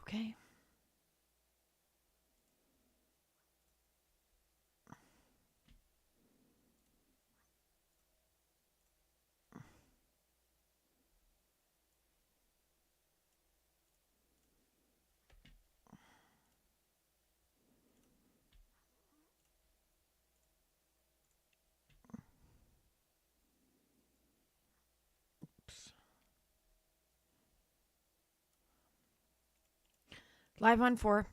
Okay. Live on 4.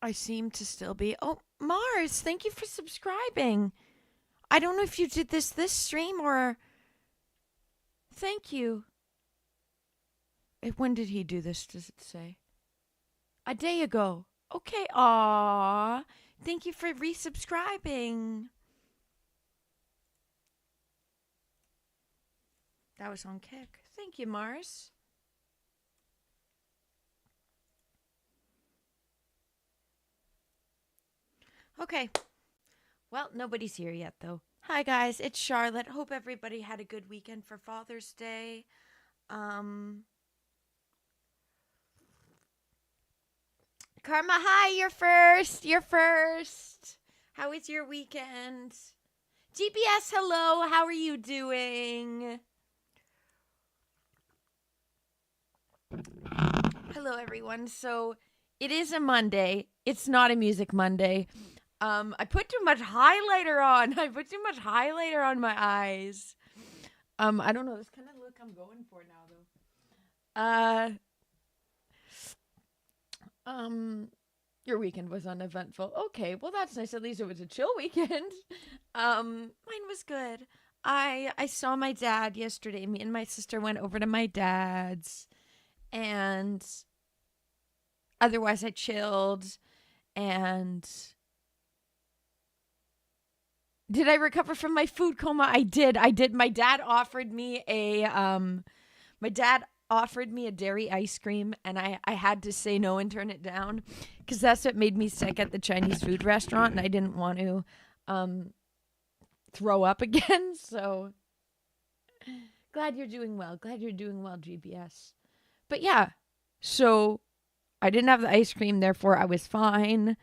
I seem to still be. Oh, Mars, thank you for subscribing. I don't know if you did this stream or. Thank you. When did he do this? Does it say? A day ago. Okay. Aw. Thank you for resubscribing. That was on Kick. Thank you, Mars. Okay. Well, nobody's here yet, though. Hi, guys. It's Charlotte. Hope everybody had a good weekend for Father's Day. Karma, hi. You're first. You're first. How was your weekend? GPS, hello. How are you doing? Hello, everyone. So, it is a Monday. It's not a Music Monday. I put too much highlighter on. I put too much highlighter on my eyes. I don't know. This kind of look I'm going for now, though. Your weekend was uneventful. Okay, well that's nice. At least it was a chill weekend. Mine was good. I saw my dad yesterday. Me and my sister went over to my dad's, and otherwise I chilled. And did I recover from my food coma? I did. My dad offered me a dairy ice cream, and I had to say no and turn it down because that's what made me sick at the Chinese food restaurant, and I didn't want to throw up again. So glad you're doing well. Glad you're doing well, GBS. But yeah, so I didn't have the ice cream, therefore I was fine.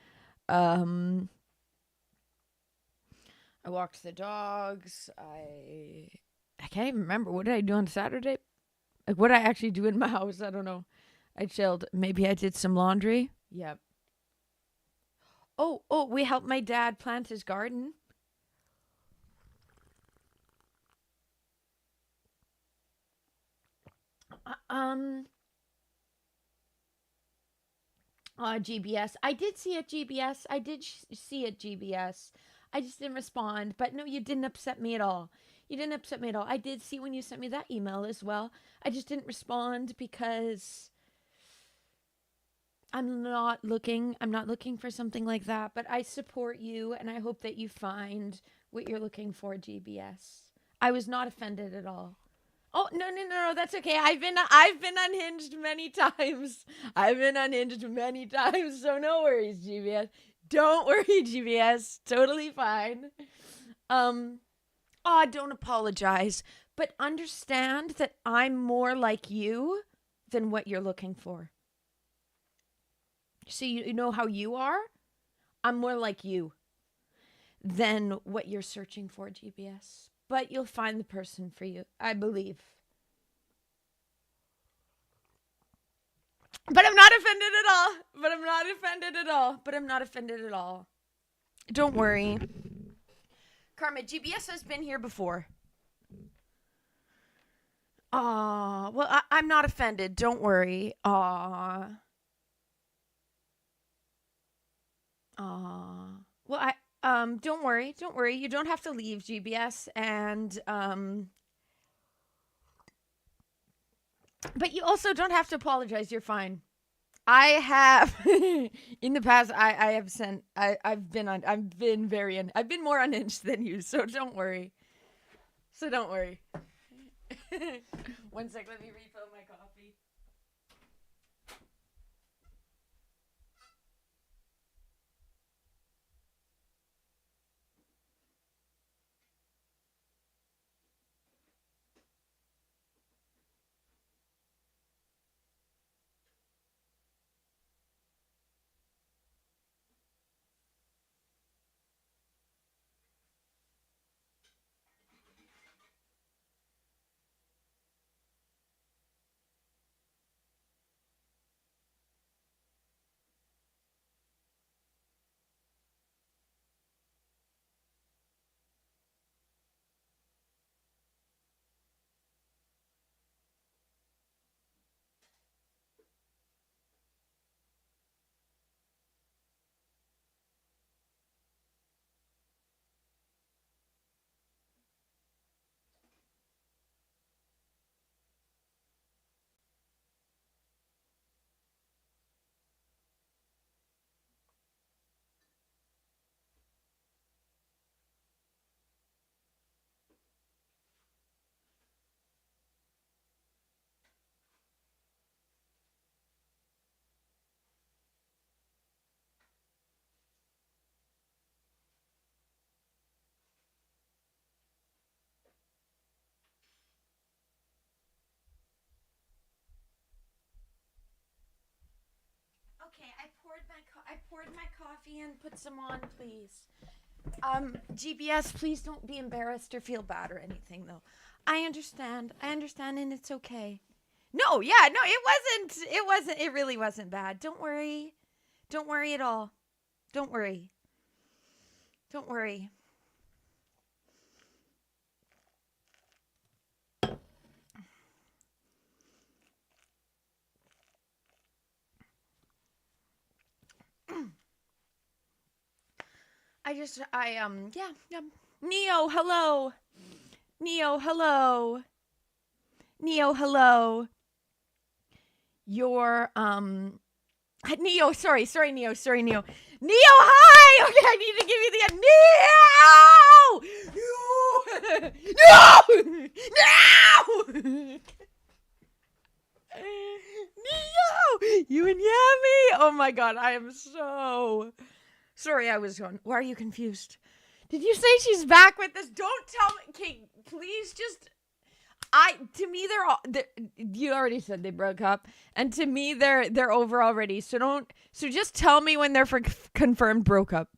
I walked the dogs. I can't even remember. What did I do on Saturday? Like, what did I actually do in my house? I don't know. I chilled. Maybe I did some laundry. Yep. Oh, we helped my dad plant his garden. GBS. I did see it, GBS. I did see it, GBS. I just didn't respond. But no, you didn't upset me at all. You didn't upset me at all. I did see when you sent me that email as well. I just didn't respond because I'm not looking for something like that, but I support you and I hope that you find what you're looking for, GBS. I was not offended at all. Oh, no, that's okay. I've been unhinged many times. I've been unhinged many times, so no worries, GBS. Don't worry, GBS. Totally fine. Don't apologize, but understand that I'm more like you than what you're looking for. So you know how you are? I'm more like you than what you're searching for, GBS. But you'll find the person for you, I believe. But I'm not offended at all. Don't worry. Karma, GBS has been here before. Well, I'm not offended. Don't worry. Well, don't worry. You don't have to leave, GBS, and but you also don't have to apologize. You're fine. I have in the past. I've been more unhinged than you. So don't worry. One sec. Let me refill my coffee. okay. I poured my coffee in. Put some on, please. GBS, please don't be embarrassed or feel bad or anything, though. I understand. I understand, and it's okay. No, yeah, no, it wasn't. It wasn't. It really wasn't bad. Don't worry. Don't worry at all. Don't worry. Don't worry. Yeah. Neo, hello. Neo, hello. Neo, hello. Your, Neo, sorry, Neo. Neo, hi! Okay, I need to give you the, Neo! No! Neo! You and Yami! Oh my god, I am so sorry. I was going. Why are you confused? Did you say she's back with us? Don't tell me. Okay, please just. To me, they're all. You already said they broke up, and to me, they're over already. So don't. So just tell me when they're confirmed broke up.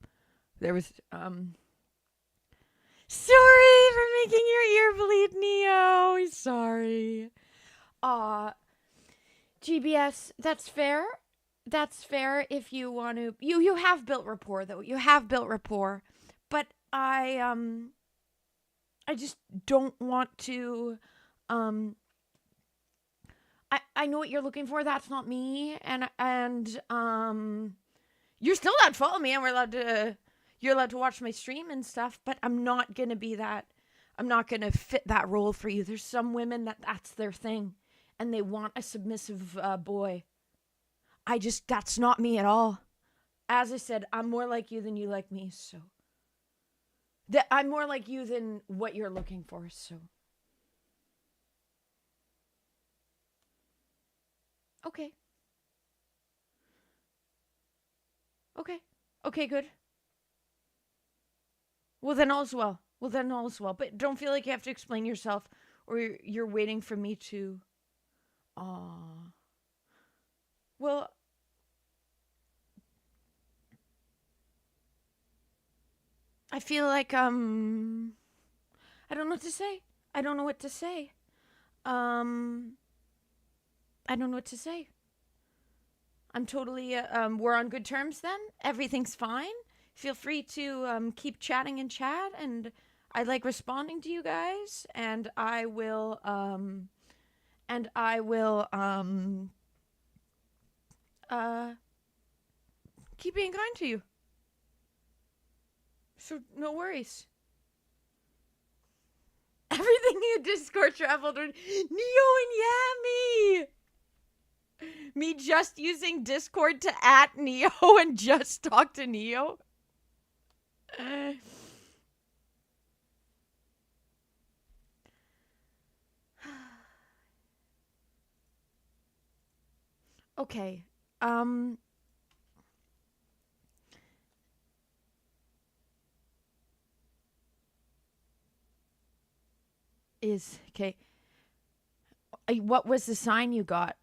There was. Sorry for making your ear bleed, Neo. Sorry. GBS, that's fair. That's fair if you want to. You have built rapport though. You have built rapport, but I just don't want to. I know what you're looking for. That's not me, and you're still allowed to follow me, and you're allowed to watch my stream and stuff. But I'm not gonna be that. I'm not gonna fit that role for you. There's some women that's their thing, and they want a submissive boy. That's not me at all. As I said, I'm more like you than you like me, so. I'm more like you than what you're looking for, so. Okay. Okay, good. Well, then all's well. But don't feel like you have to explain yourself or you're waiting for me to. Aw. Well, I feel like, I don't know what to say. I don't know what to say. I'm totally, we're on good terms then. Everything's fine. Feel free to keep chatting in chat, and I like responding to you guys, and I will keep being kind to you. So no worries. Everything in Discord traveled with Neo and Yami. Me just using Discord to @ Neo and just talk to Neo. Okay. Okay. What was the sign you got?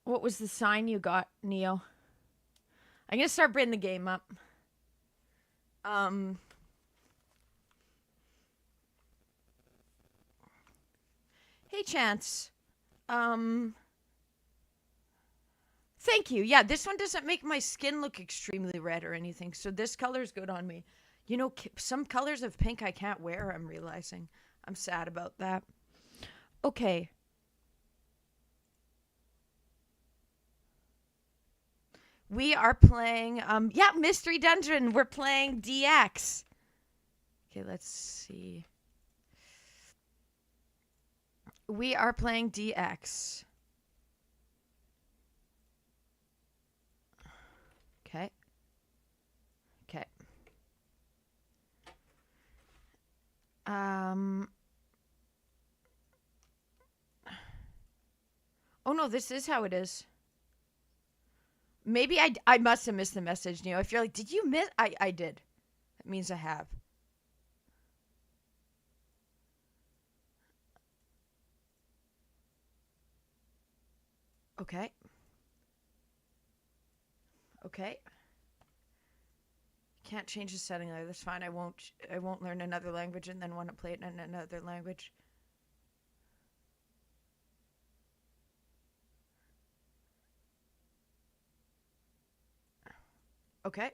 What was the sign you got, Neo? I'm gonna start bringing the game up. Hey, Chance. Thank you. Yeah, this one doesn't make my skin look extremely red or anything, so this color's good on me. You know, some colors of pink I can't wear, I'm realizing. I'm sad about that. Okay. We are playing, Mystery Dungeon. We're playing DX. Okay, let's see. We are playing DX. Okay. Oh no, this is how it is. Maybe I must have missed the message, Neo. If you're like, did you miss? I did. That means I have. Okay. Okay. Can't change the setting there. That's fine. I won't learn another language and then want to play it in another language. Okay.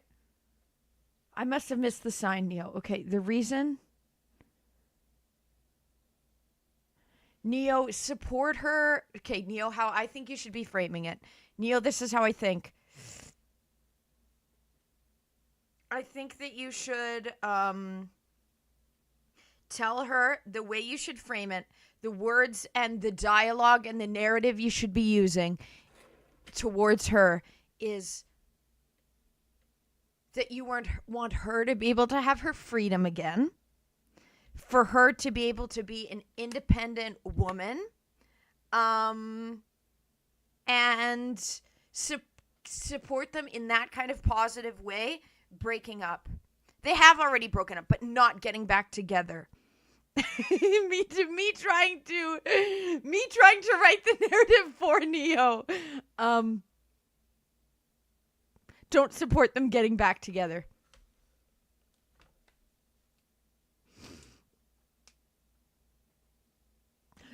I must have missed the sign, Neo. Okay, the reason. Neo, support her. Okay, Neo, how I think you should be framing it. Neo, this is how I think. I think that you should tell her the way you should frame it, the words and the dialogue and the narrative you should be using towards her is that you want her to be able to have her freedom again, for her to be able to be an independent woman, and support them in that kind of positive way, breaking up. They have already broken up, but not getting back together. me trying to write the narrative for Neo. Don't support them getting back together.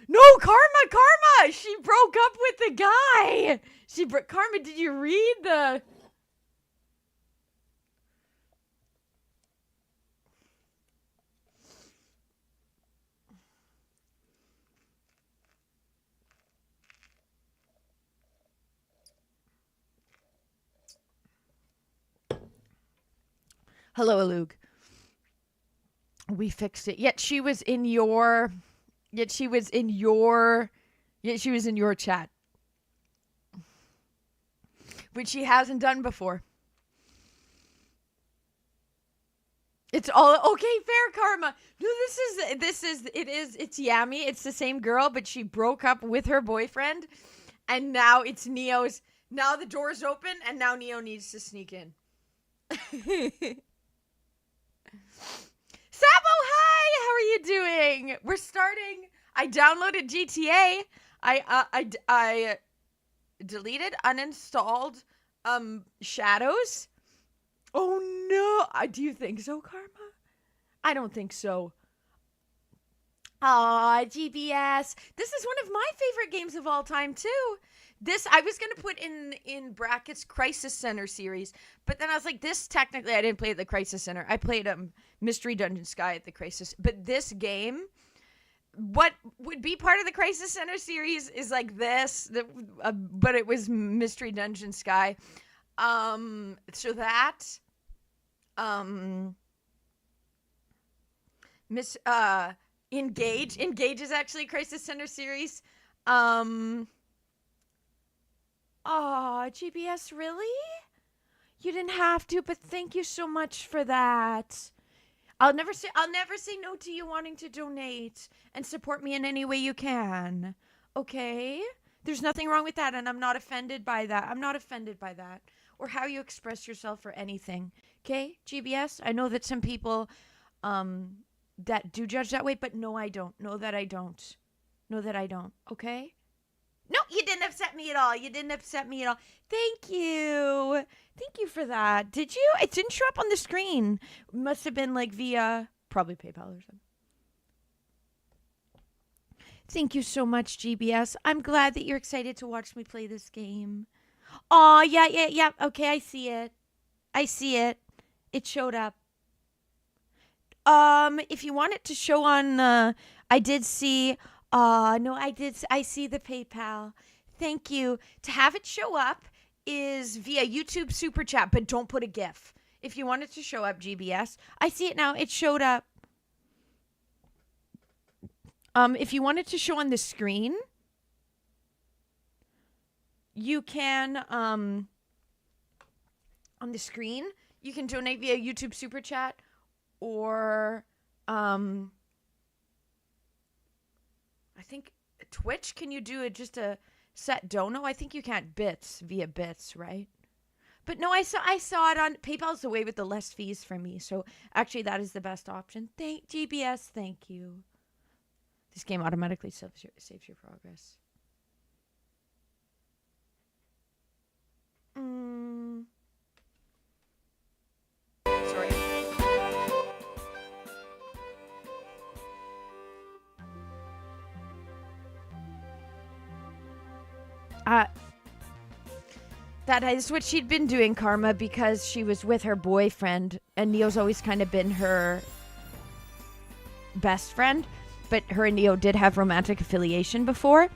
No, Karma! She broke up with the guy. Karma, did you read the... Hello, Alug. We fixed it. Yet she was in your chat. Which she hasn't done before. It's all okay, fair, Karma. No, it's Yami. It's the same girl, but she broke up with her boyfriend, and now it's Neo's. Now the door's open, and now Neo needs to sneak in. Sabo, hi! How are you doing? We're starting. I downloaded GTA. I deleted, uninstalled Shadows. Oh no! Do you think so, Karma? I don't think so. Aw, GBS. This is one of my favorite games of all time too. This I was gonna put in brackets Crisis Center series, but then I was like, this technically I didn't play at the Crisis Center. I played Mystery Dungeon Sky at the Crisis, but this game, what would be part of the Crisis Center series is like this, but it was Mystery Dungeon Sky. So that, Engage is actually a Crisis Center series. Oh, GBS, really? You didn't have to, but thank you so much for that. I'll never say no to you wanting to donate and support me in any way you can. Okay? There's nothing wrong with that, and I'm not offended by that. I'm not offended by that. Or how you express yourself or anything. Okay, GBS? I know that some people that do judge that way, but no, I don't. Know that I don't. Know that I don't. Okay? No, you didn't upset me at all. You didn't upset me at all. Thank you. Thank you for that. Did you? It didn't show up on the screen. It must have been like via probably PayPal or something. Thank you so much, GBS. I'm glad that you're excited to watch me play this game. Aw, yeah. Okay, I see it. It showed up. If you want it to show on, I did see... no, I see the PayPal. Thank you. To have it show up is via YouTube Super Chat, but don't put a GIF. If you want it to show up, GBS. I see it now. It showed up. If you want it to show on the screen, you can, on the screen, you can donate via YouTube Super Chat or, I think Twitch, can you do just a set dono? I think you can't via bits, right? But no, I saw it on PayPal's the way with the less fees for me. So actually that is the best option. GBS, thank you. This game automatically saves your progress. That is what she'd been doing, Karma, because she was with her boyfriend, and Neo's always kind of been her best friend, but her and Neo did have romantic affiliation before.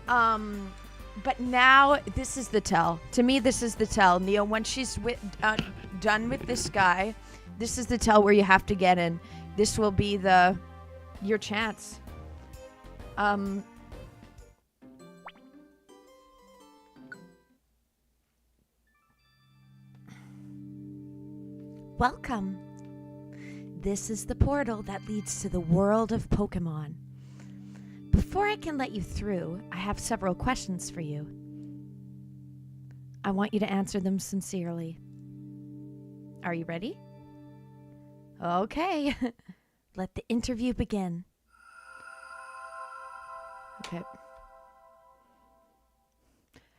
But now, this is the tell. To me, this is the tell. Neo, once she's done with this guy, this is the tell where you have to get in. This will be your chance. Welcome. This is the portal that leads to the world of Pokémon. Before I can let you through, I have several questions for you. I want you to answer them sincerely. Are you ready? Okay. Let the interview begin. Okay.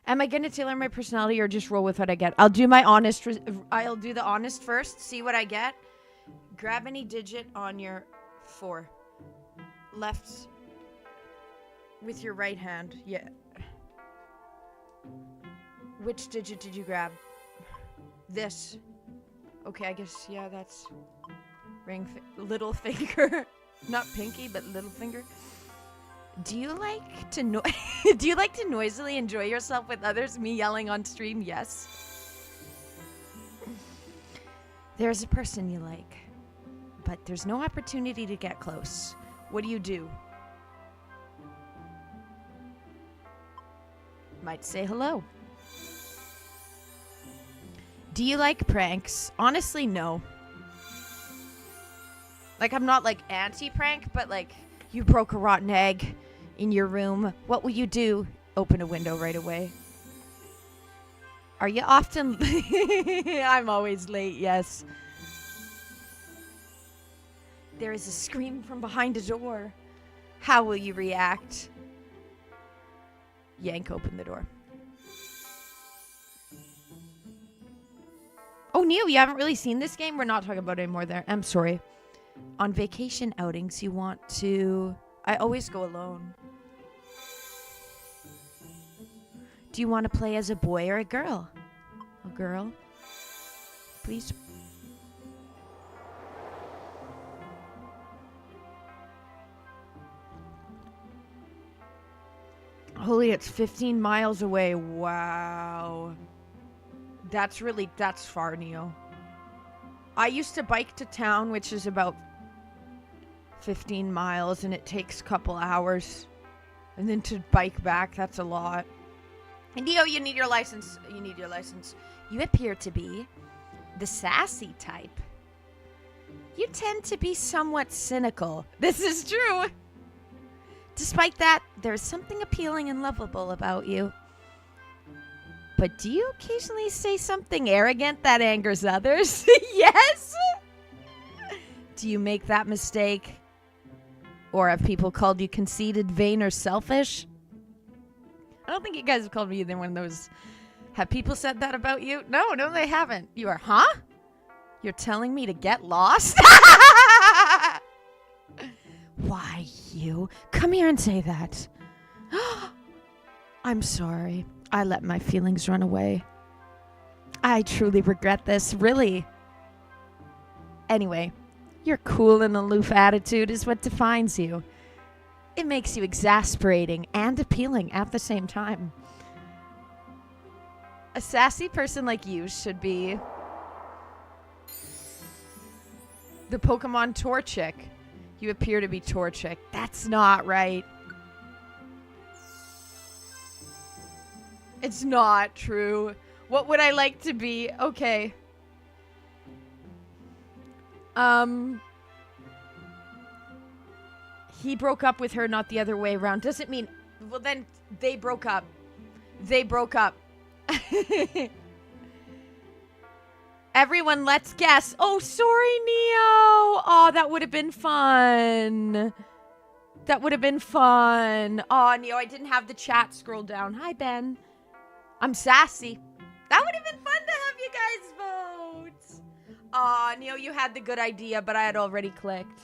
Am I going to tailor my personality or just roll with what I get? I'll do the honest first, see what I get. Grab any digit on your 4. Left with your right hand. Yeah. Which digit did you grab? This. Okay, I guess, yeah, that's little finger. Not pinky, but little finger. Do you like to noisily enjoy yourself with others? Me yelling on stream? Yes. There's a person you like, but there's no opportunity to get close. What do you do? Might say hello. Do you like pranks? Honestly, no. Like, I'm not like anti-prank, but like, you broke a rotten egg in your room. What will you do? Open a window right away. Are you often... I'm always late, yes. There is a scream from behind a door. How will you react? Yank open the door. Oh, Neo, you haven't really seen this game? We're not talking about it anymore there. I'm sorry. On vacation outings, you want to... I always go alone. Do you want to play as a boy or a girl? A girl? Please. Holy, it's 15 miles away. Wow. That's far, Neo. I used to bike to town, which is about 15 miles, and it takes a couple hours. And then to bike back, that's a lot. And Neo, you need your license. You need your license. You appear to be the sassy type. You tend to be somewhat cynical. This is true. Despite that, there's something appealing and lovable about you. But do you occasionally say something arrogant that angers others? Yes? Do you make that mistake? Or have people called you conceited, vain, or selfish? I don't think you guys have called me either one of those. Have people said that about you? No, they haven't. You are, huh? You're telling me to get lost? Why, you? Come here and say that. I'm sorry. I let my feelings run away. I truly regret this, really. Anyway, your cool and aloof attitude is what defines you. It makes you exasperating and appealing at the same time. A sassy person like you should be the Pokemon Torchic. You appear to be Torchic. That's not right. It's not true. What would I like to be? Okay. He broke up with her, not the other way around. Doesn't mean... Well, then they broke up. They broke up. Everyone, let's guess. Oh, sorry, Neo. Oh, that would have been fun. That would have been fun. Oh, Neo, I didn't have the chat scroll down. Hi, Ben. I'm sassy. That would have been fun to have you guys vote. Aw, Neo, you had the good idea, but I had already clicked.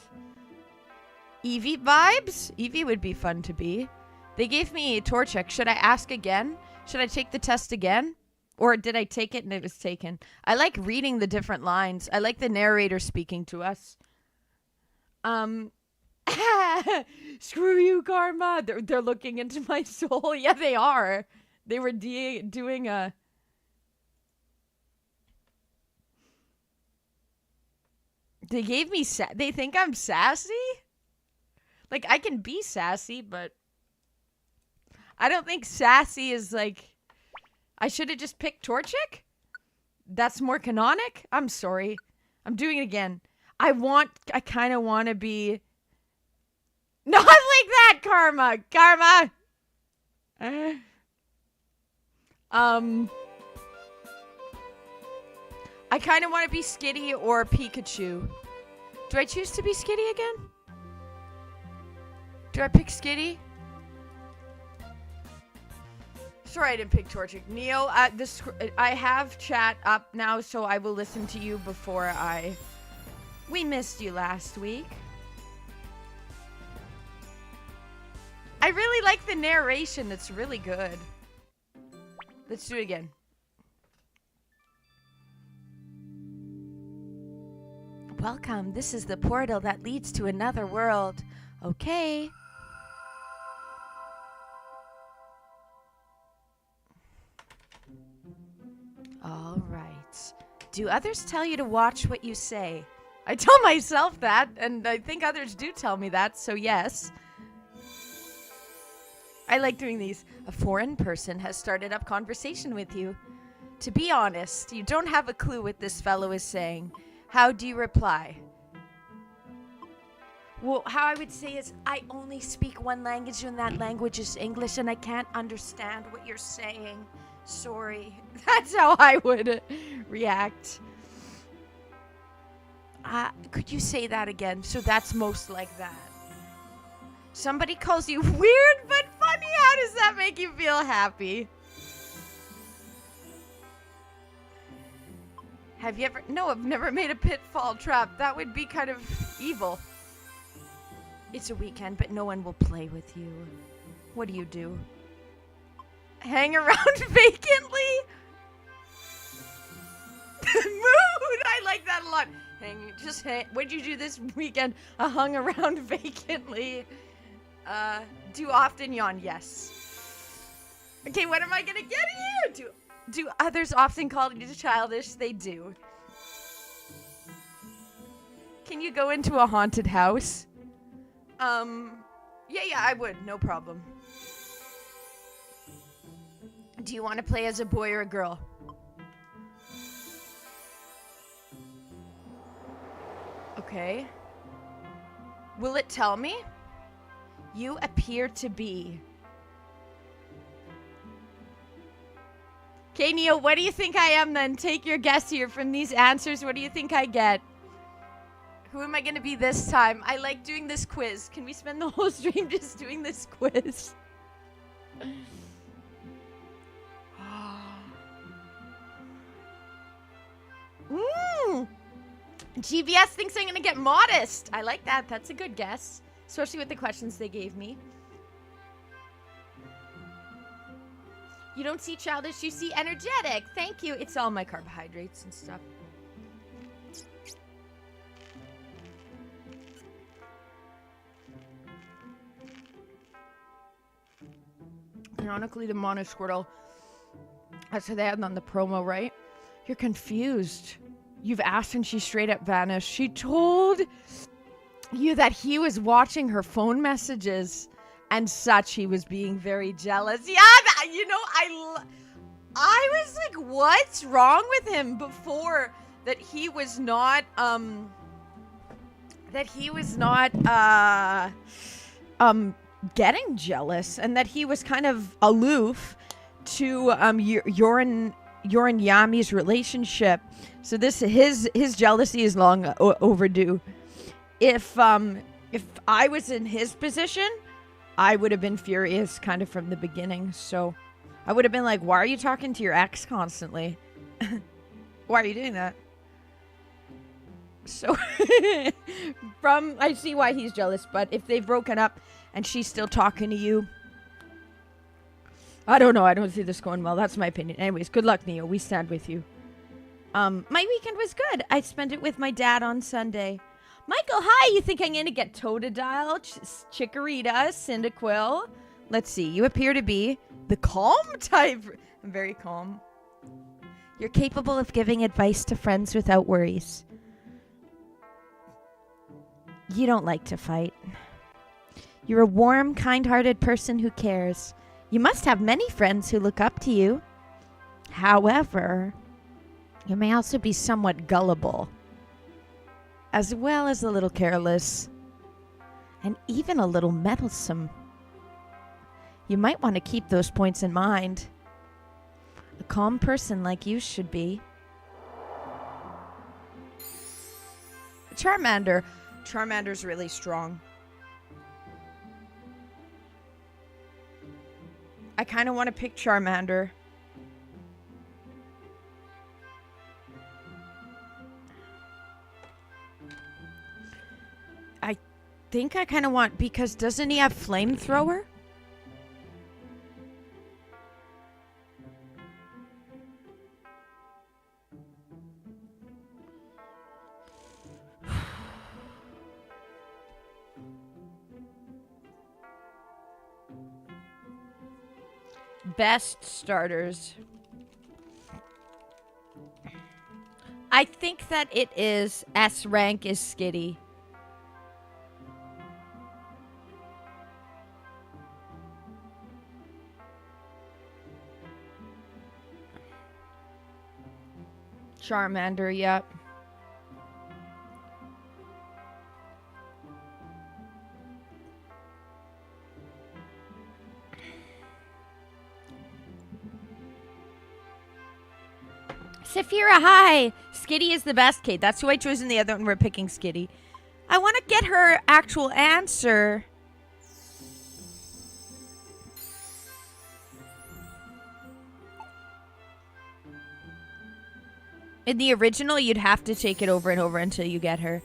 Eevee vibes? Eevee would be fun to be. They gave me a Torchic. Should I ask again? Should I take the test again? Or did I take it and it was taken? I like reading the different lines. I like the narrator speaking to us. Screw you, Karma. They're looking into my soul. Yeah, they are. They were doing a... They gave me... They think I'm sassy? Like, I can be sassy, but... I don't think sassy is, like... I should have just picked Torchic? That's more canonic? I'm sorry. I'm doing it again. I kind of want to be... Not like that, Karma! Karma! I kind of want to be Skitty or Pikachu. Do I choose to be Skitty again? Do I pick Skitty? Sorry, I didn't pick Torchic. Neo, I have chat up now, so I will listen to you before I... We missed you last week. I really like the narration. It's really good. Let's do it again. Welcome. This is the portal that leads to another world. Okay. All right. Do others tell you to watch what you say? I tell myself that, and I think others do tell me that, so yes. I like doing these. A foreign person has started up conversation with you. To be honest, you don't have a clue what this fellow is saying. How do you reply? Well, how I would say is, I only speak one language, and that language is English, and I can't understand what you're saying. Sorry. That's how I would react. Could you say that again? So that's most like that. Somebody calls you weird but funny. How does that make you feel happy? Have you ever... No, I've never made a pitfall trap. That would be kind of evil. It's a weekend, but no one will play with you. What do you do? Hang around vacantly? Mood! I like that a lot. What'd you do this weekend? I hung around vacantly. Do often yawn? Yes. Okay, what am I gonna get here? Do others often call you childish? They do. Can you go into a haunted house? Yeah, I would. No problem. Do you want to play as a boy or a girl? Okay. Will it tell me? You appear to be. Okay, Neo, what do you think I am then? Take your guess here from these answers. What do you think I get? Who am I going to be this time? I like doing this quiz. Can we spend the whole stream just doing this quiz? GBS thinks I'm going to get modest. I like that. That's a good guess. Especially with the questions they gave me. You don't see childish, you see energetic. Thank you. It's all my carbohydrates and stuff. Ironically, the Mono Squirtle, that's what they had on the promo, right? You're confused. You've asked and she straight up vanished. She told you that he was watching her phone messages and such. He was being very jealous. Yeah, you know, I was like, what's wrong with him before that he was not, getting jealous and that he was kind of aloof to, your and Yami's relationship. So his jealousy is long overdue. If I was in his position, I would have been furious kind of from the beginning. So I would have been like, why are you talking to your ex constantly? Why are you doing that? So I see why he's jealous, but if they've broken up and she's still talking to you, I don't know. I don't see this going well. That's my opinion. Anyways, good luck, Neo. We stand with you. My weekend was good. I spent it with my dad on Sunday. Michael, hi. You think I'm going to get Totodile, Chikorita, Cyndaquil? Let's see. You appear to be the calm type. I'm very calm. You're capable of giving advice to friends without worries. You don't like to fight. You're a warm, kind-hearted person who cares. You must have many friends who look up to you. However, you may also be somewhat gullible, as well as a little careless, and even a little meddlesome. You might want to keep those points in mind. A calm person like you should be. Charmander. Charmander's really strong. I kind of want to pick Charmander. I think I kind of want, because doesn't he have Flamethrower? Best starters. I think that it is S rank is Skitty. Charmander, yep. Saphira, hi! Skitty is the best, Kate. That's who I chose in the other one. We're picking Skitty. I want to get her actual answer. In the original, you'd have to take it over and over until you get her.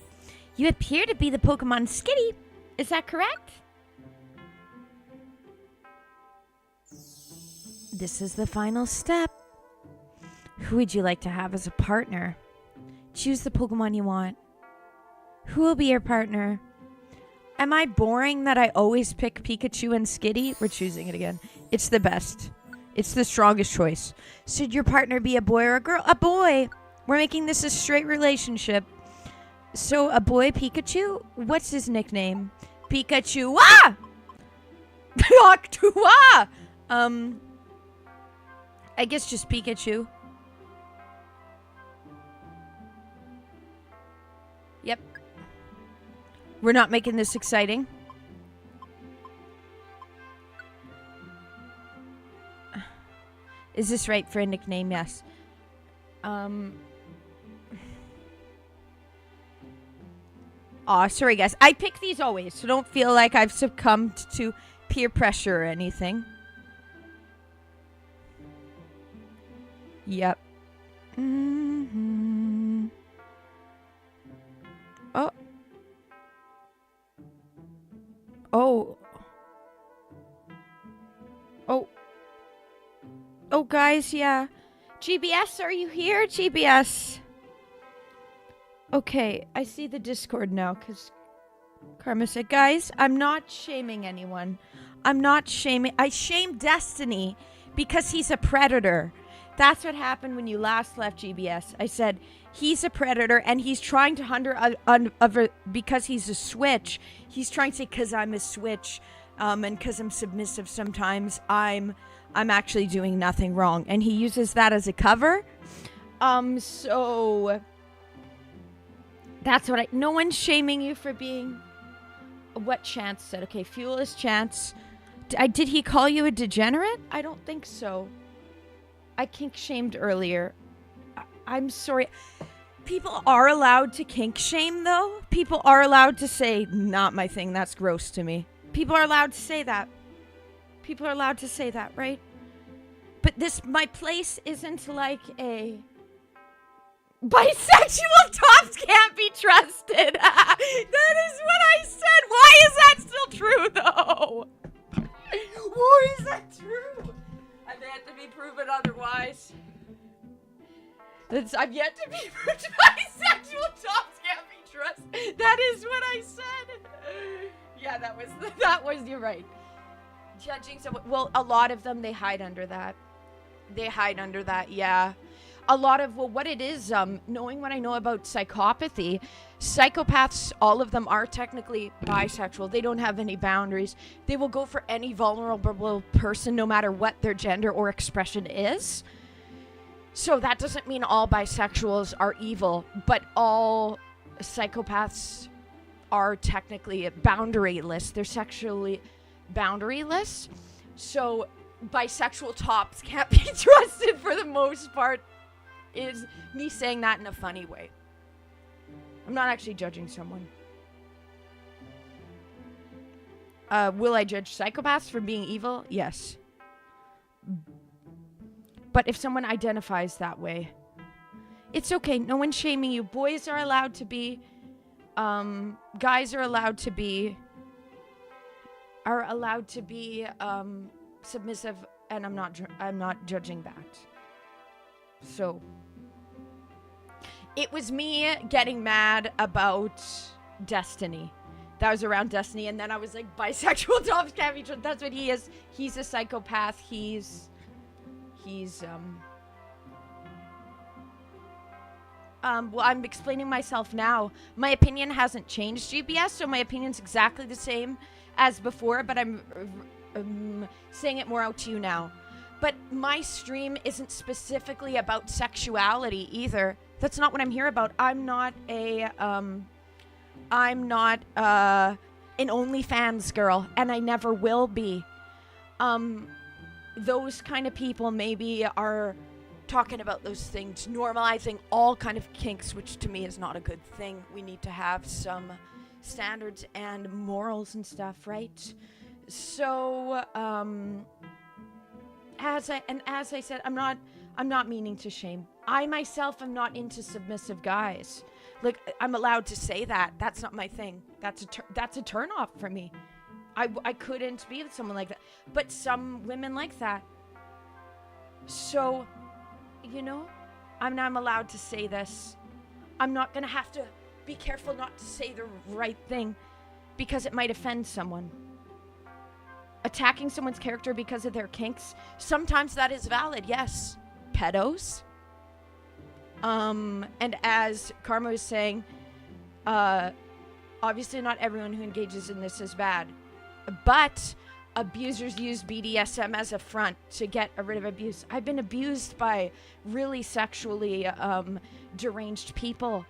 You appear to be the Pokemon Skitty. Is that correct? This is the final step. Who would you like to have as a partner? Choose the Pokemon you want. Who will be your partner? Am I boring that I always pick Pikachu and Skitty? We're choosing it again. It's the best. It's the strongest choice. Should your partner be a boy or a girl? A boy! We're making this a straight relationship. So a boy Pikachu? What's his nickname? Pikachu. Ah! Octua! I guess just Pikachu. Yep. We're not making this exciting. Is this right for a nickname? Yes. Aw, sorry guys. I pick these always, so don't feel like I've succumbed to peer pressure or anything. Yep. Mm-hmm. Oh. Oh. Oh. Oh, guys, yeah. GBS, are you here? GBS. Okay, I see the Discord now, because Karma said, guys, I'm not shaming anyone. I'm not shaming. I shame Destiny because he's a predator. That's what happened when you last left GBS. I said, he's a predator, and he's trying to hunter because he's a switch. He's trying to say, because I'm a switch, and because I'm submissive sometimes, I'm actually doing nothing wrong. And he uses that as a cover. So that's what no one's shaming you for being what Chance said. Okay, Fuel is Chance. Did he call you a degenerate? I don't think so. I kink shamed earlier. I'm sorry. People are allowed to kink shame, though. People are allowed to say, not my thing, that's gross to me. People are allowed to say that. People are allowed to say that, right? But my place isn't like a... Bisexual tops can't be trusted. That is what I said. Why is that still true, though? Why is that true? I've yet to be bisexual. Tops can't be trusted. That is what I said. Yeah, that was. You're right. Judging someone. Well, a lot of them, they hide under that. Yeah. A lot of, what it is, knowing what I know about psychopathy, psychopaths, all of them are technically bisexual. They don't have any boundaries. They will go for any vulnerable person, no matter what their gender or expression is. So that doesn't mean all bisexuals are evil, but all psychopaths are technically boundaryless. They're sexually boundaryless. So bisexual tops can't be trusted for the most part. Is me saying that in a funny way. I'm not actually judging someone. Will I judge psychopaths for being evil? Yes. But if someone identifies that way, it's okay. No one's shaming you. Boys are allowed to be. Guys are allowed to be. Submissive, and I'm not judging that. So, it was me getting mad about Destiny. That was around Destiny, and then I was like, bisexual tops can't be trusted. That's what he is. He's a psychopath. He's well, I'm explaining myself now. My opinion hasn't changed, GBS, so my opinion's exactly the same as before, but I'm saying it more out to you now. But my stream isn't specifically about sexuality either. That's not what I'm here about. I'm not an OnlyFans girl, and I never will be. Those kind of people maybe are talking about those things, normalizing all kind of kinks, which to me is not a good thing. We need to have some standards and morals and stuff, right? So, as I said, I'm not meaning to shame. I myself am not into submissive guys. Like, I'm allowed to say that. That's not my thing. That's a turn off for me. I couldn't be with someone like that. But some women like that. So, I'm allowed to say this. I'm not gonna have to be careful not to say the right thing because it might offend someone. Attacking someone's character because of their kinks, sometimes that is valid, yes. Pedos. And as Karma was saying, obviously not everyone who engages in this is bad. But abusers use BDSM as a front to get rid of abuse. I've been abused by really sexually deranged people,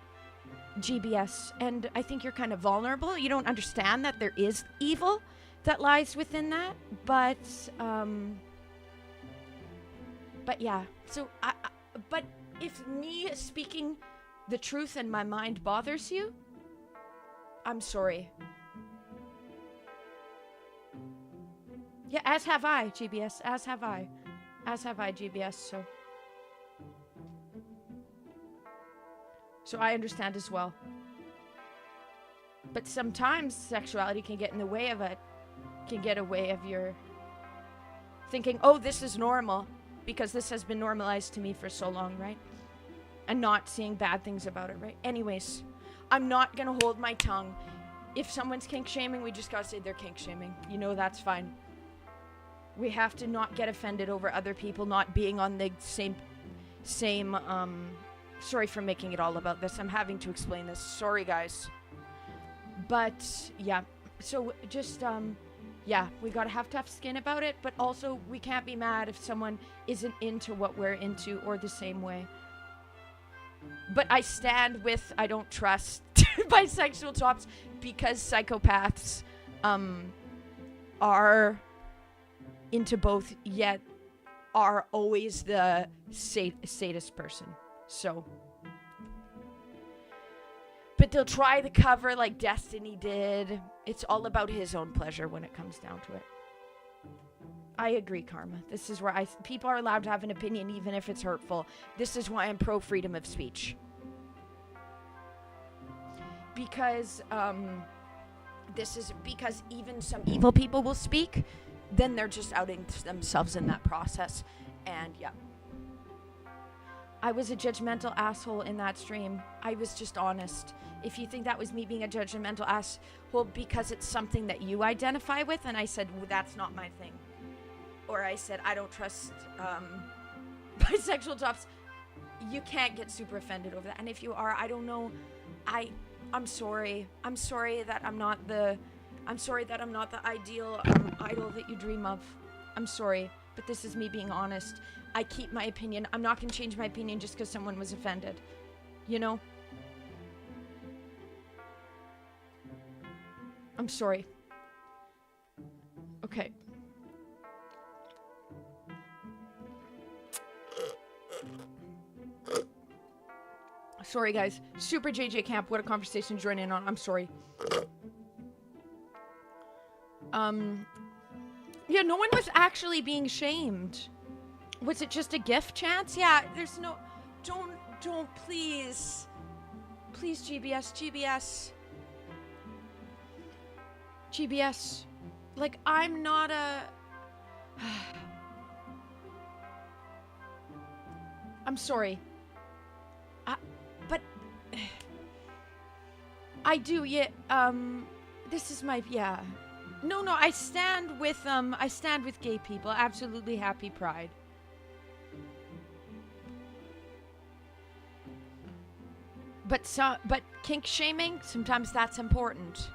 GBS, and I think you're kind of vulnerable. You don't understand that there is evil that lies within that, but yeah. So, but if me speaking the truth in my mind bothers you, I'm sorry. Yeah, as have I, GBS. As have I, GBS. So I understand as well. But sometimes sexuality can get in the way of it. Can get away of your thinking, oh, this is normal, because this has been normalized to me for so long, right? And not seeing bad things about it, right? Anyways, I'm not gonna hold my tongue. If someone's kink shaming, we just gotta say they're kink shaming. That's fine. We have to not get offended over other people not being on the same sorry for making it all about this. I'm having to explain this. Sorry, guys. But yeah, so just yeah, we gotta have tough skin about it, but also we can't be mad if someone isn't into what we're into or the same way. But I stand with I don't trust bisexual tops because psychopaths are into both, yet are always the sadist person. So, but they'll try to cover like Destiny did. It's all about his own pleasure when it comes down to it. I agree, Karma. This is where people are allowed to have an opinion even if it's hurtful. This is why I'm pro freedom of speech. Because because even some evil people will speak, then they're just outing themselves in that process. And yeah. I was a judgmental asshole in that stream. I was just honest. If you think that was me being a judgmental asshole because it's something that you identify with, and I said, well, that's not my thing. Or I said, I don't trust bisexual tops. You can't get super offended over that. And if you are, I don't know. I'm sorry. I'm sorry that I'm not the ideal idol that you dream of. I'm sorry, but this is me being honest. I keep my opinion. I'm not going to change my opinion just because someone was offended. You know? I'm sorry. Okay. Sorry, guys. Super JJ Camp, what a conversation to join in on. I'm sorry. Yeah, no one was actually being shamed. Was it just a gift chance? Yeah, there's no... Don't, please. Please, GBS. GBS. Like, I'm not a... I'm sorry. But... I do, yeah, this is my... Yeah. No, I stand with gay people. Absolutely happy pride. But kink shaming, sometimes that's important.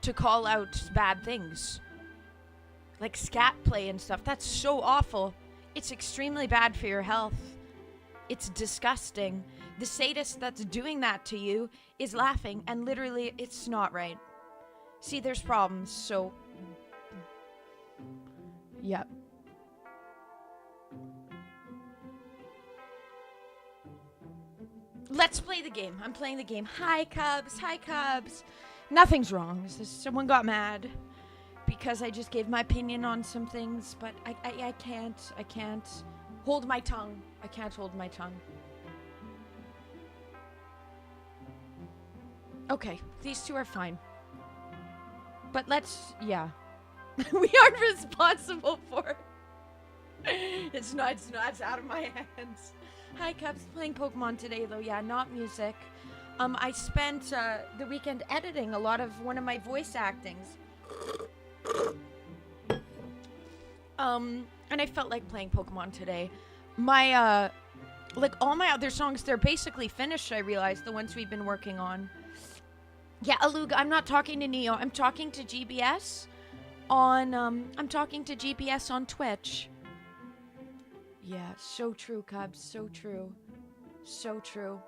To call out bad things. Like scat play and stuff. That's so awful. It's extremely bad for your health. It's disgusting. The sadist that's doing that to you is laughing, and literally, it's not right. See, there's problems, so... Yep. Let's play the game. I'm playing the game. Hi, Cubs. Nothing's wrong. Someone got mad because I just gave my opinion on some things, but I can't hold my tongue. I can't hold my tongue. Okay, these two are fine. But let's, yeah. We aren't responsible for it. It's out of my hands. Hi, Cubs. Playing Pokemon today, though. Yeah, not music. I spent the weekend editing a lot of one of my voice actings. And I felt like playing Pokemon today. My, like, all my other songs, they're basically finished, I realized, the ones we've been working on. Yeah, Aluga, I'm not talking to Neo. I'm talking to GBS on Twitch. Yeah, so true, Cubs. So true. So true.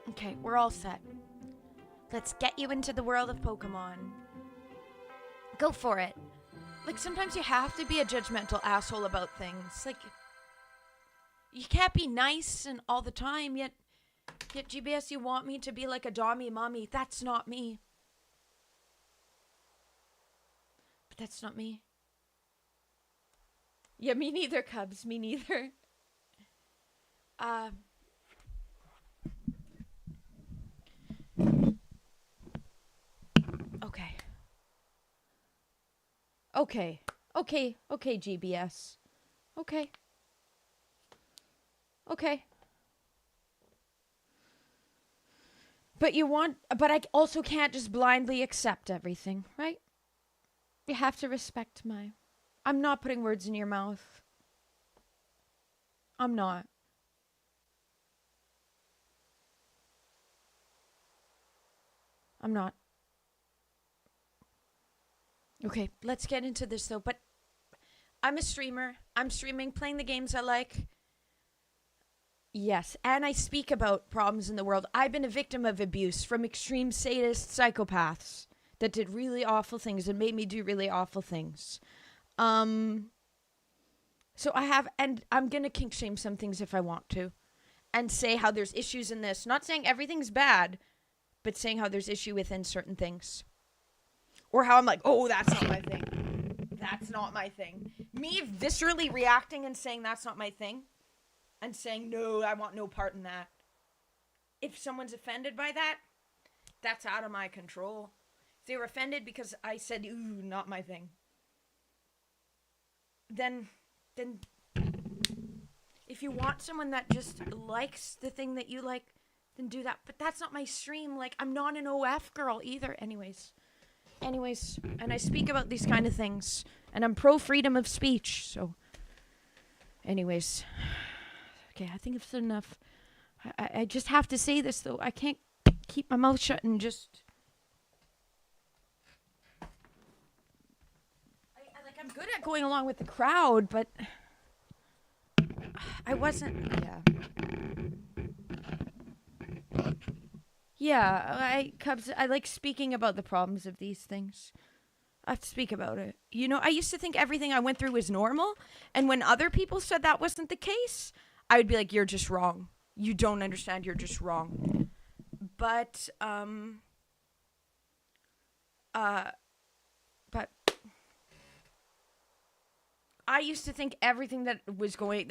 Okay, we're all set. Let's get you into the world of Pokemon. Go for it. Like, sometimes you have to be a judgmental asshole about things. Like, you can't be nice and all the time, yet GBS, you want me to be like a dommy mommy. That's not me. But that's not me. Yeah, me neither, Cubs. Me neither. Okay, GBS. Okay. But I also can't just blindly accept everything, right? You have to respect I'm not putting words in your mouth. I'm not. Okay, let's get into this though. But I'm a streamer. I'm streaming, playing the games I like. Yes, and I speak about problems in the world. I've been a victim of abuse from extreme sadist psychopaths that did really awful things and made me do really awful things. So I have, and I'm gonna kink shame some things if I want to, and say how there's issues in this. Not saying everything's bad, but saying how there's issue within certain things. Or how I'm like, oh, that's not my thing. That's not my thing. Me viscerally reacting and saying that's not my thing. And saying, no, I want no part in that. If someone's offended by that, that's out of my control. If they were offended because I said, ooh, not my thing. Then If you want someone that just likes the thing that you like, then do that. But that's not my stream. Like, I'm not an OF girl either. Anyways, and I speak about these kind of things, and I'm pro freedom of speech. So, anyways, okay, I think it's enough. I just have to say this though. I can't keep my mouth shut and just. I'm good at going along with the crowd, but I wasn't. Yeah, Cubs. I like speaking about the problems of these things. I have to speak about it. You know, I used to think everything I went through was normal, and when other people said that wasn't the case, I would be like, "You're just wrong. You don't understand. You're just wrong." But I used to think everything that I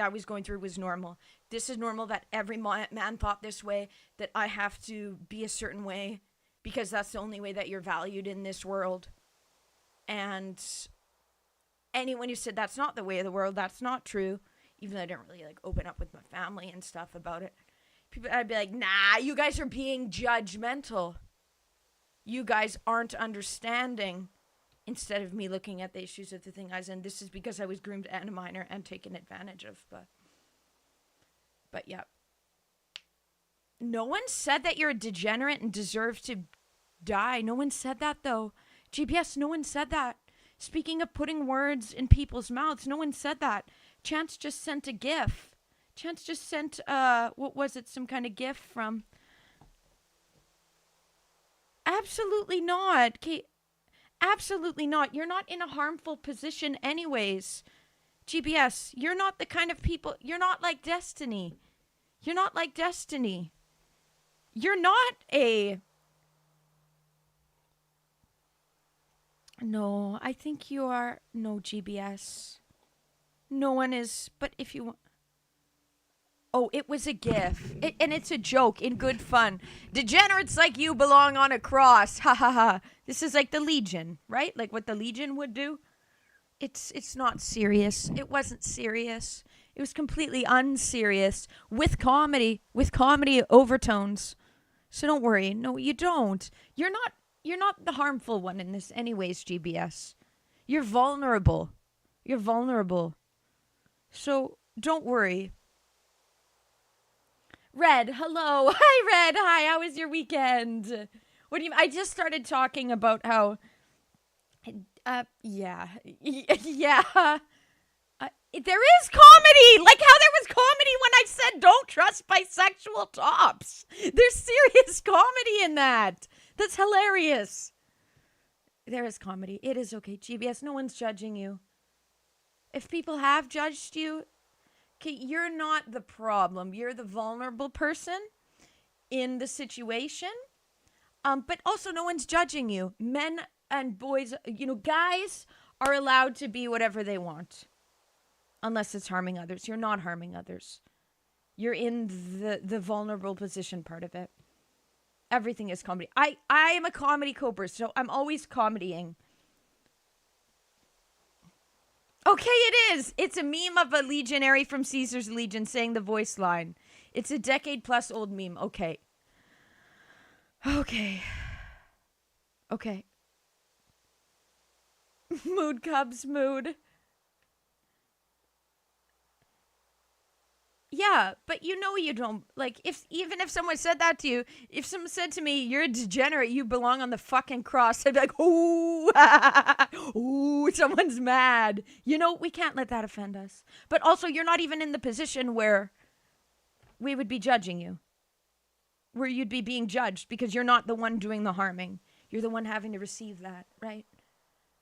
was going through was normal. This is normal, that every man thought this way, that I have to be a certain way because that's the only way that you're valued in this world. And anyone who said that's not the way of the world, that's not true, even though I didn't really like open up with my family and stuff about it. I'd be like, nah, you guys are being judgmental. You guys aren't understanding. Instead of me looking at the issues of the thing I was in, this is because I was groomed and a minor and taken advantage of. But yeah. No one said that you're a degenerate and deserve to die. No one said that, though. GPS, no one said that. Speaking of putting words in people's mouths, no one said that. Chance just sent a GIF. Chance just sent, what was it, some kind of GIF from... Absolutely not. Okay. Absolutely not. You're not in a harmful position anyways. GBS, you're not the kind of people... You're not like Destiny. You're not like Destiny. You're not a... No, I think you are... No, GBS. No one is... But if you want... Oh, it was a GIF. And it's a joke in good fun. Degenerates like you belong on a cross. Ha ha ha. This is like the Legion, right? Like what the Legion would do. It's not serious. It wasn't serious. It was completely unserious with comedy overtones. So don't worry. No, you don't. You're not the harmful one in this anyways, GBS. You're vulnerable. You're vulnerable. So don't worry. Red, hello. Hi, Red. Hi, how was your weekend? What do you... I just started talking about how... yeah. There is comedy! Like how there was comedy when I said don't trust bisexual tops. There's serious comedy in that. That's hilarious. There is comedy. It is okay. GBS, no one's judging you. If people have judged you... Okay, you're not the problem. You're the vulnerable person in the situation. But also no one's judging you. Men and boys, guys are allowed to be whatever they want. Unless it's harming others. You're not harming others. You're in the vulnerable position part of it. Everything is comedy. I am a comedy coper, so I'm always comedying. Okay, it is. It's a meme of a legionary from Caesar's Legion saying the voice line. It's a decade-plus old meme. Okay. Mood, Cubs, mood. Yeah, but you don't, like, even if someone said that to you, if someone said to me, you're a degenerate, you belong on the fucking cross, I'd be like, ooh, ooh, someone's mad. We can't let that offend us. But also, you're not even in the position where we would be judging you, where you'd be being judged, because you're not the one doing the harming. You're the one having to receive that, right?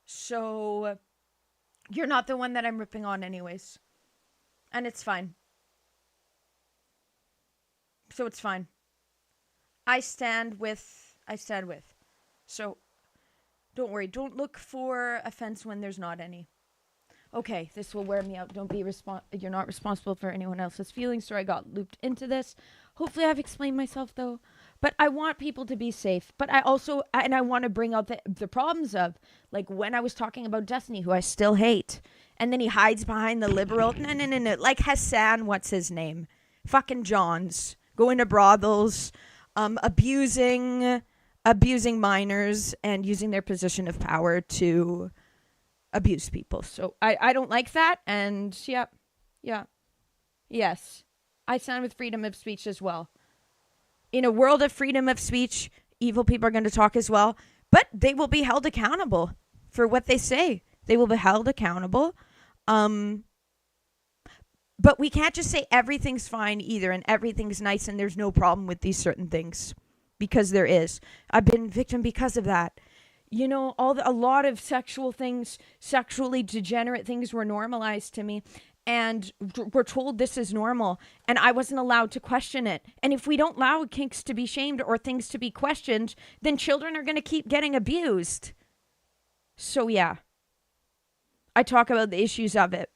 So, you're not the one that I'm ripping on anyways. And it's fine. So it's fine. I stand with. So, don't worry. Don't look for offense when there's not any. Okay, this will wear me out. You're not responsible for anyone else's feelings, so I got looped into this. Hopefully I've explained myself, though. But I want people to be safe. But I also, and I want to bring out the problems of, like, when I was talking about Destiny, who I still hate, and then he hides behind the liberal, no. Like Hassan, what's his name? Fucking Johns. Going to brothels, abusing minors, and using their position of power to abuse people. So I don't like that. And yeah. Yes. I stand with freedom of speech as well. In a world of freedom of speech, evil people are going to talk as well, but they will be held accountable for what they say. They will be held accountable. But we can't just say everything's fine either and everything's nice and there's no problem with these certain things, because there is. I've been victim because of that. You know, a lot of sexual things, sexually degenerate things were normalized to me. And we're told this is normal, and I wasn't allowed to question it. And if we don't allow kinks to be shamed or things to be questioned, then children are going to keep getting abused. So yeah, I talk about the issues of it.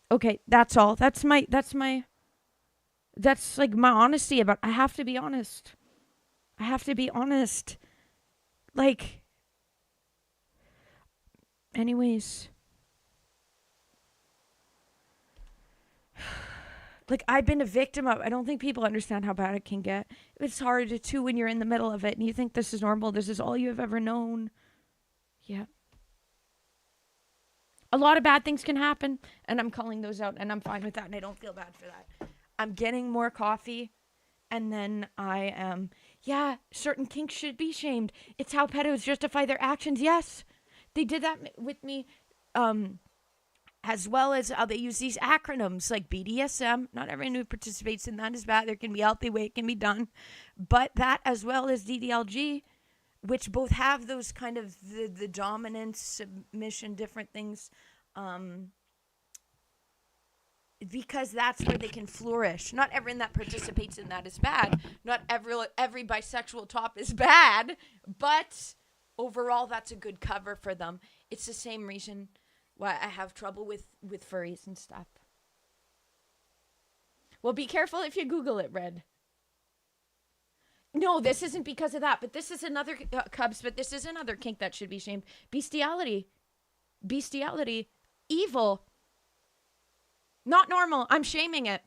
Okay, that's all. That's like my honesty about. I have to be honest. Like, anyways. Like, I've been a victim of, I don't think people understand how bad it can get. It's hard too when you're in the middle of it and you think this is normal. This is all you have ever known. Yeah. A lot of bad things can happen, and I'm calling those out, and I'm fine with that, and I don't feel bad for that. I'm getting more coffee, and then I am, certain kinks should be shamed. It's how pedos justify their actions. Yes. They did that with me, as well as how they use these acronyms like BDSM. Not everyone who participates in that is bad. There can be a healthy way it can be done. But that, as well as DDLG, which both have those kind of the dominance, submission, different things, because that's where they can flourish. Not everyone that participates in that is bad. Not every bisexual top is bad. But overall, that's a good cover for them. It's the same reason why I have trouble with furries and stuff. Well, be careful if you Google it, Red. No, this isn't because of that, but this is another, Cubs, but this is another kink that should be shamed. Bestiality. Evil. Not normal. I'm shaming it.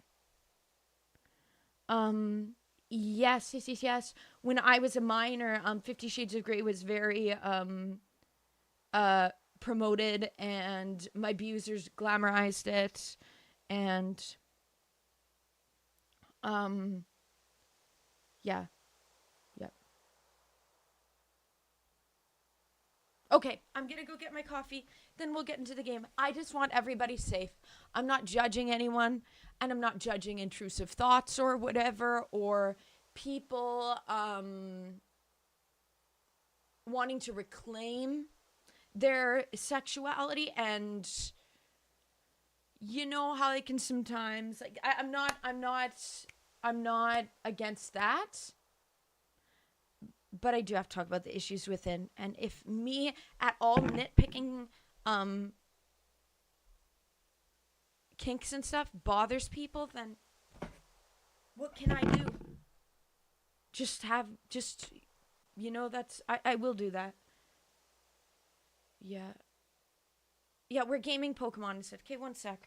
Yes. When I was a minor, 50 Shades of Grey was very, promoted, and my abusers glamorized it, and yeah. Okay, I'm gonna go get my coffee, then we'll get into the game. I just want everybody safe. I'm not judging anyone, and I'm not judging intrusive thoughts or whatever, or people wanting to reclaim their sexuality. And you know how they can sometimes, like, I'm not against that, but I do have to talk about the issues within. And if me at all nitpicking kinks and stuff bothers people, then what can I do? That's I will do that. Yeah, we're gaming Pokemon instead. Okay, one sec.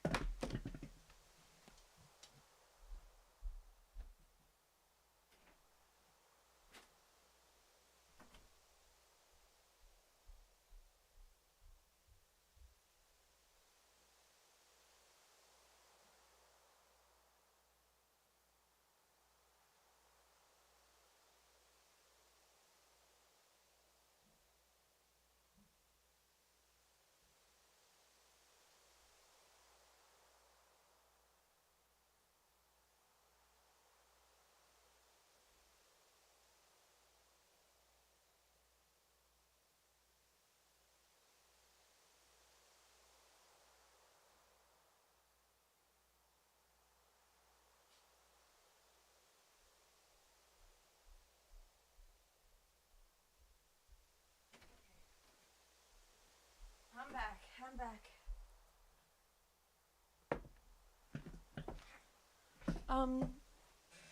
I'm back.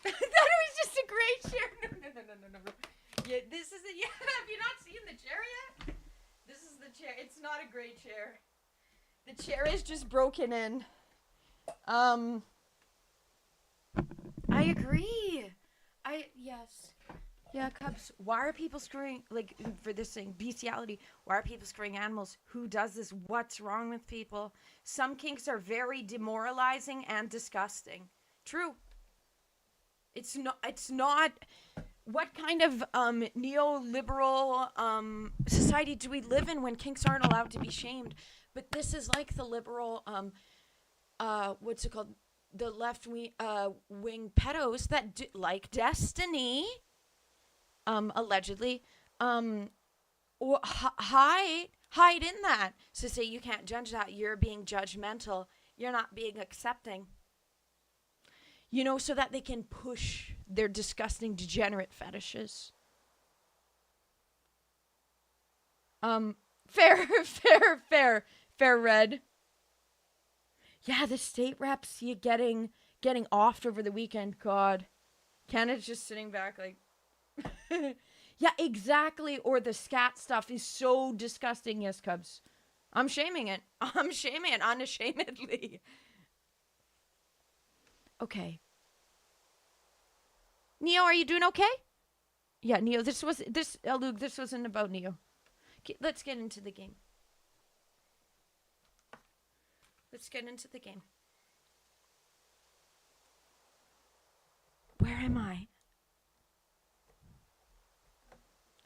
That was just a great share. No. no. Yeah, this is it. Yeah, have you not seen the chair yet? This is the chair. It's not a great chair. The chair is just broken in. I agree. Yes. Yeah, Cubs. Why are people screwing, like, for this thing, bestiality, why are people screwing animals? Who does this? What's wrong with people? Some kinks are very demoralizing and disgusting. True. It's not, what kind of, neoliberal, society do we live in when kinks aren't allowed to be shamed? But this is like the liberal, what's it called? The left wing pedos that like Destiny, allegedly, or hide in that. So say you can't judge that. You're being judgmental. You're not being accepting. You know, so that they can push their disgusting, degenerate fetishes. Fair, Red. Yeah, the state reps, you getting offed over the weekend. God, Canada's just sitting back like, yeah, exactly. Or the scat stuff is so disgusting. Yes, Cubs, I'm shaming it unashamedly. Okay, Neo, are you doing okay? Yeah, Neo. Luke, this wasn't about Neo. Okay, let's get into the game. Where am I?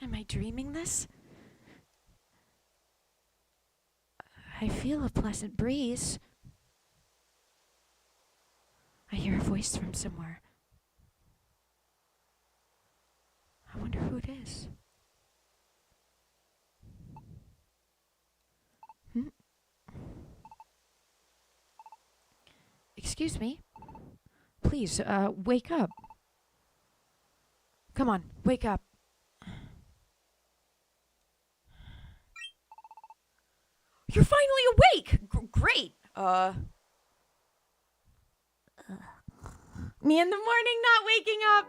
Am I dreaming this? I feel a pleasant breeze. I hear a voice from somewhere. I wonder who it is. Excuse me. Please, wake up. Come on, wake up. You're finally awake! Great. Me in the morning not waking up.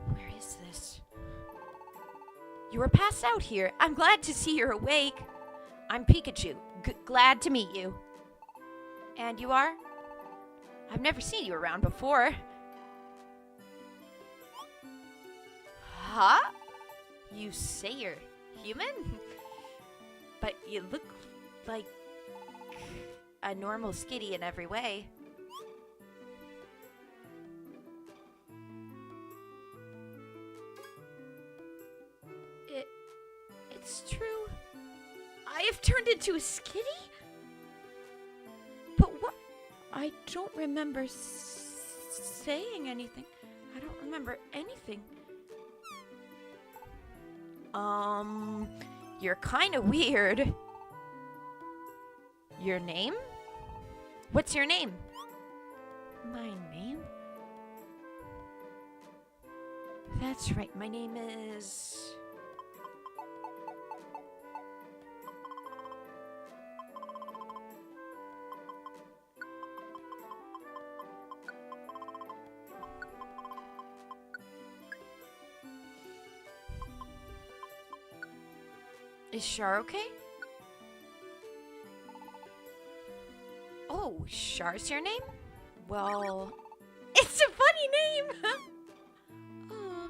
Where is this? You were passed out here. I'm glad to see you're awake. I'm Pikachu. Glad to meet you. And you are? I've never seen you around before. Huh? You say you're human? But you look like a normal skitty in every way. It's true. I have turned into a skitty? But what? I don't remember saying anything. I don't remember anything. You're kind of weird. Your name? What's your name? My name? That's right. My name is... Is Char okay? Oh, Char's your name? Well, it's a funny name! Oh.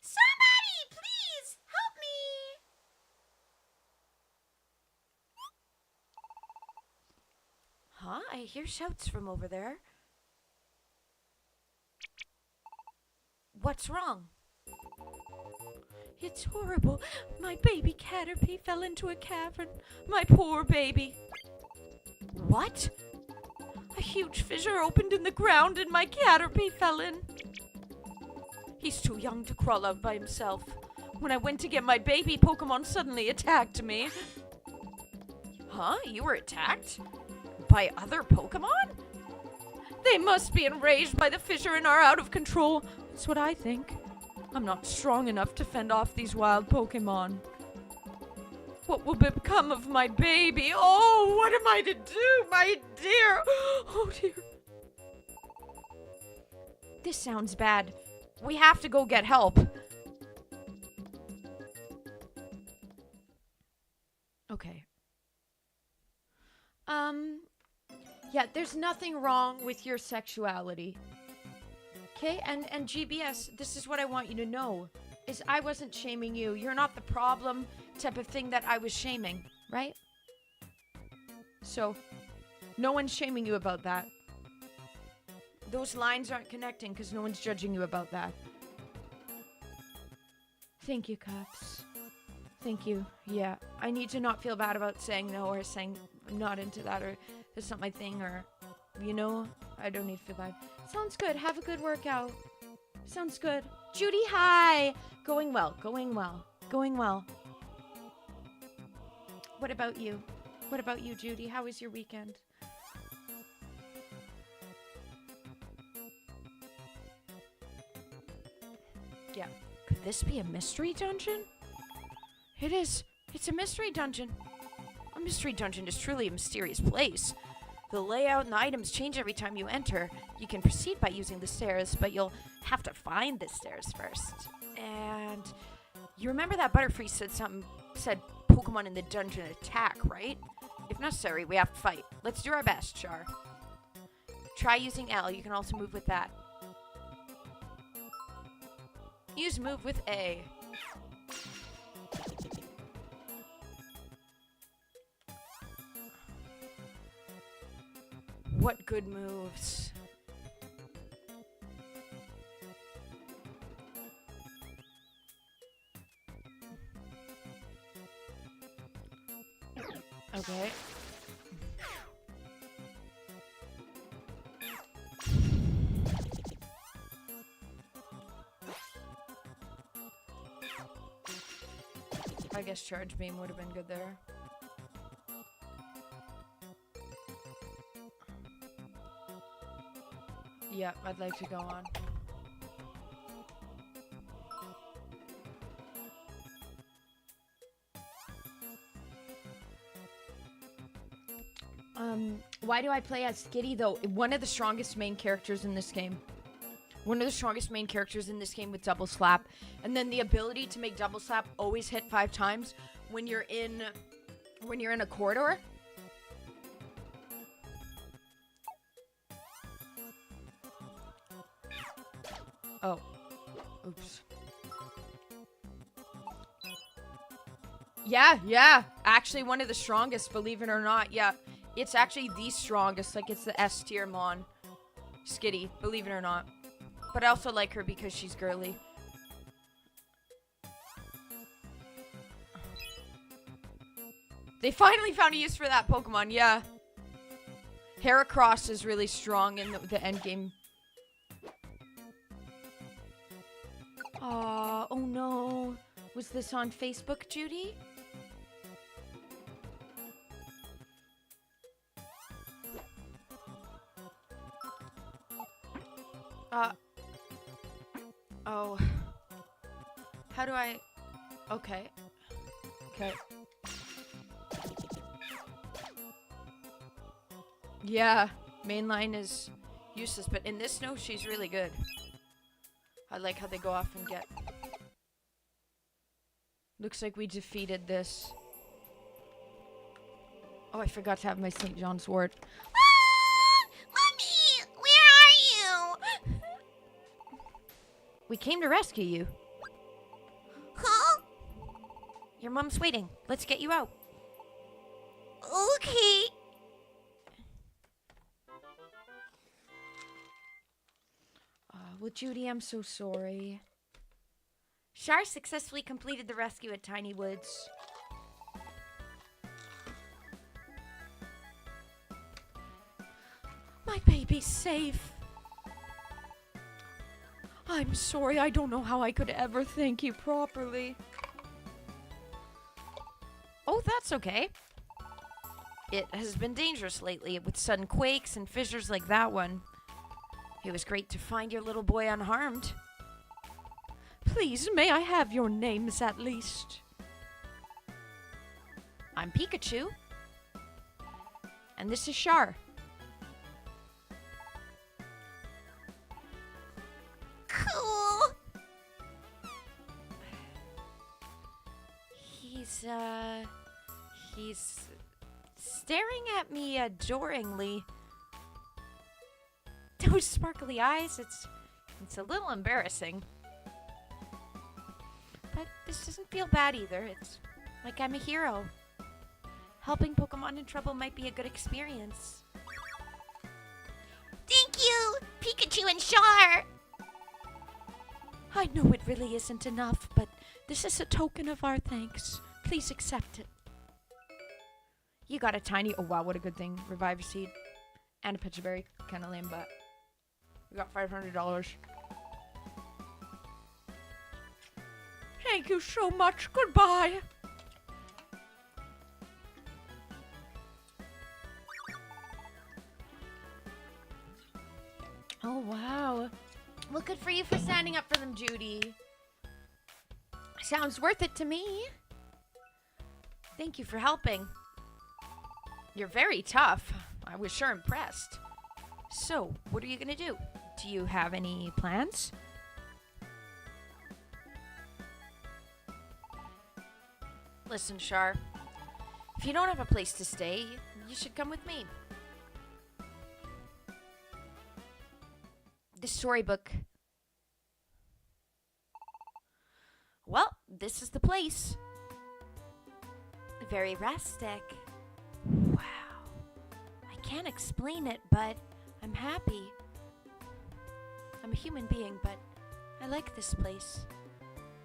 Somebody, please, help me! Huh? I hear shouts from over there. What's wrong? It's horrible. My baby Caterpie fell into a cavern. My poor baby. What? A huge fissure opened in the ground and my Caterpie fell in. He's too young to crawl out by himself. When I went to get my baby, Pokémon suddenly attacked me. Huh? You were attacked? By other Pokémon? They must be enraged by the fissure and are out of control. That's what I think. I'm not strong enough to fend off these wild Pokémon. What will become of my baby? Oh, what am I to do, my dear? Oh, dear. This sounds bad. We have to go get help. Okay. Yeah, there's nothing wrong with your sexuality. Okay, and GBS, this is what I want you to know, is I wasn't shaming you. You're not the problem type of thing that I was shaming, right? So, no one's shaming you about that. Those lines aren't connecting because no one's judging you about that. Thank you, Cups. Thank you. Yeah, I need to not feel bad about saying no or saying I'm not into that or that's not my thing or, you know, I don't need to feel bad. Sounds good. Have a good workout. Sounds good. Judy, hi. Going well. Going well. Going well. What about you? What about you, Judy? How was your weekend? Yeah. Could this be a mystery dungeon? It is. It's a mystery dungeon. A mystery dungeon is truly a mysterious place. The layout and the items change every time you enter. You can proceed by using the stairs, but you'll have to find the stairs first. And you remember that Butterfree said Pokemon in the dungeon attack, right? If necessary, we have to fight. Let's do our best, Char. Try using L. You can also move with that. Use move with A. What good moves. Okay. I guess Charge Beam would have been good there. Yeah, I'd like to go on. Why do I play as Skitty though? One of the strongest main characters in this game. One of the strongest main characters in this game with Double Slap. And then the ability to make Double Slap always hit 5 times when you're in a corridor. Oh. Oops. Yeah. Actually, one of the strongest, believe it or not. Yeah. It's actually the strongest. Like, it's the S tier Mon. Skitty, believe it or not. But I also like her because she's girly. They finally found a use for that Pokemon, yeah. Heracross is really strong in the end game. Oh no. Was this on Facebook, Judy? Oh. How do I... Okay. Yeah, mainline is useless, but in this snow, she's really good. I like how they go off and get... Looks like we defeated this. Oh, I forgot to have my St. John's wort. Mommy! Where are you? We came to rescue you. Huh? Your mom's waiting. Let's get you out. Okay. Well, Judy, I'm so sorry. Shar successfully completed the rescue at Tiny Woods. My baby's safe. I'm sorry, I don't know how I could ever thank you properly. Oh, that's okay. It has been dangerous lately with sudden quakes and fissures like that one. It was great to find your little boy unharmed. Please, may I have your names at least? I'm Pikachu. And this is Char. Cool. He's staring at me adoringly. Those sparkly eyes, it's a little embarrassing. But this doesn't feel bad either. It's like I'm a hero. Helping Pokemon in trouble might be a good experience. Thank you, Pikachu and Char. I know it really isn't enough, but this is a token of our thanks. Please accept it. You got a tiny... Oh, wow, what a good thing. Revive Seed. And a Pitcher Berry. Kind of lame, but... We got $500. Thank you so much. Goodbye. Oh, wow. Well, good for you for standing up for them, Judy. Sounds worth it to me. Thank you for helping. You're very tough. I was sure impressed. So, what are you going to do? Do you have any plans? Listen, Char. If you don't have a place to stay, you should come with me. The storybook. Well, this is the place. Very rustic. Wow. I can't explain it, but I'm happy. I'm a human being, but I like this place.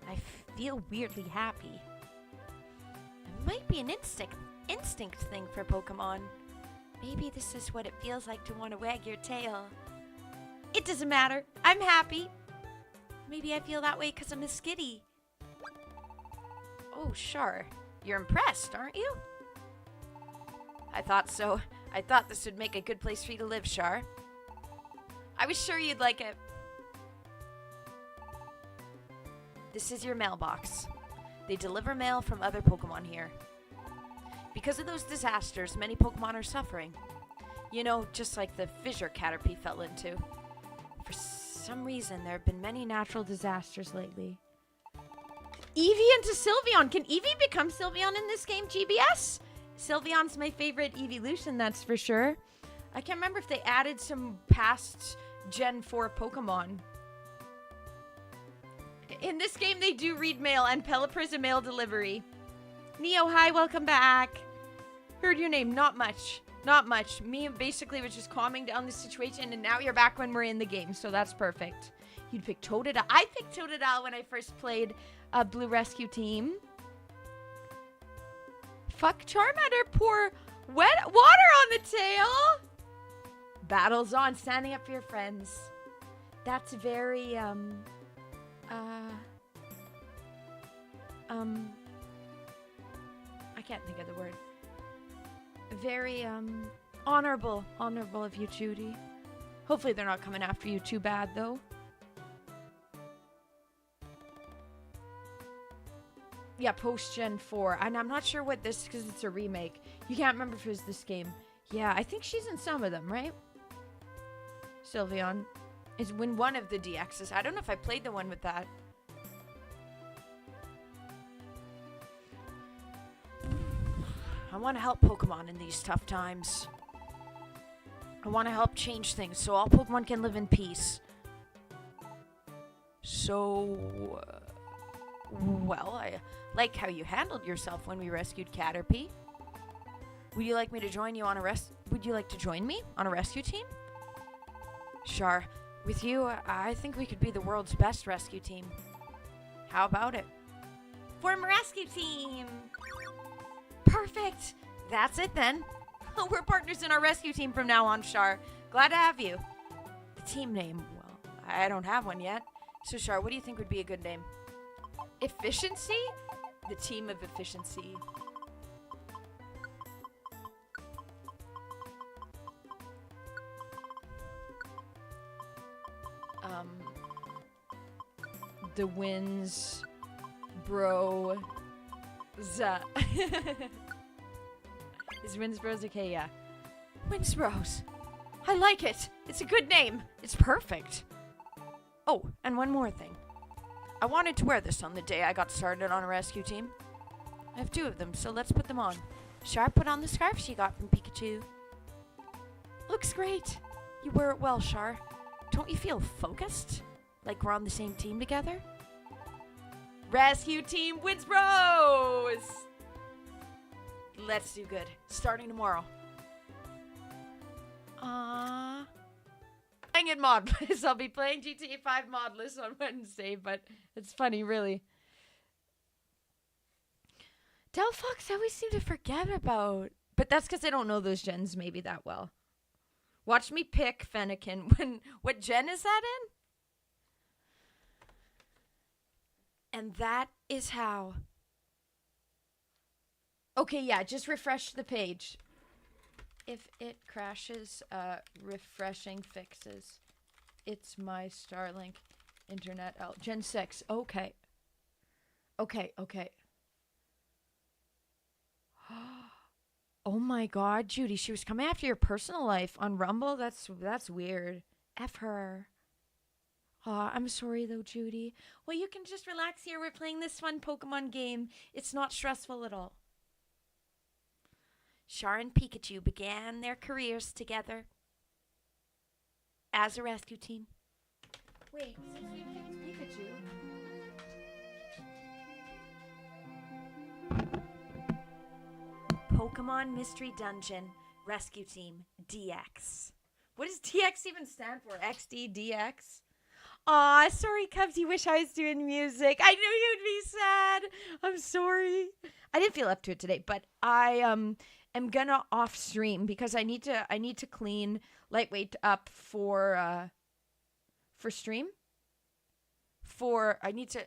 I feel weirdly happy. It might be an instinct thing for Pokemon. Maybe this is what it feels like to want to wag your tail. It doesn't matter. I'm happy. Maybe I feel that way because I'm a skitty. Oh, sure. You're impressed, aren't you? I thought so. I thought this would make a good place for you to live, Char. I was sure you'd like it. This is your mailbox. They deliver mail from other Pokemon here. Because of those disasters, many Pokemon are suffering. You know, just like the fissure Caterpie fell into. For some reason, there have been many natural disasters lately. Eevee into Sylveon. Can Eevee become Sylveon in this game, GBS? Sylveon's my favorite evolution, that's for sure. I can't remember if they added some past Gen 4 Pokemon. In this game, they do read mail, and Pelipper's a mail delivery. Neo, hi, welcome back. Heard your name, not much. Not much. Me basically was just calming down the situation, and now you're back when we're in the game, so that's perfect. You'd pick Totodile. I picked Totodile when I first played Blue Rescue Team. Fuck Charmander, pour wet water on the tail. Battle's on, standing up for your friends. That's very, I can't think of the word. Very, honorable of you, Judy. Hopefully they're not coming after you too bad, though. Yeah, post-Gen 4. And I'm not sure what this, because it's a remake. You can't remember if it was this game. Yeah, I think she's in some of them, right? Sylveon is in one of the DXs. I don't know if I played the one with that. I want to help Pokemon in these tough times. I want to help change things so all Pokemon can live in peace. So, well, I like how you handled yourself when we rescued Caterpie. Would you like me to join you on Would you like to join me on a rescue team? Sure. With you, I think we could be the world's best rescue team. How about it? Form a rescue team. Perfect. That's it then. We're partners in our rescue team from now on, Char. Glad to have you. The team name, well, I don't have one yet. So, Char, what do you think would be a good name? Efficiency? The team of efficiency. The wins, bro, za. Winsbros. Okay, yeah. Winsbros. I like it. It's a good name. It's perfect. Oh, and one more thing. I wanted to wear this on the day I got started on a rescue team. I have 2 of them, so let's put them on. Char put on the scarf she got from Pikachu. Looks great. You wear it well, Char. Don't you feel focused? Like we're on the same team together? Rescue Team Winsbros! Let's do good. Starting tomorrow. Playing in Modless. I'll be playing GTA 5 Modless on Wednesday, but it's funny, really. Delphox I always seem to forget about. But that's because I don't know those gens maybe that well. Watch me pick Fennekin. What gen is that in? And that is how. Okay, yeah, just refresh the page. If it crashes, refreshing fixes. It's my Starlink internet out. Gen 6. Okay. Okay. Oh my god, Judy, she was coming after your personal life on Rumble? That's weird. F her. Aw, I'm sorry though, Judy. Well, you can just relax here. We're playing this fun Pokemon game. It's not stressful at all. Char and Pikachu began their careers together as a rescue team. Wait, since we picked Pikachu. Pokemon Mystery Dungeon Rescue Team DX. What does DX even stand for? XD, DX? Aw, sorry, Cubsy. Wish I was doing music. I knew you'd be sad. I'm sorry. I didn't feel up to it today, but I am gonna off stream because I need to clean Lightweight up for stream. I need to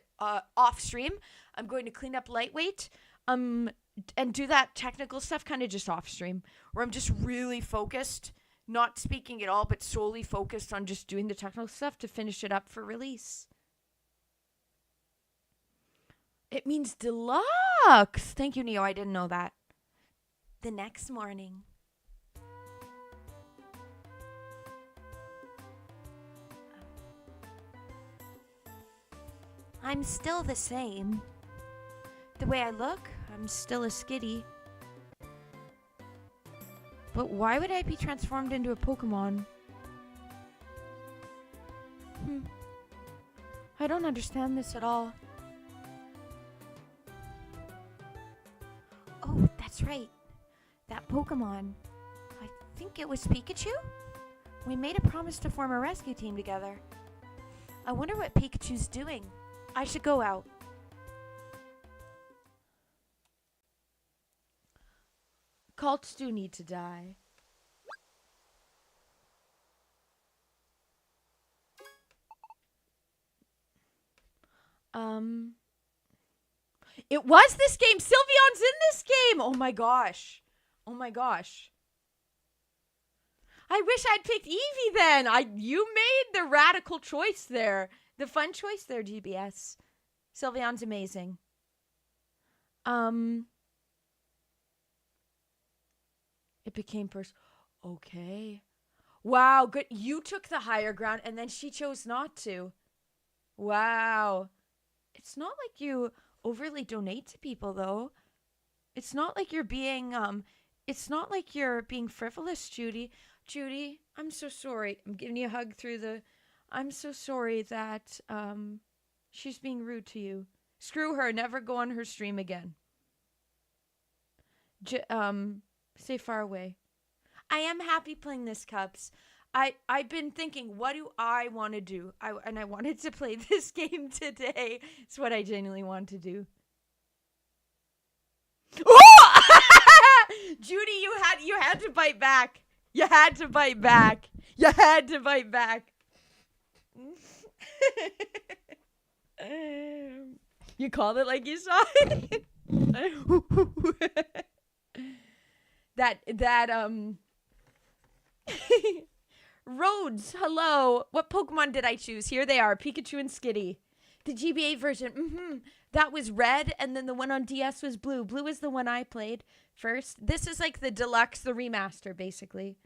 off stream. I'm going to clean up Lightweight. And do that technical stuff kind of just off stream, where I'm just really focused, not speaking at all, but solely focused on just doing the technical stuff to finish it up for release. It means deluxe. Thank you, Neo. I didn't know that. The next morning. I'm still the same. The way I look, I'm still a skitty. But why would I be transformed into a Pokemon? I don't understand this at all. Oh, that's right. That Pokemon. I think it was Pikachu? We made a promise to form a rescue team together. I wonder what Pikachu's doing. I should go out. Cults do need to die. It was this game. Sylveon's in this game. Oh my gosh. Oh my gosh. I wish I'd picked Eevee then. You made the radical choice there. The fun choice there, GBS. Sylveon's amazing. It became okay. Wow, good. You took the higher ground and then she chose not to. Wow. It's not like you overly donate to people though. It's not like you're being frivolous, Judy. Judy, I'm so sorry. I'm giving you a hug through the I'm so sorry that she's being rude to you. Screw her. Never go on her stream again. Stay far away. I am happy playing this, Cubs. I've been thinking, what do I want to do? I wanted to play this game today. It's what I genuinely want to do. Oh! Judy, you had to bite back. You had to bite back. You had to bite back. You called it like you saw it. Rhodes, hello. What Pokemon did I choose? Here they are, Pikachu and Skitty. The GBA version. That was red, and then the one on DS was blue. Blue is the one I played first. This is like the deluxe, the remaster, basically.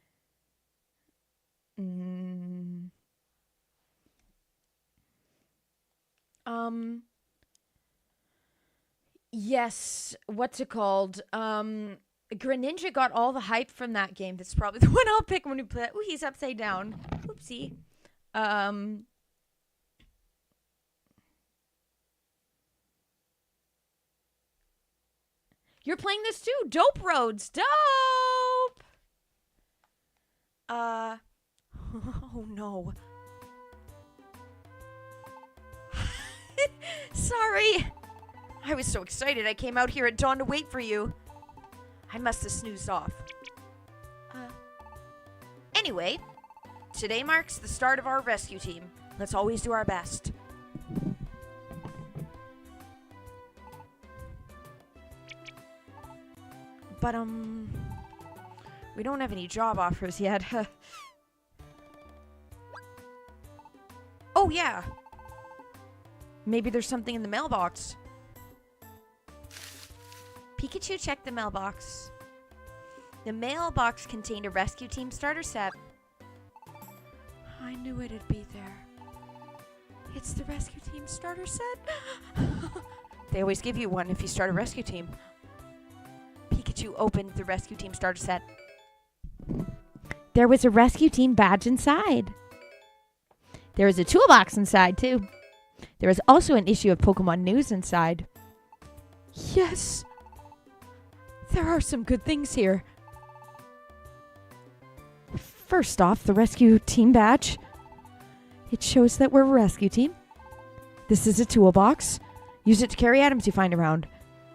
Yes. What's it called? Greninja got all the hype from that game. That's probably the one I'll pick when we play it. Ooh, he's upside down. Oopsie. You're playing this too? Dope Roads. Dope! Oh no. Sorry. I was so excited. I came out here at dawn to wait for you. I must have snoozed off. Anyway, today marks the start of our rescue team. Let's always do our best. But, we don't have any job offers yet. Oh, yeah. Maybe there's something in the mailbox. Pikachu checked the mailbox. The mailbox contained a rescue team starter set. I knew it'd be there. It's the rescue team starter set. They always give you one if you start a rescue team. Pikachu opened the rescue team starter set. There was a rescue team badge inside. There was a toolbox inside, too. There was also an issue of Pokemon News inside. Yes! There are some good things here. First off, the rescue team badge. It shows that we're a rescue team. This is a toolbox. Use it to carry items you find around.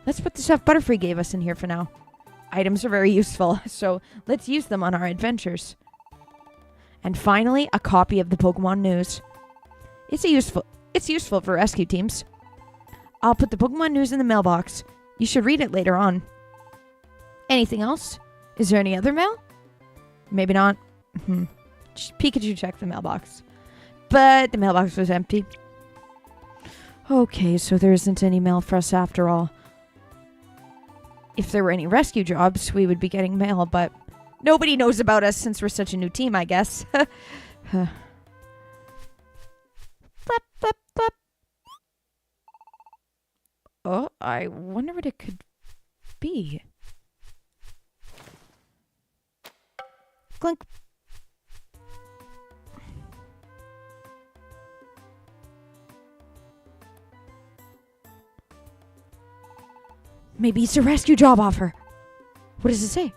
Let's put the stuff Butterfree gave us in here for now. Items are very useful, so let's use them on our adventures. And finally, a copy of the Pokemon News. It's useful for rescue teams. I'll put the Pokemon News in the mailbox. You should read it later on. Anything else? Is there any other mail? Maybe not. Pikachu checked the mailbox. But the mailbox was empty. Okay, so there isn't any mail for us after all. If there were any rescue jobs, we would be getting mail, but nobody knows about us since we're such a new team, I guess. Flap, flap, flap. Oh, I wonder what it could be. Clunk. Maybe it's a rescue job offer. What does it say?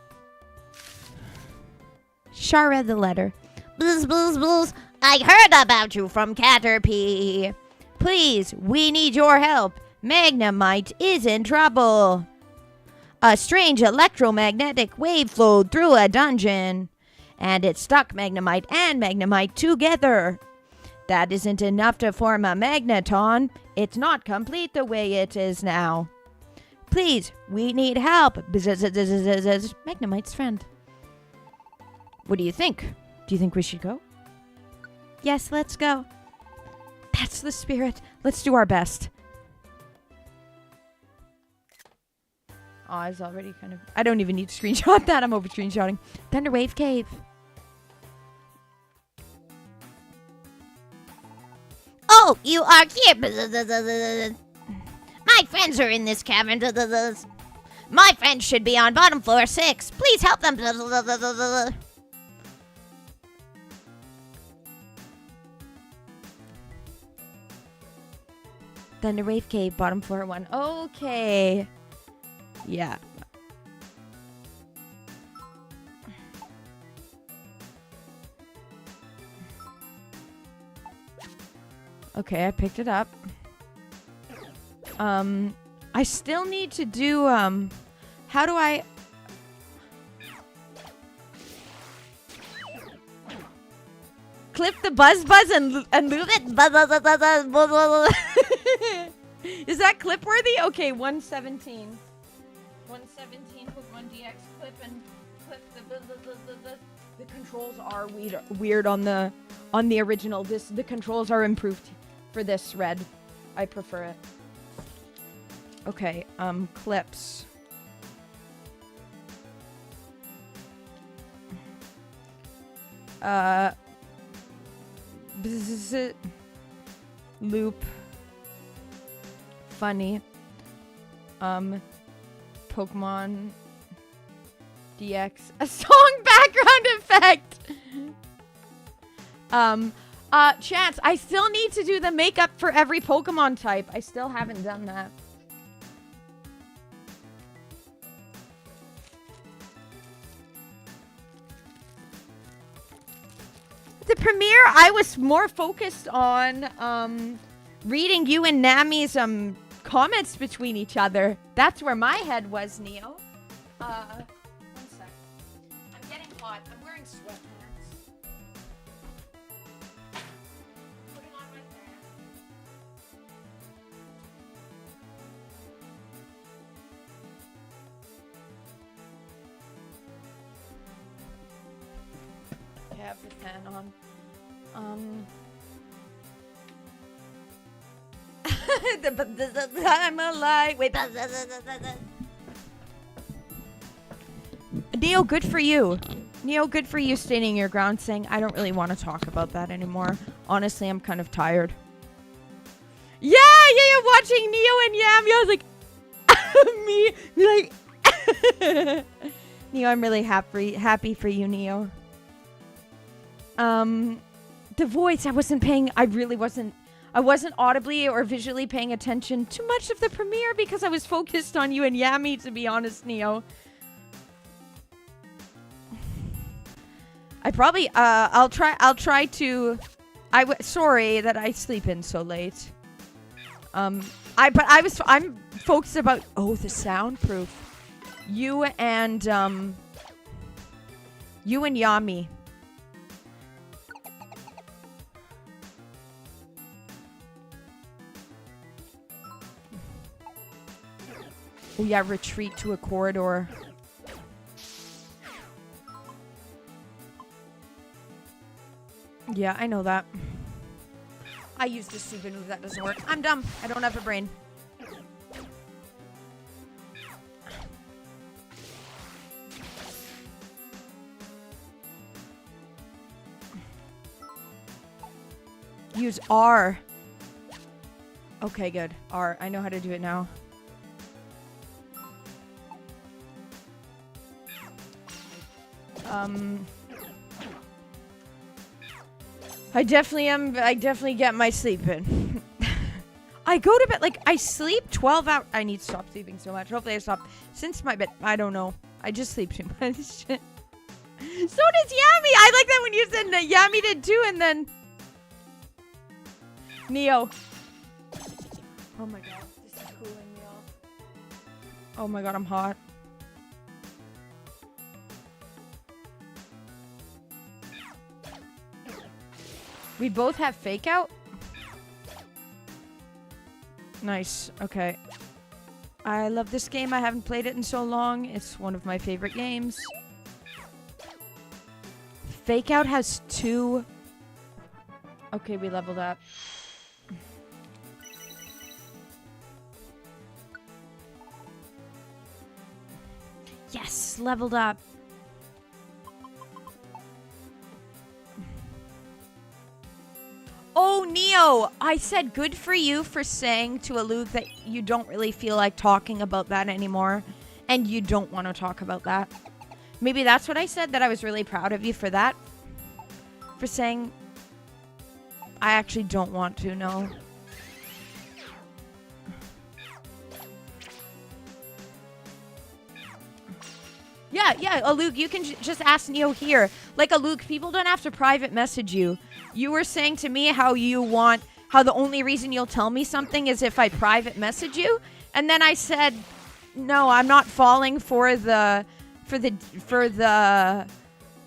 Char read the letter. Blues, blues, blues. I heard about you from Caterpie. Please, we need your help. Magnemite is in trouble. A strange electromagnetic wave flowed through a dungeon, and it stuck Magnemite and Magnemite together. That isn't enough to form a magneton. It's not complete the way it is now. Please, we need help. Magnemite's friend. What do you think? Do you think we should go? Yes, let's go. That's the spirit. Let's do our best. Oh, I was already kind of... I don't even need to screenshot that. I'm over screenshotting. Thunderwave Cave. Oh, you are here. My friends are in this cavern. My friends should be on bottom floor 6. Please help them. Thunderwave Cave, bottom floor 1. Okay. Yeah. Okay, I picked it up. I still need to do, how do I... Clip the buzz and move it? Is that clip worthy? Okay, 117. 117 Pokemon DX clip and clip the controls are weird on the original. The controls are improved for this red. I prefer it. Okay, clips. Loop. Funny. Pokemon DX. A song background effect. Chance, I still need to do the makeup for every Pokemon type. I still haven't done that. The premiere, I was more focused on reading you and Nami's comments between each other. That's where my head was, Neo. One sec. I'm getting hot. I'm wearing sweatpants. Putting on my fan. Okay, I have the fan on. I'm alive. Wait. Neo, good for you. Neo, good for you standing your ground saying, I don't really want to talk about that anymore. Honestly, I'm kind of tired. Yeah, watching Neo and Yami. I was like, Neo, I'm really happy for you, Neo. The voice, I wasn't audibly or visually paying attention too much of the premiere because I was focused on you and Yami, to be honest, Neo. I probably, I'll try to, sorry that I sleep in so late. I'm focused about, the soundproof. You and Yami. Oh yeah, retreat to a corridor. Yeah, I know that. I used a stupid move that doesn't work. I'm dumb. I don't have a brain. Use R. Okay, good. R. I know how to do it now. I definitely get my sleep in. I go to bed, I sleep 12 hours. I need to stop sleeping so much. Hopefully I stop. Since my bed, I don't know. I just sleep too much. So does Yami. I like that when you said that Yami did too, and then Neo. Oh my god, this is cooling me off. Oh my god, I'm hot. We both have fake out? Nice. Okay. I love this game. I haven't played it in so long. It's one of my favorite games. Fake out has 2. Okay, we leveled up. Yes, leveled up. Oh, Neo, I said good for you for saying to Aluk that you don't really feel like talking about that anymore. And you don't want to talk about that. Maybe that's what I said, that I was really proud of you for that. For saying, I actually don't want to, no. Yeah, Aluk, you can just ask Neo here. Like, Aluk, people don't have to private message you. You were saying to me how the only reason you'll tell me something is if I private message you. And then I said, no, I'm not falling for the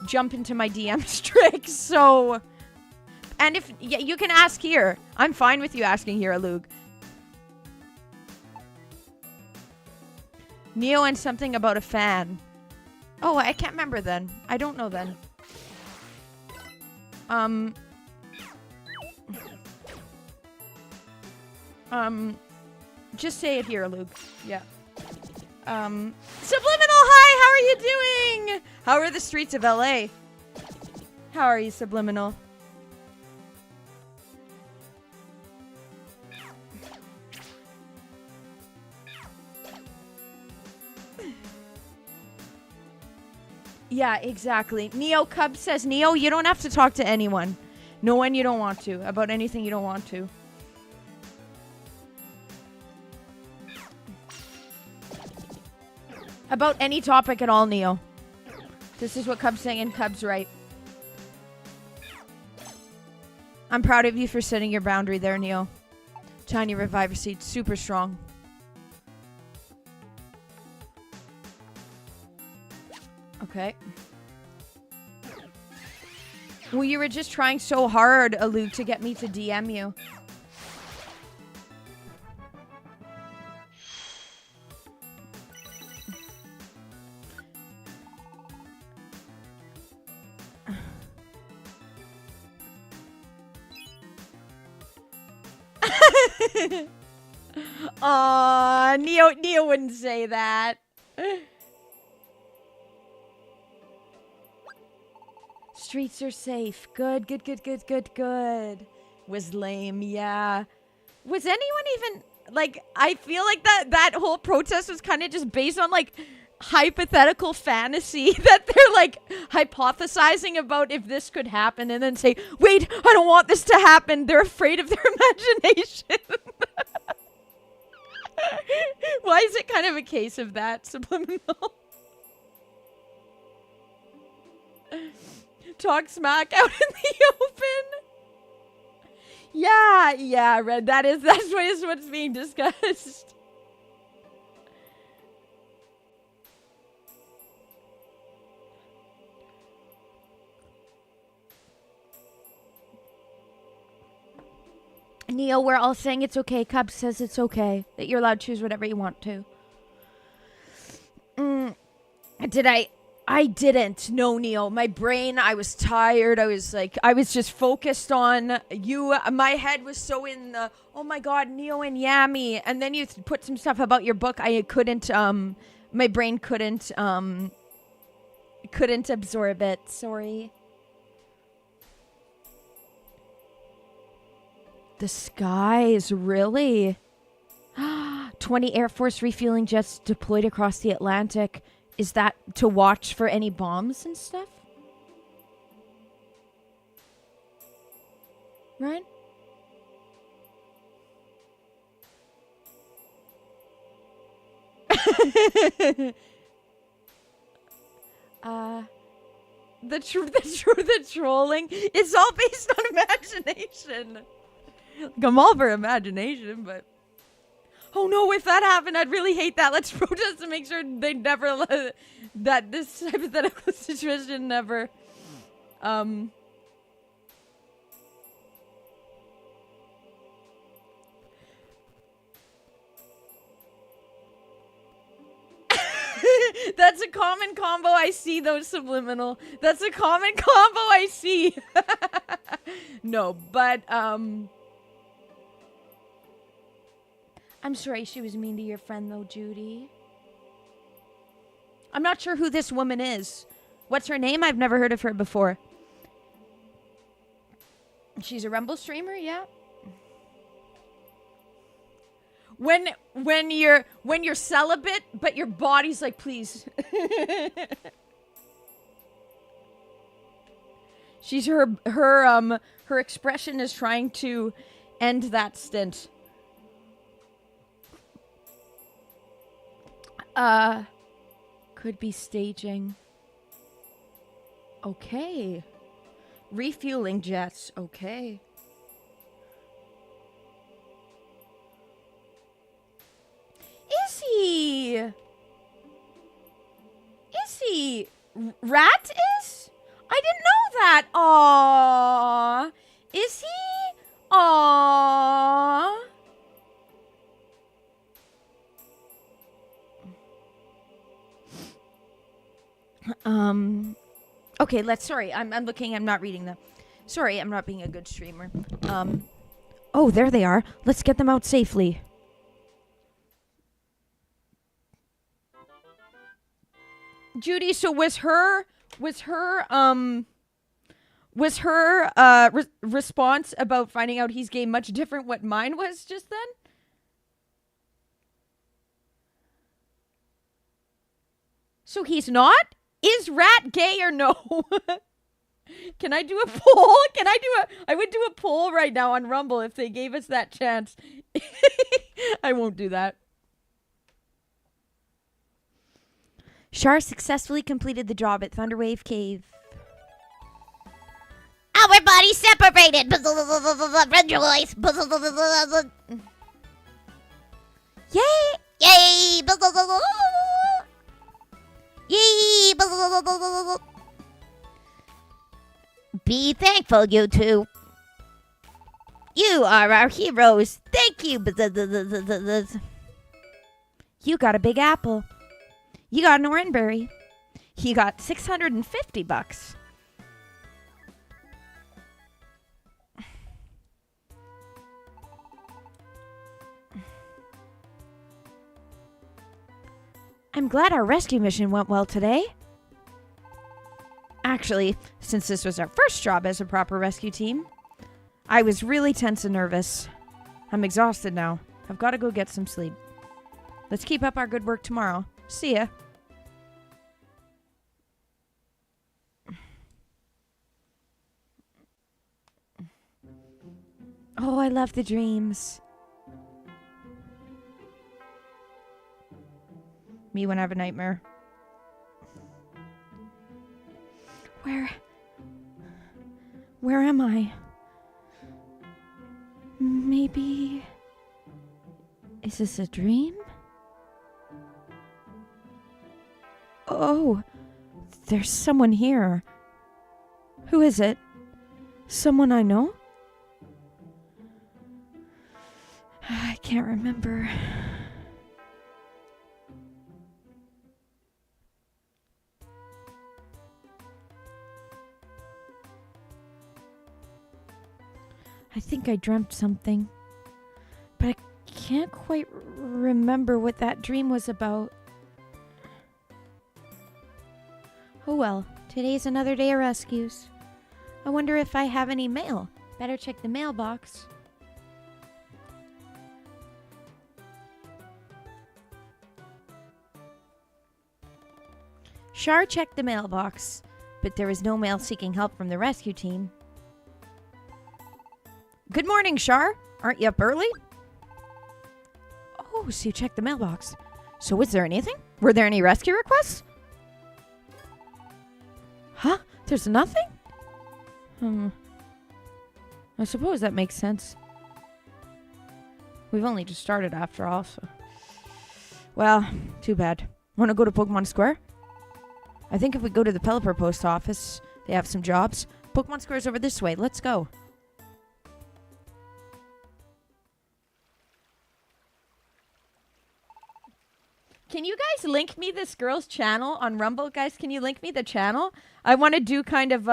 jump into my DMs trick. So, and if, yeah, you can ask here. I'm fine with you asking here, Aluk. Neo and something about a fan. Oh, I can't remember then. I don't know then. Just say it here, Luke. Yeah. Subliminal, hi, how are you doing? How are the streets of LA? How are you, Subliminal? Yeah, exactly. Neo Cub says, Neo, you don't have to talk to anyone. No one you don't want to. About anything you don't want to. About any topic at all, Neo. This is what Cub's saying, and Cub's right. I'm proud of you for setting your boundary there, Neo. Tiny Reviver Seed, super strong. Okay. Well, you were just trying so hard, Luke, to get me to DM you. Aw, Neo wouldn't say that. Streets are safe. Good. Was lame, yeah. Was anyone even, like, I feel like that whole protest was kind of just based on, like, hypothetical fantasy that they're, like, hypothesizing about if this could happen and then say, wait, I don't want this to happen. They're afraid of their imagination. Why is it kind of a case of that, Subliminal? Talk smack out in the open. Yeah, Red. That's what's being discussed. Neo, we're all saying it's okay. Cub says it's okay. That you're allowed to choose whatever you want to. I didn't. No, Neo. My brain, I was tired. I was just focused on you. My head was so in the, oh my God, Neo and Yami. And then you put some stuff about your book. I couldn't, my brain couldn't absorb it. Sorry. The skies, really? 20 Air Force refueling jets deployed across the Atlantic. Is that to watch for any bombs and stuff? Right? The trolling. It's all based on imagination. I'm all for imagination, but oh no, if that happened, I'd really hate that. Let's protest to make sure they never that this hypothetical situation never That's a common combo I see, though, Subliminal. That's a common combo I see. No, but I'm sorry she was mean to your friend, though, Judy. I'm not sure who this woman is. What's her name? I've never heard of her before. She's a Rumble streamer, yeah. When you're celibate, but your body's like, please. She's her expression is trying to end that stint. Could be staging. Okay. Refueling jets. Okay. Is he? Rat is? I didn't know that. Aww. Is he? Aww. Okay, sorry, I'm looking, I'm not reading them. Sorry, I'm not being a good streamer. Oh, there they are. Let's get them out safely. Judy, so was her response about finding out he's gay much different what mine was just then? So he's not? Is Rat gay or no? Can I do a poll? I would do a poll right now on Rumble if they gave us that chance. I won't do that. Shar successfully completed the job at Thunderwave Cave. Our bodies separated. Rejoice. Yay! Yay. Yay. Be thankful, you two. You are our heroes. Thank you. You got a big apple. You got an orangeberry. He got $650. I'm glad our rescue mission went well today. Actually, since this was our first job as a proper rescue team, I was really tense and nervous. I'm exhausted now. I've got to go get some sleep. Let's keep up our good work tomorrow. See ya. Oh, I love the dreams. Me when I have a nightmare. Where am I? Maybe... Is this a dream? Oh, there's someone here. Who is it? Someone I know? I can't remember. I think I dreamt something, but I can't quite remember what that dream was about. Oh well, today's another day of rescues. I wonder if I have any mail. Better check the mailbox. Shar checked the mailbox, but there was no mail seeking help from the rescue team. Good morning, Shar. Aren't you up early? Oh, so you checked the mailbox. So was there anything? Were there any rescue requests? Huh? There's nothing? I suppose that makes sense. We've only just started after all, so... Well, too bad. Want to go to Pokemon Square? I think if we go to the Pelipper post office, they have some jobs. Pokemon Square's over this way. Let's go. Can you guys link me this girl's channel on Rumble? Guys, can you link me the channel? I want to do kind of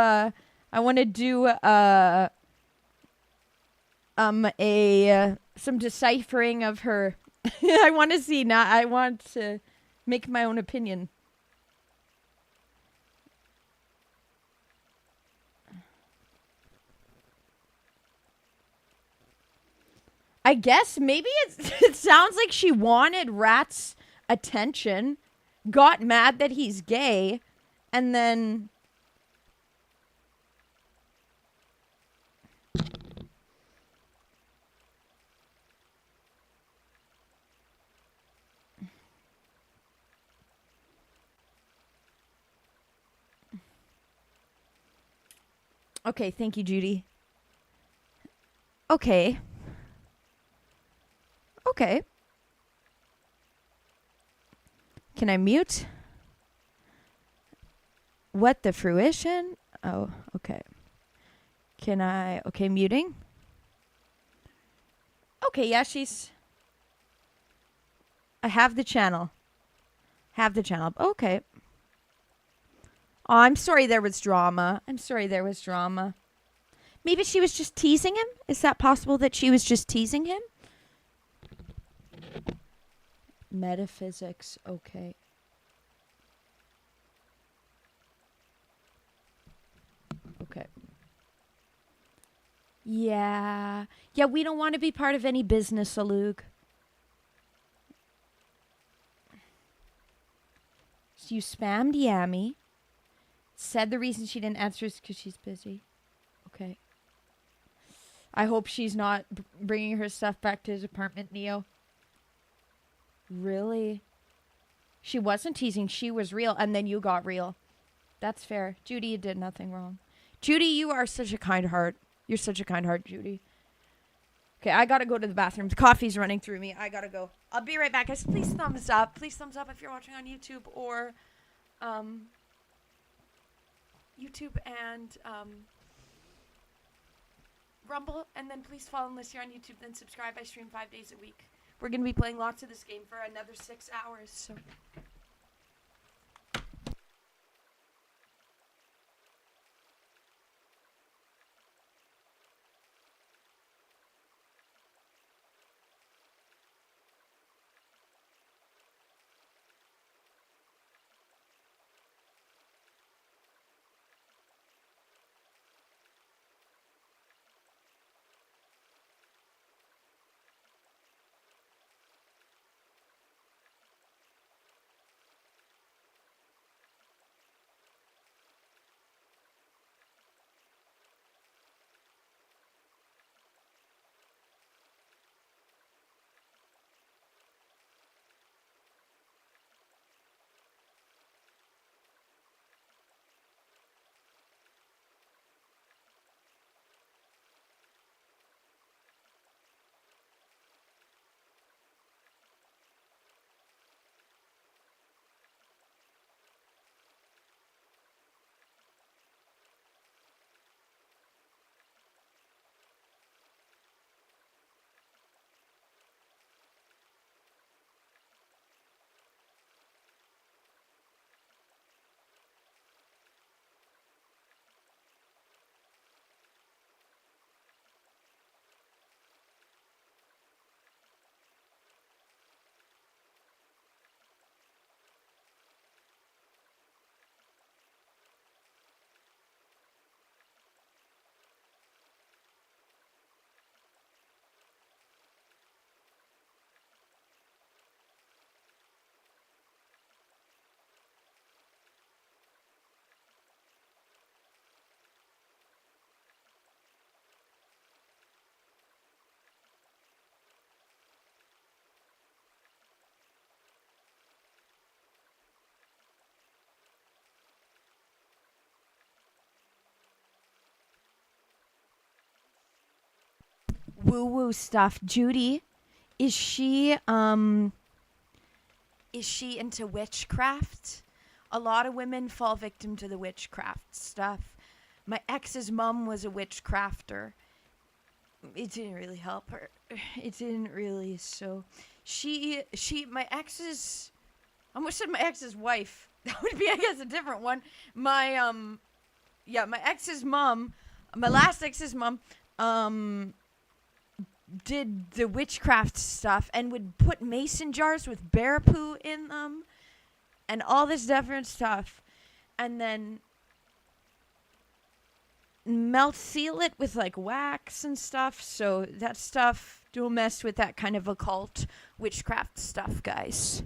some deciphering of her. I want to see now. I want to make my own opinion. I guess maybe it sounds like she wanted Rat's attention, got mad that he's gay, and then... Okay, thank you, Judy. Okay. Okay. Can I mute? What the fruition? Oh, okay. Can I... Okay, muting. Okay, yeah, she's... I have the channel. Have the channel. Okay. Oh, I'm sorry there was drama. I'm sorry there was drama. Maybe she was just teasing him? Is that possible that she was just teasing him? Metaphysics, okay. Okay. Yeah. Yeah, we don't want to be part of any business, Alug. So you spammed Yami. Said the reason she didn't answer is because she's busy. Okay. I hope she's not bringing her stuff back to his apartment, Neo. Really? She wasn't teasing. She was real. And then you got real. That's fair. Judy, you did nothing wrong. Judy, you are such a kind heart. You're such a kind heart, Judy. Okay, I gotta go to the bathroom. The coffee's running through me. I gotta go. I'll be right back, guys. Please thumbs up. Please thumbs up if you're watching on YouTube or YouTube and Rumble. And then please follow unless you're on YouTube. Then subscribe. I stream 5 days a week. We're gonna be playing lots of this game for another 6 hours. So. Woo woo stuff. Judy, is she into witchcraft? A lot of women fall victim to the witchcraft stuff. My ex's mom was a witchcrafter. It didn't really help her. It didn't really. So my ex's, I almost said my ex's wife. That would be, I guess, a different one. My my ex's mom, my last ex's mom, did the witchcraft stuff and would put mason jars with bear poo in them and all this different stuff, and then seal it with like wax and stuff. So that stuff, don't mess with that kind of occult witchcraft stuff, guys.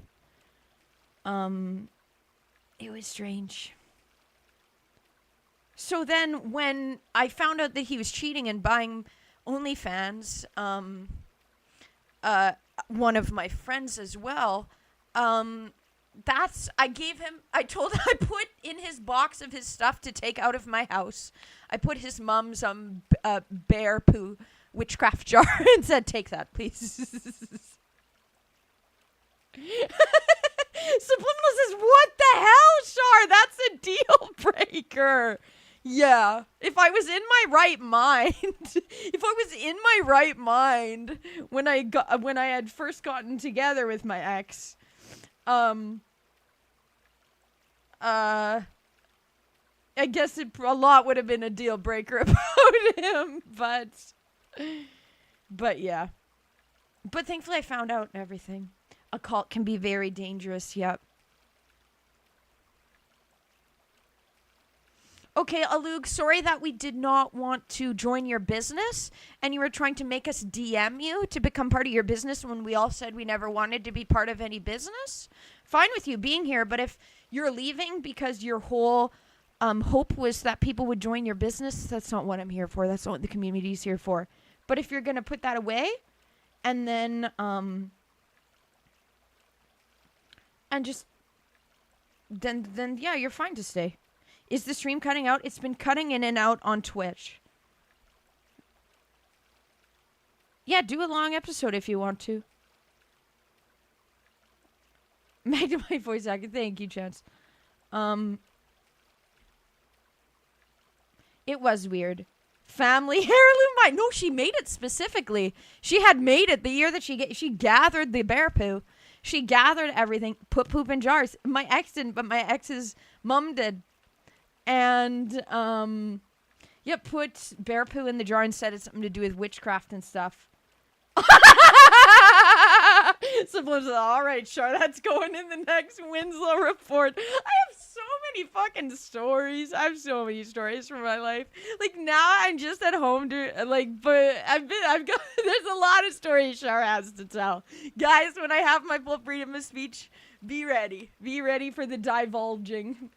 It was strange. So then when I found out that he was cheating and buying OnlyFans, one of my friends as well, I put in his box of his stuff to take out of my house, I put his mom's bear poo witchcraft jar and said, take that, please. Subliminal says, what the hell, Char? That's a deal breaker. Yeah, if I was in my right mind, when I had first gotten together with my ex, I guess a lot would have been a deal breaker about him, but yeah. But thankfully I found out everything. A cult can be very dangerous, yep. Okay, Alug, sorry that we did not want to join your business and you were trying to make us DM you to become part of your business when we all said we never wanted to be part of any business. Fine with you being here, but if you're leaving because your whole hope was that people would join your business, that's not what I'm here for. That's not what the community's here for. But if you're going to put that away and then and just then yeah, you're fine to stay. Is the stream cutting out? It's been cutting in and out on Twitch. Yeah, do a long episode if you want to. Magnify voice acting. Thank you, Chance. It was weird. Family heirloom mine. No, she made it specifically. She had made it the year that she gathered the bear poo. She gathered everything, put poop in jars. My ex didn't, but my ex's mom did. And, put bear poo in the jar and said it's something to do with witchcraft and stuff. Someone's like, all right, Char, that's going in the next Winslow report. I have so many fucking stories. I have so many stories from my life. Like, now I'm just at home, but I've got, there's a lot of stories Char has to tell. Guys, when I have my full freedom of speech, be ready. Be ready for the divulging.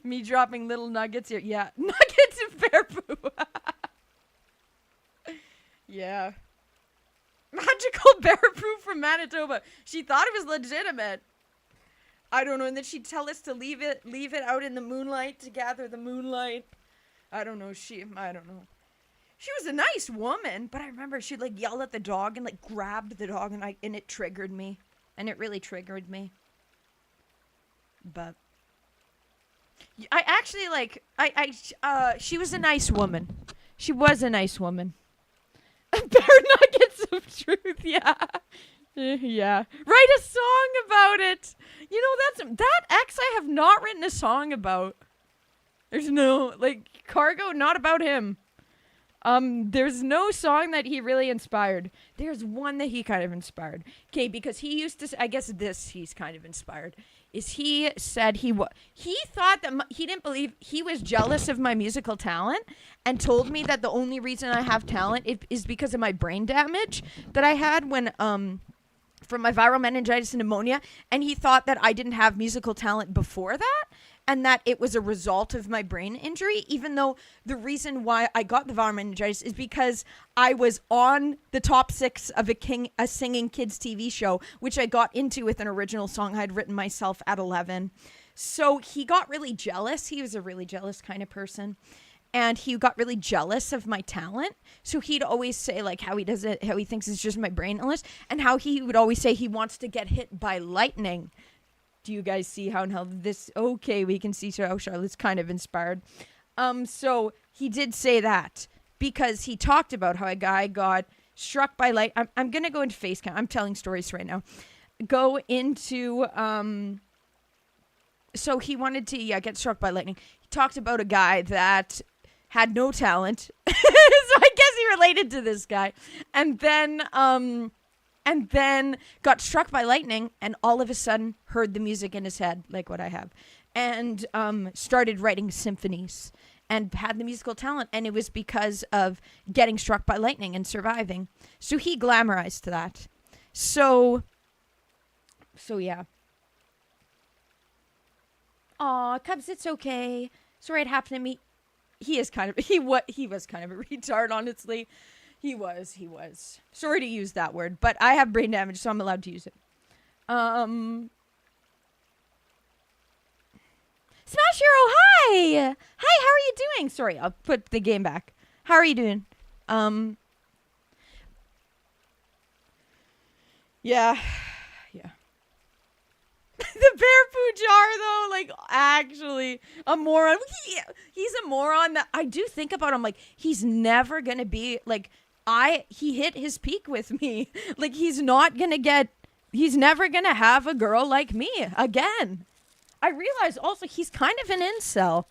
Me dropping little nuggets here. Yeah, nuggets of bear poo. Yeah. Magical bear poo from Manitoba. She thought it was legitimate. I don't know. And then she'd tell us to leave it out in the moonlight to gather the moonlight. I don't know. I don't know. She was a nice woman, but I remember she'd like yell at the dog and like grabbed the dog and it triggered me. And it really triggered me. But I actually she was a nice woman. She was a nice woman. Bare nuggets of truth, yeah. Yeah. Write a song about it. You know, that ex I have not written a song about. There's no, Cargo, not about him. There's no song that he really inspired. There's one that he kind of inspired. Okay, because he used to, I guess he's kind of inspired. Is he said he thought that he didn't believe, he was jealous of my musical talent and told me that the only reason I have talent is because of my brain damage that I had when, from my viral meningitis and pneumonia. And he thought that I didn't have musical talent before that. And that it was a result of my brain injury, even though the reason why I got the viral meningitis is because I was on the top 6 of a singing kids TV show, which I got into with an original song I had written myself at 11. So he got really jealous. He was a really jealous kind of person. And he got really jealous of my talent. So he'd always say how he does it, how he thinks it's just my brain illness, and how he would always say he wants to get hit by lightning. Do you guys see how this, okay, we can see how Charlotte's kind of inspired. So he did say that because he talked about how a guy got struck by light. I'm going to go into face cam. I'm telling stories right now. Go into, so he wanted to, get struck by lightning. He talked about a guy that had no talent. So I guess he related to this guy. And then got struck by lightning and all of a sudden heard the music in his head, like what I have, and started writing symphonies and had the musical talent. And it was because of getting struck by lightning and surviving. So he glamorized that. So yeah. Aw, Cubs, it's okay. Sorry it happened to me. He was kind of a retard, honestly. He was. Sorry to use that word, but I have brain damage, so I'm allowed to use it. Smash Hero, hi! Hi, how are you doing? Sorry, I'll put the game back. How are you doing? Yeah. The bear poo jar, though, actually, a moron. He's a moron that I do think about him, he's never gonna be, he hit his peak with me. He's never gonna have a girl like me again. I realize also he's kind of an incel.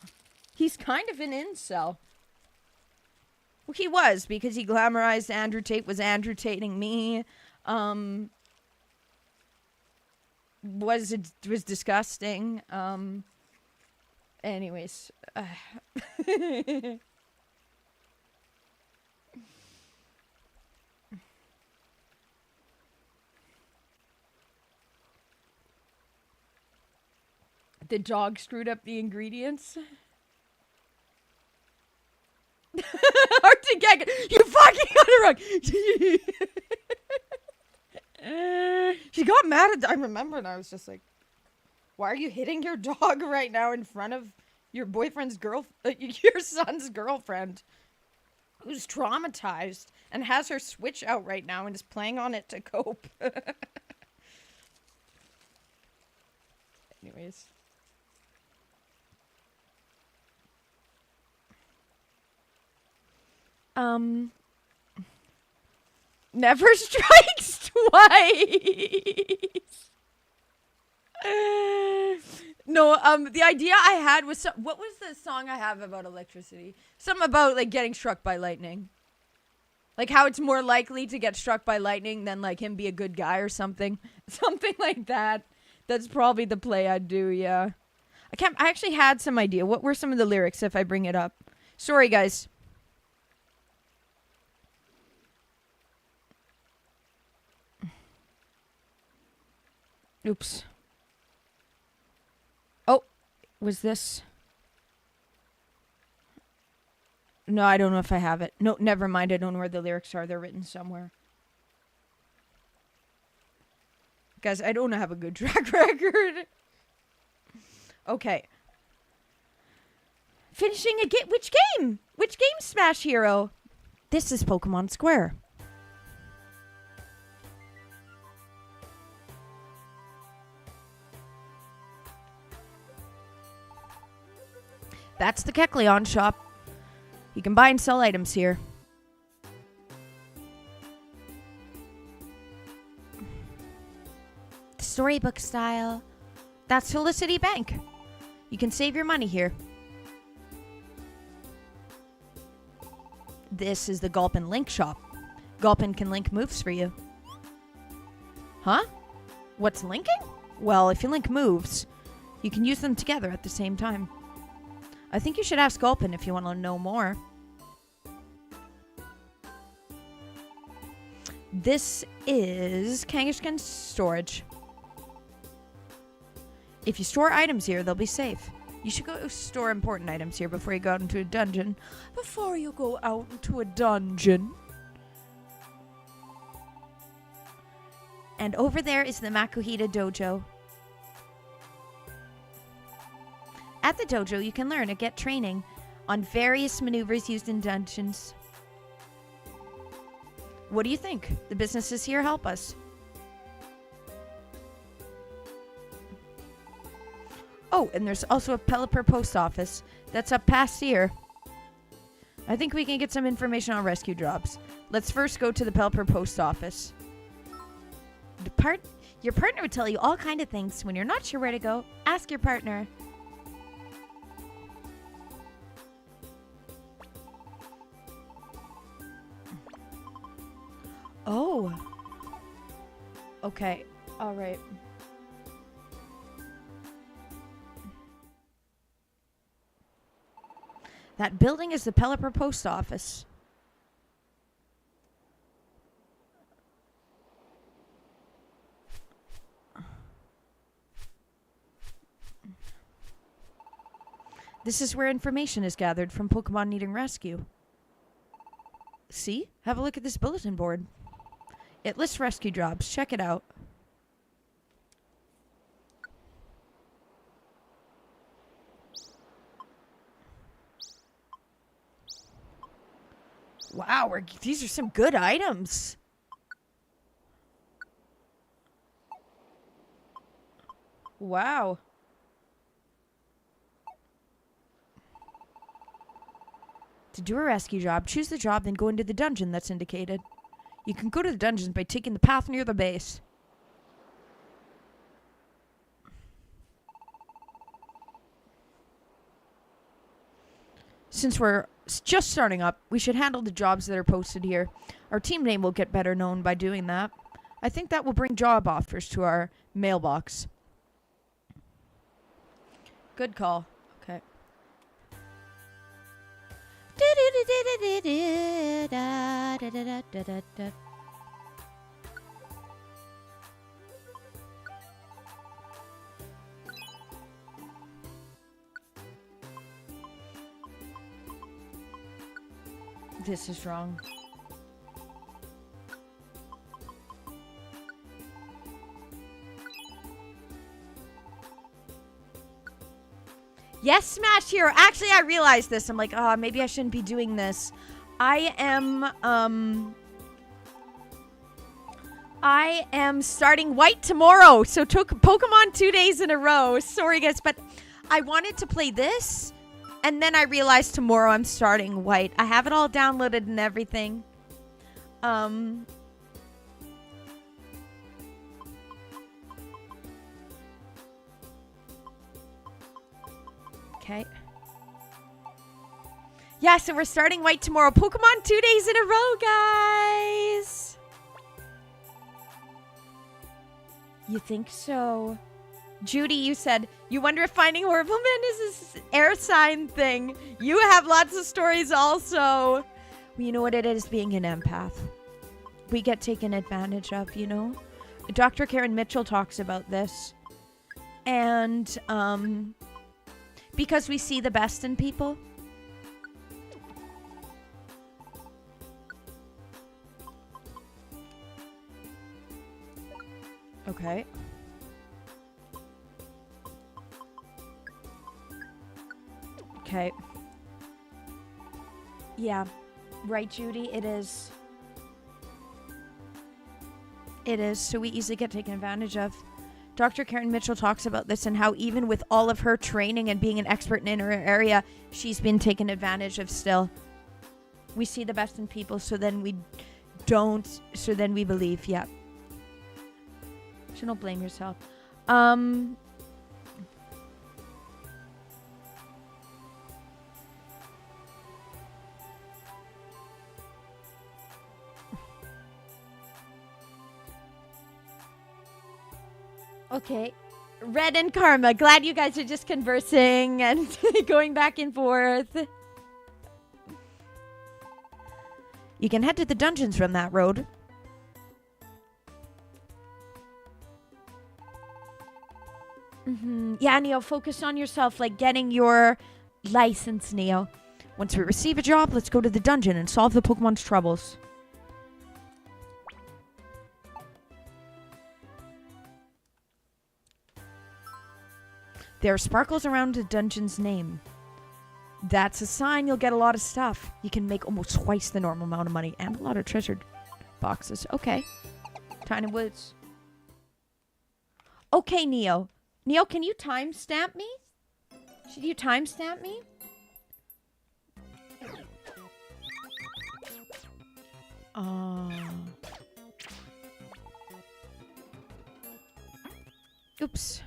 Well, he was, because he glamorized Andrew Tate, was Andrew Tating me. Was disgusting. Anyways. The dog screwed up the ingredients. Hard to get. You fucking got it wrong. She got mad at. I remember, and I was just like, "Why are you hitting your dog right now in front of your boyfriend's your son's girlfriend, who's traumatized and has her Switch out right now and is playing on it to cope?" Anyways. Never strikes twice. No, the idea I had was what was the song I have about electricity? Something about like getting struck by lightning. Like how it's more likely to get struck by lightning than like him be a good guy or something. Something like that. That's probably the play I'd do, yeah. I actually had some idea. What were some of the lyrics if I bring it up? Sorry, guys. Oops. Oh, was this? No, I don't know if I have it. No, never mind. I don't know where the lyrics are. They're written somewhere. Guys, I don't have a good track record. Okay. Finishing a game. Which game? Which game, Smash Hero? This is Pokemon Square. That's the Kecleon shop. You can buy and sell items here. Storybook style. That's Felicity Bank. You can save your money here. This is the Gulpin Link shop. Gulpin can link moves for you. Huh? What's linking? Well, if you link moves, you can use them together at the same time. I think you should ask Gulpin if you want to know more. This is Kangaskhan's storage. If you store items here, they'll be safe. You should go store important items here before you go out into a dungeon. And over there is the Makuhita Dojo. At the dojo, you can learn and get training on various maneuvers used in dungeons. What do you think? The businesses here help us. Oh, and there's also a Pelipper post office that's up past here. I think we can get some information on rescue jobs. Let's first go to the Pelipper post office. Your partner would tell you all kind of things. When you're not sure where to go, ask your partner. Oh. Okay. All right. That building is the Pelipper post office. This is where information is gathered from Pokemon needing rescue. See? Have a look at this bulletin board. It lists rescue jobs. Check it out. Wow, these are some good items. Wow. To do a rescue job, choose the job, then go into the dungeon that's indicated. You can go to the dungeons by taking the path near the base. Since we're just starting up, we should handle the jobs that are posted here. Our team name will get better known by doing that. I think that will bring job offers to our mailbox. Good call. Okay. This is wrong. Yes, Smash Hero. Actually, I realized this. I'm like, oh, maybe I shouldn't be doing this. I am starting white tomorrow. So took Pokemon 2 days in a row. Sorry, guys, but I wanted to play this. And then I realized tomorrow I'm starting white. I have it all downloaded and everything. Okay. Yeah, so we're starting white tomorrow. Pokemon 2 days in a row, guys. You think so? Judy, you said, you wonder if finding horrible men is this air sign thing. You have lots of stories also. Well, you know what it is being an empath. We get taken advantage of, you know? Dr. Karen Mitchell talks about this. And, because we see the best in people. Okay. Okay. Yeah. Right, Judy? It is. It is. So we easily get taken advantage of. Dr. Karen Mitchell talks about this and how even with all of her training and being an expert in her area, she's been taken advantage of still. We see the best in people, so then we don't. So then we believe. Yeah. So don't blame yourself. Okay. Red and Karma. Glad you guys are just conversing and going back and forth. You can head to the dungeons from that road. Yeah, Neo, focus on yourself, like getting your license, Neo. Once we receive a job, let's go to the dungeon and solve the Pokemon's troubles. There are sparkles around the dungeon's name. That's a sign you'll get a lot of stuff. You can make almost twice the normal amount of money and a lot of treasured boxes. Okay. Tiny Woods. Okay, Neo. Neo, can you timestamp me? Should you timestamp me? Oops.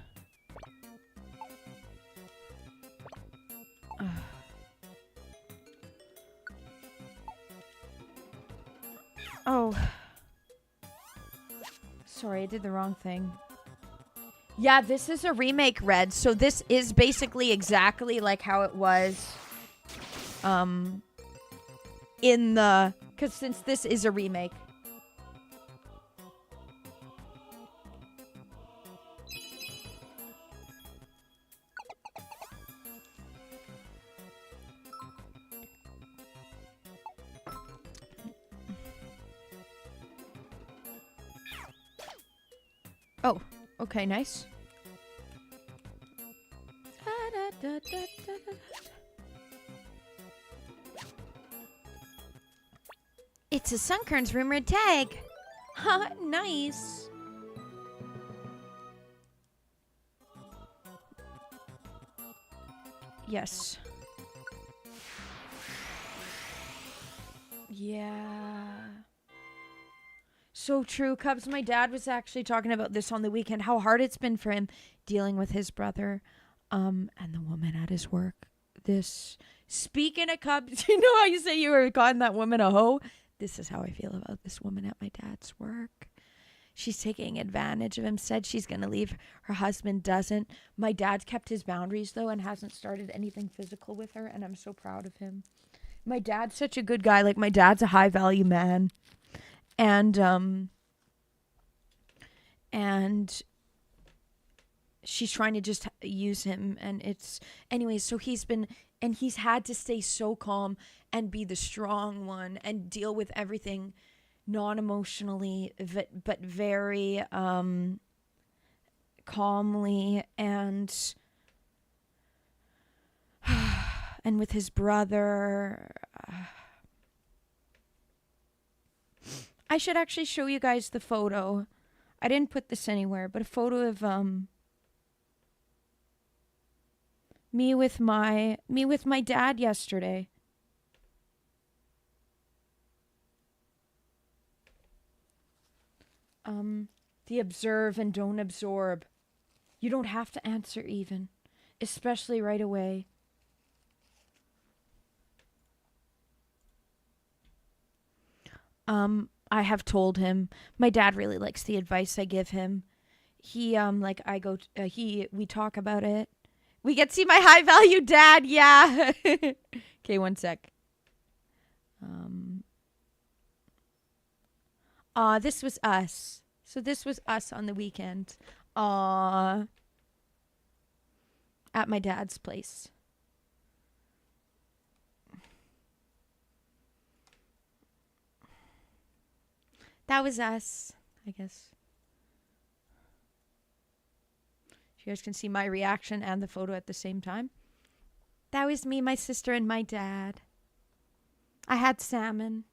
Oh. Sorry, I did the wrong thing. Yeah, this is a remake, Red. So this is basically exactly like how it was in the... Because since this is a remake. Oh, okay, nice. It's a Sunkern's rumored tag. Ha, nice. Yes. Yeah. So true, Cubs. My dad was actually talking about this on the weekend, how hard it's been for him dealing with his brother and the woman at his work. This Speaking of cubs, you know how you say you were calling that woman a hoe? This is how I feel about this woman at my dad's work. She's taking advantage of him, said she's going to leave. Her husband doesn't. My dad's kept his boundaries, though, and hasn't started anything physical with her, and I'm so proud of him. My dad's such a good guy. Like, my dad's a high-value man. And she's trying to just use him, and it's... Anyways, so he's had to stay so calm and be the strong one and deal with everything non-emotionally, but very calmly, and with his brother. I should actually show you guys the photo. I didn't put this anywhere, but a photo of me with my dad yesterday. The observe and don't absorb. You don't have to answer even, especially right away. I have told him. My dad really likes the advice I give him. He we talk about it. We get to see my high value dad. Yeah. Okay, one sec. This was us. So this was us on the weekend. At my dad's place. That was us, I guess. You guys can see my reaction and the photo at the same time. That was me, my sister, and my dad. I had salmon.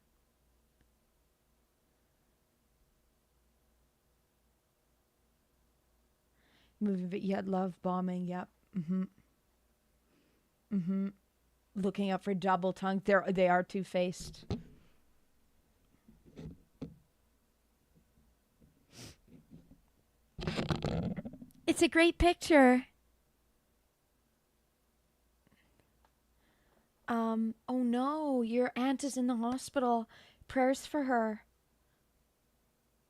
Movie, you had love bombing. Yep. Looking up for double tongue. They are two-faced. It's a great picture. Oh no, your aunt is in the hospital. Prayers for her.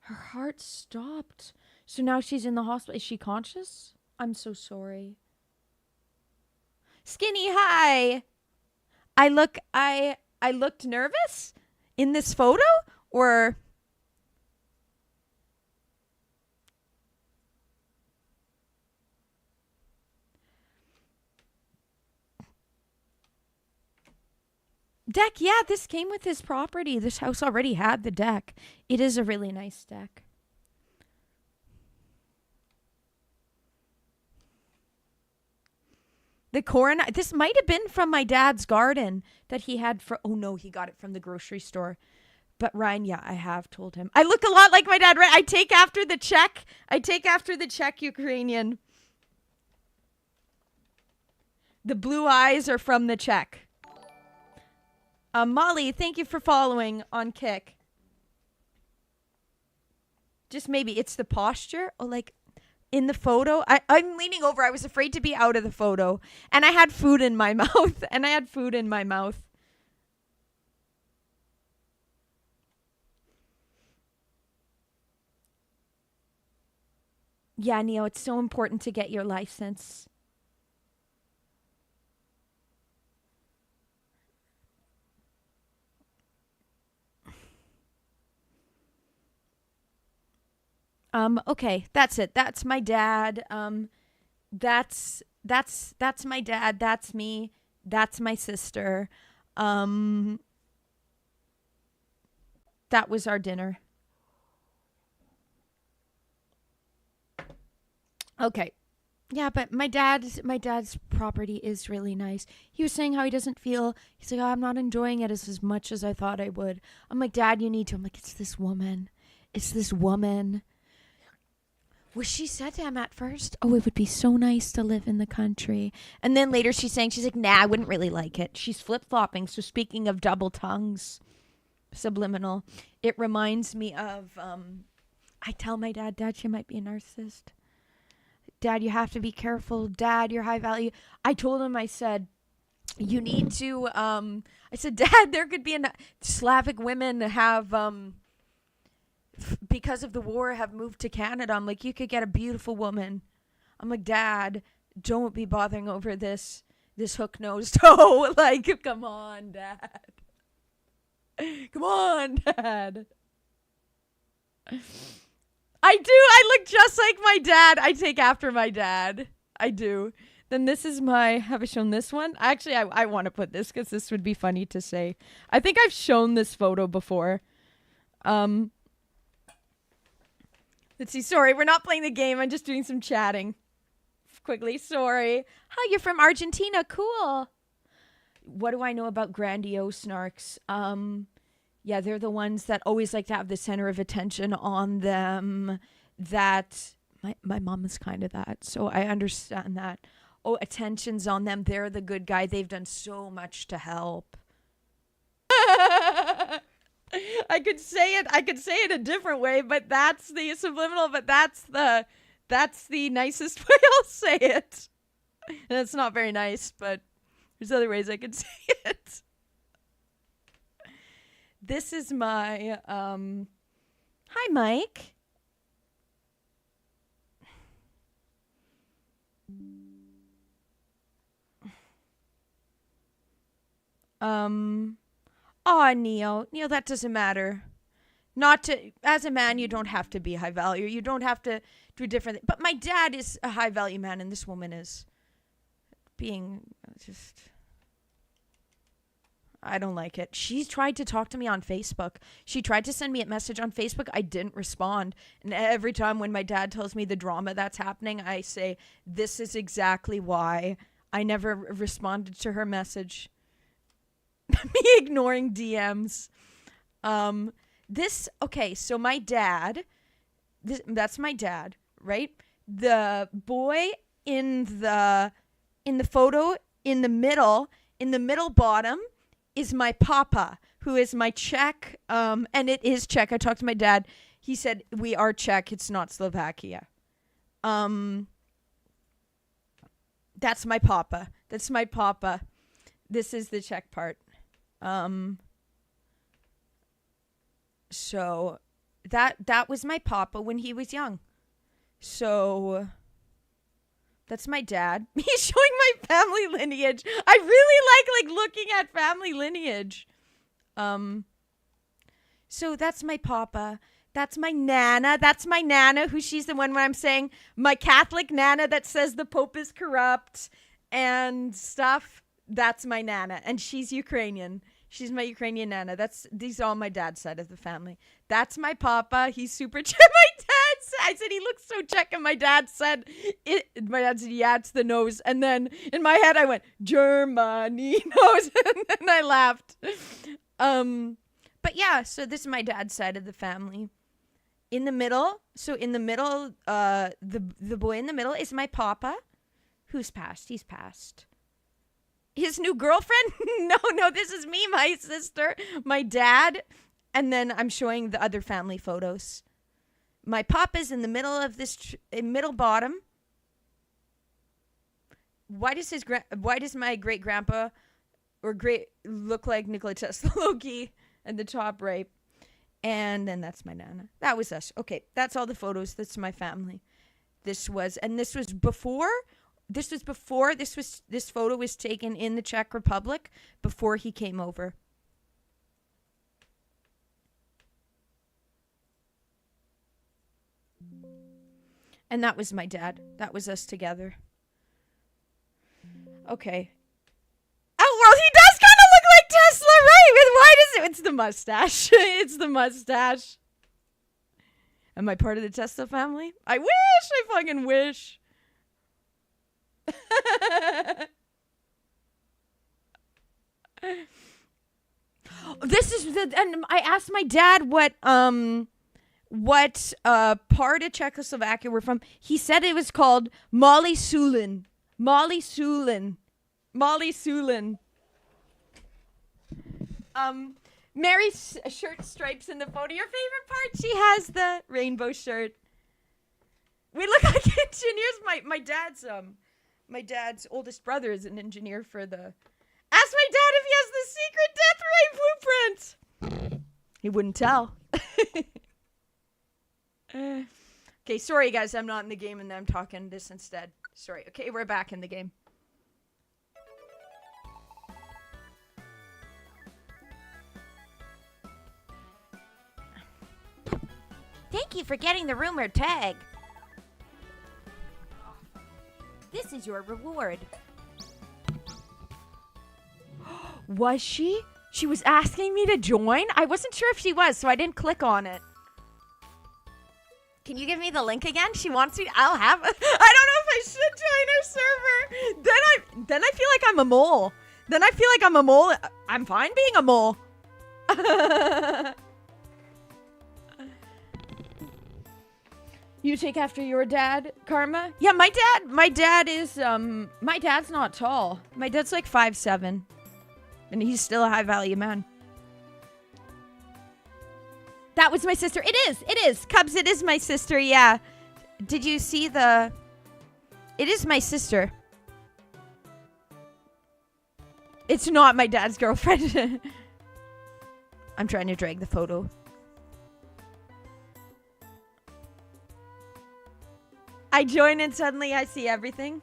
Her heart stopped. So now she's in the hospital. Is she conscious? I'm so sorry. Skinny, hi. I looked nervous in this photo, or... Deck, yeah, this came with his property. This house already had the deck. It is a really nice deck. The corn, this might have been from my dad's garden that he had for, oh no, he got it from the grocery store. But Ryan, yeah, I have told him. I look a lot like my dad, right? I take after the Czech. Ukrainian. The blue eyes are from the Czech. Molly, thank you for following on Kick. Just maybe it's the posture. Oh, like in the photo. I'm leaning over. I was afraid to be out of the photo. And I had food in my mouth. Yeah, Neo, it's so important to get your license. Okay, that's it. That's my dad. That's my dad. That's me. That's my sister. That was our dinner. Okay. Yeah, but my dad's property is really nice. He was saying how he doesn't feel, he's like, oh, I'm not enjoying it as much as I thought I would. I'm like, Dad, you need to. I'm like, it's this woman. Well, she said to him at first, oh, it would be so nice to live in the country. And then later she's like, nah, I wouldn't really like it. She's flip-flopping. So speaking of double tongues, subliminal, it reminds me of, I tell my dad, she might be a narcissist. Dad, you have to be careful. Dad, you're high value. I told him, I said, You need to. I said, Dad, there could be Slavic women have because of the war have moved to Canada. I'm like, you could get a beautiful woman. I'm like, Dad, don't be bothering over this hook nosed toe. Like, come on, Dad. Come on, Dad. I do. I look just like my dad. I take after my dad. I do. Then this is my. Have I shown this one? Actually, I want to put this because this would be funny to say. I think I've shown this photo before. Let's see. Sorry, we're not playing the game. I'm just doing some chatting. Quickly. Sorry. Hi, you're from Argentina. Cool. What do I know about grandiose snarks? Yeah, they're the ones that always like to have the center of attention on them. That my mom is kind of that, so I understand that. Oh, attention's on them. They're the good guy. They've done so much to help. I could say it a different way, but that's the subliminal. But that's the nicest way I'll say it. And it's not very nice, but there's other ways I could say it. This is my hi, Mike. Oh, Neil, that doesn't matter. Not to, as a man, you don't have to be high value. You don't have to do different. But my dad is a high value man, and this woman is being just. I don't like it. She tried to talk to me on Facebook. She tried to send me a message on Facebook. I didn't respond. And every time when my dad tells me the drama that's happening, I say, this is exactly why I never responded to her message. Me ignoring DMs. Okay, so my dad, that's my dad, right? The boy in the photo in the middle bottom is my papa, who is my Czech, and it is Czech. I talked to my dad. He said, we are Czech. It's not Slovakia. That's my papa. This is the Czech part. So that was my papa when he was young. So that's my dad. He's showing my family lineage. I really like looking at family lineage. So that's my papa. That's my nana. Who she's the one where I'm saying my Catholic nana that says the Pope is corrupt and stuff. That's my nana, and she's Ukrainian. She's my Ukrainian nana. These are all my dad's side of the family. That's my papa. He's super Czech. I said he looks so Czech, and my dad said, yeah, it's the nose. And then in my head I went, Germany nose, and then I laughed. But yeah, so this is my dad's side of the family. In the middle, the boy in the middle is my papa, who's passed. He's passed. His new girlfriend? No, this is me, my sister, my dad, and then I'm showing the other family photos. My papa's in the middle of this middle bottom. Why does my great grandpa look like Nikola Tesla Loki at the top right? And then that's my nana. That was us. Okay, that's all the photos. That's my family. This photo was taken in the Czech Republic before he came over. And that was my dad. That was us together. Okay. Oh, well, he does kind of look like Tesla, right? Why does it? It's the mustache. It's the mustache. Am I part of the Tesla family? I fucking wish. And I asked my dad what part of Czechoslovakia we're from. He said it was called Mali Sulin. Mary's shirt stripes in the photo. Your favorite part? She has the rainbow shirt. We look like engineers. My dad's oldest brother is an engineer for the Ask my dad if he has the secret death ray blueprint. He wouldn't tell. Okay, sorry guys, I'm not in the game and I'm talking this instead. Sorry. Okay, we're back in the game. Thank you for getting the rumored tag. This is your reward. Was she? She was asking me to join? I wasn't sure if she was, so I didn't click on it. Can you give me the link again? She wants me. I'll have. I don't know if I should join her server. Then I feel like I'm a mole. Then I feel like I'm a mole. I'm fine being a mole. You take after your dad, Karma? Yeah, my dad is my dad's not tall. My dad's like 5'7". And he's still a high value man. That was my sister. It is. Cubs, it is my sister, yeah. Did you see the... It is my sister. It's not my dad's girlfriend. I'm trying to drag the photo. I join and suddenly I see everything.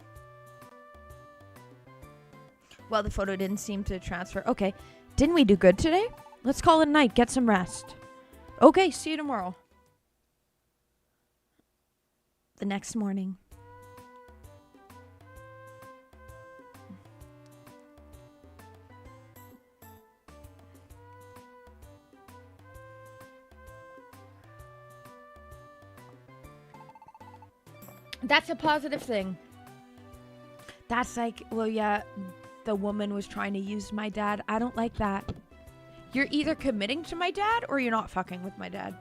Well, the photo didn't seem to transfer. Okay. Didn't we do good today? Let's call it a night. Get some rest. Okay, see you tomorrow. The next morning. That's a positive thing. That's like, well, yeah, the woman was trying to use my dad. I don't like that. You're either committing to my dad or you're not fucking with my dad.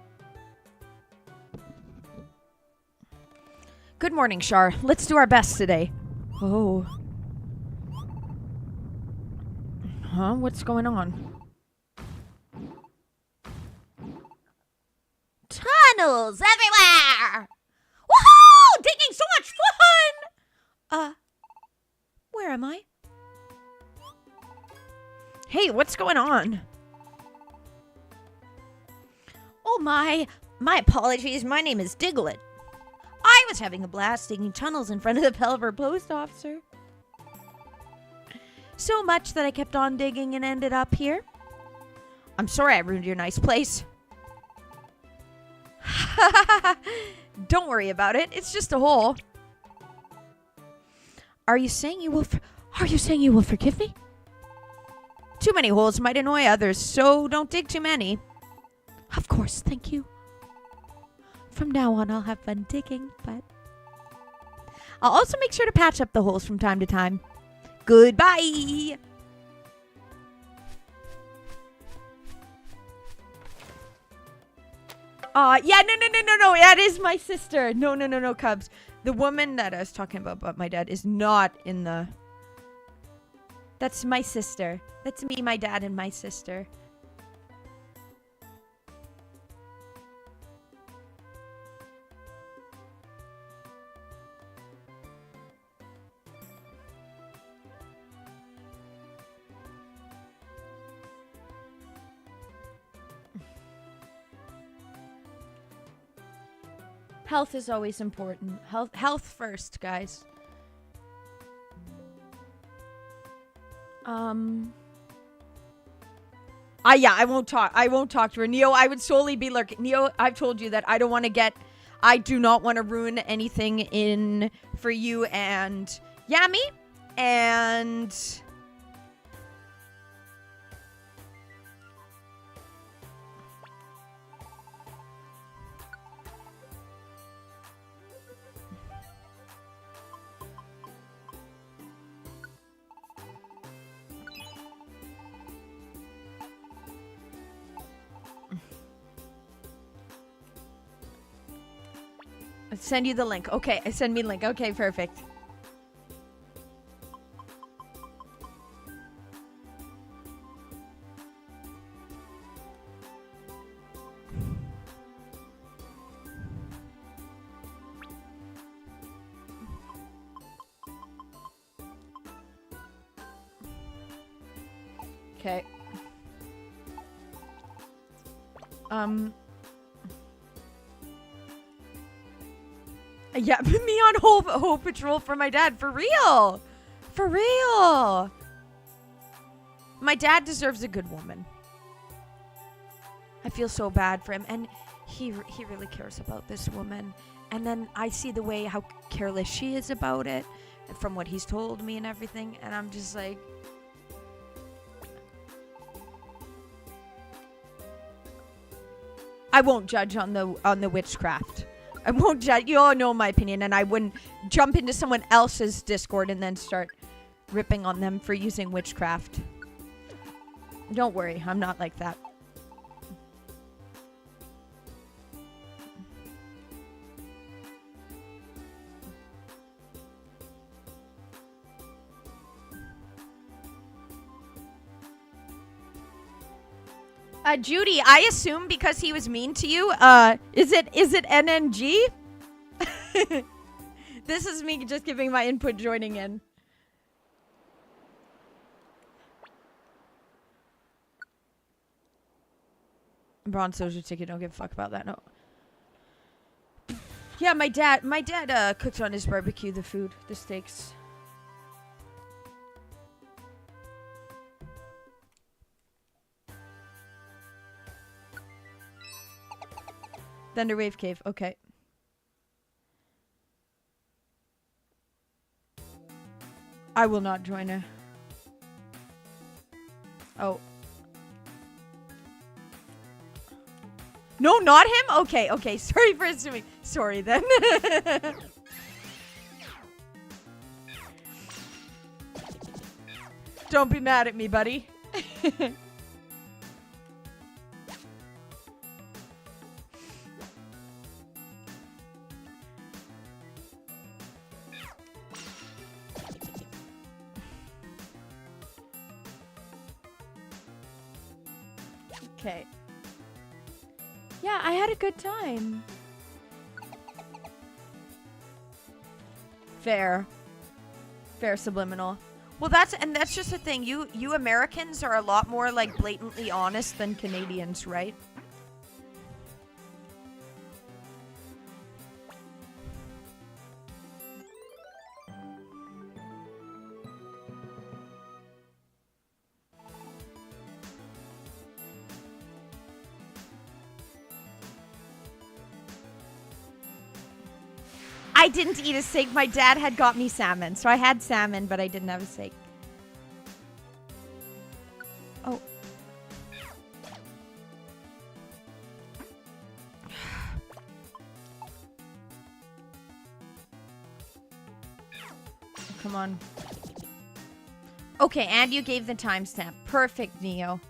Good morning, Shar. Let's do our best today. Oh. Huh? What's going on? Tunnels everywhere! Woohoo! Digging so much fun! Where am I? Hey, what's going on? Oh my apologies. My name is Diglett. I was having a blast digging tunnels in front of the Pelver post officer. So much that I kept on digging and ended up here. I'm sorry I ruined your nice place. Don't worry about it. It's just a hole. Are you saying you will forgive me? Too many holes might annoy others, so don't dig too many. Of course, thank you. From now on, I'll have fun digging, but I'll also make sure to patch up the holes from time to time. Goodbye! Yeah, no. That is my sister. No, Cubs. The woman that I was talking about my dad is not in the... That's my sister. That's me, my dad, and my sister. Health is always important. Health first, guys. Yeah, I won't talk to her. Neo, I would solely be lurking. Neo, I've told you that I do not want to ruin anything in for you and Yami. And send you the link. Okay, send me the link. Okay, perfect. Okay. Yeah, put me on whole patrol for my dad. For real. For real. My dad deserves a good woman. I feel so bad for him. And he really cares about this woman. And then I see the way how careless she is about it from what he's told me and everything. And I'm just like... I won't judge on the witchcraft. I won't judge. You all know my opinion, and I wouldn't jump into someone else's Discord and then start ripping on them for using witchcraft. Don't worry, I'm not like that. Judy, I assume because he was mean to you, is it NNG? This is me just giving my input, joining in. Bronze soldier ticket, don't give a fuck about that, no. Yeah, my dad cooked on his barbecue the steaks. Thunderwave Cave, okay. I will not join her. Oh. No, not him? Okay. Sorry for assuming. Sorry then. Don't be mad at me, buddy. Okay. Yeah, I had a good time. Fair subliminal. Well, that's just the thing. You Americans are a lot more like blatantly honest than Canadians, right? I didn't eat a steak. My dad had got me salmon. So I had salmon, but I didn't have a steak. Oh. Come on. Okay, and you gave the timestamp. Perfect, Neo.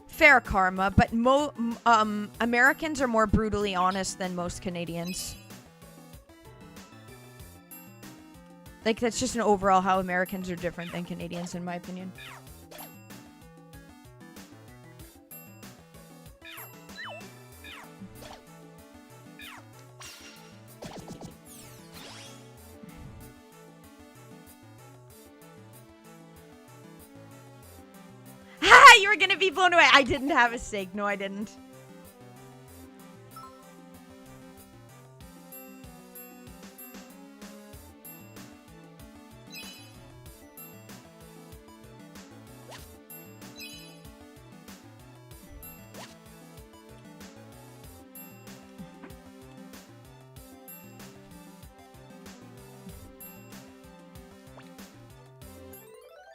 Fair karma, but Americans are more brutally honest than most Canadians. Like, that's just an overall how Americans are different than Canadians, in my opinion. You were gonna be blown away. I didn't have a steak. No, I didn't.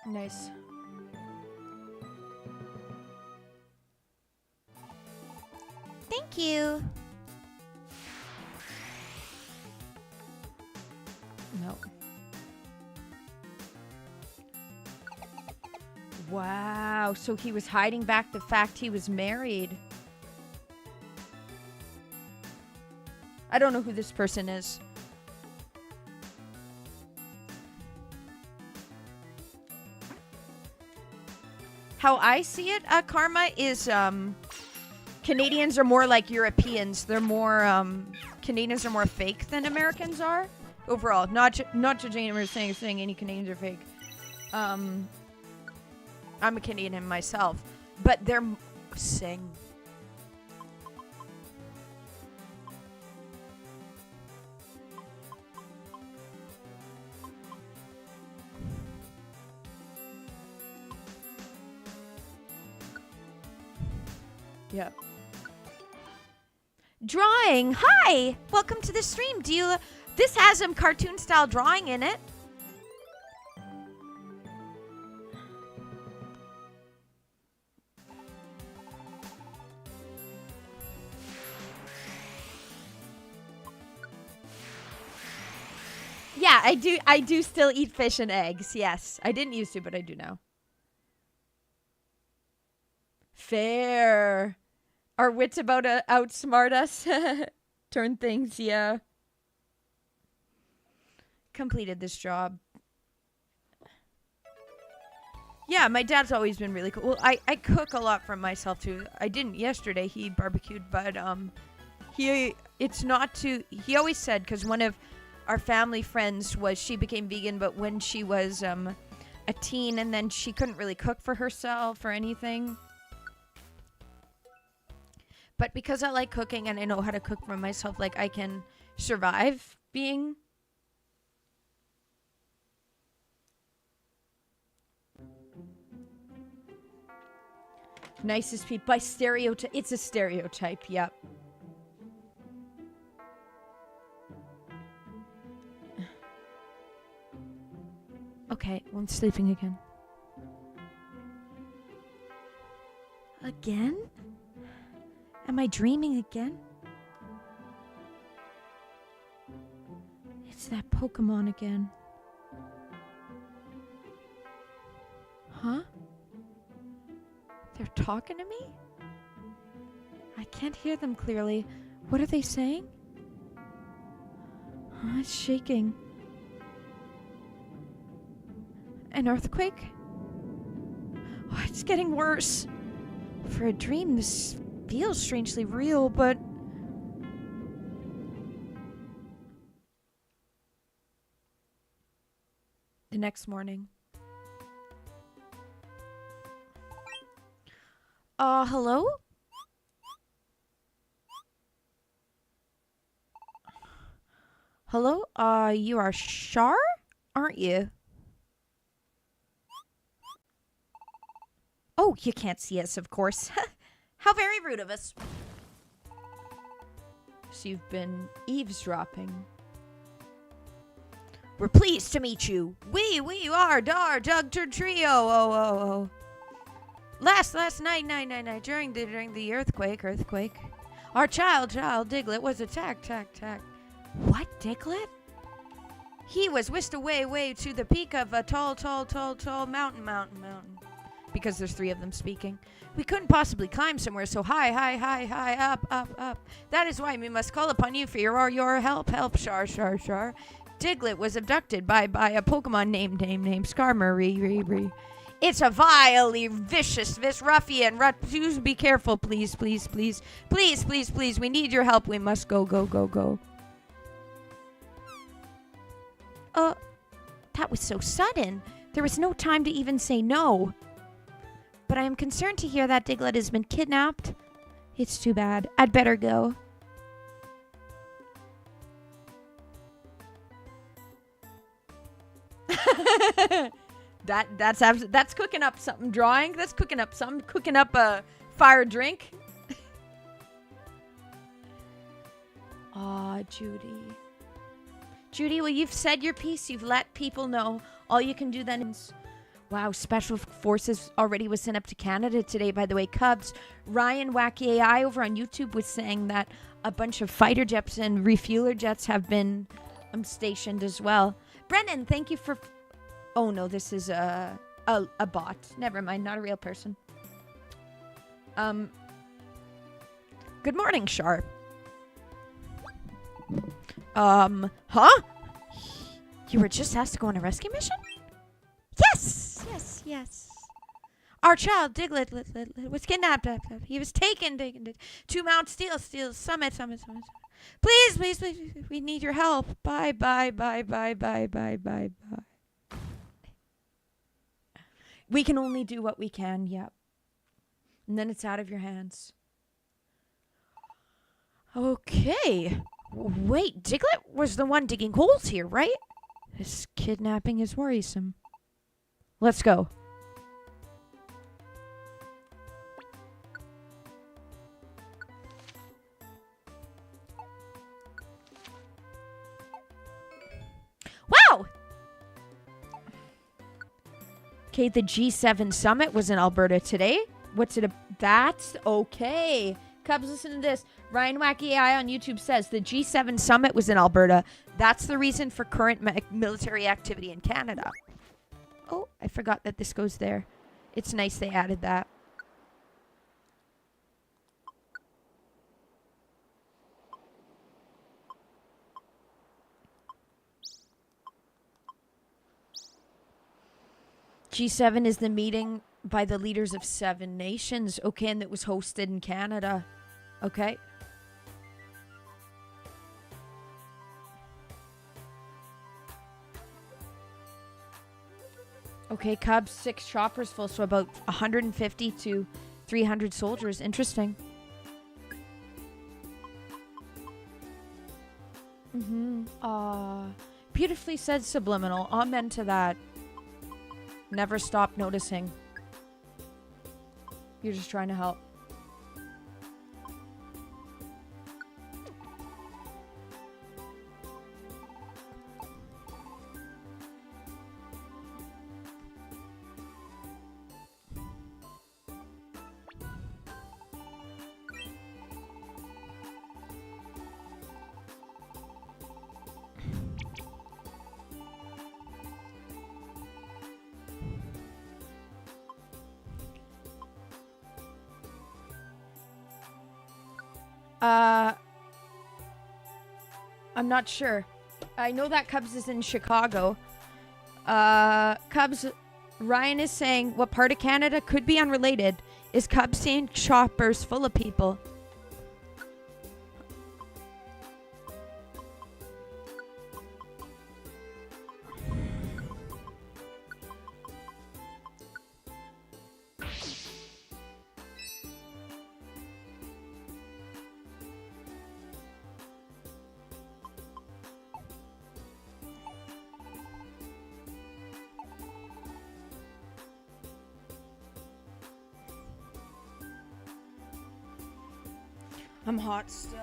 Nice. Thank you. No. Wow, so he was hiding back the fact he was married. I don't know who this person is. How I see it, Karma, is Canadians are more like Europeans. They're more Canadians are more fake than Americans are. Overall, not judging or saying any Canadians are fake. I'm a Canadian myself, but they're sing. Yep. Drawing. Hi. Welcome to the stream. This has some cartoon style drawing in it. Yeah, I do still eat fish and eggs. Yes. I didn't used to, but I do now. Fair. Our wits about to outsmart us. Turn things, yeah. Completed this job. Yeah, my dad's always been really cool. Well, I cook a lot for myself too. I didn't yesterday. He barbecued, but he always said, because one of our family friends she became vegan, but when she was a teen, and then she couldn't really cook for herself or anything. But because I like cooking and I know how to cook for myself, like, I can survive being... Nicest people. By stereotype. It's a stereotype, yep. Okay, well, I'm sleeping again. Again? Am I dreaming again? It's that Pokémon again. Huh? They're talking to me? I can't hear them clearly. What are they saying? Oh, it's shaking. An earthquake? Oh, it's getting worse. For a dream, this feels strangely real, but... The next morning. Hello? Hello? You are Shar? Aren't you? Oh, you can't see us, of course. How very rude of us. So you've been eavesdropping. We're pleased to meet you. We are Dar Jug Trio. Oh. Last night, during the earthquake. Our child, Diglett, was attacked. What, Diglett? He was whisked way to the peak of a tall mountain. Because there's 3 of them speaking. We couldn't possibly climb somewhere so high, up. That is why we must call upon you for your help, Shar. Diglett was abducted by a Pokemon named Skarmory. It's a vilely vicious ruffian. Please be careful, please. We need your help. We must go. That was so sudden. There was no time to even say no. But I am concerned to hear that Diglett has been kidnapped. It's too bad. I'd better go. That's cooking up something. Drawing. That's cooking up something. Cooking up a fire drink. Aw, Judy, well, you've said your piece. You've let people know. All you can do then is... Wow, Special Forces already was sent up to Canada today, by the way. Cubs, Ryan Wacky AI over on YouTube was saying that a bunch of fighter jets and refueler jets have been stationed as well. Brennan, thank you for... Oh, no, this is a bot. Never mind, not a real person. Good morning, Shar. Huh? You were just asked to go on a rescue mission? Yes. Our child, Diglett, was kidnapped. He was taken to Mount Steel Summit. Please, please, please, we need your help. Bye, bye, bye, bye, bye, bye, bye, bye. We can only do what we can, yep. And then it's out of your hands. Okay. Wait, Diglett was the one digging holes here, right? This kidnapping is worrisome. Let's go. Wow! Okay, the G7 summit was in Alberta today. What's it? That's okay. Cubs, listen to this. Ryan Wacky AI on YouTube says the G7 summit was in Alberta. That's the reason for current military activity in Canada. Oh, I forgot that this goes there. It's nice they added that. G7 is the meeting by the leaders of 7 nations. Okay, and it was hosted in Canada. Okay. Okay, Cubs, 6 choppers full, so about 150 to 300 soldiers. Interesting. Beautifully said, Subliminal. Amen to that. Never stop noticing. You're just trying to help. I'm not sure. I know that Cubs is in Chicago. Cubs, Ryan is saying what part of Canada could be unrelated is Cubs seeing choppers full of people. I'm hot still.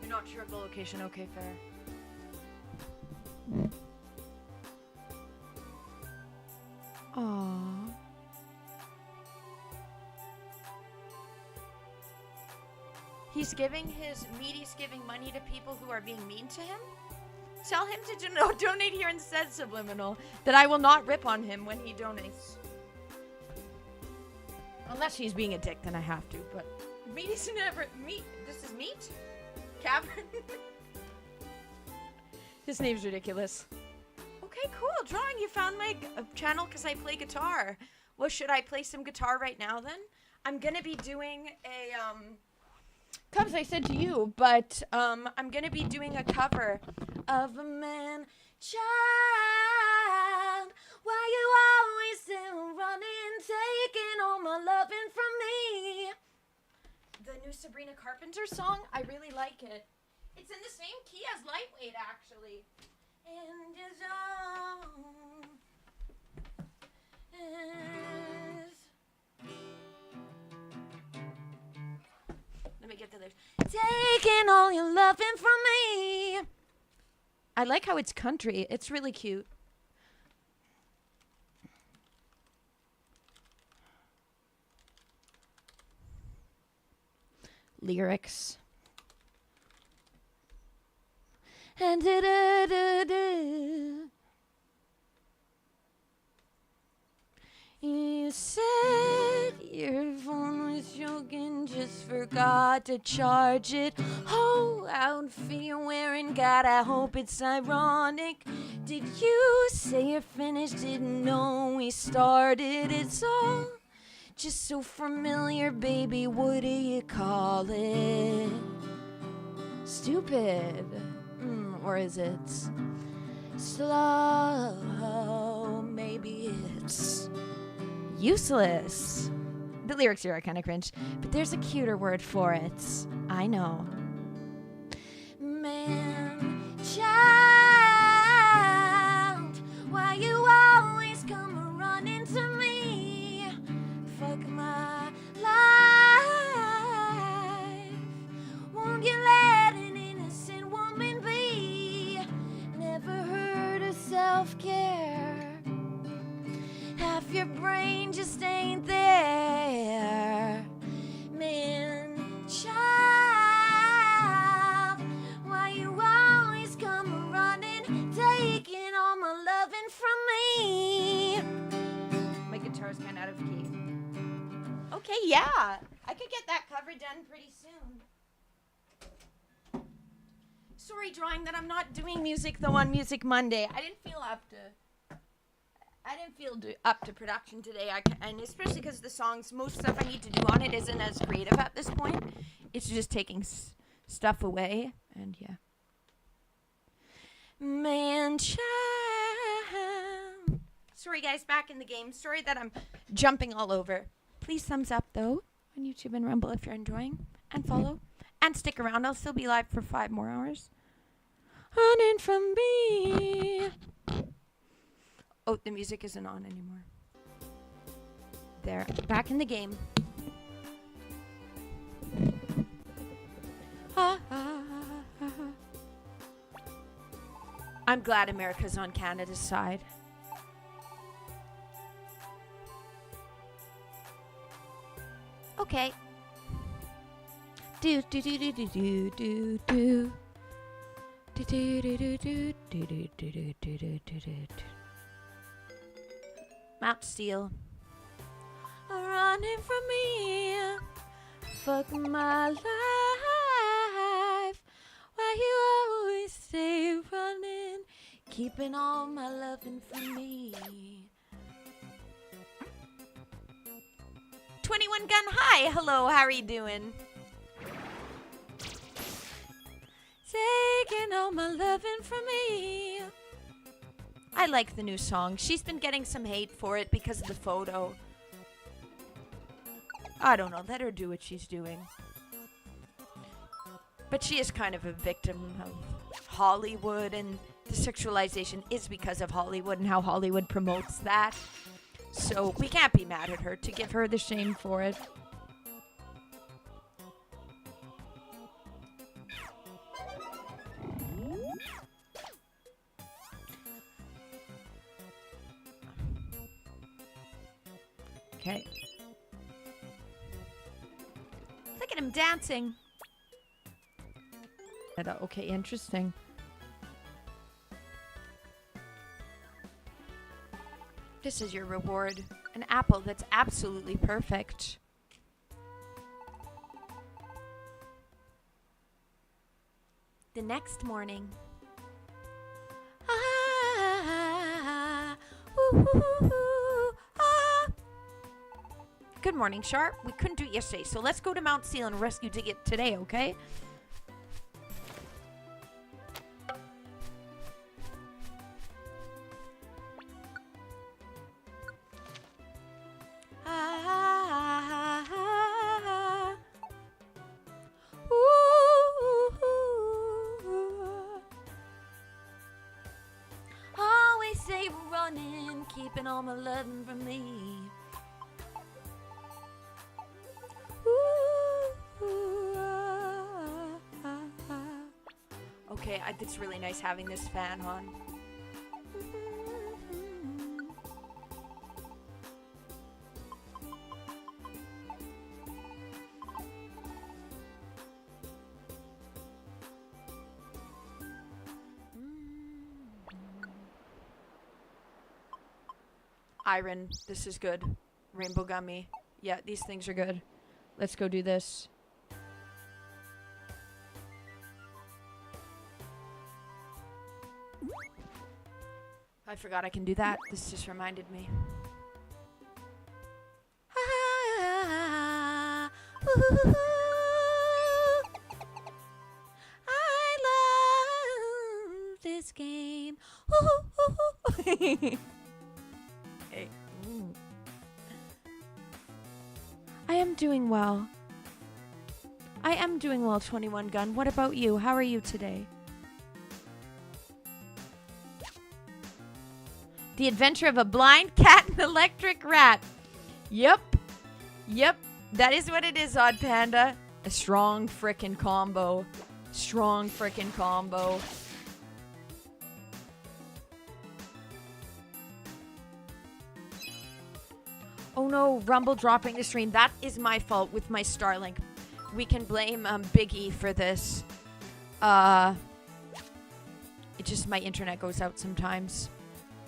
You're not sure of the location. Okay, fair. Aww. He's giving money to people who are being mean to him? Tell him to donate here instead, Subliminal. That I will not rip on him when he donates. Unless he's being a dick, then I have to, but... Meat is never... Meat? This is meat? Cavern? His name's ridiculous. Okay, cool. Drawing, you found my channel because I play guitar. Well, should I play some guitar right now, then? I'm gonna be doing a, Cubs, I said to you, but I'm gonna be doing a cover of a man child. Why you always still running, taking all my loving from me? The new Sabrina Carpenter song, I really like it. It's in the same key as Lightweight, actually. And his own is... Let me get the lyrics. Taking all your loving from me. I like how it's country. It's really cute. Lyrics. And you said your phone was forgot to charge it. Oh, outfit you're wearing, God, I hope it's ironic. Did you say you're finished? Didn't know we started. It's all just so familiar, baby. What do you call it? Stupid. Or is it slow? Maybe it's useless. The lyrics here are kind of cringe, but there's a cuter word for it. I know. Man, child, why you always come running to me? Fuck my life. Won't you let an innocent woman be? Never heard of self-care. Half your brain just ain't there. Man, child, why you always come running, taking all my loving from me? My guitar's kind of out of key. Okay, yeah, I could get that cover done pretty soon. Sorry, Drawing, that I'm not doing music though on Music Monday. I didn't feel up to production today, and especially because the songs, most stuff I need to do on it isn't as creative at this point. It's just taking stuff away, and yeah. Man, child. Sorry, guys, back in the game. Sorry that I'm jumping all over. Please thumbs up, though, on YouTube and Rumble if you're enjoying, and follow, and stick around. I'll still be live for 5 more hours. Running from me. Oh, the music isn't on anymore. There, back in the game. I'm glad America's on Canada's side. Okay. Do do do do do do do do. Do do do do do do do do do do do. Mount Steel. Running from me. Fuck my life. Why you always stay running, keeping all my loving from me. 21 Gun Hi. Hello, how are you doing? Taking all my loving from me. I like the new song. She's been getting some hate for it because of the photo. I don't know. Let her do what she's doing. But she is kind of a victim of Hollywood, and the sexualization is because of Hollywood and how Hollywood promotes that. So we can't be mad at her to give her the shame for it. Okay. Look at him dancing. Okay, interesting. This is your reward. An apple that's absolutely perfect. The next morning. Good morning, Sharp. We couldn't do it yesterday, so let's go to Mount Seal and rescue Digit today, okay? Always stay running, keeping all my loving from me. Okay, it's really nice having this fan on. Iron, this is good. Rainbow gummy. Yeah, these things are good. Let's go do this. I forgot I can do that. This just reminded me. I love this game. Okay. I am doing well. I am doing well, 21 Gun. What about you? How are you today? The Adventure of a Blind Cat and Electric Rat. Yep. Yep. That is what it is, Odd Panda. A strong frickin' combo. Strong frickin' combo. Oh no, Rumble dropping the stream. That is my fault with my Starlink. We can blame Big E for this. It just, my internet goes out sometimes.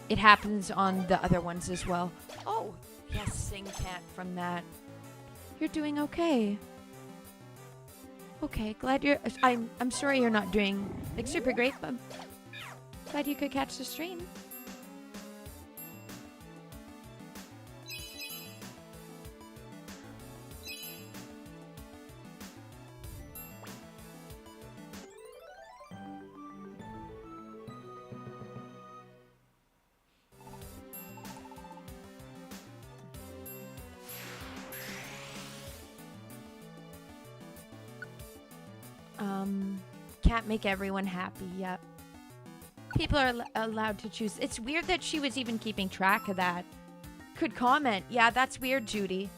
It happens on the other ones as well. Oh, yes, sing cat from that. You're doing okay. Okay, glad you're... I'm sorry you're not doing, like, super great, but glad you could catch the stream. Can't make everyone happy, yep. People are allowed to choose. It's weird that she was even keeping track of that. Could comment. Yeah, that's weird, Judy.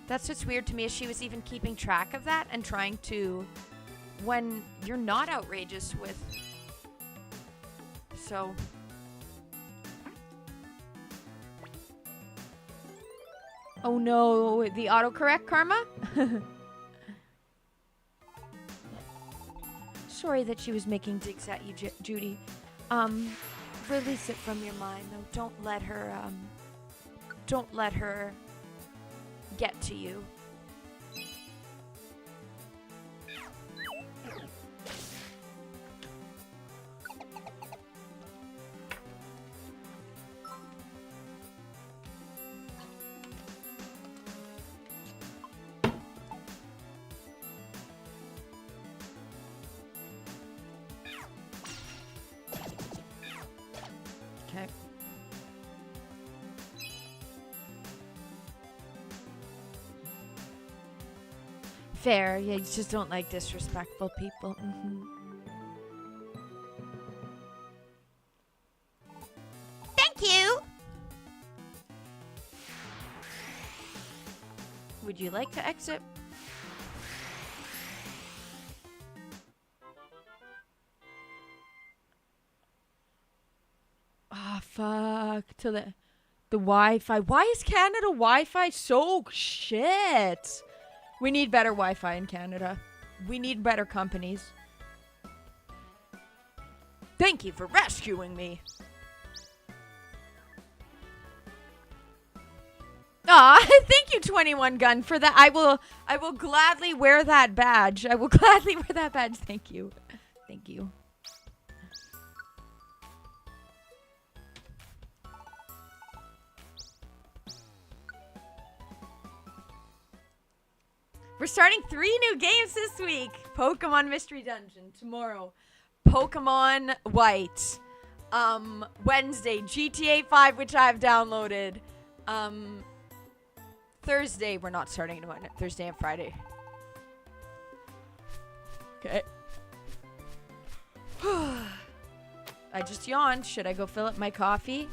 That's what's weird to me, is she was even keeping track of that and trying to, when you're not outrageous with. So. Oh no, the autocorrect, Karma? Sorry that she was making digs at you, Judy. Release it from your mind, though. Don't let her get to you. Okay. Fair. Yeah, you just don't like disrespectful people. Thank you. Would you like to exit? Ah, fuck. To the Wi-Fi. Why is Canada Wi-Fi so shit? We need better Wi-Fi in Canada. We need better companies. Thank you for rescuing me. Aw, thank you, 21 Gun, for that. I will gladly wear that badge. I will gladly wear that badge. Thank you. Thank you. We're starting 3 new games this week. Pokemon Mystery Dungeon tomorrow. Pokemon White. Wednesday, GTA 5, which I've downloaded. Thursday, we're not starting tomorrow. Thursday and Friday. Okay. I just yawned. Should I go fill up my coffee?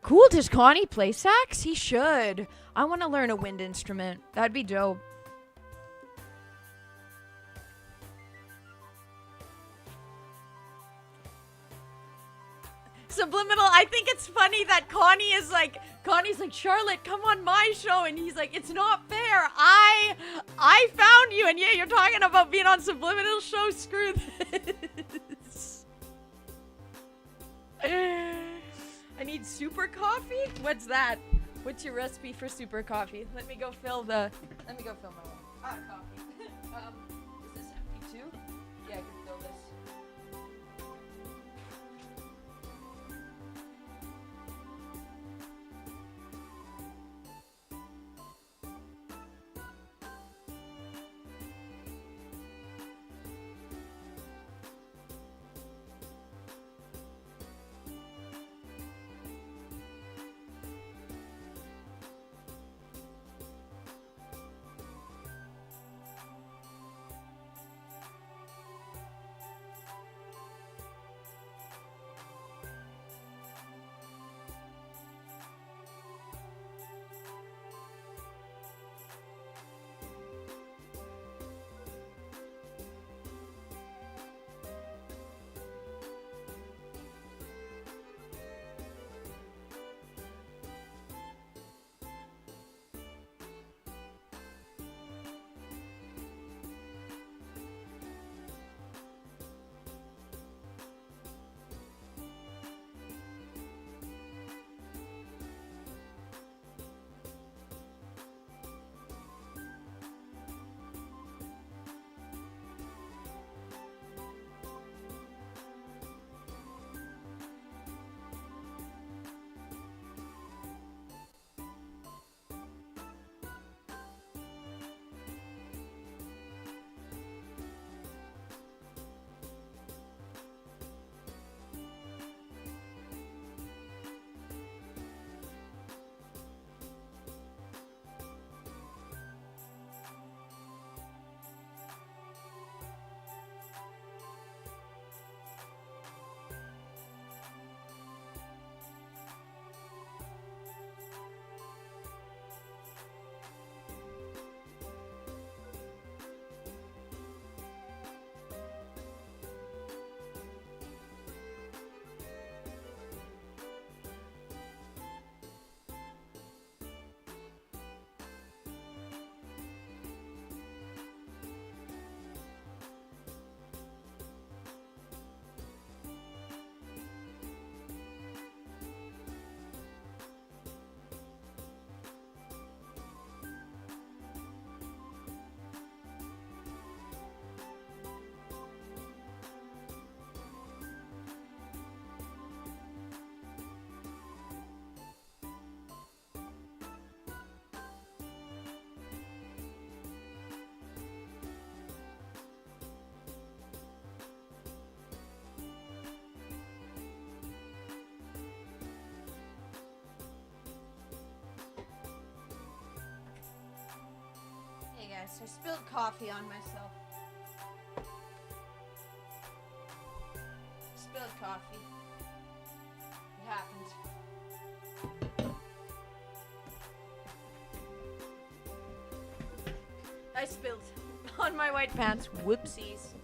Cool, does Connie play sax? He should. I want to learn a wind instrument. That'd be dope. Subliminal, I think it's funny that Connie's like, Charlotte, come on my show. And he's like, it's not fair. I found you. And yeah, you're talking about being on Subliminal show. Screw this. I need super coffee? What's that? What's your recipe for super coffee? Let me go fill my coffee. Is this empty too? Yeah, I can fill this. Yes, I spilled coffee on myself. Spilled coffee. It happened. I spilled on my white pants. Whoopsies.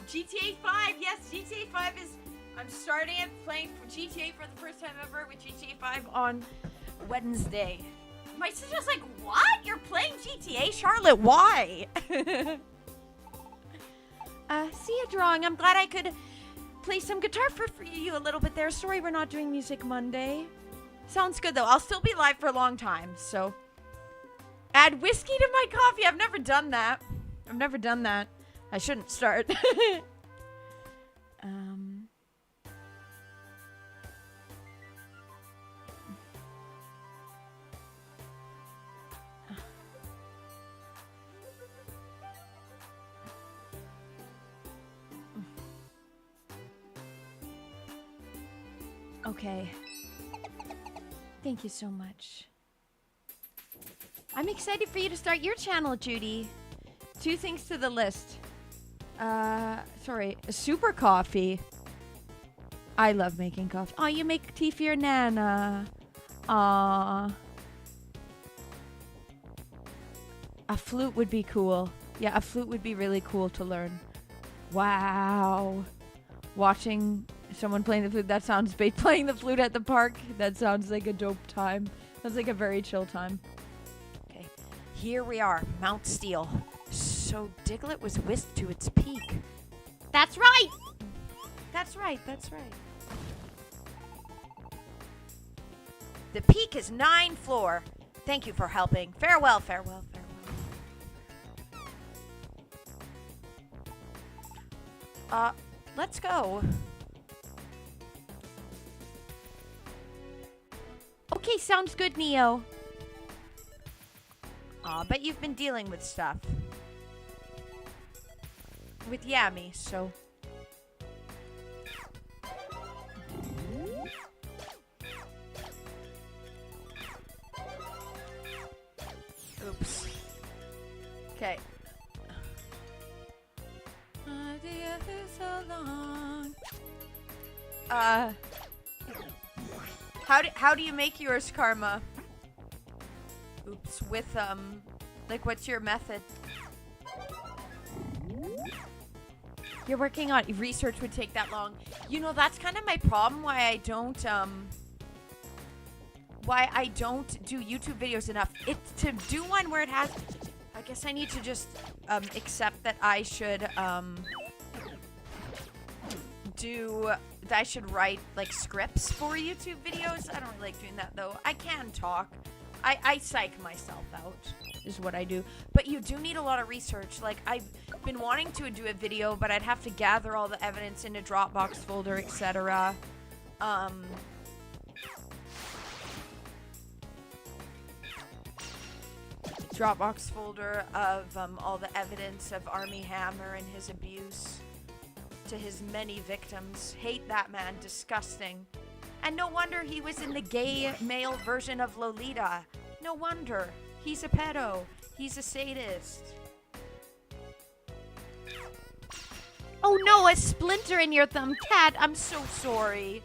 GTA 5. Yes, GTA 5 is... I'm starting it playing for GTA for the first time ever with GTA 5 on Wednesday. My sister's like, what? You're playing GTA, Charlotte? Why? See you drawing. I'm glad I could play some guitar for you a little bit there. Sorry we're not doing Music Monday. Sounds good, though. I'll still be live for a long time, so... Add whiskey to my coffee. I've never done that. I shouldn't start. Okay. Thank you so much. I'm excited for you to start your channel, Judy. 2 things to the list. Sorry, super coffee. I love making coffee. Oh, you make tea for your Nana. Aww. A flute would be cool. Yeah, a flute would be really cool to learn. Wow. Watching someone playing the flute, that sounds bait. Playing the flute at the park, that sounds like a dope time. Sounds like a very chill time. Okay, here we are, Mount Steel. So Diglett was whisked to its peak. That's right. That's right. The peak is 9th floor. Thank you for helping. Farewell. Let's go. Okay, sounds good, Neo. But you've been dealing with stuff. With Yami, so... Oops. Okay. How do you make yours, Karma? Oops, with like what's your method? You're working on research would take that long. You know, that's kind of my problem why I don't do YouTube videos enough. It's to do one where it has I guess I need to just accept that I should write like scripts for YouTube videos. I don't really like doing that though. I can talk. I psych myself out is what I do. But you do need a lot of research. Like I've been wanting to do a video, but I'd have to gather all the evidence in a Dropbox folder, etc. Dropbox folder of all the evidence of Army Hammer and his abuse to his many victims. Hate that man, disgusting. And no wonder he was in the gay male version of Lolita. No wonder. He's a pedo. He's a sadist. Oh no, a splinter in your thumb. Cat, I'm so sorry.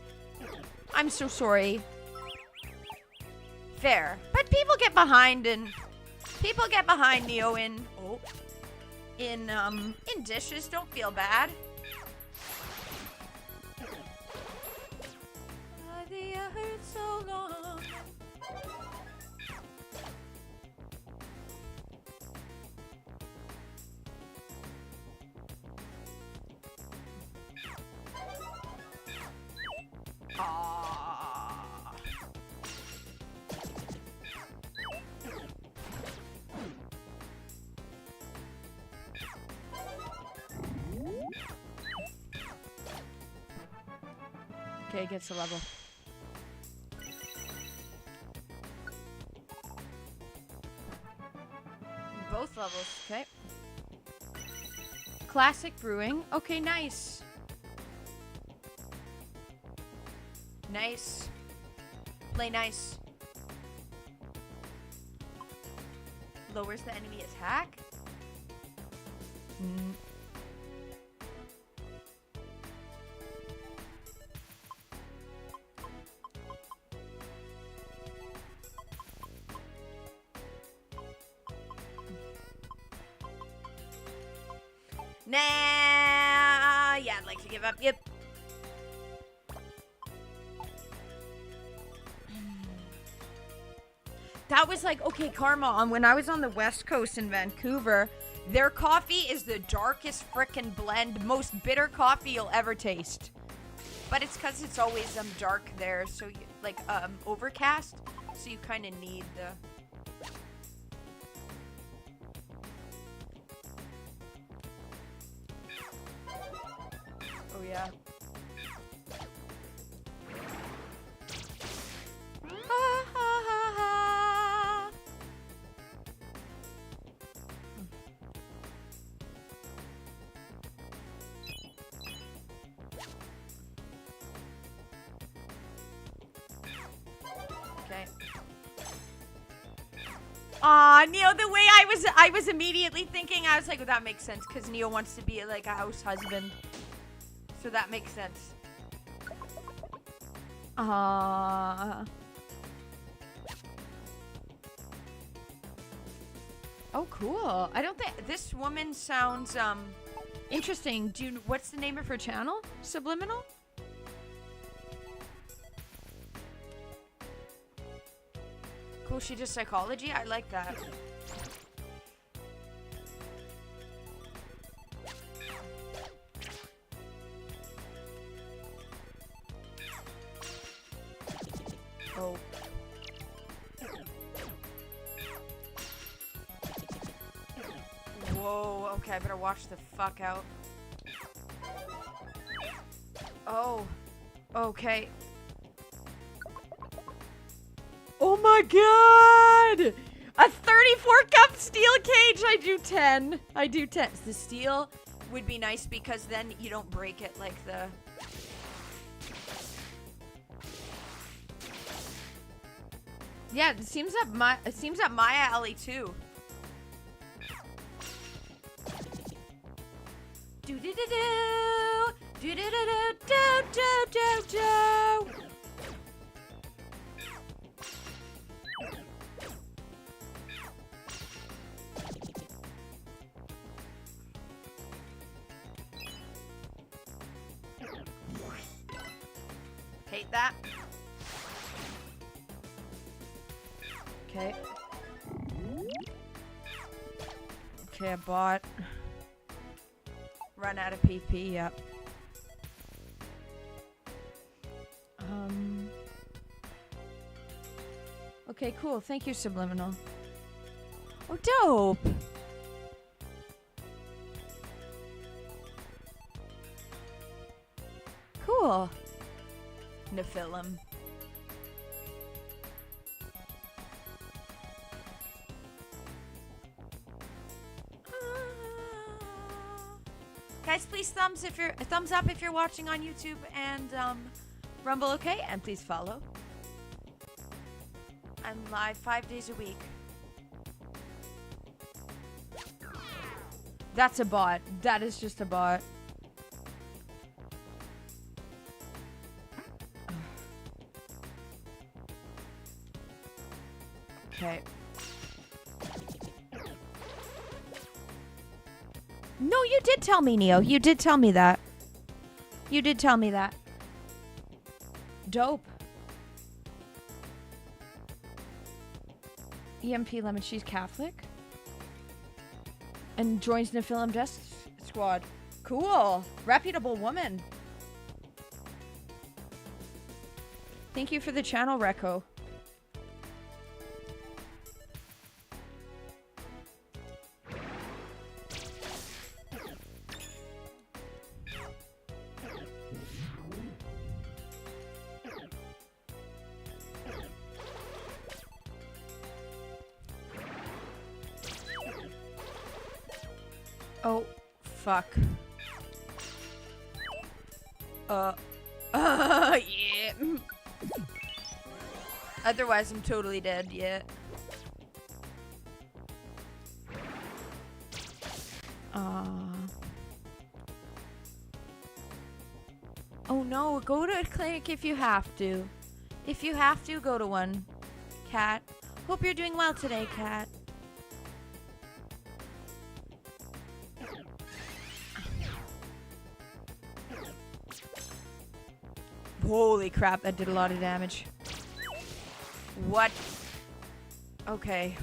I'm so sorry. Fair. But people get behind Neo in dishes. Don't feel bad. I hurt so long. Okay, gets a level. Both levels, okay. Classic brewing. Okay, nice. Nice. Play nice. Lowers the enemy attack? Nah, yeah, I'd like to give up. Yep. That was like, okay, Karma, when I was on the West Coast in Vancouver, their coffee is the darkest frickin' blend, most bitter coffee you'll ever taste. But it's because it's always dark there, so you, like overcast, so you kind of need the... Oh yeah. Okay. Aw, Neo, the way I was immediately thinking, I was like, well, that makes sense, because Neo wants to be like a house husband. So that makes sense. Oh, cool. I don't think this woman sounds interesting. What's the name of her channel? Subliminal? Cool, she does psychology? I like that. Okay, I better watch the fuck out. Oh. Okay. Oh my god! A 34 cup steel cage! I do 10. I do 10. The steel would be nice because then you don't break it like the... Yeah, it seems up my alley too. Do do do do do do do do do do do. Hate that. Okay. Okay, I bought. Run out of PP, yep. Okay, cool. Thank you, Subliminal. Oh, dope! Cool. Nephilim. Guys, please thumbs up if you're watching on YouTube and Rumble, okay? And please follow. I'm live 5 days a week. That's a bot. That is just a bot. Okay. No, you did tell me, Neo. You did tell me that. You did tell me that. Dope. EMP Lemon, she's Catholic. And joins Nephilim Death Squad. Cool. Reputable woman. Thank you for the channel, Reco. Oh, fuck. Yeah. Otherwise, I'm totally dead, yeah. Oh no, go to a clinic if you have to. If you have to, go to one. Cat. Hope you're doing well today, Cat. Holy crap, that did a lot of damage. What? Okay.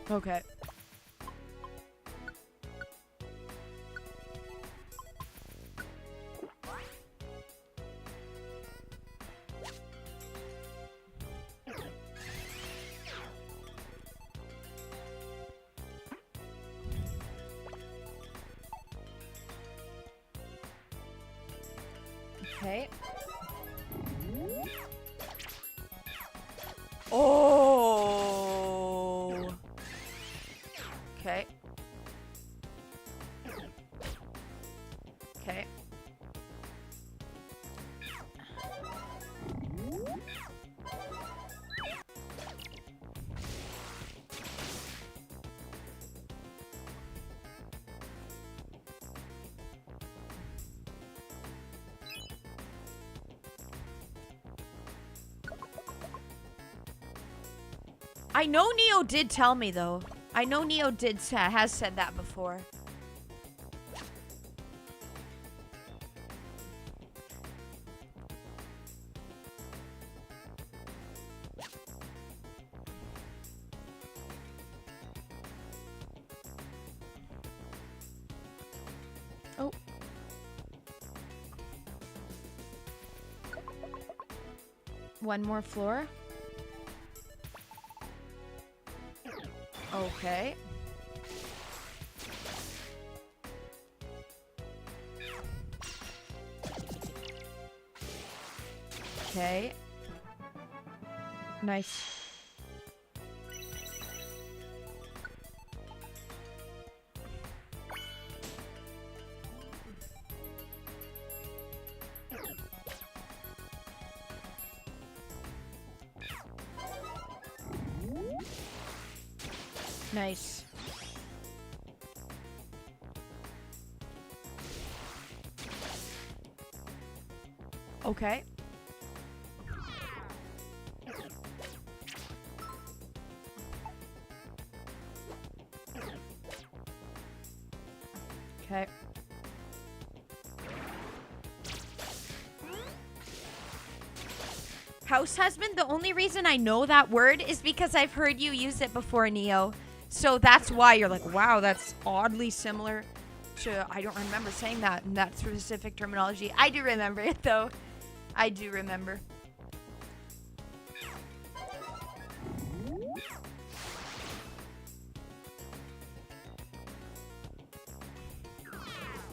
Okay. Okay. Oh. Okay. Okay. I know Neo did tell me though. I know Neo has said that before. One more floor. Okay. Okay. Nice. Nice. Okay. Okay. House husband, the only reason I know that word is because I've heard you use it before, Neo. So that's why you're like, wow, that's oddly similar to, I don't remember saying that in that specific terminology. I do remember it, though. I do remember.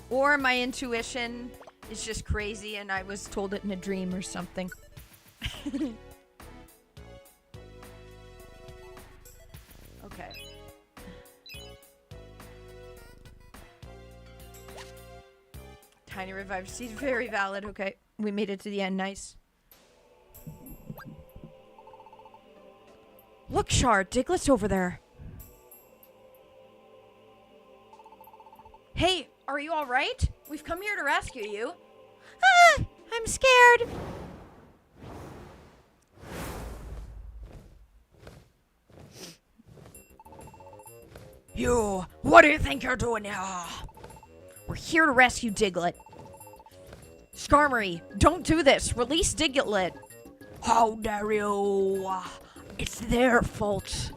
Or my intuition is just crazy and I was told it in a dream or something. Okay. Tiny revived seed, very valid. Okay, we made it to the end. Nice. Look, Shard, Diglett's over there. Hey, are you all right? We've come here to rescue you. Ah, I'm scared. You, what do you think you're doing here? We're here to rescue Diglett. Skarmory, don't do this. Release Diglett. How dare you? It's their fault.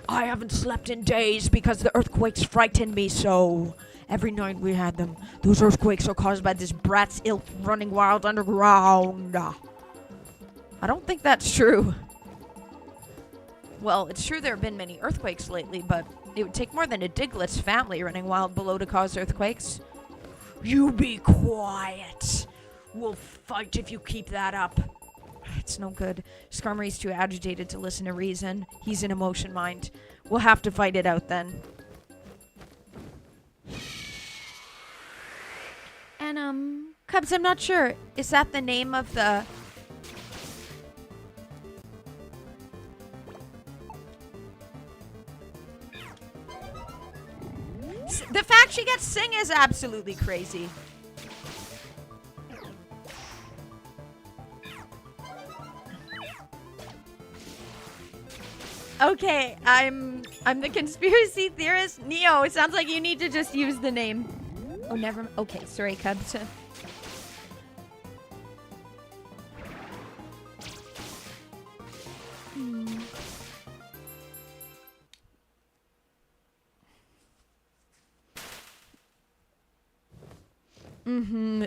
I haven't slept in days because the earthquakes frightened me so. Every night we had them. Those earthquakes are caused by this brat's ilk running wild underground. I don't think that's true. Well, it's true there have been many earthquakes lately, but it would take more than a Diglett's family running wild below to cause earthquakes. You be quiet. We'll fight if you keep that up. It's no good. Skarmory's too agitated to listen to reason. He's in emotion mind. We'll have to fight it out then. And, Cubs, I'm not sure. Is that the name of the... The fact she gets sing is absolutely crazy. Okay, I'm the conspiracy theorist. Neo, it sounds like you need to just use the name. Oh, never. Okay, sorry, Cubs.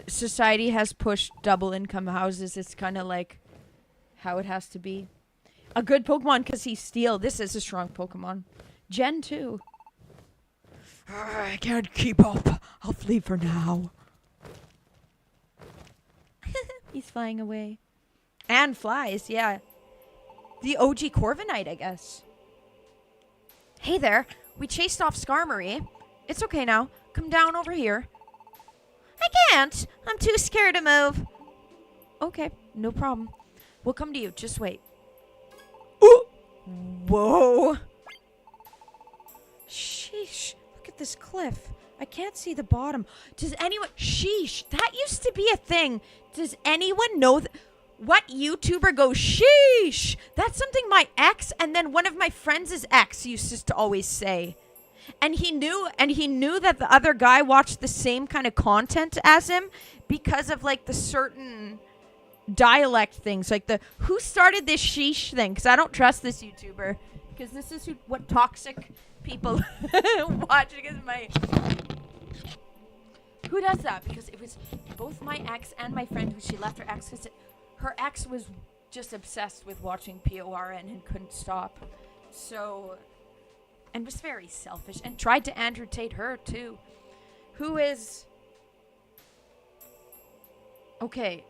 Society has pushed double income houses. It's kind of like how it has to be. A good Pokemon because he's steel. This is a strong Pokemon. Gen 2. I can't keep up. I'll flee for now. He's flying away. And flies, yeah. The OG Corviknight, I guess. Hey there. We chased off Skarmory. It's okay now. Come down over here. I can't. I'm too scared to move. Okay, no problem. We'll come to you. Just wait. Ooh! Whoa! Sheesh. Look at this cliff. I can't see the bottom. Does anyone... Sheesh. That used to be a thing. Does anyone know... What YouTuber goes, sheesh? That's something my ex and then one of my friends' ex used to always say. And he knew that the other guy watched the same kind of content as him because of like the certain dialect things, like the who started this sheesh thing, because I don't trust this YouTuber, because this is what toxic people watch. Because who does that? Because it was both my ex and my friend who she left her ex. her ex was just obsessed with watching PORN and couldn't stop. So, and was very selfish and tried to Andrew Tate her too. Who is... Okay,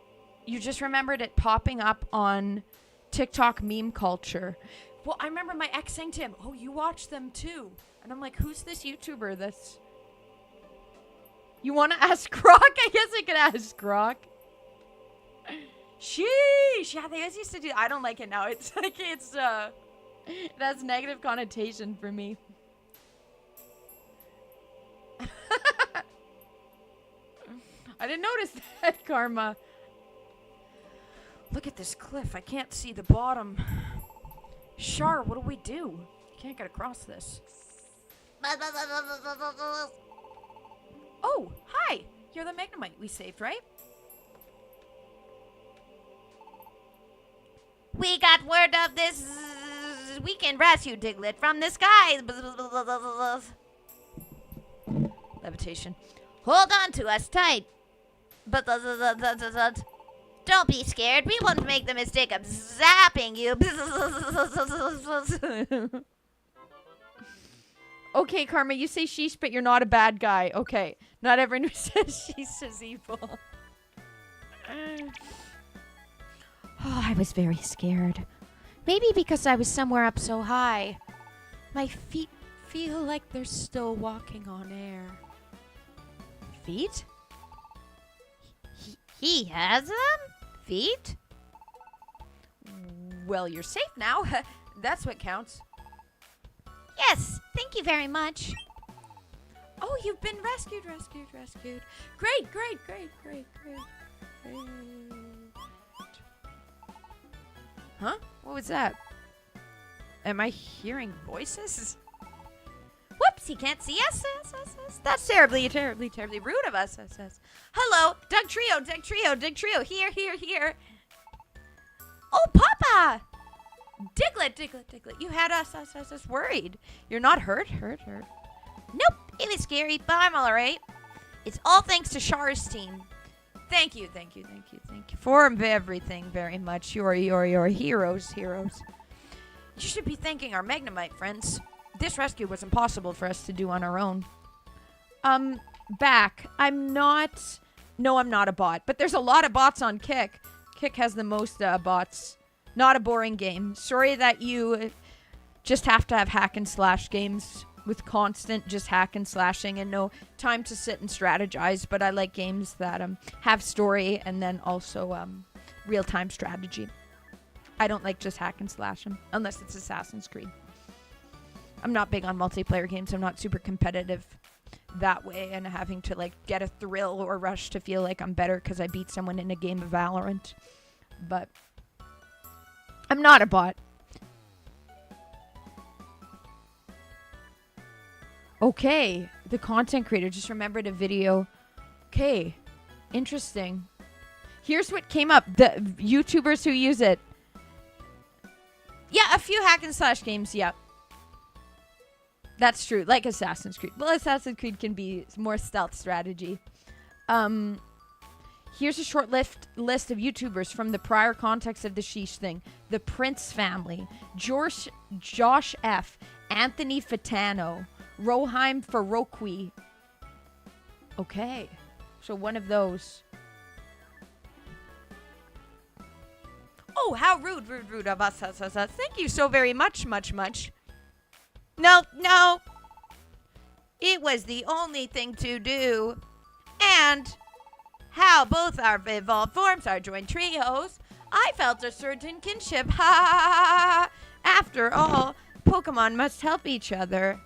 you just remembered it popping up on TikTok meme culture. Well, I remember my ex saying to him, oh, you watch them too. And I'm like, who's this YouTuber that's... You want to ask Grok? I guess I could ask Grok. Sheesh. Yeah, they always used to do... I don't like it now. It's like, it has negative connotation for me. I didn't notice that, Karma. Look at this cliff. I can't see the bottom. Shar, what do we do? Can't get across this. Oh, hi. You're the Magnemite we saved, right? We got word of this. We can rescue Diglett from the sky. Levitation. Hold on to us tight. Don't be scared. We won't make the mistake of zapping you. Okay, Karma, you say sheesh, but you're not a bad guy. Okay. Not everyone who says sheesh is evil. Oh, I was very scared. Maybe because I was somewhere up so high. My feet feel like they're still walking on air. Feet? He has them? Feet? Well, you're safe now. That's what counts. Yes, thank you very much. Oh, you've been rescued. Great. Huh? What was that? Am I hearing voices? Whoops, he can't see us. That's terribly rude of us. Hello, Doug Trio, here. Oh, Papa! Diglett, you had us worried. You're not hurt? Nope, it was scary, but I'm all right. It's all thanks to Shar's team. Thank you for everything very much. You're heroes. You should be thanking our Magnemite friends. This rescue was impossible for us to do on our own. Back. I'm not a bot, but there's a lot of bots on Kick. Kick has the most bots. Not a boring game. Sorry that you just have to have hack and slash games with constant just hack and slashing and no time to sit and strategize, but I like games that have story and then also real-time strategy. I don't like just hack and slash them unless it's Assassin's Creed. I'm not big on multiplayer games. I'm not super competitive that way and having to like get a thrill or rush to feel like I'm better because I beat someone in a game of Valorant. But I'm not a bot. Okay, the content creator just remembered a video. Okay, interesting. Here's what came up. The YouTubers who use it. Yeah, a few hack and slash games, yeah. That's true, like Assassin's Creed. Well, Assassin's Creed can be more stealth strategy. Here's a short list of YouTubers from the prior context of the sheesh thing. The Prince family. Josh F. Anthony Fitano. Roheim Faroqui. Okay. So one of those. Oh, how rude of us. Thank you so very much. No. It was the only thing to do. And how both our evolved forms are joined trios. I felt a certain kinship. Ha! After all, Pokemon must help each other.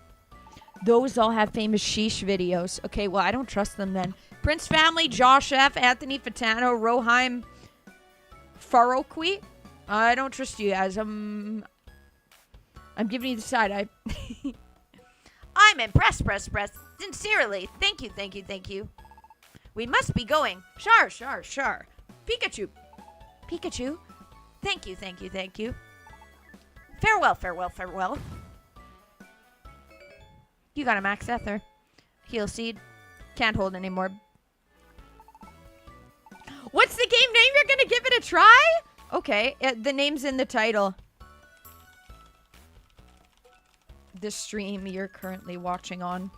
Those all have famous sheesh videos. Okay, well, I don't trust them then. Prince family, Josh F., Anthony Fitano, Roheim Faroqui. I don't trust you guys. I'm giving you the side eye. I'm impressed, Sincerely. Thank you. We must be going. Shar. Pikachu. Thank you. Farewell. You got a max ether. Heal seed. Can't hold anymore. What's the game name? You're gonna give it a try? Okay, the name's in the title. The stream you're currently watching on.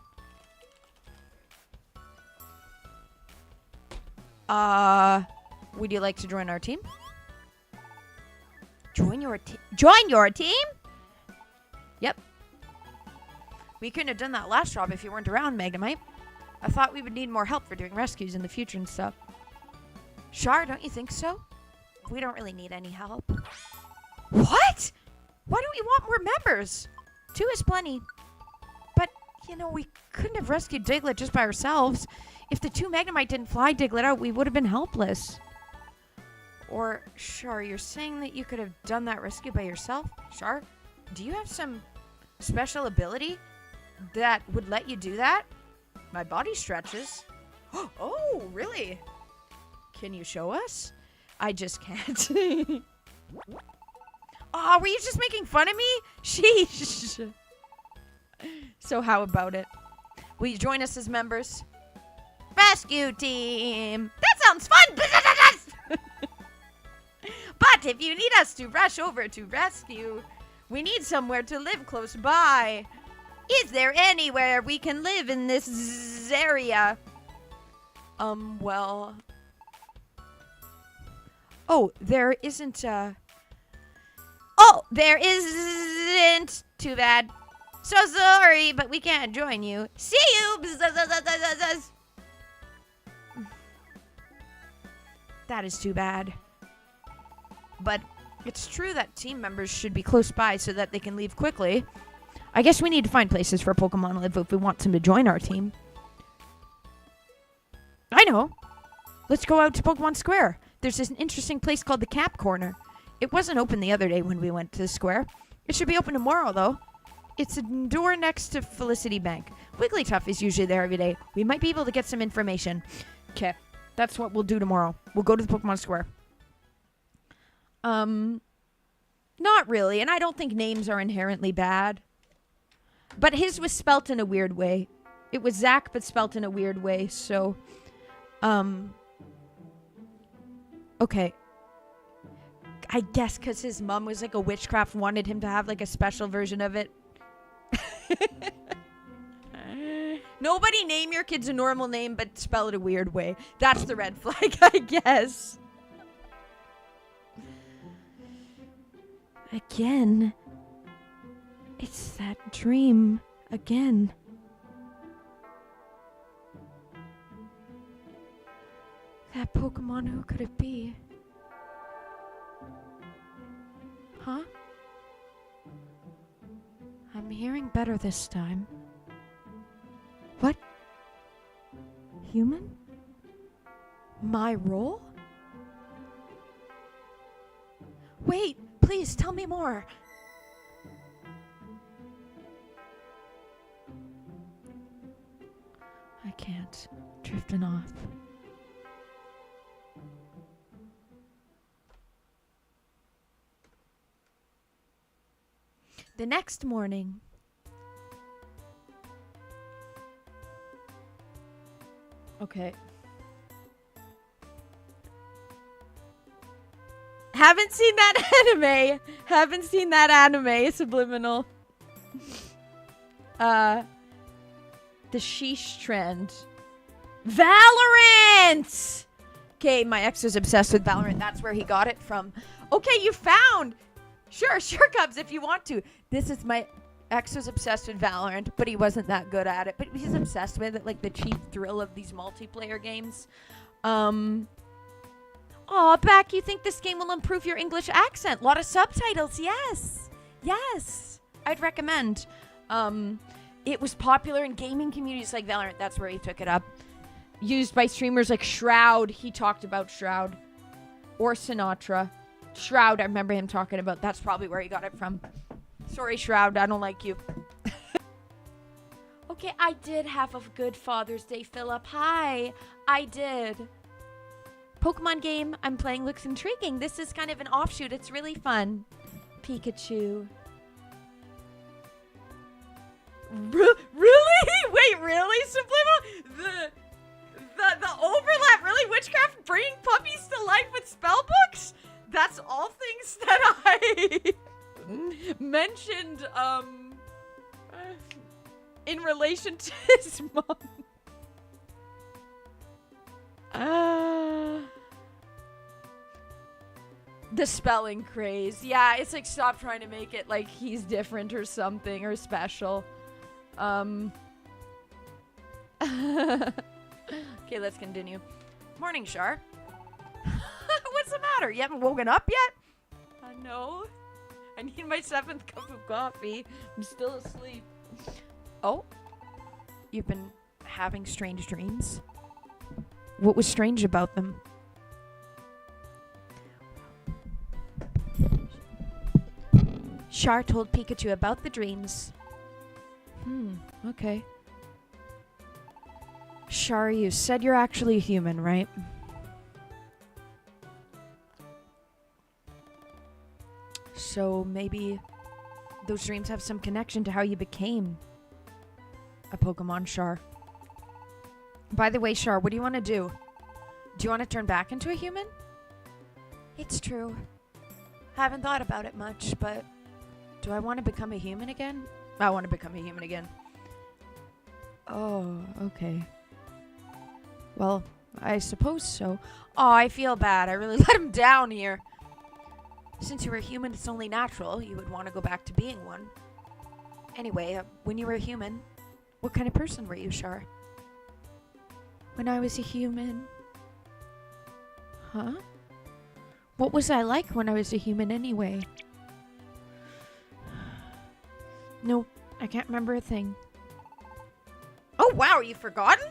Would you like to join our team? Join your team? Yep. We couldn't have done that last job if you weren't around, Magnemite. I thought we would need more help for doing rescues in the future and stuff. Char, don't you think so? We don't really need any help. What? Why don't we want more members? 2 is plenty. But, we couldn't have rescued Diglett just by ourselves. If the 2 Magnemite didn't fly Diglett out, we would have been helpless. Or, Char, you're saying that you could have done that rescue by yourself? Char, do you have some special ability that would let you do that? My body stretches. Oh, really? Can you show us? I just can't. Oh, were you just making fun of me? Sheesh. So how about it? Will you join us as members? Rescue team. That sounds fun. But if you need us to rush over to rescue, we need somewhere to live close by. Is there anywhere we can live in this area? Well... Oh, there isn't, Oh, there isn't. Too bad. So sorry, but we can't join you. See you. That is too bad. But it's true that team members should be close by so that they can leave quickly. I guess we need to find places for Pokemon to live if we want them to join our team. I know. Let's go out to Pokemon Square. There's this interesting place called the Cap Corner. It wasn't open the other day when we went to the square. It should be open tomorrow, though. It's a door next to Felicity Bank. Wigglytuff is usually there every day. We might be able to get some information. Okay, that's what we'll do tomorrow. We'll go to the Pokemon Square. Not really, and I don't think names are inherently bad. But his was spelt in a weird way. It was Zach, but spelt in a weird way, so... Okay. I guess because his mom was like a witchcraft, wanted him to have like a special version of it. Nobody name your kids a normal name, but spell it a weird way. That's the red flag, I guess. Again. It's that dream again. That Pokemon, who could it be? Huh? I'm hearing better this time. What? Human? My role? Wait, please tell me more. I can't. Drifting off. The next morning. Okay. Haven't seen that anime. Haven't seen that anime. Subliminal. The sheesh trend. Valorant! Okay, my ex is obsessed with Valorant. That's where he got it from. Okay, you found. Sure, Cubs, if you want to. This is my ex was obsessed with Valorant, but he wasn't that good at it. But he's obsessed with it, like the cheap thrill of these multiplayer games. Aw, Beck, you think this game will improve your English accent? A lot of subtitles, yes. Yes. I'd recommend. It was popular in gaming communities like Valorant. That's where he took it up. Used by streamers like Shroud. He talked about Shroud. Or Sinatra. Shroud, I remember him talking about. That's probably where he got it from. Sorry, Shroud, I don't like you. Okay, I did have a good Father's Day, Philip. Hi, I did. Pokemon game I'm playing looks intriguing. This is kind of an offshoot. It's really fun. Pikachu. Really? Wait, really? Subliminal? The overlap, really? Witchcraft bringing puppies to life with spellbooks? That's that's all things that I mentioned, in relation to his mom. The spelling craze. Yeah, it's like stop trying to make it like he's different or something or special. Okay, let's continue. Morning, Shar. What's the matter? You haven't woken up yet? No. I need my 7th cup of coffee. I'm still asleep. Oh? You've been having strange dreams? What was strange about them? Char told Pikachu about the dreams. Okay. Char, you said you're actually human, right? So maybe those dreams have some connection to how you became a Pokemon, Char. By the way, Char, what do you want to do? Do you want to turn back into a human? It's true. Haven't thought about it much, but do I want to become a human again? I want to become a human again. Oh, okay. Well, I suppose so. Oh, I feel bad. I really let him down here. Since you were a human, it's only natural you would want to go back to being one. Anyway, when you were a human, what kind of person were you, Char? When I was a human? Huh? What was I like when I was a human anyway? Nope, I can't remember a thing. Oh, wow, are you forgotten?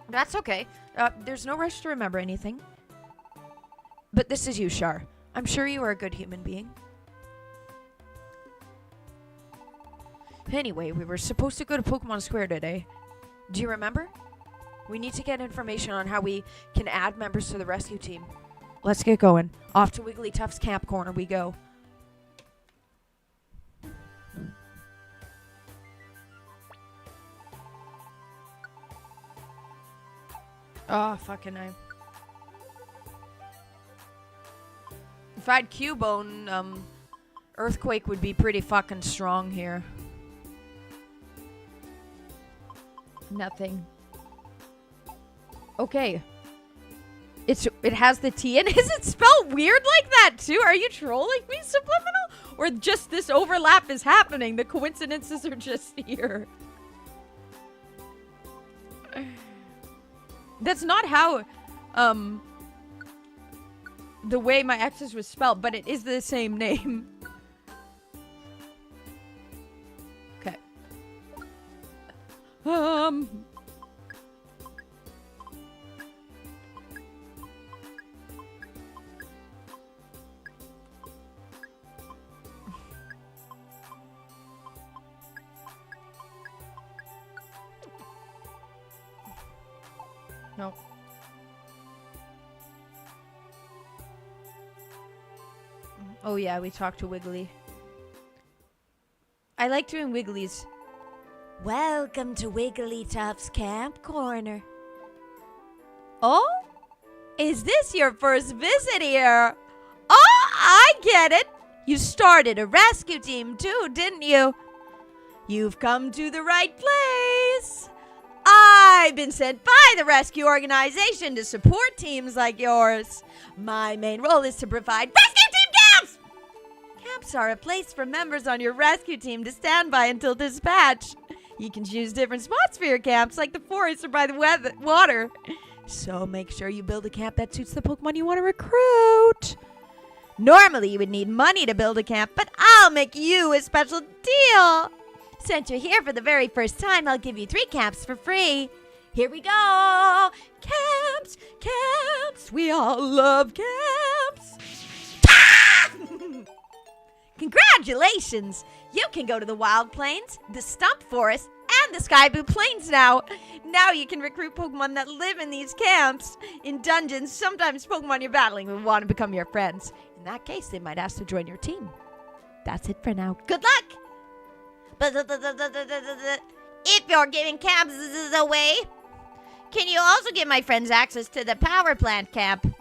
That's okay. There's no rush to remember anything. But this is you, Char. I'm sure you are a good human being. Anyway, we were supposed to go to Pokemon Square today. Do you remember? We need to get information on how we can add members to the rescue team. Let's get going. Off to Wigglytuff's camp corner we go. Oh, fucking I. If I had Cubone, Earthquake would be pretty fucking strong here. Nothing. Okay. It has the T in. Is it spelled weird like that too? Are you trolling me, Subliminal? Or just this overlap is happening? The coincidences are just here. That's not how, the way my ex's was spelled, but it is the same name. Okay. No. Oh yeah, we talked to Wiggly. I like doing Wigglies. Welcome to Wigglytuff's camp corner. Oh? Is this your first visit here? Oh, I get it. You started a rescue team too, didn't you? You've come to the right place. I've been sent by the rescue organization to support teams like yours. My main role is to provide rescue team camps! Camps are a place for members on your rescue team to stand by until dispatch. You can choose different spots for your camps, like the forest or by the water. So make sure you build a camp that suits the Pokemon you want to recruit. Normally, you would need money to build a camp, but I'll make you a special deal. Since you're here for the very first time, I'll give you 3 camps for free. Here we go. Camps, camps. We all love camps. Congratulations. You can go to the Wild Plains, the Stump Forest, and the Sky Blue Plains now. Now you can recruit Pokemon that live in these camps. In dungeons, sometimes Pokemon you're battling will want to become your friends. In that case, they might ask to join your team. That's it for now. Good luck! If you're giving camps away, can you also give my friends access to the power plant camp?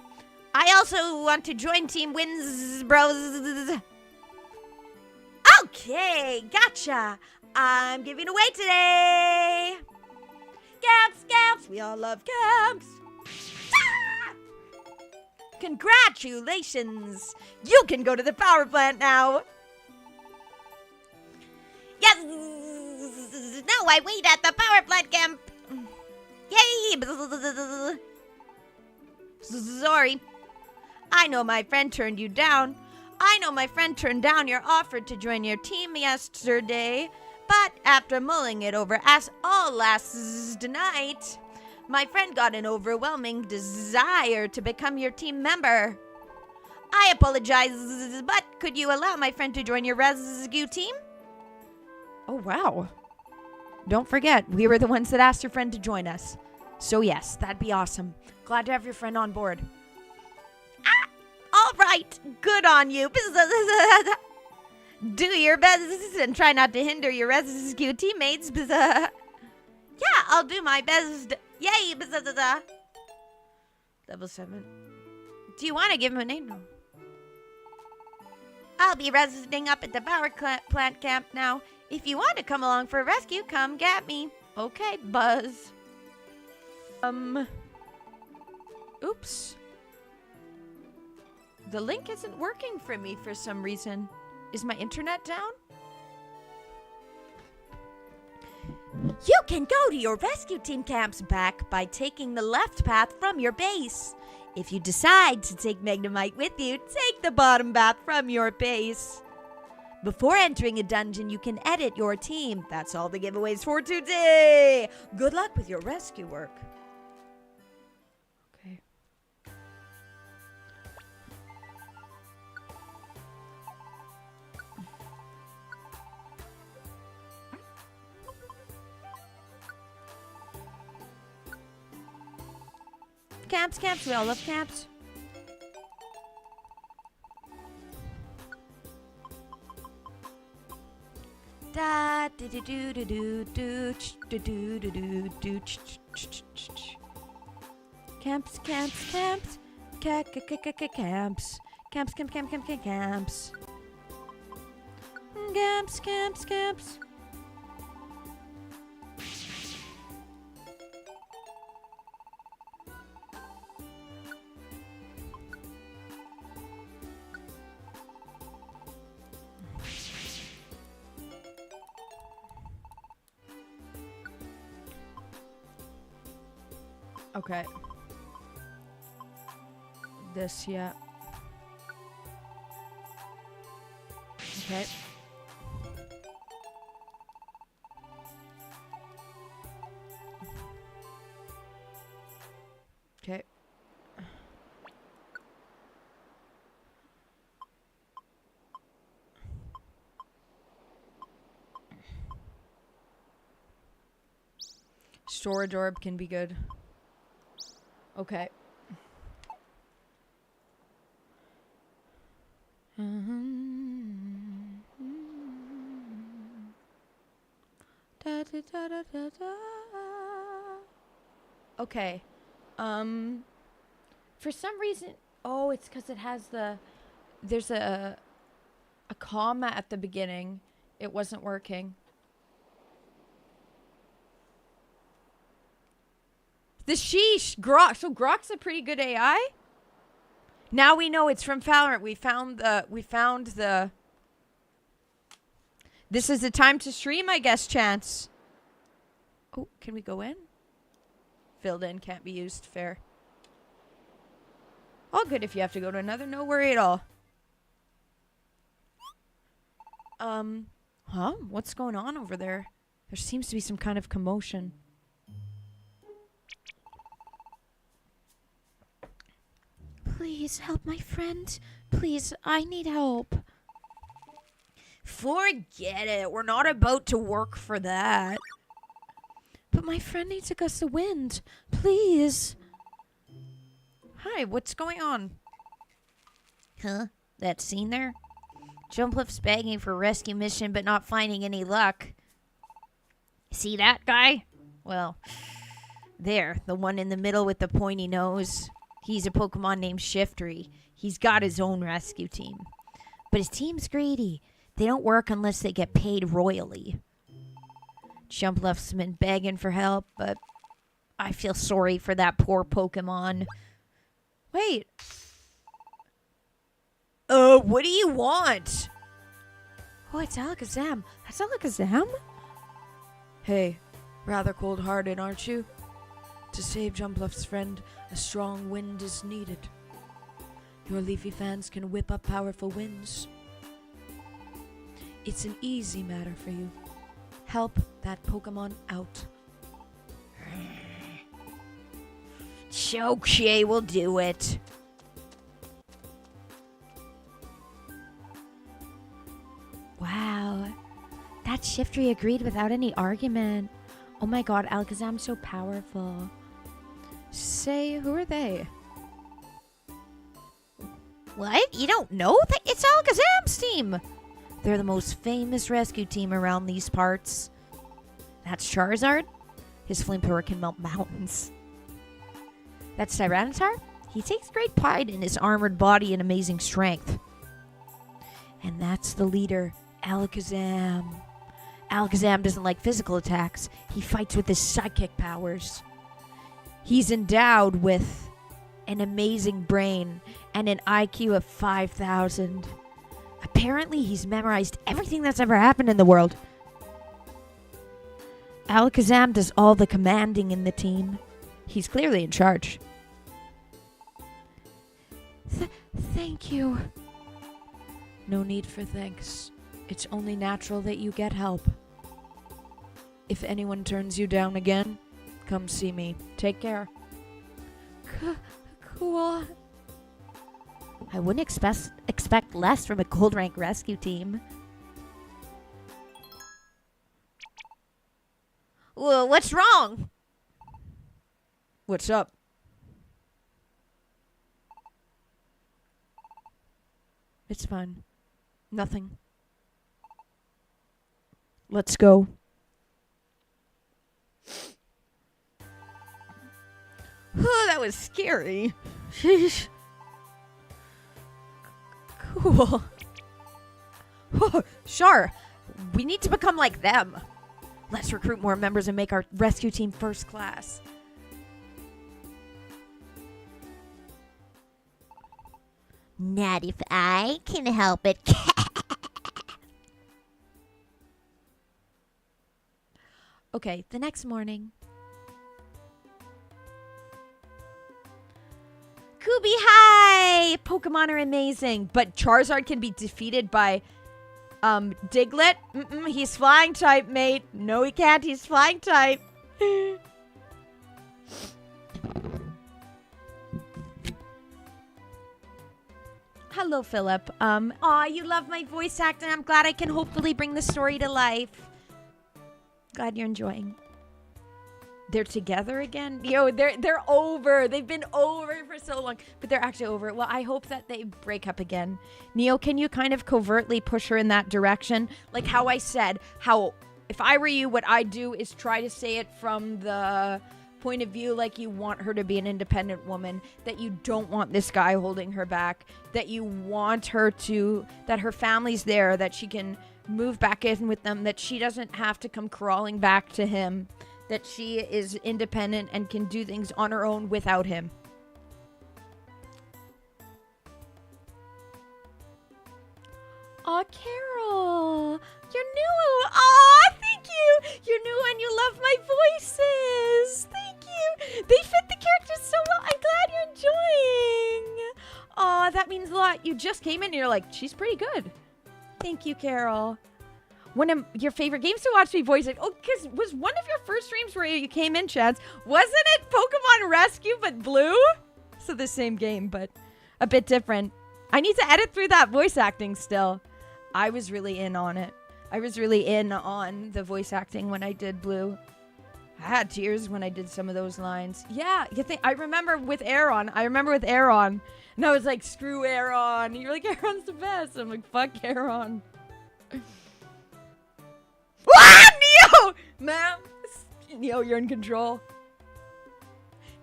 I also want to join Team Wins, bros. Okay, gotcha. I'm giving away today. Camps. We all love camps. Ah! Congratulations. You can go to the power plant now. Yes. Now I wait at the power plant camp. Yay. Sorry. I know my friend turned you down. I know my friend turned down your offer to join your team yesterday. But after mulling it over as all last night, my friend got an overwhelming desire to become your team member. I apologize, but could you allow my friend to join your rescue team? Oh, wow. Don't forget, we were the ones that asked your friend to join us. So yes, that'd be awesome. Glad to have your friend on board. All right, good on you. Do your best and try not to hinder your rescue teammates. Yeah, I'll do my best. Yay. Level 7. Do you want to give him a name? No. I'll be residing up at the power plant camp now. If you want to come along for a rescue, come get me. Okay, Buzz. Oops. The link isn't working for me for some reason. Is my internet down? You can go to your rescue team camps back by taking the left path from your base. If you decide to take Magnemite with you, take the bottom path from your base. Before entering a dungeon, you can edit your team. That's all the giveaways for today. Good luck with your rescue work. Okay. Camps. We all love camps. Da do do do do do do do do do do do. Camps. Camps. Okay. This, yeah. Okay. Okay. Storage orb can be good. Okay. Okay. For some reason, oh, it's because it has there's a comma at the beginning. It wasn't working. The sheesh, Grok. So Grok's a pretty good AI. Now we know it's from Valorant. We found the. This is the time to stream, I guess, Chance. Oh, can we go in? Filled in, can't be used. Fair. All good if you have to go to another. No worry at all. Huh? What's going on over there? There seems to be some kind of commotion. Please help my friend. Please, I need help. Forget it. We're not about to work for that. But my friend needs a gust of wind. Please. Hi, what's going on? Huh? That scene there? Jumplift's begging for a rescue mission but not finding any luck. See that guy? Well, there, the one in the middle with the pointy nose. He's a Pokemon named Shiftry. He's got his own rescue team. But his team's greedy. They don't work unless they get paid royally. Jumpluff's been begging for help, but I feel sorry for that poor Pokemon. Wait. What do you want? Oh, it's Alakazam. That's Alakazam? Hey, rather cold-hearted, aren't you? To save Jumpluff's friend, a strong wind is needed. Your Leafy fans can whip up powerful winds. It's an easy matter for you. Help that Pokemon out. Okay, we'll do it. Wow. That Shiftry agreed without any argument. Oh my god, Alakazam's so powerful. Say, who are they? What? You don't know? It's Alakazam's team. They're the most famous rescue team around these parts. That's Charizard. His flamethrower can melt mountains. That's Tyranitar. He takes great pride in his armored body and amazing strength. And that's the leader, Alakazam. Alakazam doesn't like physical attacks. He fights with his psychic powers. He's endowed with an amazing brain and an IQ of 5,000. Apparently, he's memorized everything that's ever happened in the world. Alakazam does all the commanding in the team. He's clearly in charge. Thank you. No need for thanks. It's only natural that you get help. If anyone turns you down again, come see me. Take care. Cool. I wouldn't expect less from a gold rank rescue team. Well, what's wrong? What's up? It's fine. Nothing. Let's go. Oh, that was scary. Sheesh. Cool. Oh, sure. We need to become like them. Let's recruit more members and make our rescue team first class. Not if I can help it. Okay, the next morning. Kubi, hi! Pokemon are amazing, but Charizard can be defeated by Diglett. He's flying type, mate. No, he can't. He's flying type. Hello, Philip. Aw, you love my voice acting. I'm glad I can hopefully bring the story to life. Glad you're enjoying. They're together again? Yo, they're over. They've been over for so long, but they're actually over. Well, I hope that they break up again. Neo, can you kind of covertly push her in that direction? Like how I said, how if I were you, what I'd do is try to say it from the point of view like you want her to be an independent woman, that you don't want this guy holding her back, that you want her to, that her family's there, that she can move back in with them, that she doesn't have to come crawling back to him, that she is independent and can do things on her own without him. Aw, Carol, you're new. Aw, thank you. You're new and you love my voices. Thank you. They fit the characters so well. I'm glad you're enjoying. Aw, that means a lot. You just came in and you're like, she's pretty good. Thank you, Carol. One of your favorite games to watch me voice it. Oh, because was one of your first streams where you came in, Chance, wasn't it Pokemon Rescue but blue? So the same game, but a bit different. I need to edit through that voice acting still. I was really in on it. I was really in on the voice acting when I did blue. I had tears when I did some of those lines. Yeah, you think I remember with Aeron. And I was like, screw Aeron. You're like, Aeron's the best. I'm like, fuck Aeron. Ah, Neo! Ma'am. Neo, you're in control.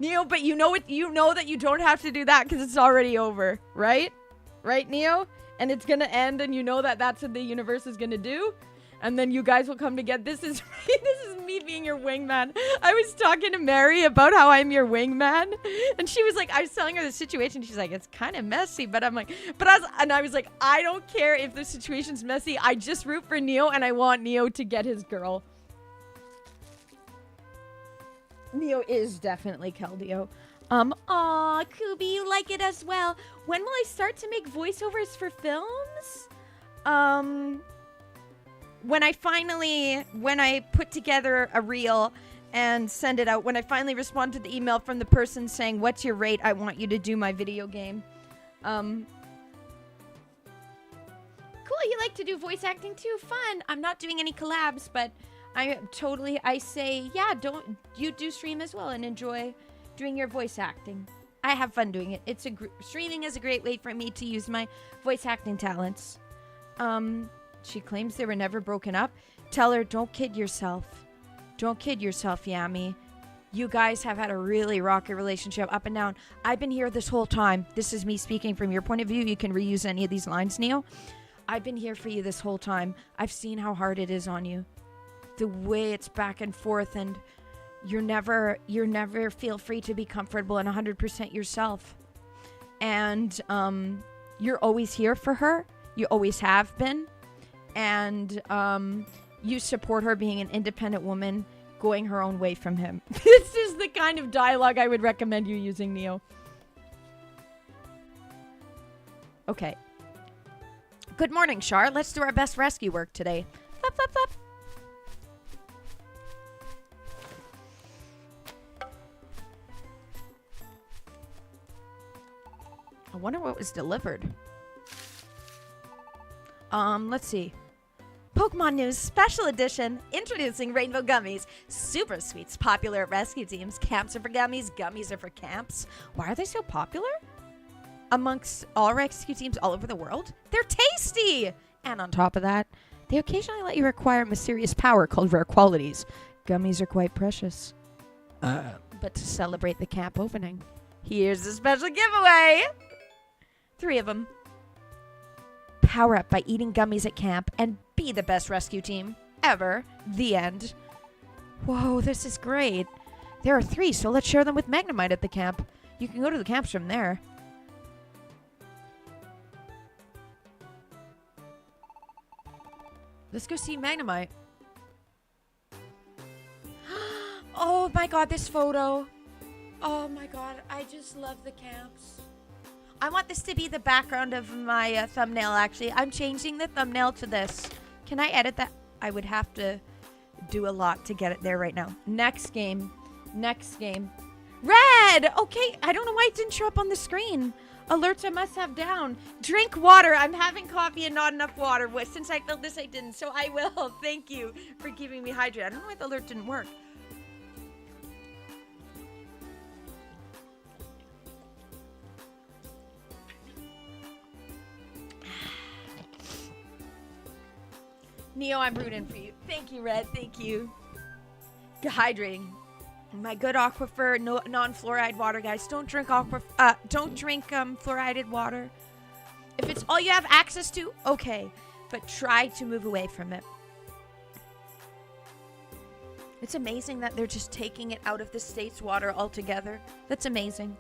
Neo, but you know that you don't have to do that because it's already over, right? Right, Neo? And it's gonna end, and you know that that's what the universe is gonna do, and then you guys will come together. This is me being your wingman. I was talking to Mary about how I'm your wingman, and she was like, I was telling her the situation. She's like, it's kind of messy, but I'm like, I was like, I don't care if the situation's messy. I just root for Neo, and I want Neo to get his girl. Neo is definitely Keldeo. Aw, Kubi, you like it as well. When will I start to make voiceovers for films? When I put together a reel and send it out, when I finally respond to the email from the person saying, what's your rate? I want you to do my video game. Cool, you like to do voice acting too? Fun. I'm not doing any collabs, but I say, yeah, you do stream as well and enjoy doing your voice acting. I have fun doing it. Streaming is a great way for me to use my voice acting talents. She claims they were never broken up. Tell her, don't kid yourself. Don't kid yourself, Yami. You guys have had a really rocky relationship up and down. I've been here this whole time. This is me speaking from your point of view. You can reuse any of these lines, Neo. I've been here for you this whole time. I've seen how hard it is on you. The way it's back and forth, and you're never feel free to be comfortable and 100% yourself. And you're always here for her. You always have been. And you support her being an independent woman, going her own way from him. This is the kind of dialogue I would recommend you using, Neo. Okay. Good morning, Char. Let's do our best rescue work today. Flop, flop, flop. I wonder what was delivered. Let's see. Pokemon News Special Edition, introducing Rainbow Gummies. Super sweets, popular at rescue teams. Camps are for gummies, gummies are for camps. Why are they so popular? Amongst all rescue teams all over the world? They're tasty! And on top of that, they occasionally let you acquire mysterious power called rare qualities. Gummies are quite precious. But to celebrate the camp opening, here's a special giveaway! 3 of them. Power up by eating gummies at camp and be the best rescue team ever. The end. Whoa, this is great. There are 3, so let's share them with Magnemite at the camp. You can go to the camps from there. Let's go see Magnemite. Oh my god, this photo. Oh my god, I just love the camps. I want this to be the background of my thumbnail, actually. I'm changing the thumbnail to this. Can I edit that? I would have to do a lot to get it there right now. Next game. Next game. Red! Okay, I don't know why it didn't show up on the screen. Alerts I must have down. Drink water. I'm having coffee and not enough water. Since I filled this, I didn't. So I will. Thank you for keeping me hydrated. I don't know why the alert didn't work. Neo, I'm rooting for you. Thank you, Red. Thank you. Hydrating. My good aquifer, no non-fluoride water, guys. Don't drink fluoridated water. If it's all you have access to, okay. But try to move away from it. It's amazing that they're just taking it out of the state's water altogether. That's amazing.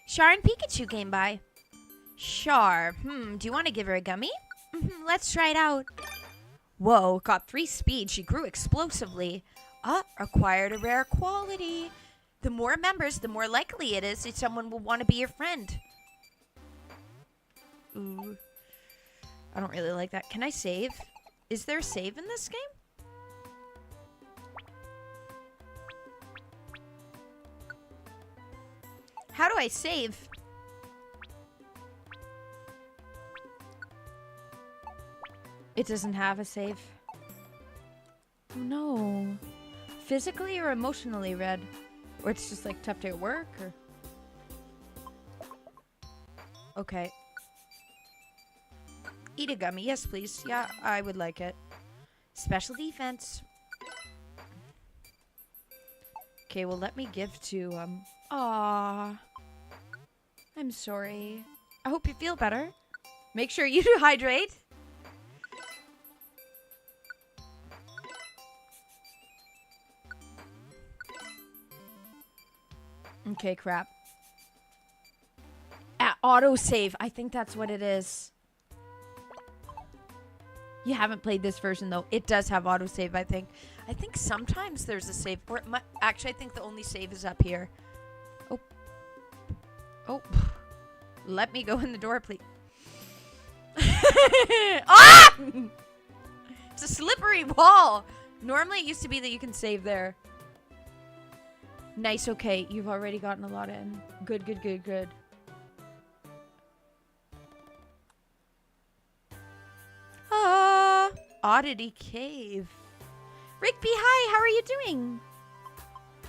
Char and Pikachu came by. Char, do you want to give her a gummy? Let's try it out. Whoa, got 3 speed. She grew explosively. Acquired a rare quality. The more members, the more likely it is that someone will want to be your friend. Ooh. I don't really like that. Can I save? Is there a save in this game? How do I save? It doesn't have a save. Oh, no. Physically or emotionally, Red? Or it's just like tough day at work? Or... Okay. Eat a gummy. Yes, please. Yeah, I would like it. Special defense. Okay, well, let me give to, Aw. I'm sorry. I hope you feel better. Make sure you hydrate. Okay, crap. Autosave. I think that's what it is. You haven't played this version, though. It does have autosave, I think. I think sometimes there's a save. Or actually, I think the only save is up here. Oh. Oh. Let me go in the door, please. Ah! It's a slippery wall. Normally, it used to be that you can save there. Nice, okay. You've already gotten a lot in. Good, good, good, good. Oddity Cave. Rigby, hi. How are you doing?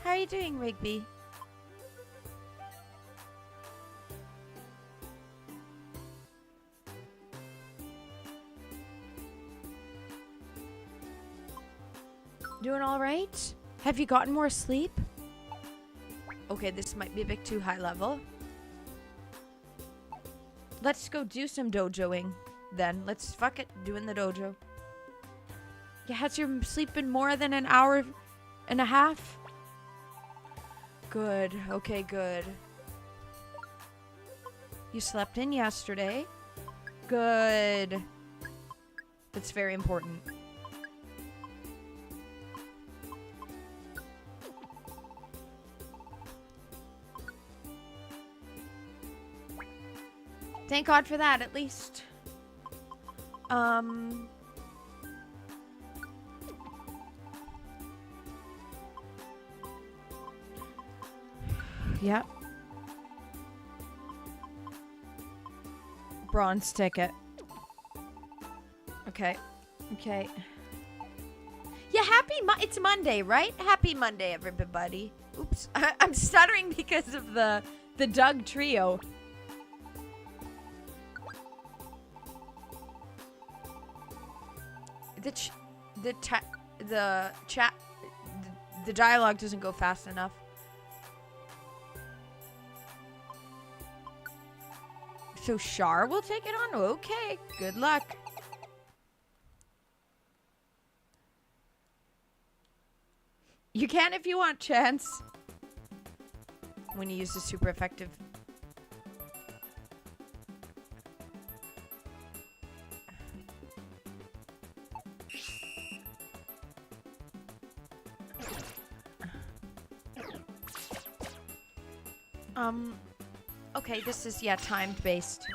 How are you doing, Rigby? Doing all right? Have you gotten more sleep? Okay, this might be a bit too high level. Let's go do some dojoing then. Let's fuck it, doing the dojo. Yeah, has your sleep been more than an hour and a half? Good. Okay, good. You slept in yesterday? Good. That's very important. Thank God for that, at least. Yep. Bronze ticket. Okay. Okay. Yeah, it's Monday, right? Happy Monday, everybody. Oops. I'm stuttering because of the Doug trio. The dialogue doesn't go fast enough. So Char will take it on? Okay, good luck. You can if you want, Chance. When you use the super effective. Okay, this is, yeah, timed based.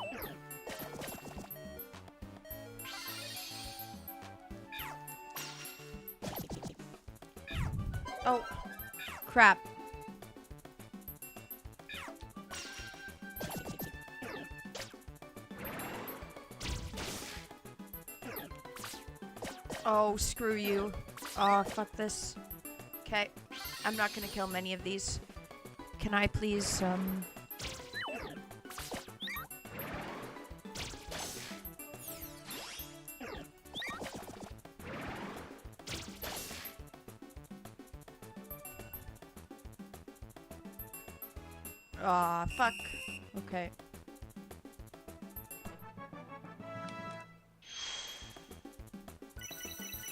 Oh, crap. Oh, screw you. Oh, fuck this. Okay, I'm not gonna kill many of these. Can I please, Aw, fuck. Okay.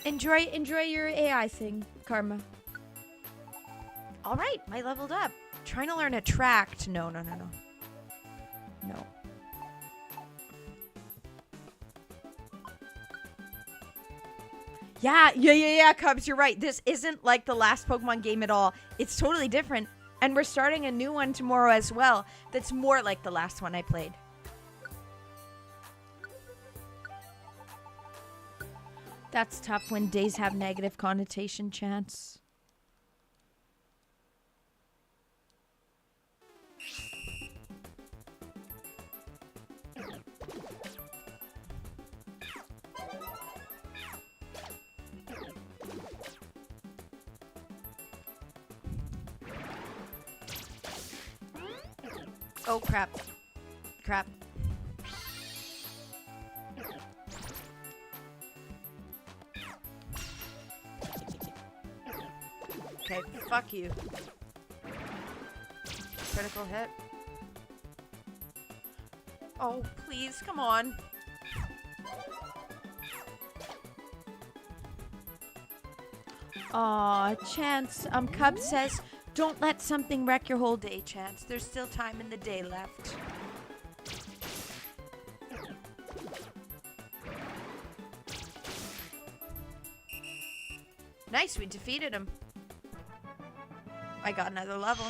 Enjoy your AI thing, Karma. All right, I leveled up. Trying to learn attract. No. No. Yeah, Cubs, you're right. This isn't like the last Pokemon game at all. It's totally different. And we're starting a new one tomorrow as well that's more like the last one I played. That's tough when days have negative connotation, Chance. Oh, crap. Okay, fuck you. Critical hit. Oh, please, come on. Aw, Chance. Cub says, don't let something wreck your whole day, Chance. There's still time in the day left. Nice, we defeated him. I got another level.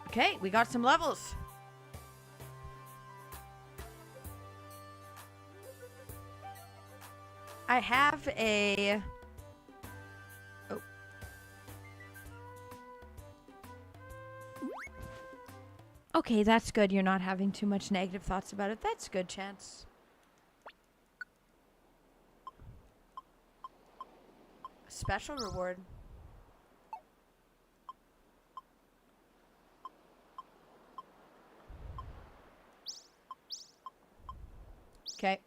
Okay, we got some levels. I have a... Oh. Okay, that's good. You're not having too much negative thoughts about it. That's good, Chance. Special reward. Okay.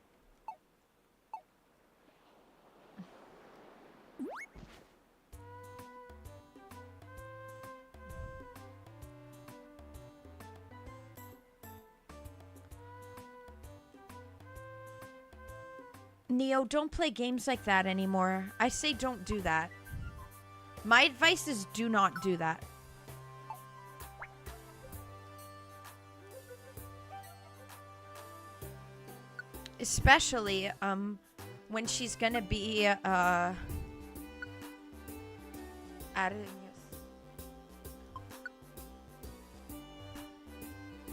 Neo, don't play games like that anymore. I say don't do that. My advice is do not do that. Especially, when she's gonna be, adding...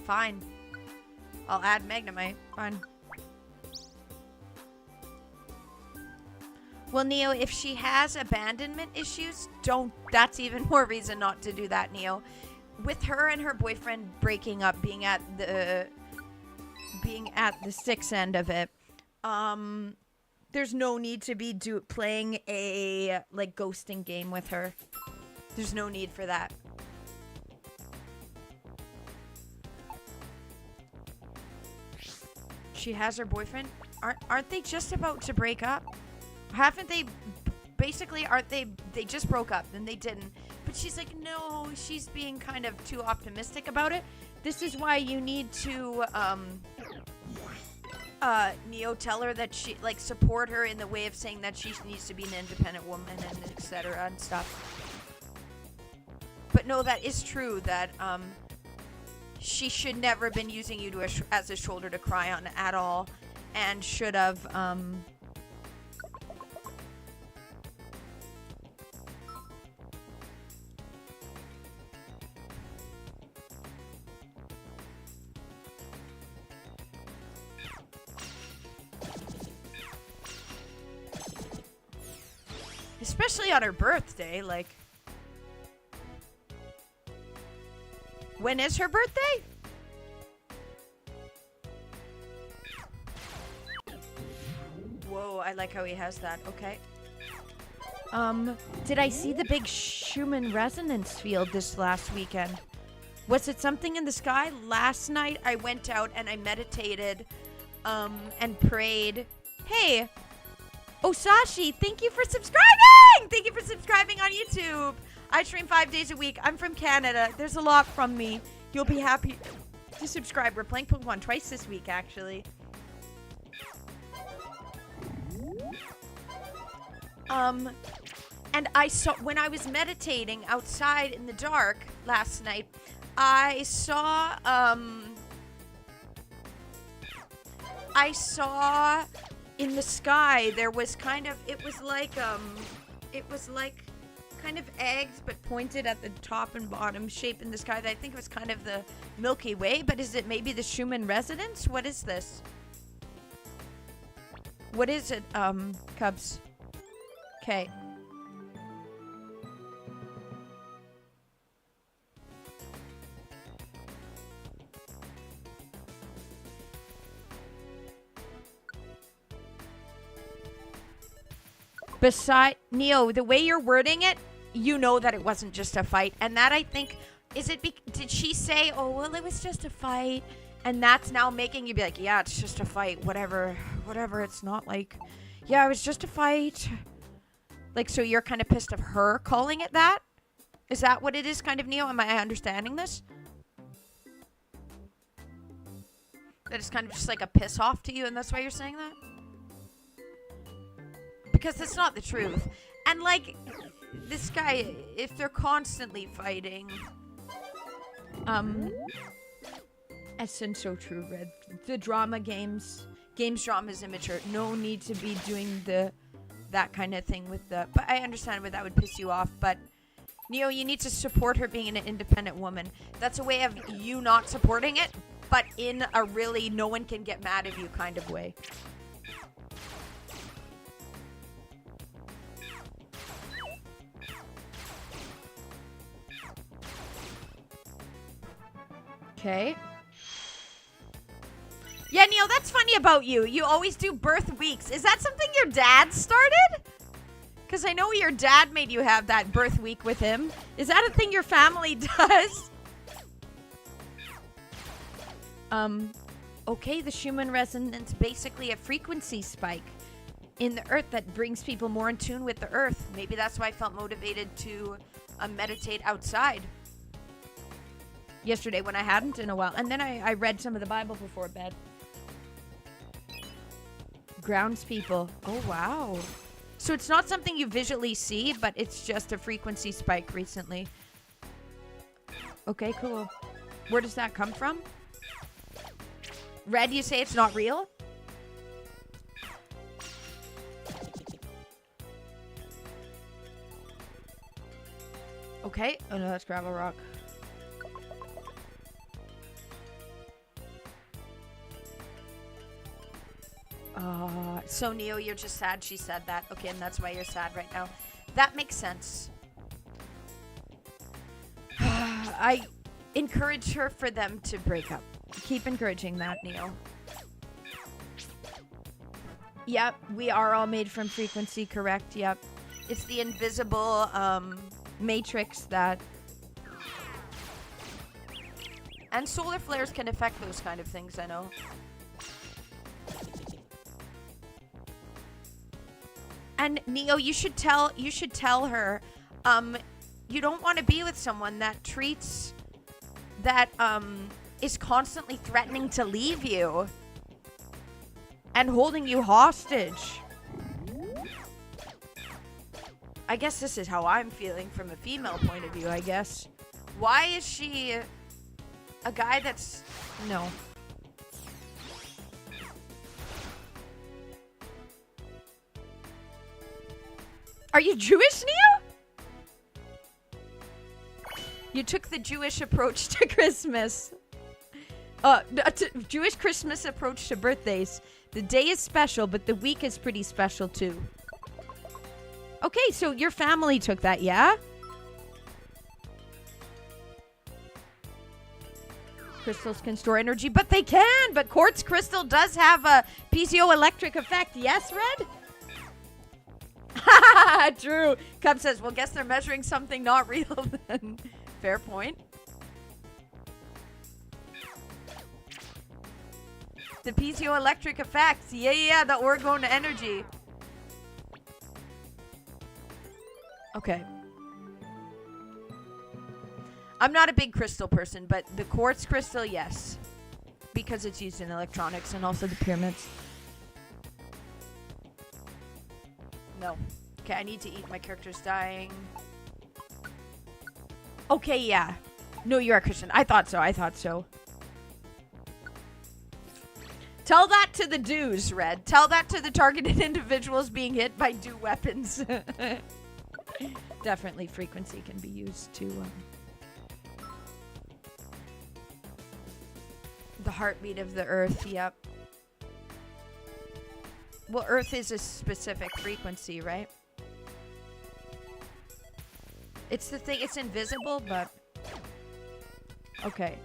Fine. I'll add Magnemite. Fine. Well, Neo, if she has abandonment issues, don't... That's even more reason not to do that, Neo. With her and her boyfriend breaking up, being at the 6th end of it, there's no need to be playing a, like, ghosting game with her. There's no need for that. She has her boyfriend? Aren't they just about to break up? Haven't they... Basically, they just broke up, then they didn't. But she's like, no, she's being kind of too optimistic about it. This is why you need to, Neo, tell her that she, like, support her in the way of saying that she needs to be an independent woman and etc. and stuff. But no, that is true that, she should never have been using you as a shoulder to cry on at all, and should have, especially on her birthday, like... When is her birthday? Whoa, I like how he has that. Okay. Did I see the big Schumann resonance field this last weekend? Was it something in the sky? Last night I went out and I meditated, and prayed. Hey, Osashi, thank you for subscribing! Thank you for subscribing on YouTube. I stream 5 days a week. I'm from Canada. There's a lot from me. You'll be happy to subscribe. We're playing Pokémon twice this week, actually. And I saw, when I was meditating outside in the dark last night, I saw in the sky, there was kind of, it was like kind of eggs, but pointed at the top and bottom shape in the sky. That I think was kind of the Milky Way, but is it maybe the Schumann resonance? What is this? What is it, Cubs? Okay. Beside Neo, the way you're wording it, you know that it wasn't just a fight, and that I think did she say, oh well, it was just a fight, And that's now making you be like, yeah, it's just a fight. Whatever. It's not like, yeah, it was just a fight. Like, so you're kind of pissed of her calling it that? Is that what it is, kind of, Neo? Am I understanding this? That it's kind of just like a piss off to you, and that's why you're saying that? Because that's not the truth. And, like, this guy, if they're constantly fighting, Essence so true, Red. The drama games drama is immature. No need to be doing that kind of thing with the... But I understand why that would piss you off, but... Neo, you need to support her being an independent woman. That's a way of you not supporting it, but in a really no one can get mad at you kind of way. Okay. Yeah, Neo, that's funny about you. You always do birth weeks. Is that something your dad started? Because I know your dad made you have that birth week with him. Is that a thing your family does? Okay, the Schumann resonance, basically a frequency spike in the earth that brings people more in tune with the earth. Maybe that's why I felt motivated to meditate outside Yesterday when I hadn't in a while. And then I read some of the Bible before bed. Grounds people. Oh, wow. So it's not something you visually see, but it's just a frequency spike recently. Okay, cool. Where does that come from? Red, you say it's not real? Okay. Oh no, that's gravel rock. So Neo, you're just sad she said that. Okay, and that's why you're sad right now. That makes sense. I encourage her for them to break up. Keep encouraging that, Neo. Yep, we are all made from frequency, correct? Yep. It's the invisible matrix that... And solar flares can affect those kind of things, I know. And Neo, you should tell her, you don't want to be with someone that treats, that is constantly threatening to leave you and holding you hostage. I guess this is how I'm feeling from a female point of view, I guess. Why is she a guy that's... No. Are you Jewish, Neo? You took the Jewish approach to Christmas. Jewish Christmas approach to birthdays. The day is special, but the week is pretty special too. Okay, so your family took that, yeah? Crystals can store energy, but they can. But quartz crystal does have a piezoelectric effect. Yes, Red? True. Cub says, well, guess they're measuring something not real then. Fair point. The piezoelectric effects. Yeah, the orgone energy. Okay. I'm not a big crystal person, but the quartz crystal, yes. Because it's used in electronics and also the pyramids. No. Okay, I need to eat. My character's dying. Okay, yeah. No, you're a Christian. I thought so. Tell that to the Jews, Red. Tell that to the targeted individuals being hit by Jew weapons. Definitely frequency can be used to... The heartbeat of the earth, yep. Well, earth is a specific frequency, right? It's the thing, it's invisible, but... Okay.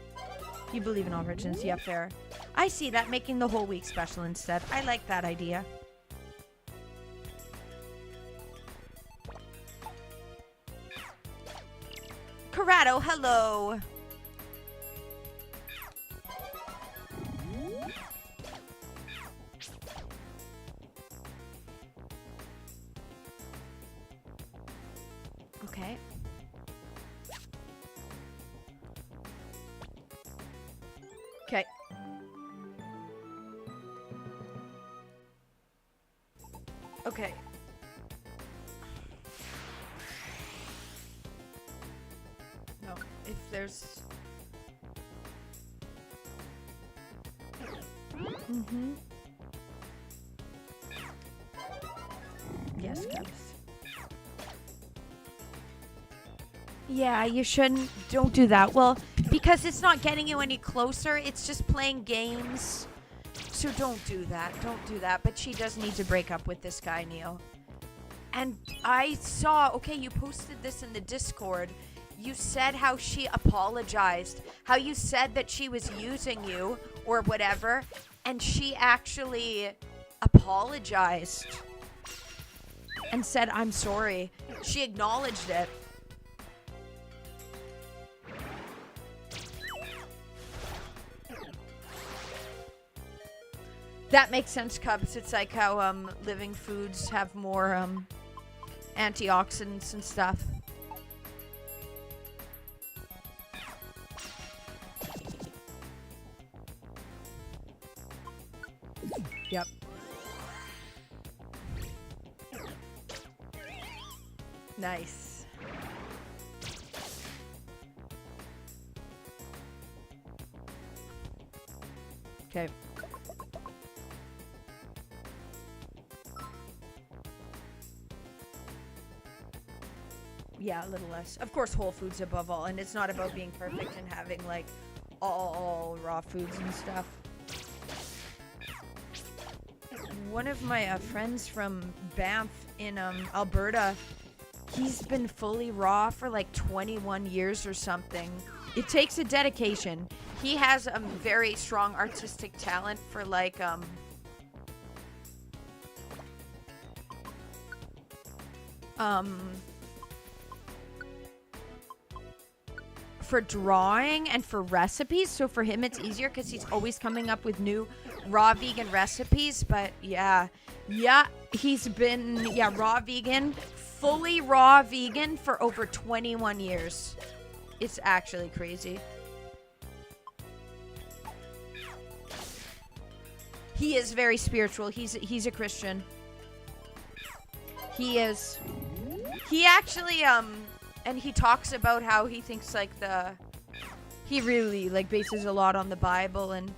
You believe in all religions, yeah, fair. I see that, making the whole week special instead. I like that idea. Corrado, hello. Okay. No, if there's... Mm-hmm. Yes, guys. Yeah, you shouldn't. Don't do that. Well, because it's not getting you any closer. It's just playing games. So don't do that. Don't do that. But she does need to break up with this guy, Neo. And I saw, okay, you posted this in the Discord. You said how she apologized. How you said that she was using you or whatever. And she actually apologized and said, I'm sorry. She acknowledged it. That makes sense, Cubs. It's like how living foods have more antioxidants and stuff. Yep. Nice. Okay. Yeah, a little less. Of course, whole foods above all, and it's not about being perfect and having like all raw foods and stuff. One of my friends from Banff in Alberta, he's been fully raw for like 21 years or something. It takes a dedication. He has a very strong artistic talent for like for drawing and for recipes. So for him it's easier because he's always coming up with new raw vegan recipes. But yeah, he's been raw vegan, fully raw vegan for over 21 years. It's actually crazy. He is very spiritual. He's a Christian. He is. He actually and he talks about how he thinks like he really like bases a lot on the Bible and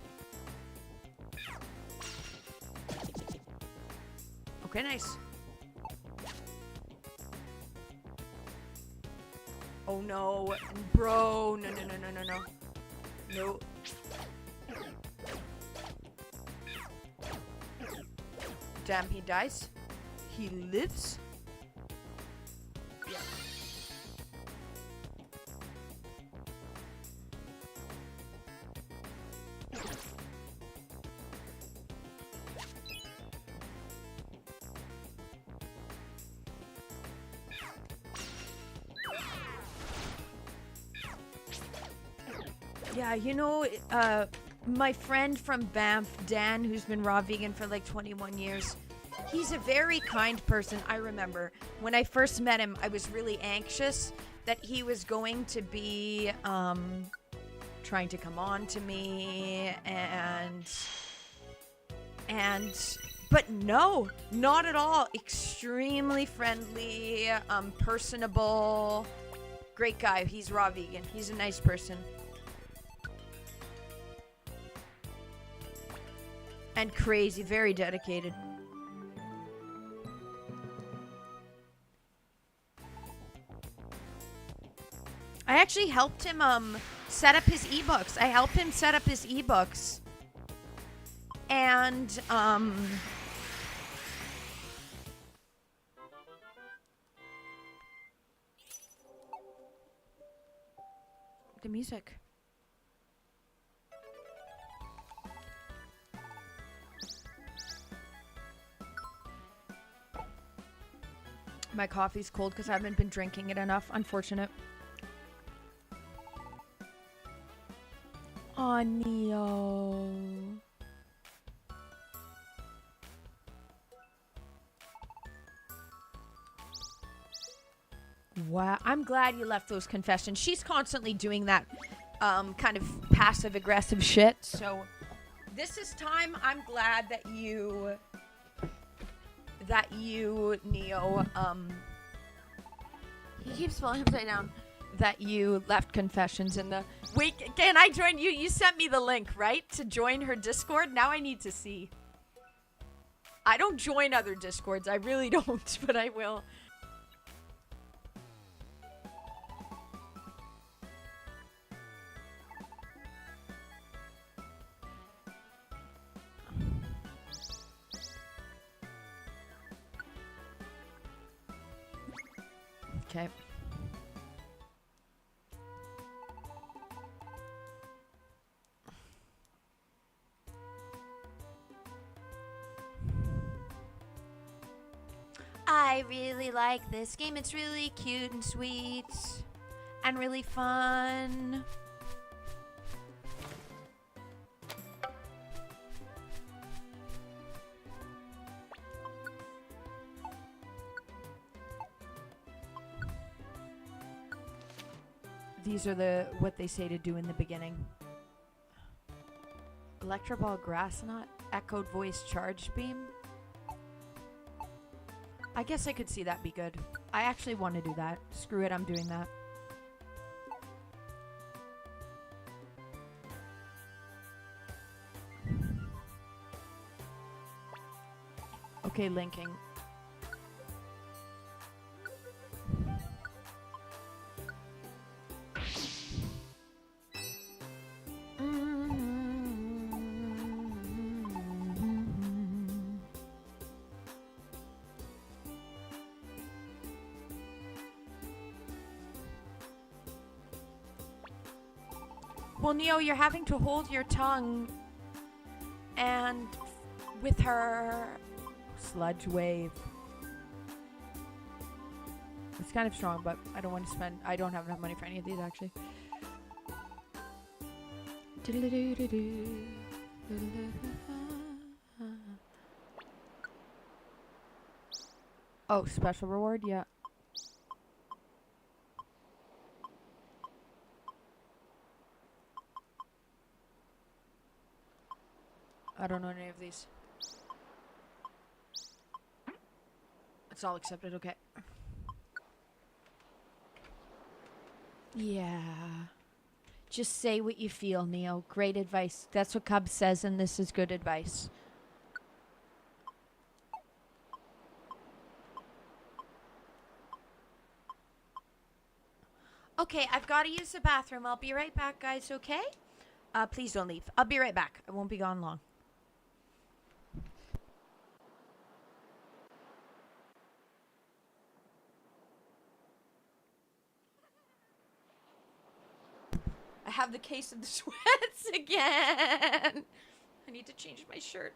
okay, nice. Oh no, bro, no. No. Damn, he dies. He lives. Yeah. Yeah, you know, my friend from Banff, Dan, who's been raw vegan for like 21 years, he's a very kind person. I remember when I first met him, I was really anxious that he was going to be trying to come on to me but no, not at all. Extremely friendly, personable, great guy. He's raw vegan. He's a nice person. And crazy, very dedicated. I actually helped him set up his ebooks. I helped him set up his ebooks. And the music. My coffee's cold because I haven't been drinking it enough. Unfortunate. Oh, Neo. Wow. I'm glad you left those confessions. She's constantly doing that kind of passive-aggressive shit. So this is time I'm glad that that you, Neo, he keeps falling upside down. That you left confessions in the. Wait, can I join you? You sent me the link, right? To join her Discord? Now I need to see. I don't join other Discords. I really don't, but I will. Okay. I really like this game. It's really cute and sweet and really fun. These are what they say to do in the beginning. Electro Ball, Grass Knot, Echoed Voice, Charged Beam. I guess I could see that be good. I actually want to do that. Screw it, I'm doing that. Okay, linking. Well, Neo, you're having to hold your tongue and with her sludge wave. It's kind of strong, but I don't want to spend. I don't have enough money for any of these, actually. Oh, special reward? Yeah. I don't know any of these. It's all accepted, okay. Yeah. Just say what you feel, Neo. Great advice. That's what Cub says, and this is good advice. Okay, I've got to use the bathroom. I'll be right back, guys, okay? Please don't leave. I'll be right back. I won't be gone long. I have the case of the sweats again. I need to change my shirt.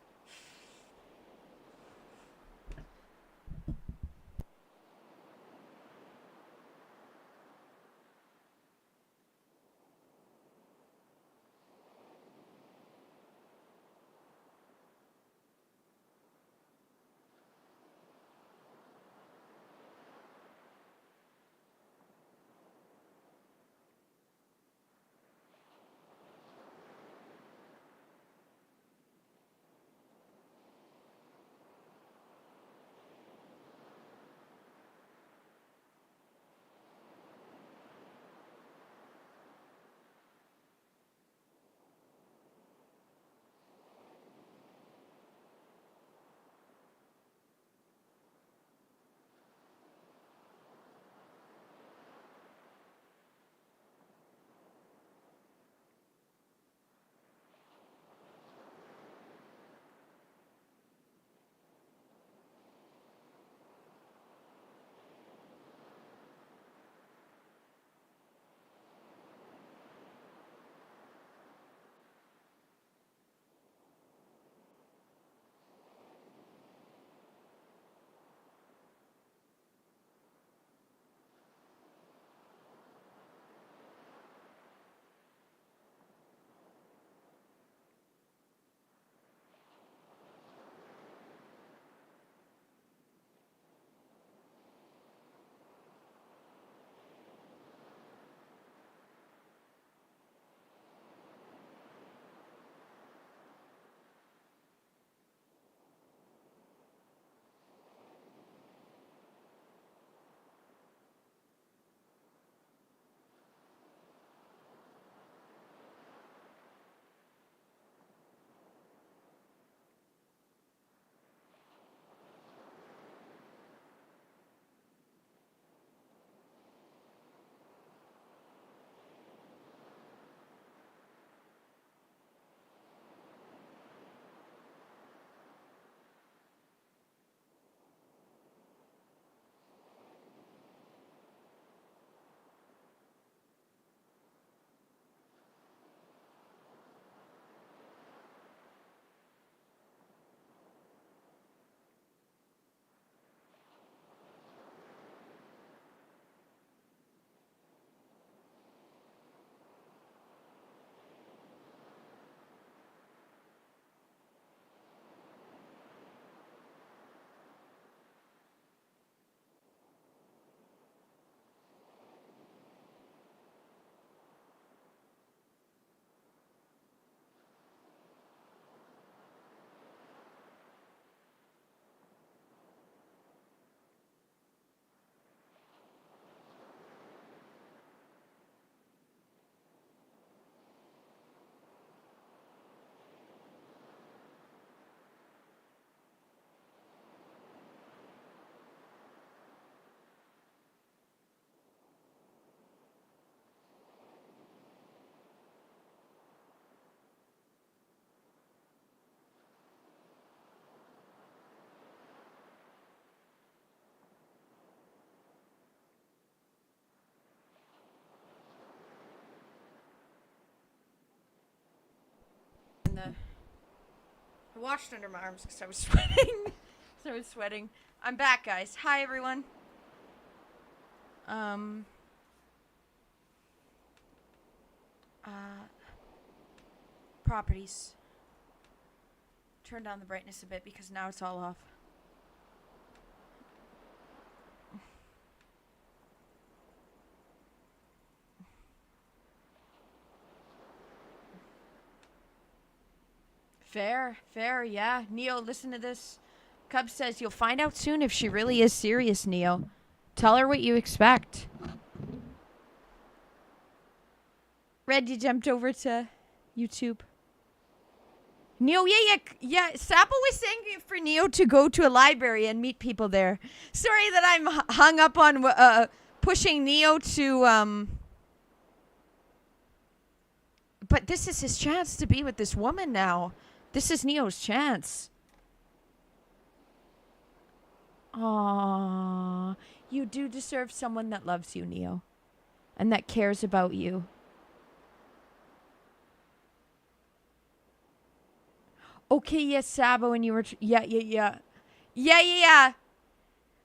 washed under my arms because I was sweating. I'm back, guys. Hi, everyone. Properties. Turn down the brightness a bit because now it's all off. Fair, yeah. Neo, listen to this. Cub says, you'll find out soon if she really is serious, Neo. Tell her what you expect. Red, you jumped over to YouTube. Neo, yeah. Sapple was saying for Neo to go to a library and meet people there. Sorry that I'm hung up on pushing Neo to, But this is his chance to be with this woman now. This is Neo's chance. Aww. You do deserve someone that loves you, Neo. And that cares about you. Okay, yes, Sabo, and you were... Yeah.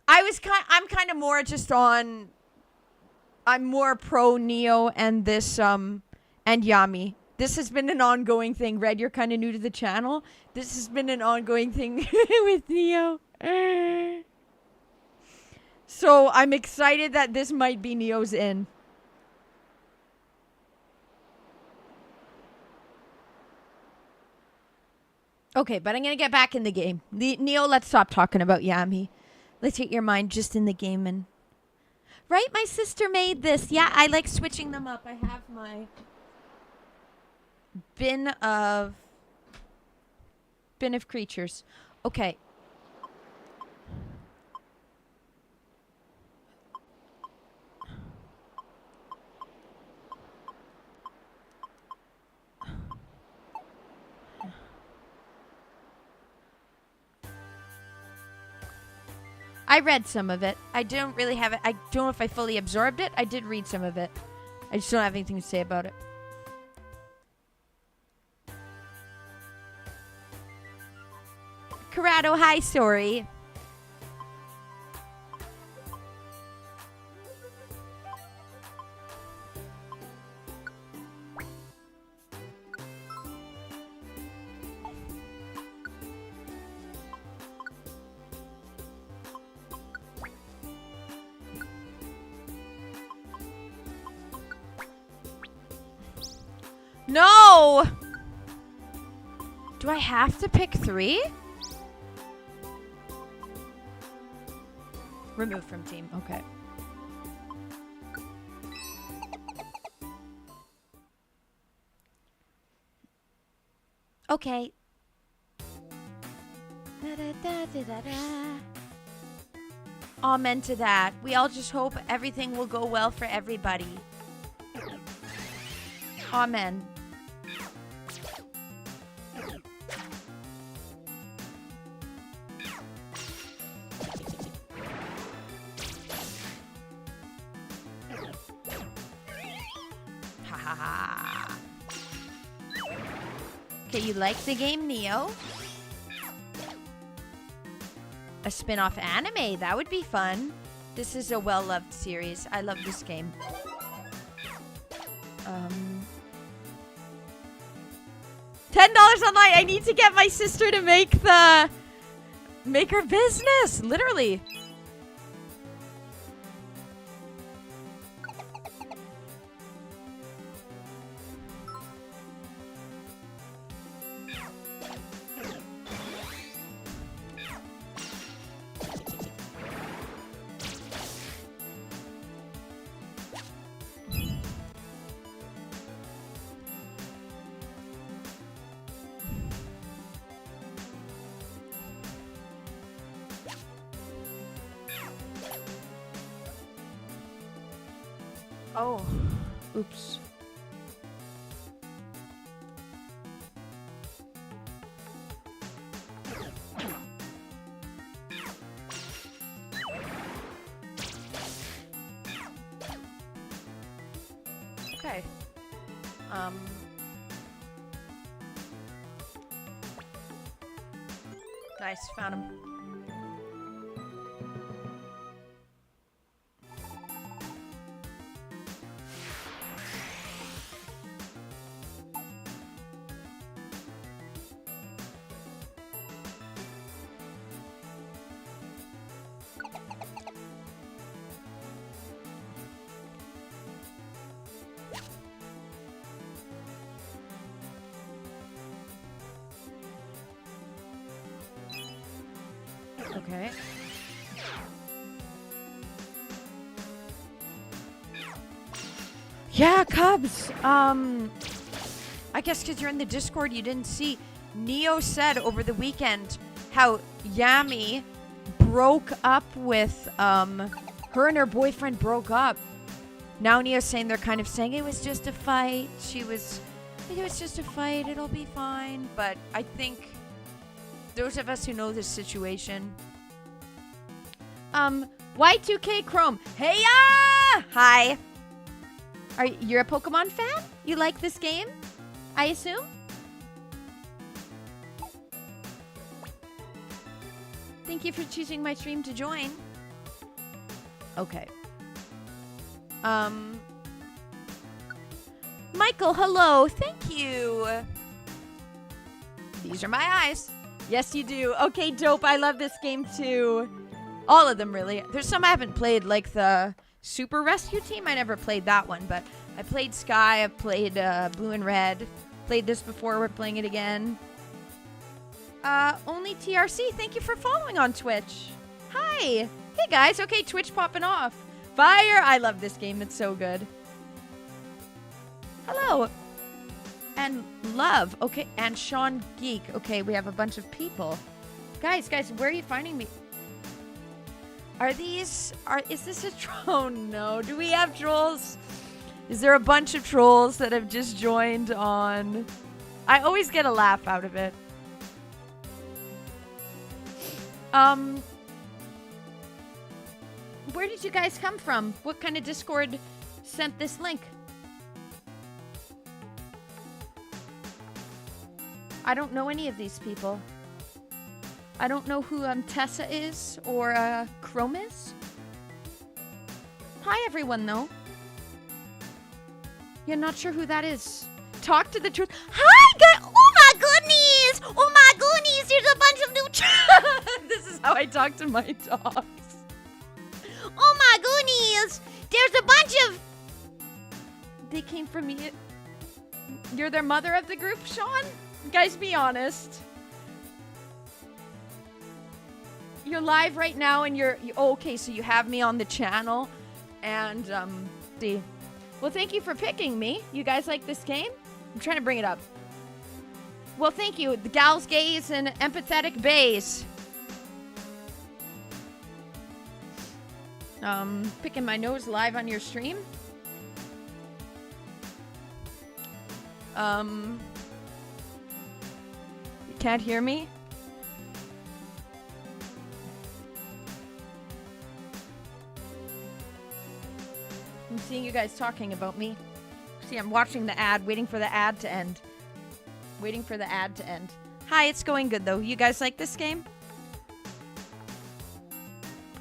I'm kind of more just on... I'm more pro Neo and this, and Yami. This has been an ongoing thing. Red, you're kind of new to the channel. This has been an ongoing thing with Neo. So I'm excited that this might be Neo's in. Okay, but I'm going to get back in the game. Neo, let's stop talking about Yami. Let's get your mind just in the game. And right, my sister made this. Yeah, I like switching them up. I have my... bin of creatures. Okay. I read some of it. I don't really have it. I don't know if I fully absorbed it. I did read some of it. I just don't have anything to say about it. Corrado, hi, sorry. No! Do I have to pick 3? Remove from team. Okay. Okay. Amen to that. We all just hope everything will go well for everybody. Amen. Okay, you like the game, Neo? A spin-off anime, that would be fun. This is a well-loved series. I love this game. $10 online. I need to get my sister to make her business, literally. Oh, oops. Okay. Nice, found him. Okay. Yeah, Cubs. I guess because you're in the Discord, you didn't see. Neo said over the weekend how Yami broke up with her and her boyfriend broke up. Now Neo's saying they're kind of saying it was just a fight. It was just a fight. It'll be fine. But I think those of us who know this situation. Y2K Chrome. Hey ya! Hi. You're a Pokemon fan? You like this game? I assume? Thank you for choosing my stream to join. Okay. Michael, hello. Thank you. These are my eyes. Yes, you do. Okay, dope. I love this game too. All of them, really. There's some I haven't played, like the Super Rescue Team. I never played that one, but I played Sky. I've played Blue and Red. Played this before. We're playing it again. Only TRC. Thank you for following on Twitch. Hi. Hey, guys. Okay, Twitch popping off. Fire. I love this game. It's so good. Hello. And Love. Okay. And Sean Geek. Okay, we have a bunch of people. Guys, where are you finding me? Is this a troll? No. Do we have trolls? Is there a bunch of trolls that have just joined on? I always get a laugh out of it. Where did you guys come from? What kind of Discord sent this link? I don't know any of these people. I don't know who Tessa is or Chrome is. Hi, everyone, though. You're not sure who that is. Talk to the truth. Hi, guys! Oh my goodness! Oh my goodness! There's a bunch of new. This is how I talk to my dogs. Oh my goodness! There's a bunch of. They came from me. You're their mother of the group, Sean? Guys, be honest. You're live right now, and okay. So you have me on the channel, and see. Well, thank you for picking me. You guys like this game? I'm trying to bring it up. Well, thank you. The gals, gays, and empathetic bays. Picking my nose live on your stream. You can't hear me? I'm seeing you guys talking about me. See, I'm watching the ad, waiting for the ad to end. Waiting for the ad to end. Hi, it's going good, though. You guys like this game?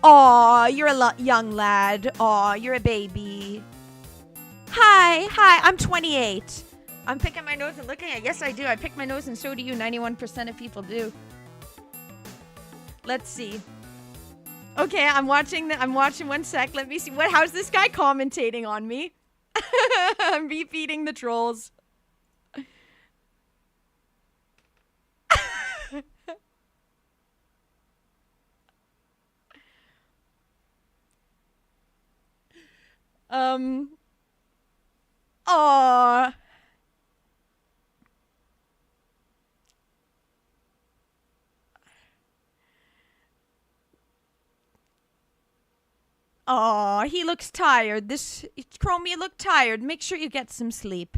Aw, you're a young lad. Aw, you're a baby. Hi, I'm 28. I'm picking my nose and looking at. Yes, I do. I pick my nose, and so do you. 91% of people do. Let's see. Okay, I'm watching 1 sec. Let me see. How's this guy commentating on me? I'm feeding the trolls. Aww. Aw, he looks tired. Chrome, you look tired. Make sure you get some sleep.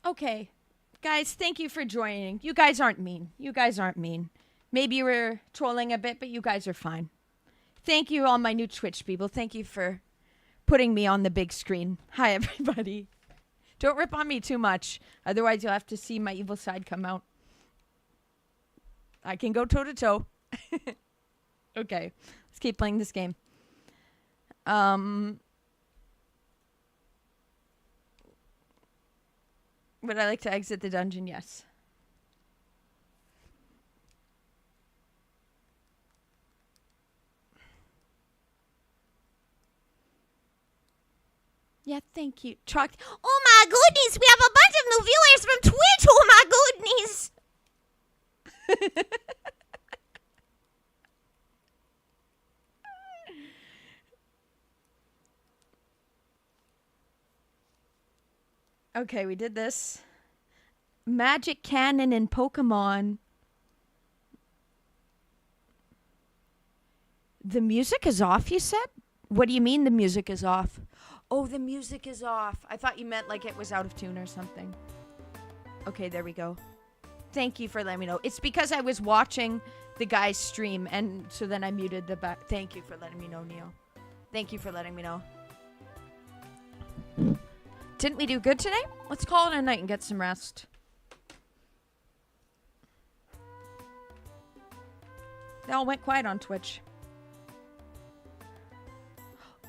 Okay. Guys, thank you for joining. You guys aren't mean. Maybe you were trolling a bit, but you guys are fine. Thank you, all my new Twitch people. Thank you for putting me on the big screen. Hi, everybody. Don't rip on me too much. Otherwise, you'll have to see my evil side come out. I can go toe to toe. Okay. Let's keep playing this game. Would I like to exit the dungeon? Yes. Yeah, thank you. Truck. Oh my goodness, we have a bunch of new viewers from Twitch. Oh my goodness. Okay, we did this. Magic Cannon in Pokemon. The music is off, you said? What do you mean the music is off? Oh, the music is off. I thought you meant like it was out of tune or something. Okay, there we go. Thank you for letting me know. It's because I was watching the guy's stream, and so then I muted the back. Thank you for letting me know, Neo. Thank you for letting me know. Didn't we do good today? Let's call it a night and get some rest. They all went quiet on Twitch.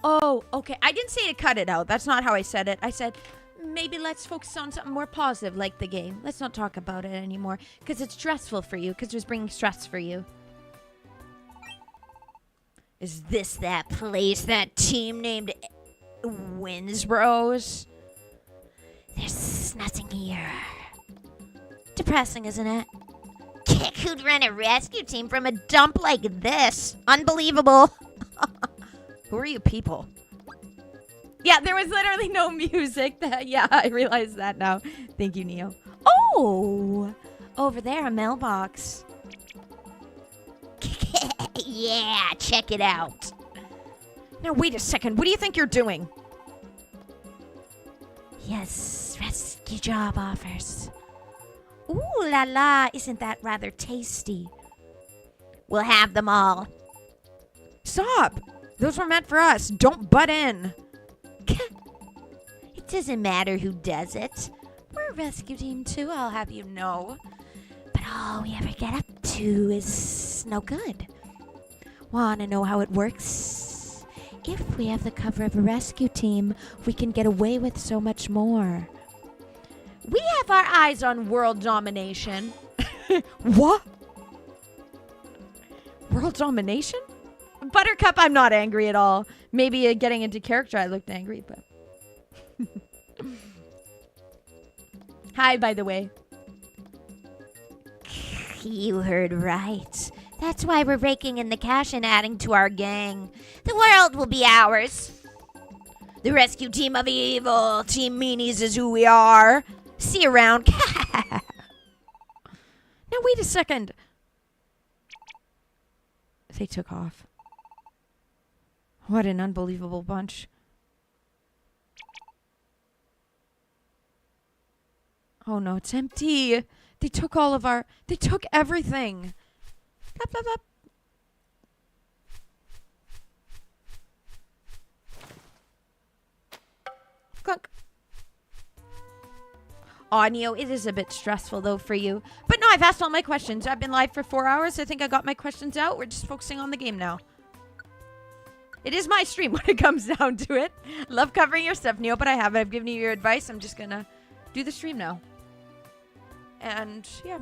Oh, okay. I didn't say to cut it out. That's not how I said it. I said, maybe let's focus on something more positive, like the game. Let's not talk about it anymore, because it's stressful for you, because it was bringing stress for you. Is this that place, that team named Winsbros? There's nothing here. Depressing, isn't it? Kick who'd run a rescue team from a dump like this. Unbelievable. Who are you people? Yeah, there was literally no music. Yeah, I realize that now. Thank you, Neo. Oh, over there, a mailbox. Yeah, check it out. Now, wait a second. What do you think you're doing? Yes, rescue job offers. Ooh la la, isn't that rather tasty? We'll have them all. Stop! Those were meant for us. Don't butt in. It doesn't matter who does it. We're a rescue team too, I'll have you know. But all we ever get up to is no good. Wanna know how it works? If we have the cover of a rescue team, we can get away with so much more. We have our eyes on world domination. What? World domination? Buttercup, I'm not angry at all. Maybe getting into character, I looked angry, but... Hi, by the way. You heard right. That's why we're raking in the cash and adding to our gang. The world will be ours. The rescue team of evil. Team Meanies is who we are. See you around. Now, wait a second. They took off. What an unbelievable bunch. Oh no, it's empty. They took all of our... They took everything. Blah, blah, blah. Clunk. Aw, Neo, it is a bit stressful, though, for you. But no, I've asked all my questions. I've been live for 4 hours. I think I got my questions out. We're just focusing on the game now. It is my stream when it comes down to it. Love covering your stuff, Neo, but I've given you your advice. I'm just gonna do the stream now. And, yeah.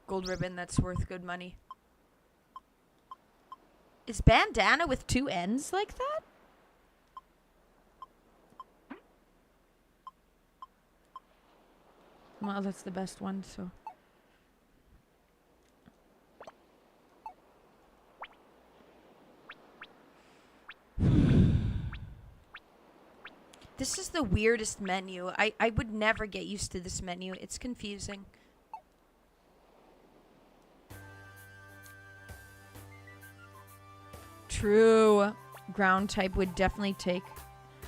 Gold ribbon, that's worth good money. Is bandana with 2 ends like that? Well, that's the best one, so. This is the weirdest menu. I would never get used to this menu. It's confusing. True. Ground type would definitely take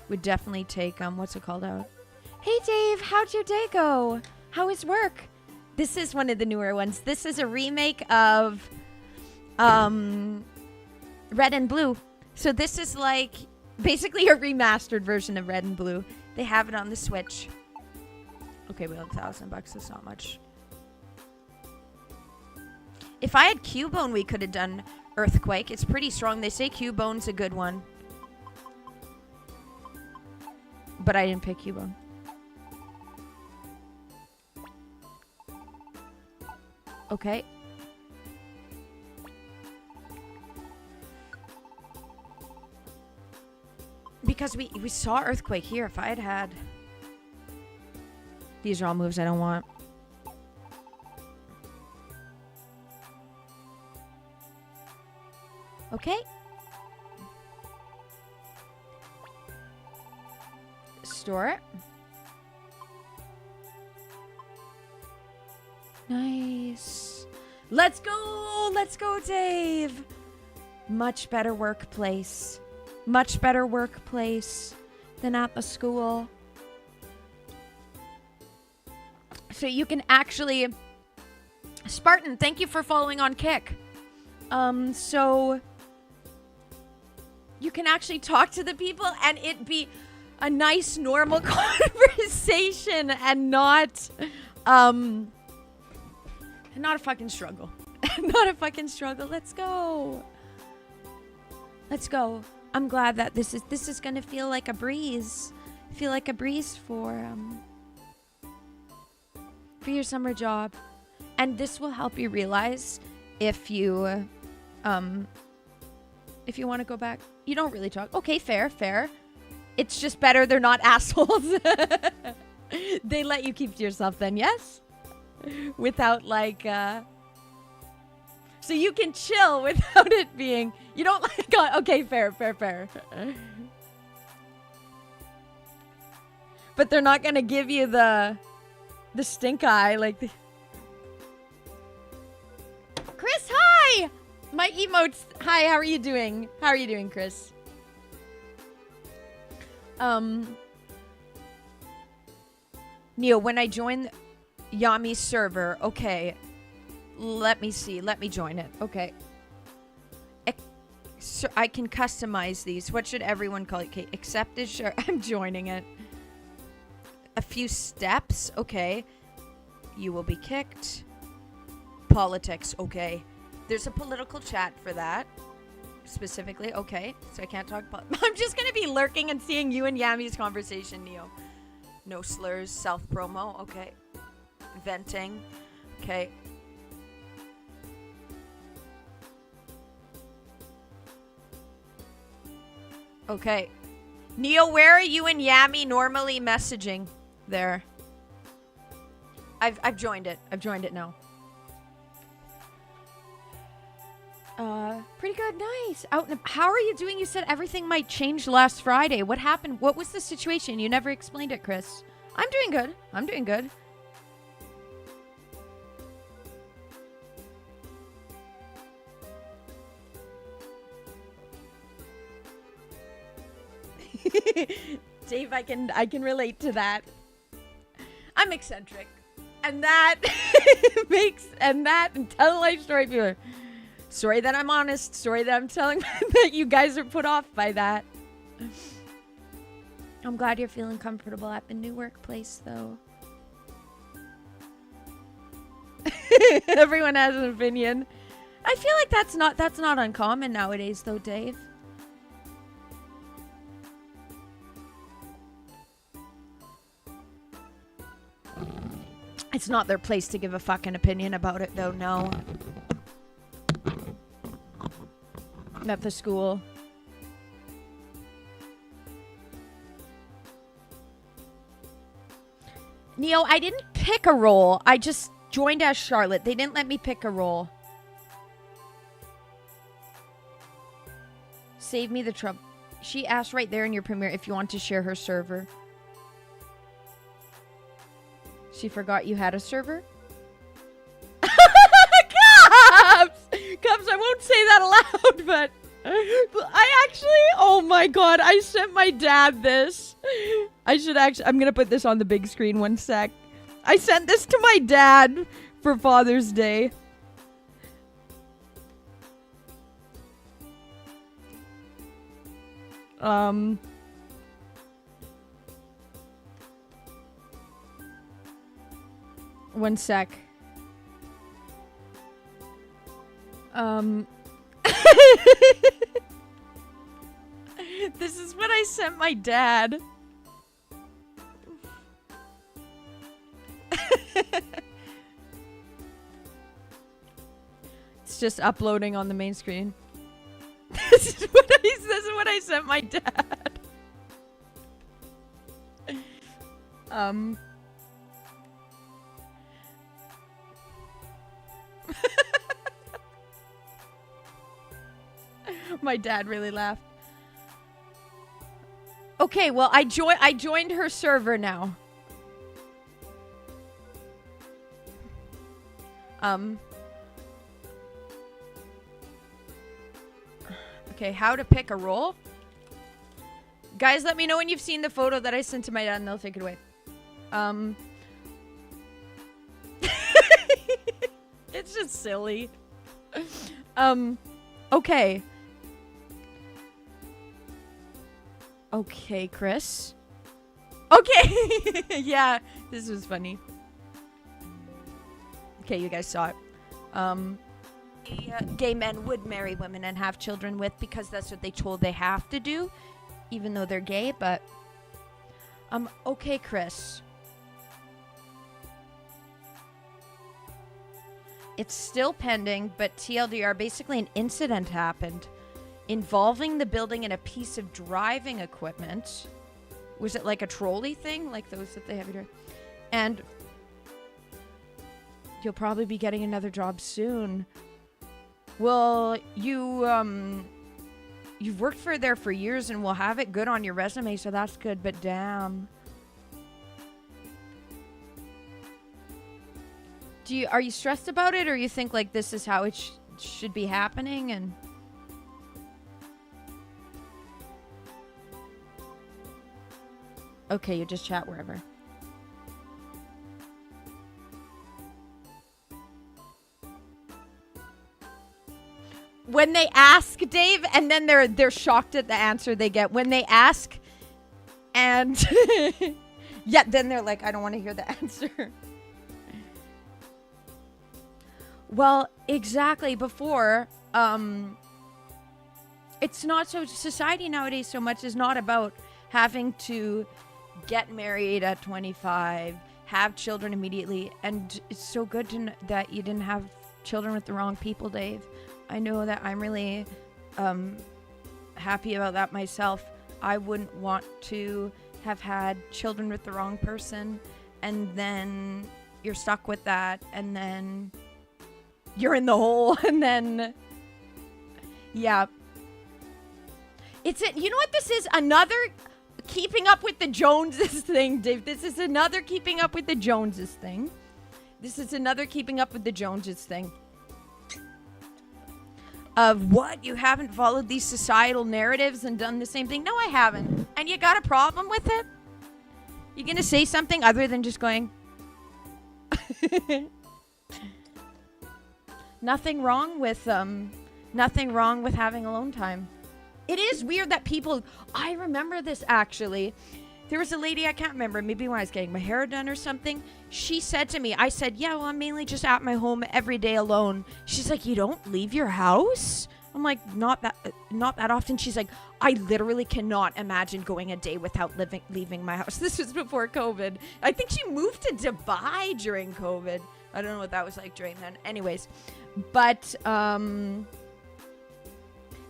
what's it called out? Hey Dave, how'd your day go? How is work? This is one of the newer ones. This is a remake of Red and Blue. So this is like basically a remastered version of Red and Blue. They have it on the Switch. Okay, well, $1,000. That's not much. If I had Cubone, we could have done Earthquake. It's pretty strong. They say Cubone's a good one. But I didn't pick Cubone. Okay. Because we saw Earthquake here. If I had had... These are all moves I don't want. Okay. Store it. Nice. Let's go! Let's go, Dave! Much better workplace. Much better workplace than at the school. So you can actually... Spartan, thank you for following on Kick. So... You can actually talk to the people and it be a nice, normal conversation and not a fucking struggle. Not a fucking struggle. Let's go. Let's go. I'm glad that this is gonna feel like a breeze. Feel like a breeze for your summer job. And this will help you realize if you want to go back. You don't really talk. Okay, fair. It's just better they're not assholes. They let you keep to yourself then, yes? Without like so you can chill without it being you don't like okay, fair. But they're not gonna give you the stink eye like the... Chris, hi! My emotes. Hi, how are you doing? How are you doing, Chris? Neo, when I join Yami's server, okay. Let me see. Let me join it. Okay. So I can customize these. What should everyone call it? Okay, accepted. Sure. I'm joining it. A few steps. Okay. You will be kicked. Politics. Okay. There's a political chat for that. Specifically. Okay. So I can't talk about... I'm just going to be lurking and seeing you and Yami's conversation, Neo. No slurs. Self-promo. Okay. Venting. Okay. Okay. Neo, where are you and Yami normally messaging? There. I've joined it. I've joined it now. Pretty good. Nice. How are you doing? You said everything might change last Friday. What happened? What was the situation? You never explained it, Chris. I'm doing good. I'm doing good. Dave, I can relate to that. I'm eccentric. And that and tell a life story people. Sorry that I'm honest. Sorry that I'm telling that you guys are put off by that. I'm glad you're feeling comfortable at the new workplace, though. Everyone has an opinion. I feel like that's not uncommon nowadays, though, Dave. It's not their place to give a fucking opinion about it, though, no. At the school. Neo, I didn't pick a role. I just joined as Charlotte. They didn't let me pick a role. Save me the trouble. She asked right there in your premiere if you want to share her server. She forgot you had a server? Cubs, I won't say that aloud, but I actually, oh my god, I sent my dad this. I'm gonna put this on the big screen one sec. I sent this to my dad for Father's Day. One sec. This is what I sent my dad. It's just uploading on the main screen. This is what I sent my dad. My dad really laughed. Okay, well, I joined her server now. Okay, how to pick a role? Guys, let me know when you've seen the photo that I sent to my dad and they'll take it away. It's just silly. Okay. Okay, Chris. Okay. Yeah, this was funny. Okay, you guys saw it. Gay men would marry women and have children with because that's what they told they have to do, even though they're gay, but okay, Chris. It's still pending, but TLDR, basically an incident happened involving the building and a piece of driving equipment. Was it like a trolley thing? Like those that they have here? And you'll probably be getting another job soon. Well, you've worked for there for years and will have it good on your resume, so that's good, but damn. Are you stressed about it, or you think like this is how it should be happening? And okay, you just chat wherever. When they ask, Dave, and then they're shocked at the answer they get. When they ask, and yeah, then they're like, I don't want to hear the answer. Well, exactly. Before, it's not so. Society nowadays so much is not about having to get married at 25, have children immediately, and it's so good to that you didn't have children with the wrong people, Dave. I know that I'm really happy about that myself. I wouldn't want to have had children with the wrong person, and then you're stuck with that, and then you're in the hole, and then yeah. You know what this is? Another keeping up with the Joneses thing, Dave. This is another keeping up with the Joneses thing. This is another keeping up with the Joneses thing. Of what? You haven't followed these societal narratives and done the same thing? No, I haven't. And you got a problem with it? You gonna say something other than just going... Nothing wrong with having alone time. It is weird that people... I remember this, actually. There was a lady, I can't remember, maybe when I was getting my hair done or something. She said to me, I said, yeah, well, I'm mainly just at my home every day alone. She's like, you don't leave your house? I'm like, not that often. She's like, I literally cannot imagine going a day without leaving my house. This was before COVID. I think she moved to Dubai during COVID. I don't know what that was like during then. Anyways, but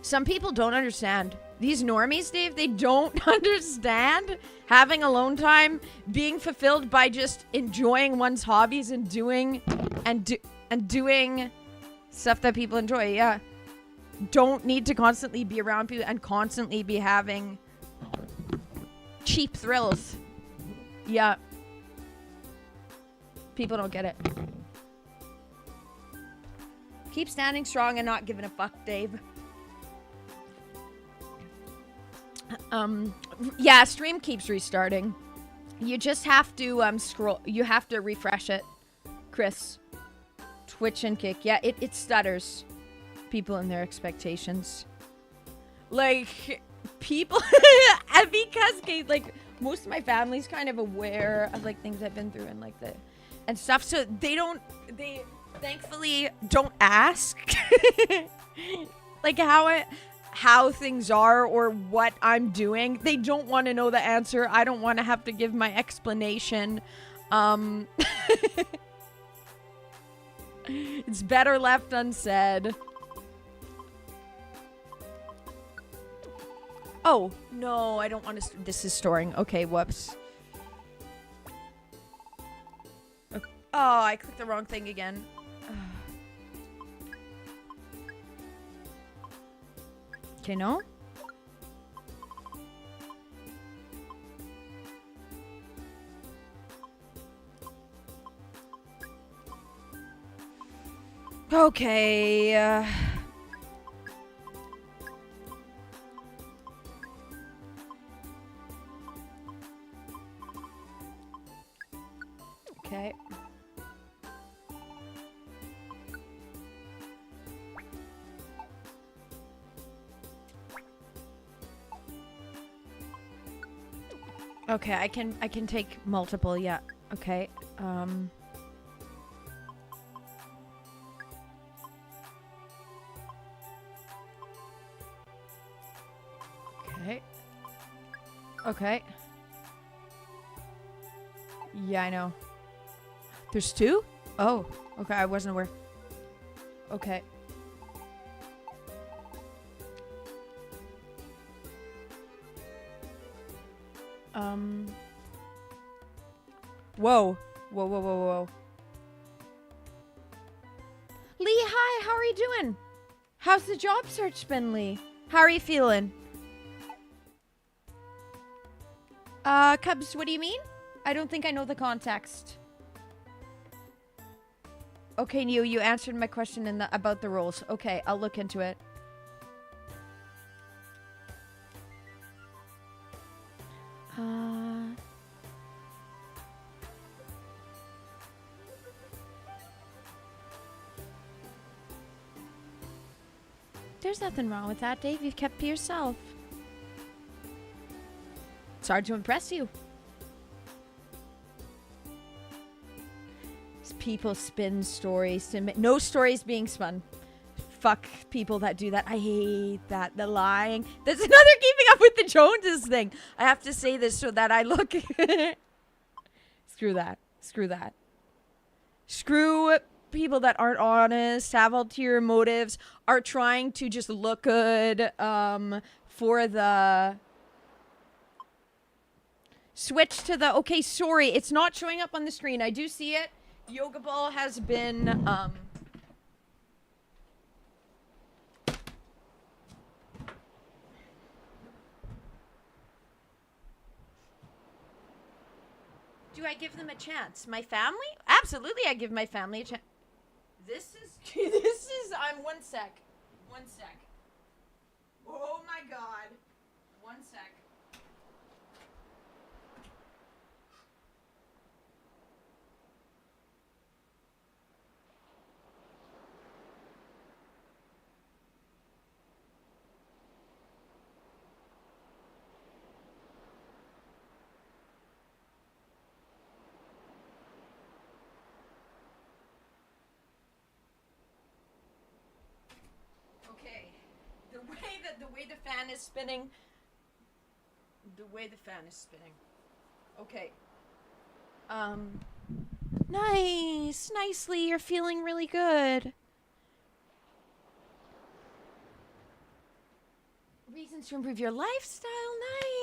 some people don't understand. These normies, Dave, they don't understand having alone time, being fulfilled by just enjoying one's hobbies and doing stuff that people enjoy. Yeah. Don't need to constantly be around people and constantly be having cheap thrills. Yeah. People don't get it. Keep standing strong and not giving a fuck, Dave. Yeah, stream keeps restarting. You just have to scroll. You have to refresh it, Chris. Twitch and kick. Yeah, it stutters people and their expectations. Like, people... because, like, most of my family's kind of aware of, like, things I've been through and, like, and stuff. So they thankfully don't ask, like, how things are or what I'm doing. They don't want to know the answer. I don't want to have to give my explanation. It's better left unsaid. Oh, no, I don't want to... This is storing. Okay, whoops. Oh, I clicked the wrong thing again. Okay, no? Okay, okay. Okay, I can take multiple, yeah. Okay. Okay. Okay. Yeah, I know. There's two? Oh, okay, I wasn't aware. Okay. Whoa. Whoa, whoa, whoa, whoa. Lee, hi, how are you doing? How's the job search been, Lee? How are you feeling? Cubs, what do you mean? I don't think I know the context. Okay, you answered my question about the roles. Okay, I'll look into it. There's nothing wrong with that, Dave. You've kept to yourself. It's hard to impress you. People spin stories. No stories being spun. Fuck people that do that. I hate that. The lying. There's another keeping up with the Joneses thing. I have to say this so that I look... Screw that. Screw that. Screw people that aren't honest, have ulterior motives, are trying to just look good for the... Switch to the... Okay, sorry. It's not showing up on the screen. I do see it. Yoga Ball has been... Do I give them a chance? My family? Absolutely, I give my family a chance. This is... one sec. One sec. Oh my god. One sec. The way the fan is spinning. The way the fan is spinning. Okay. Nice. Nicely. You're feeling really good. Reasons to improve your lifestyle.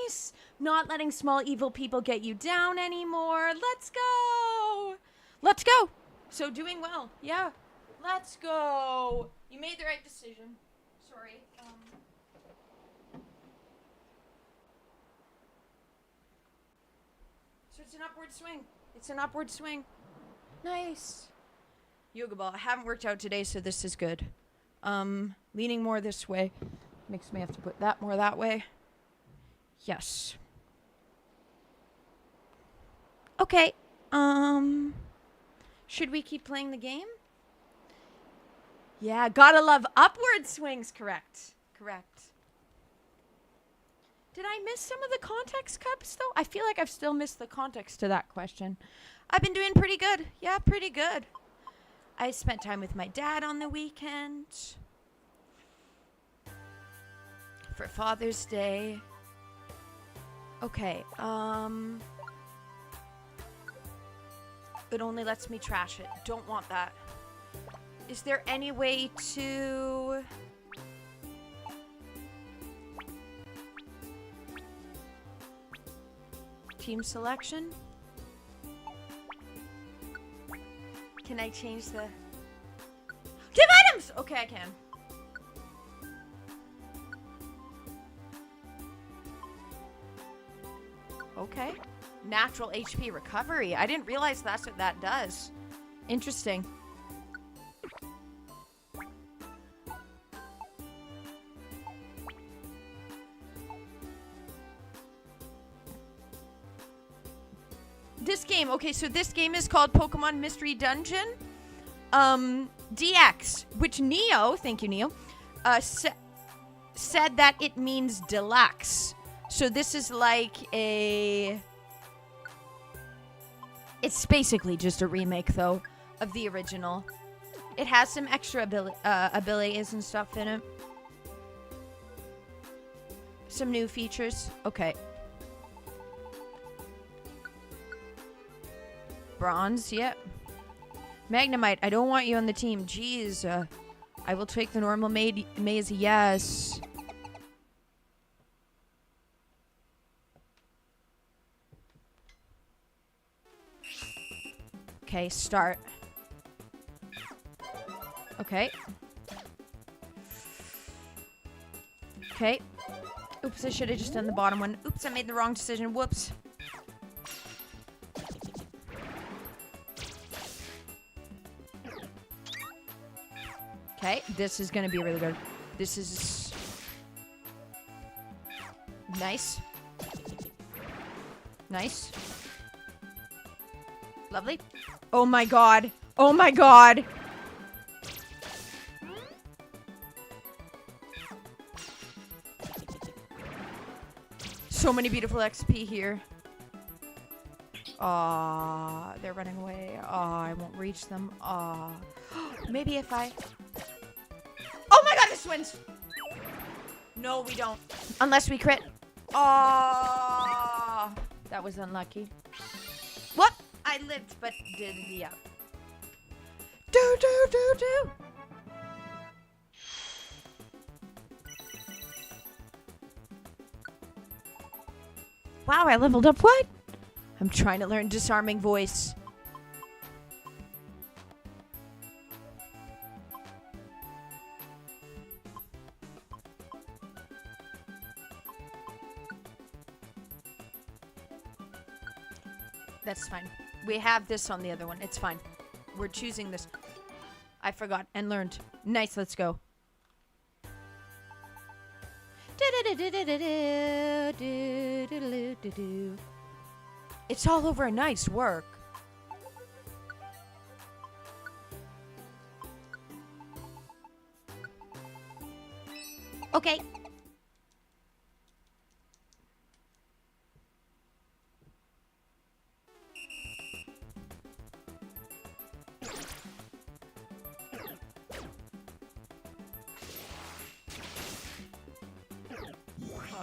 Nice. Not letting small evil people get you down anymore. Let's go. Let's go. So doing well. Yeah. Let's go. You made the right decision. Sorry. So it's an upward swing. It's an upward swing. Nice. Yoga Ball. I haven't worked out today, so this is good. Leaning more this way. Makes me have to put that more that way. Yes. Okay. Should we keep playing the game? Yeah, gotta love upward swings. Correct. Did I miss some of the context cups, though? I feel like I've still missed the context to that question. I've been doing pretty good. Yeah, pretty good. I spent time with my dad on the weekend. For Father's Day. Okay, it only lets me trash it. Don't want that. Is there any way to... Team selection? Can I change the... Team items! Okay, I can. Okay. Natural HP recovery. I didn't realize that's what that does. Interesting. This game, okay, so this game is called Pokemon Mystery Dungeon DX, which Neo, thank you, Neo, said that it means deluxe. So this is like a... It's basically just a remake, though, of the original. It has some extra abilities and stuff in it. Some new features. Okay. Bronze, yep. Magnemite, I don't want you on the team. Jeez. I will take the normal maze, yes. Okay, start. Okay. Okay. Oops, I should have just done the bottom one. Oops, I made the wrong decision. Whoops. Okay, this is gonna be really good. This is... Nice. Nice. Lovely. Oh my god. Oh my god. So many beautiful XP here. Aw, they're running away. Aw, I won't reach them. Aw. Maybe if I... Oh my god, this wins! No, we don't. Unless we crit. Aw. That was unlucky. What? I lived, but did, yeah. Do. Wow, I leveled up what? I'm trying to learn Disarming Voice. That's fine. We have this on the other one. It's fine. We're choosing this. I forgot and learned. Nice, let's go. It's all over a nice work. Okay.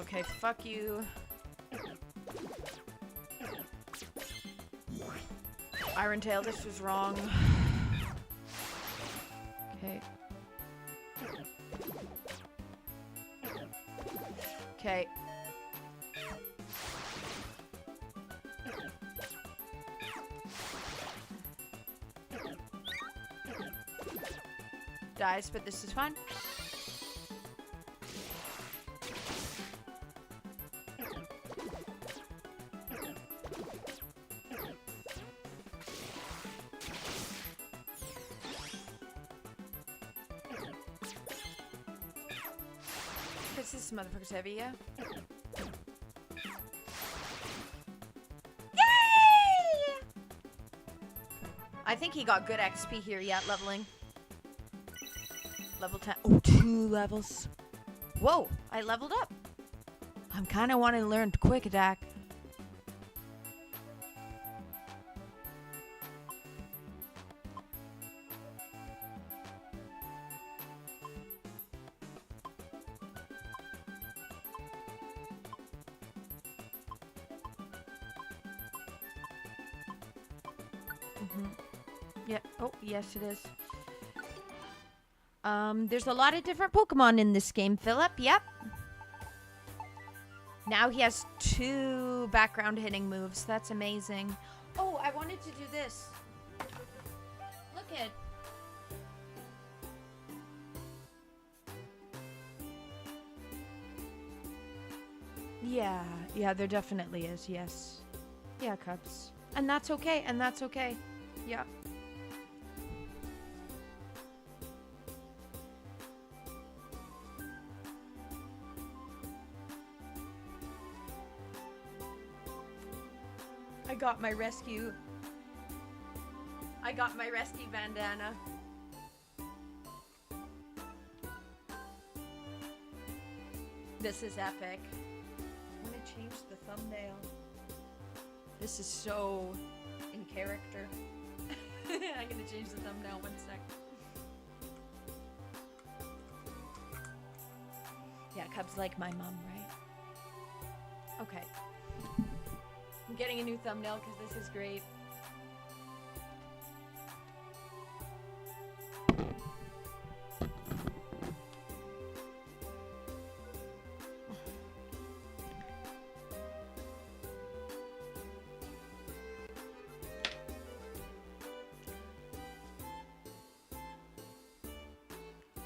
Okay, fuck you. Iron Tail, this was wrong. Okay. Okay. Dies, but this is fine. This motherfucker's heavy, yeah? Yay! I think he got good XP here, yeah, leveling. Level 10. Oh, 2 levels. Whoa, I leveled up. I'm kind of wanting to learn quick attack. Yep. Oh, yes, it is. There's a lot of different Pokemon in this game, Philip. Yep. Now he has 2 background hitting moves. That's amazing. Oh, I wanted to do this. Look at. Yeah, there definitely is. Yes. Yeah, Cubs. And that's okay. Yeah. I got my rescue bandana. This is epic. I'm gonna change the thumbnail. This is so in character. I'm gonna change the thumbnail 1 sec. Yeah, Cub's like my mom, right? Okay. I'm getting a new thumbnail because this is great.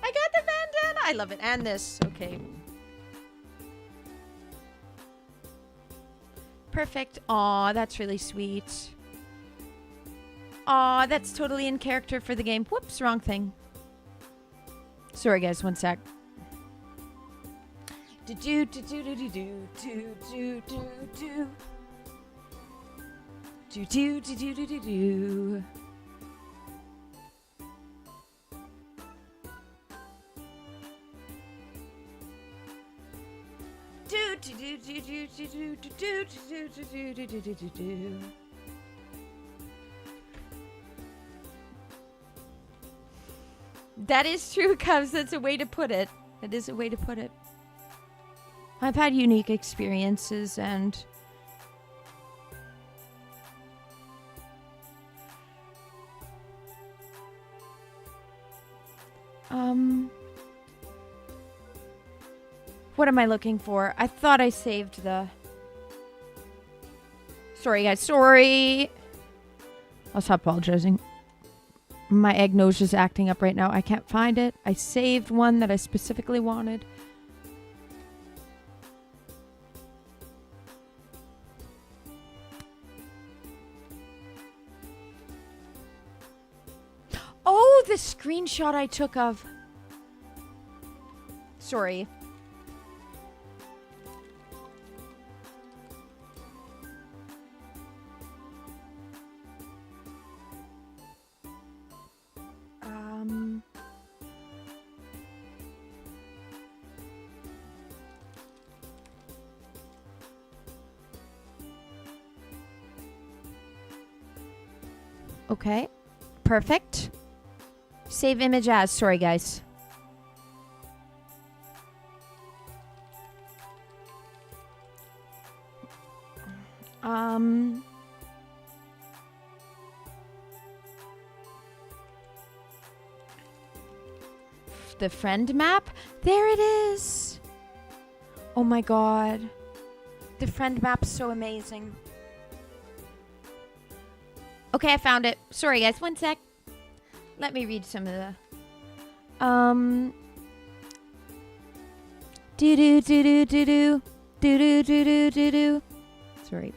I got the bandana! I love it. And this. Okay. Perfect. Aw, that's really sweet. Aw, that's totally in character for the game. Whoops, wrong thing. Sorry, guys. 1 sec. Do do do do do do do do do do do do do do do do do. That is true, Cubs. That's a way to put it. That is a way to put it. I've had unique experiences and what am I looking for? I thought I saved the... Sorry, guys. Sorry. I'll stop apologizing. My egg nose is acting up right now. I can't find it. I saved one that I specifically wanted. Oh, the screenshot I took of... Sorry. Okay. Perfect. Save image as. Sorry, guys. The friend map? There it is. Oh my god. The friend map's so amazing. Okay, I found it. Sorry, guys. 1 sec. Let me read some of the... Do-do-do-do-do-do. Do-do-do-do-do-do. Sorry.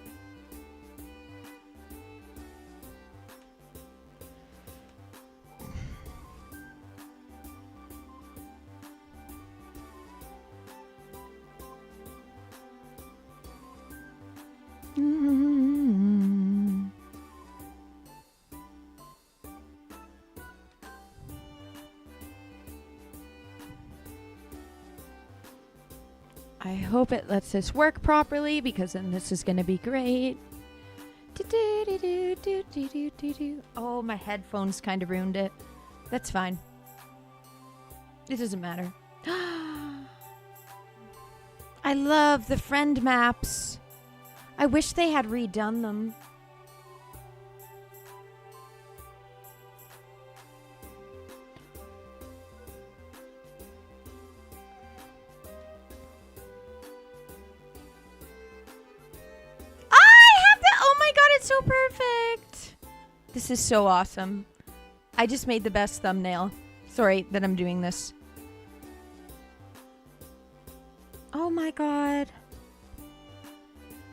I hope it lets this work properly because then this is going to be great. Oh, my headphones kind of ruined it. That's fine. It doesn't matter. I love the friend maps. I wish they had redone them. It's so perfect. This is so awesome. I just made the best thumbnail. Sorry that I'm doing this. Oh my god.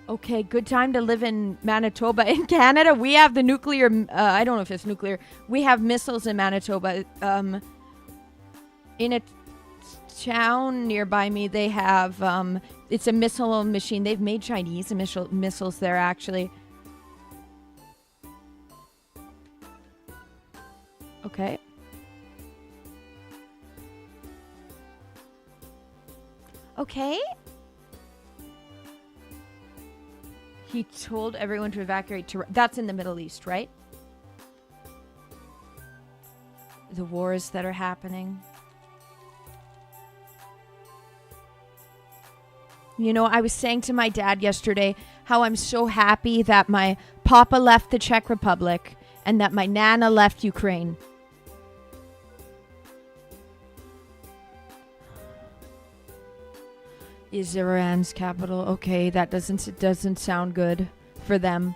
Okay, good time to live in Manitoba. In Canada, we have the nuclear... I don't know if it's nuclear. We have missiles in Manitoba. In a town nearby me, they have... it's a missile machine. They've made Chinese missiles there, actually. Okay. Okay. He told everyone to evacuate to... That's in the Middle East, right? The wars that are happening. You know, I was saying to my dad yesterday how I'm so happy that my papa left the Czech Republic and that my nana left Ukraine. Is Iran's capital? Okay, that doesn't sound good for them.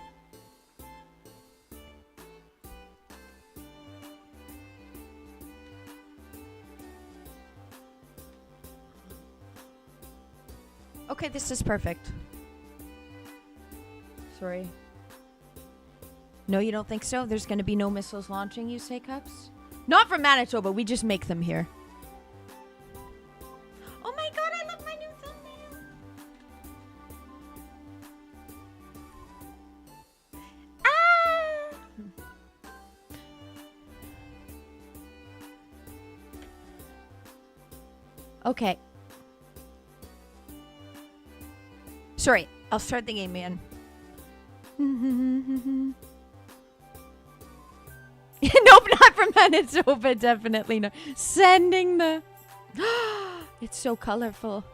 Okay, this is perfect. Sorry. No, you don't think so? There's going to be no missiles launching, you say, Cups? Not from Manitoba. We just make them here. Oh my god, I love my new thumbnail. Ah! Okay. Sorry, I'll start the game again. Nope, not from Manitoba, definitely not. Sending the... It's so colorful.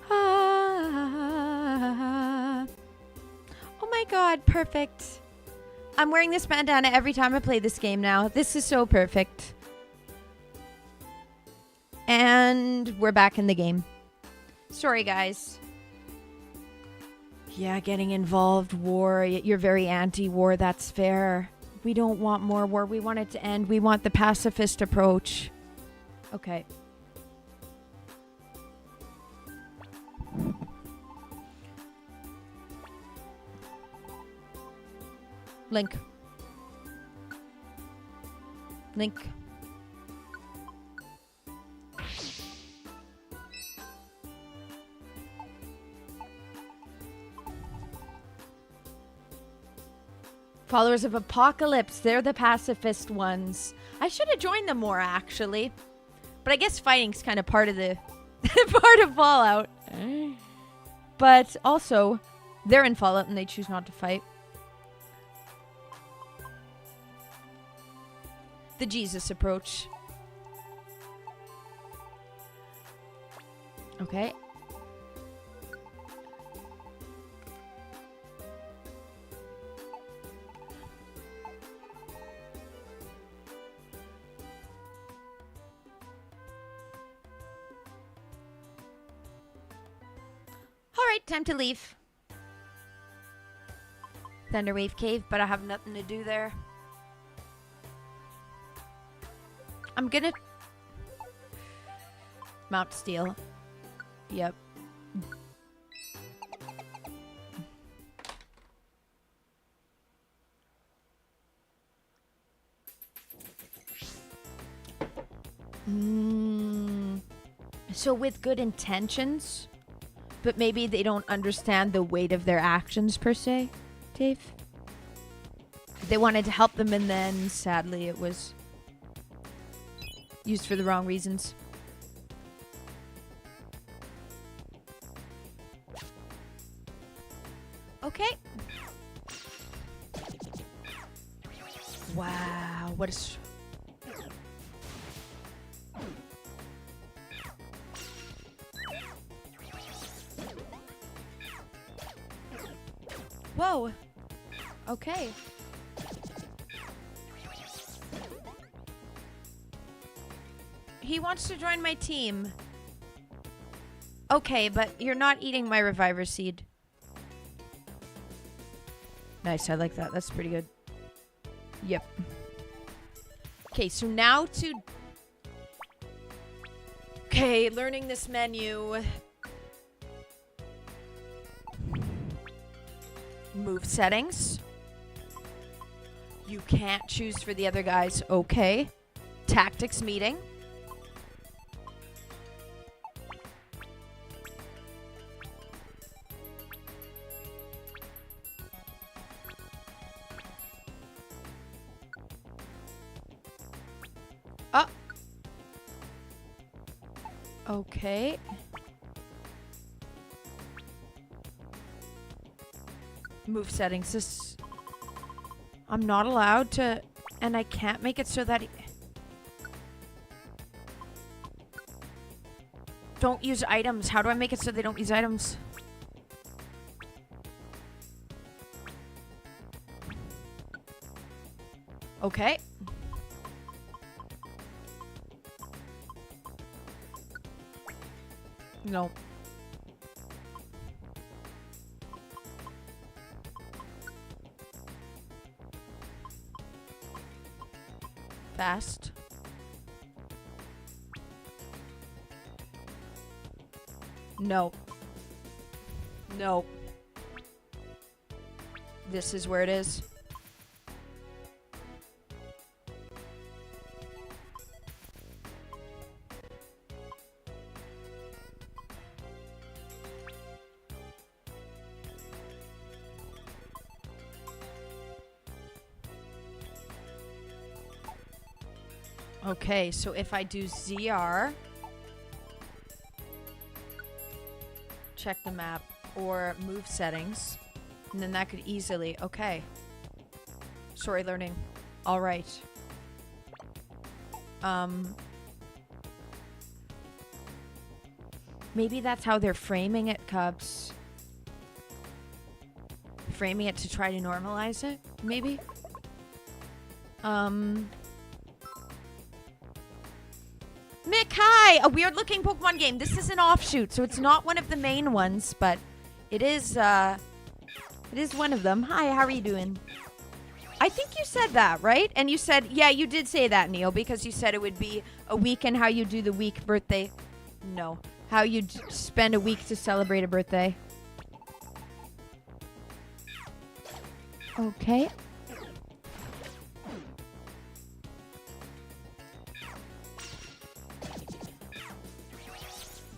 Oh my god, perfect. I'm wearing this bandana every time I play this game now. This is so perfect. And we're back in the game. Sorry, guys. Yeah, getting involved. War. You're very anti-war. That's fair. We don't want more war. We want it to end. We want the pacifist approach. Okay. Link. Link. Followers of Apocalypse, they're the pacifist ones. I should have joined them more, actually. But I guess fighting's kind of part of the part of Fallout. But also, they're in Fallout and they choose not to fight. The Jesus approach. Okay. Alright, time to leave. Thunderwave Cave, but I have nothing to do there. I'm gonna... Mount Steel. Yep. So with good intentions, but maybe they don't understand the weight of their actions per se, Dave? They wanted to help them, and then sadly it was used for the wrong reasons. Okay. Wow, what is... Whoa. Okay. He wants to join my team. Okay, but you're not eating my reviver seed. Nice, I like that. That's pretty good. Yep. Okay, so now to... Okay, learning this menu. Move settings. You can't choose for the other guys. Okay. Tactics meeting. Oh. Okay. Move settings. This... I'm not allowed to... And I can't make it so that... Don't use items. How do I make it so they don't use items? Okay. No. Fast. No. No. This is where it is. Okay, so if I do ZR, check the map, or move settings, and then that could easily... Okay. Sorry, learning. All right. Maybe that's how they're framing it, Cubs. Framing it to try to normalize it, maybe? Mick, hi! A weird-looking Pokemon game. This is an offshoot, so it's not one of the main ones, but it is one of them. Hi, how are you doing? I think you said that, right? And you said, yeah, you did say that, Neil, because you said it would be a week and how you do the week birthday. No. How you spend a week to celebrate a birthday. Okay.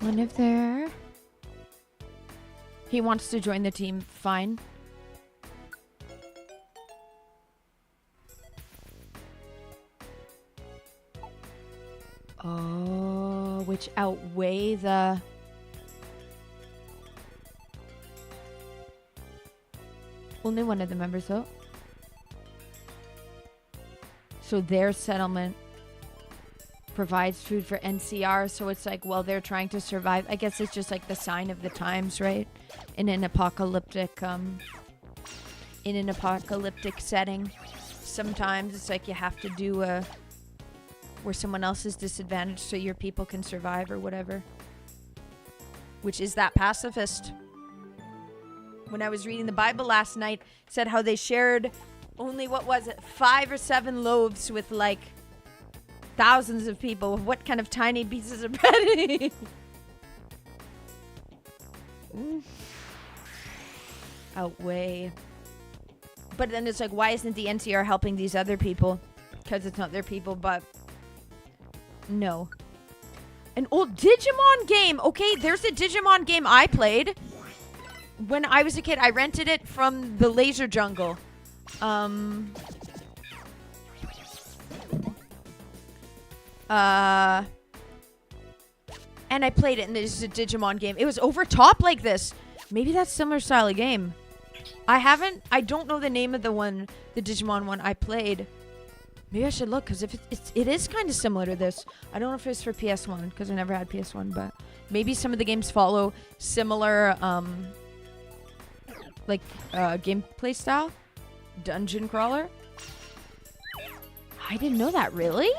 One of there. He wants to join the team. Fine. Oh, which outweigh the... Only one of the members, though. So their settlement provides food for NCR, so it's like, well, they're trying to survive. I guess it's just like the sign of the times, right? In an apocalyptic setting. Sometimes it's like you have to do where someone else is disadvantaged so your people can survive or whatever. Which is that pacifist. When I was reading the Bible last night, it said how they shared only, what was it, 5 or 7 loaves with like thousands of people. What kind of tiny pieces of bread? Outweigh. But then it's like, why isn't the NCR helping these other people? Because it's not their people, but no. An old Digimon game. Okay, there's a Digimon game I played when I was a kid. I rented it from the Laser Jungle. And I played it, and it's a Digimon game. It was over top like this. Maybe that's similar style of game. I don't know the name of the Digimon one I played. Maybe I should look, because if it is kind of similar to this. I don't know if it's for PS1, because I never had PS1, but maybe some of the games follow similar, gameplay style. Dungeon crawler. I didn't know that, really?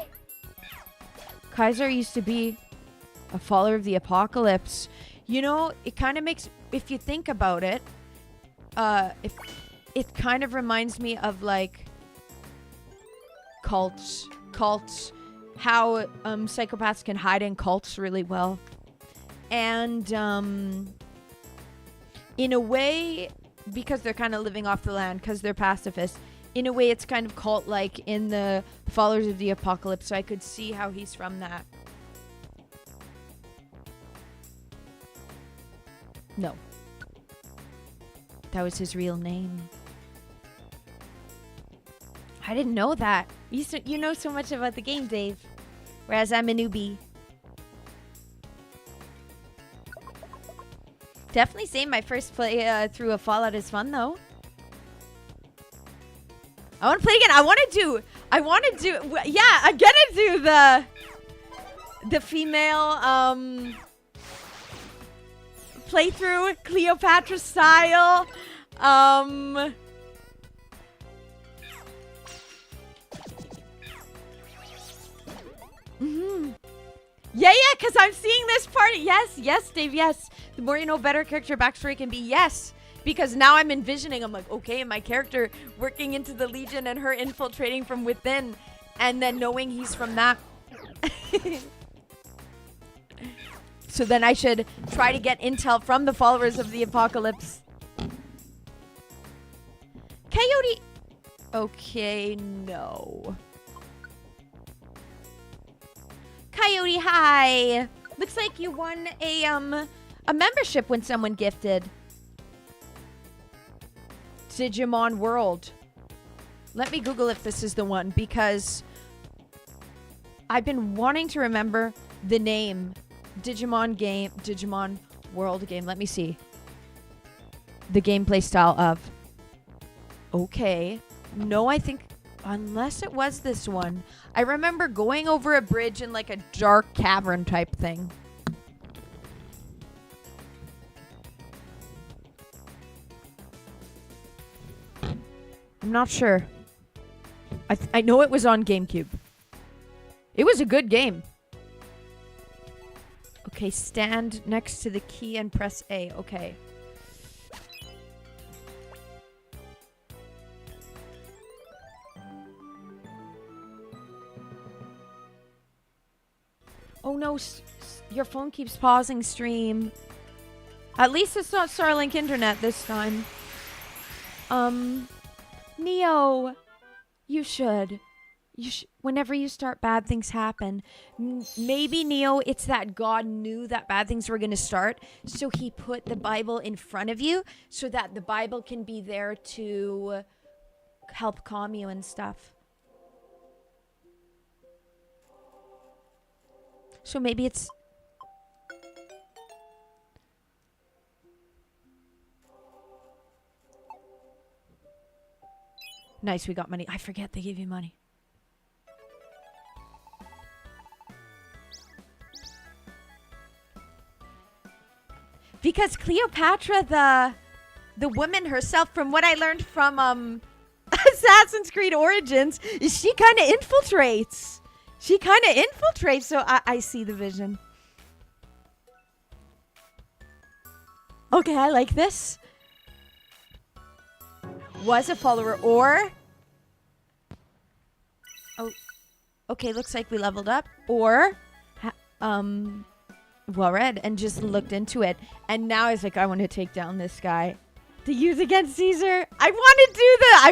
Kaiser used to be a follower of the apocalypse. You know, it kind of makes, if you think about it, it kind of reminds me of like cults, how psychopaths can hide in cults really well. And in a way, because they're kind of living off the land, because they're pacifists, in a way it's kind of cult-like in the followers of the apocalypse, so I could see how he's from that. No. That was his real name. I didn't know that. You know so much about the game, Dave. Whereas I'm a newbie. Definitely saying my first play through a Fallout is fun, though. I want to play again. I want to do, yeah, I'm gonna do the female, playthrough, Cleopatra style. Yeah, because I'm seeing this part. Yes, Dave, yes. The more you know, better character backstory can be. Yes, because now I'm envisioning, I'm like, okay, my character working into the Legion and her infiltrating from within, and then knowing he's from that. So then I should try to get intel from the followers of the apocalypse. Coyote. Okay, no. Coyote, hi. Looks like you won a membership when someone gifted. Digimon World. Let me Google if this is the one, because I've been wanting to remember the name. Digimon World game. Let me see. The gameplay style of. Okay. No, I think unless it was this one. I remember going over a bridge in like a dark cavern type thing. I'm not sure. I know it was on GameCube. It was a good game. Okay, stand next to the key and press A. Okay. Oh no, your phone keeps pausing stream. At least it's not Starlink internet this time. Neo, you should. Whenever you start, bad things happen. Maybe, Neo, it's that God knew that bad things were going to start, so he put the Bible in front of you so that the Bible can be there to help calm you and stuff. So maybe it's... Nice, we got money. I forget they give you money. Because Cleopatra, the woman herself, from what I learned from Assassin's Creed Origins, is she kind of infiltrates. So I see the vision. Okay, I like this. Was a follower or... Oh, okay, looks like we leveled up. Or... well read and just looked into it, and now I was like, I want to take down this guy to use against Caesar. I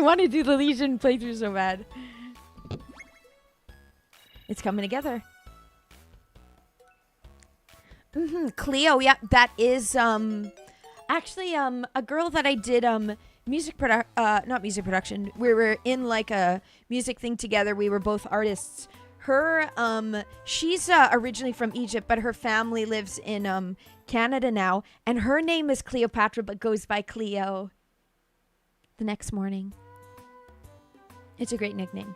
want to do the Legion playthrough so bad. It's coming together. Cleo, yeah, that is actually a girl that I did not music production. We were in like a music thing together. We were both artists. Her, she's originally from Egypt, but her family lives in Canada now, and her name is Cleopatra, but goes by Cleo. The next morning. It's a great nickname.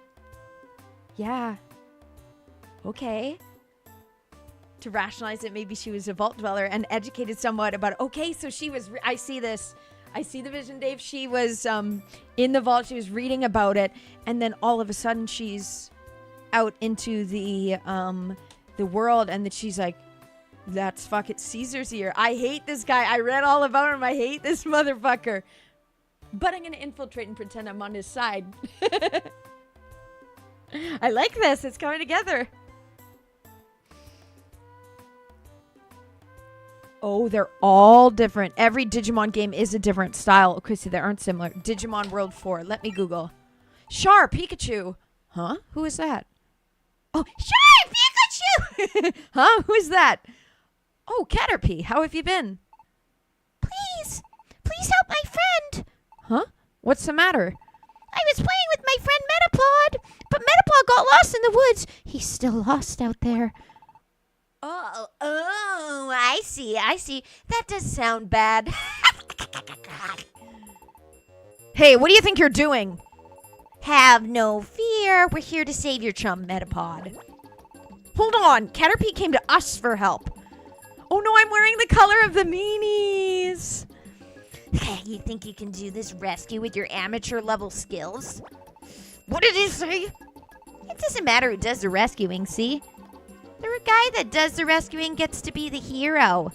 Yeah. Okay. To rationalize it, maybe she was a vault dweller and educated somewhat about it. Okay, so she was, I see this. I see the vision, Dave. She was in the vault. She was reading about it, and then all of a sudden she's out into the world, and that she's like, that's fucking Caesar's here. I hate this guy. I read all about him. I hate this motherfucker. But I'm going to infiltrate and pretend I'm on his side. I like this. It's coming together. Oh, they're all different. Every Digimon game is a different style. Okay, so they aren't similar. Digimon World 4. Let me Google. Char, Pikachu. Huh? Who is that? Oh, Char, Pikachu! Huh? Who is that? Oh, Caterpie. How have you been? Please help my friend. Huh? What's the matter? I was playing with my friend Metapod, but Metapod got lost in the woods. He's still lost out there. Oh, I see. That does sound bad. Hey, what do you think you're doing? Have no fear. We're here to save your chum, Metapod. Hold on. Caterpie came to us for help. Oh no, I'm wearing the color of the meanies. You think you can do this rescue with your amateur level skills? What did he say? It doesn't matter who does the rescuing, see? The guy that does the rescuing gets to be the hero.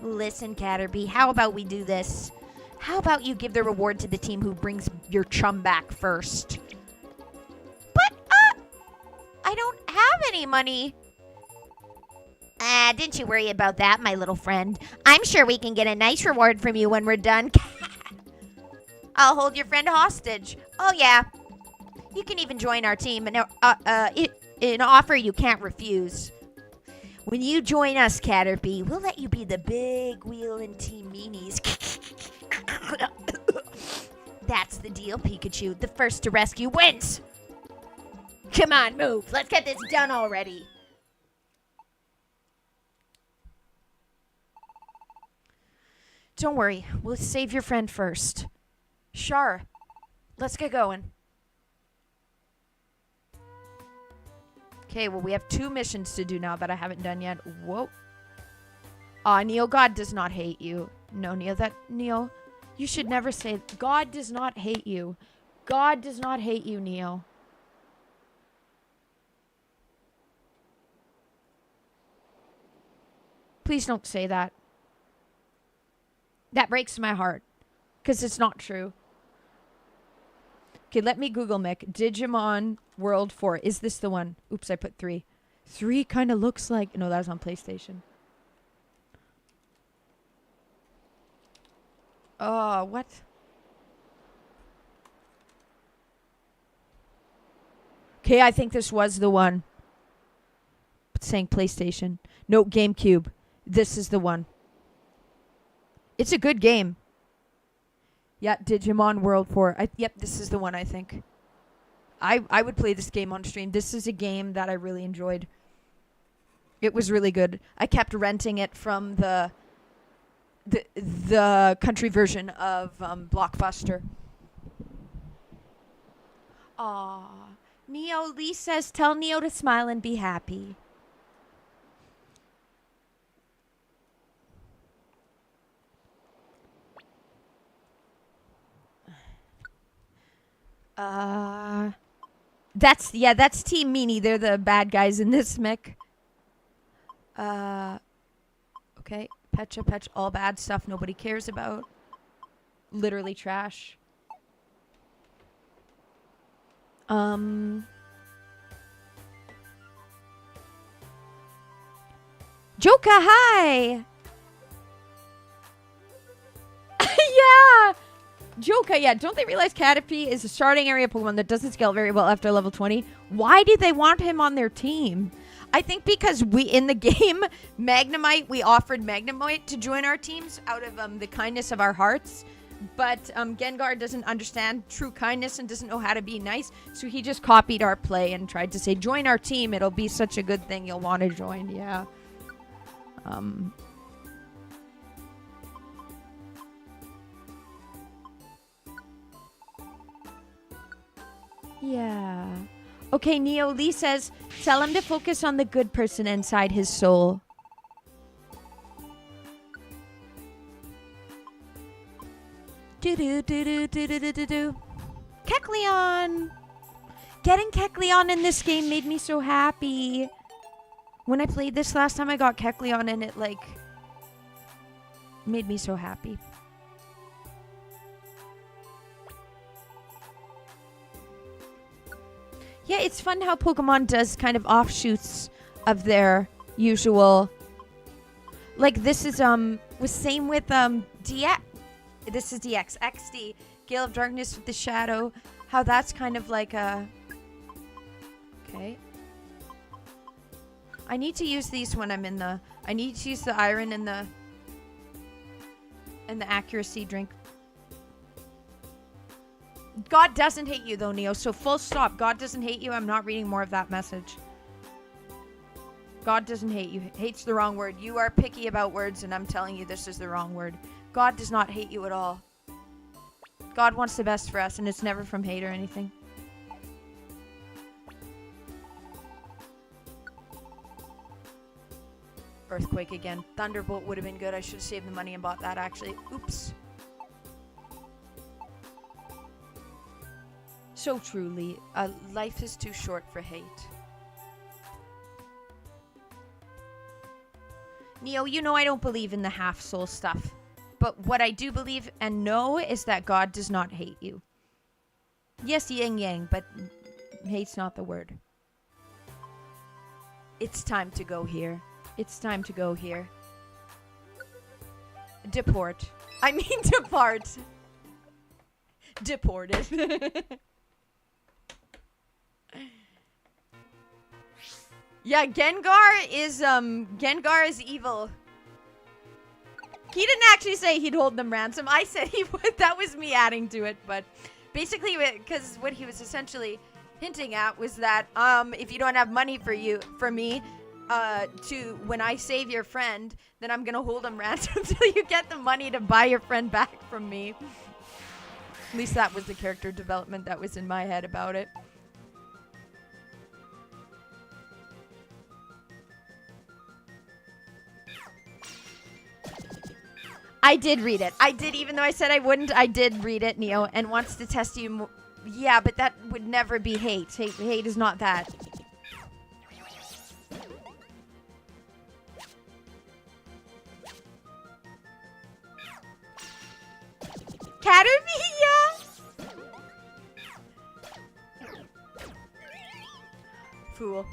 Listen, Caterpie, how about we do this? How about you give the reward to the team who brings your chum back first? But, I don't have any money. Didn't you worry about that, my little friend. I'm sure we can get a nice reward from you when we're done. I'll hold your friend hostage. Oh, yeah. You can even join our team, and an offer you can't refuse. When you join us, Caterpie, we'll let you be the big wheel in Team Meanies. That's the deal, Pikachu. The first to rescue wins. Come on, move. Let's get this done already. Don't worry. We'll save your friend first. Sure. Let's get going. Okay, well, we have 2 missions to do now that I haven't done yet. Whoa. Neo, God does not hate you. No, Neo, you should never say, God does not hate you. God does not hate you, Neo. Please don't say that. That breaks my heart. Because it's not true. Okay, let me Google, Mick. Digimon World 4. Is this the one? Oops, I put 3. 3 kind of looks like... No, that was on PlayStation. Oh, what? Okay, I think this was the one. It's saying PlayStation. No, GameCube. This is the one. It's a good game. Yeah, Digimon World 4. Yep, this is the one, I think. I would play this game on stream. This is a game that I really enjoyed. It was really good. I kept renting it from the country version of Blockbuster. Aw. Neo, Lee says, tell Neo to smile and be happy. That's Team Meanie. They're the bad guys in this, Mick. Okay. Pecha, all bad stuff nobody cares about. Literally trash. Joka, hi! Yeah! Joka, yeah. Don't they realize Caterpie is a starting area Pokemon that doesn't scale very well after level 20? Why do they want him on their team? I think because in the game, we offered Magnemite to join our teams out of the kindness of our hearts. But Gengar doesn't understand true kindness and doesn't know how to be nice, so he just copied our play and tried to say, join our team, it'll be such a good thing, you'll want to join. Yeah. Yeah. Okay, Neo, Lee says, tell him to focus on the good person inside his soul. Do-do-do-do-do-do-do-do. Kecleon! Getting Kecleon in this game made me so happy. When I played this last time, I got Kecleon and it, like, made me so happy. Yeah, it's fun how Pokemon does kind of offshoots of their usual. Like this is was same with DX. This is DX XD Gale of Darkness with the Shadow. How that's kind of like a. Okay. I need to use these when I'm in the. I need to use the iron and the accuracy drink. God doesn't hate you, though, Neo. So full stop. God doesn't hate you. I'm not reading more of that message. God doesn't hate you. Hate's the wrong word. You are picky about words, and I'm telling you this is the wrong word. God does not hate you at all. God wants the best for us, and it's never from hate or anything. Earthquake again. Thunderbolt would have been good. I should have saved the money and bought that, actually. Oops. So truly, life is too short for hate. Neo, you know I don't believe in the half-soul stuff. But what I do believe and know is that God does not hate you. Yes, yin-yang, but hate's not the word. It's time to go here. It's time to go here. Deport. I mean depart. Deported. Yeah, Gengar is evil. He didn't actually say he'd hold them ransom. I said he would. That was me adding to it. But basically, because what he was essentially hinting at was that if you don't have money for me, when I save your friend, then I'm gonna hold him ransom until you get the money to buy your friend back from me. At least that was the character development that was in my head about it. I did read it. I did, even though I said I wouldn't, I did read it, Neo, and wants to test you. Yeah, but that would never be hate. Hate is not that. Caterpie, Fool.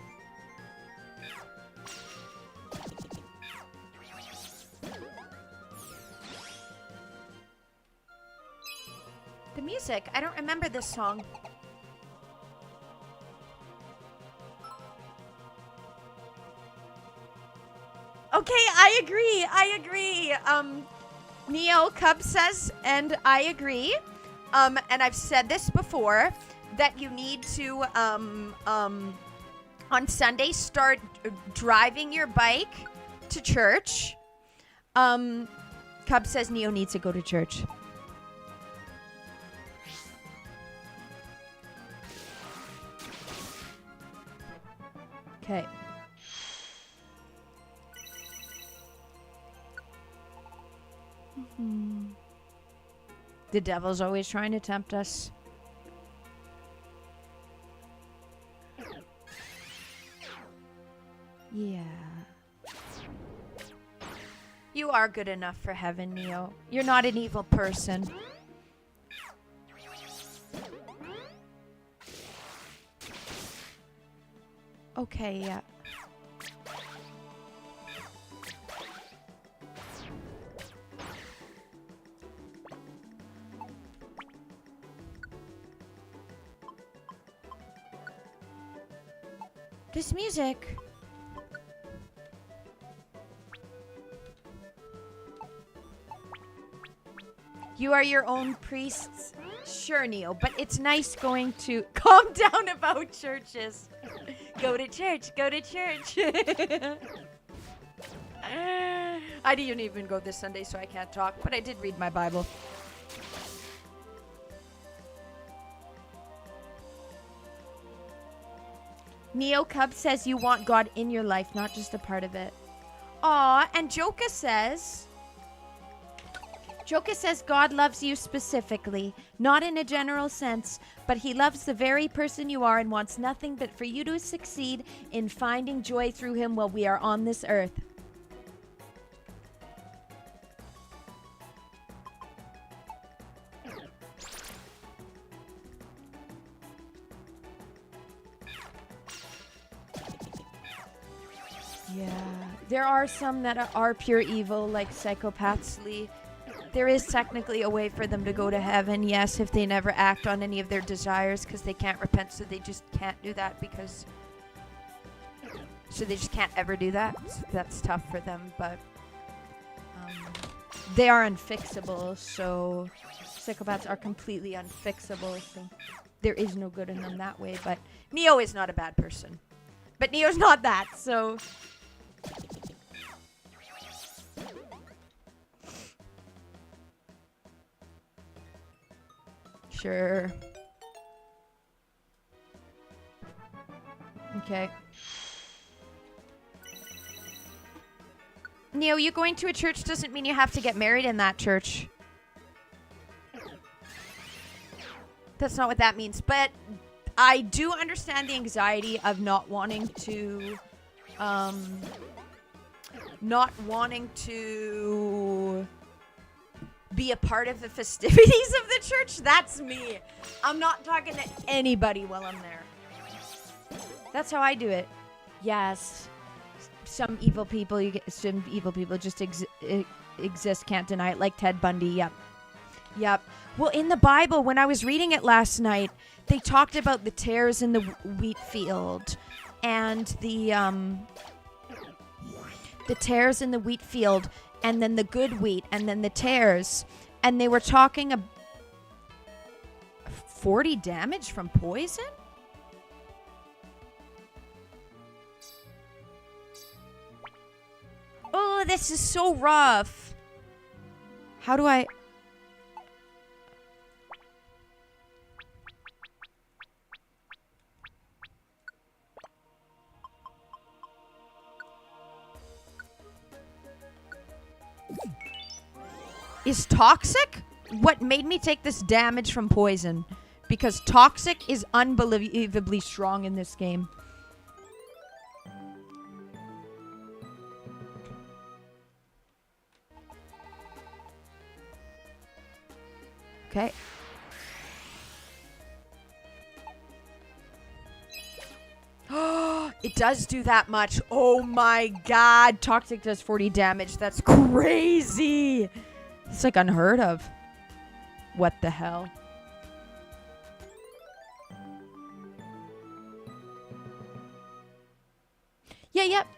The music. I don't remember this song. Okay, I agree. Neo Cub says, and I agree. And I've said this before, that you need to, on Sunday, start driving your bike to church. Cub says Neo needs to go to church. Okay. Mm-hmm. The devil's always trying to tempt us. Yeah. You are good enough for heaven, Neo. You're not an evil person. Okay, yeah. This music. You are your own priests. Sure, Neo, but it's nice going to calm down about churches. Go to church. Go to church. I didn't even go this Sunday, so I can't talk, but I did read my Bible. Neo Cub says you want God in your life, not just a part of it. Aw, and Joka says God loves you specifically, not in a general sense, but he loves the very person you are and wants nothing but for you to succeed in finding joy through him while we are on this earth. Yeah, there are some that are pure evil, like psychopaths, Lee. There is technically a way for them to go to heaven, yes, if they never act on any of their desires, because they can't repent, so they just can't do that so they just can't ever do that. So that's tough for them, but they are unfixable, so psychopaths are completely unfixable, so there is no good in them that way, but Neo is not a bad person. But Neo's not that, so... Sure. Okay. Neo, you going to a church doesn't mean you have to get married in that church. That's not what that means. But I do understand the anxiety of not wanting to be a part of the festivities of the church. That's me. I'm not talking to anybody while I'm there. That's how I do it. Yes. Some evil people just exist, can't deny it, like Ted Bundy. Yep. Well, in the Bible, when I was reading it last night, they talked about the tares in the wheat field and the tares in the wheat field, and then the good wheat, and then the tares. And they were talking about 40 damage from poison? Oh, this is so rough. How do I... Is toxic what made me take this damage from poison? Because toxic is unbelievably strong in this game. Okay. It does do that much. Oh my god. Toxic does 40 damage. That's crazy. It's like unheard of. What the hell?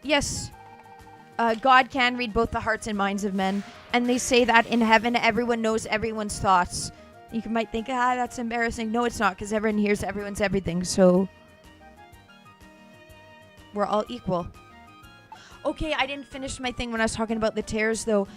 Yes. God can read both the hearts and minds of men. And they say that in heaven, everyone knows everyone's thoughts. You might think, that's embarrassing. No, it's not, because everyone hears everyone's everything, so... We're all equal. Okay, I didn't finish my thing when I was talking about the tares, though.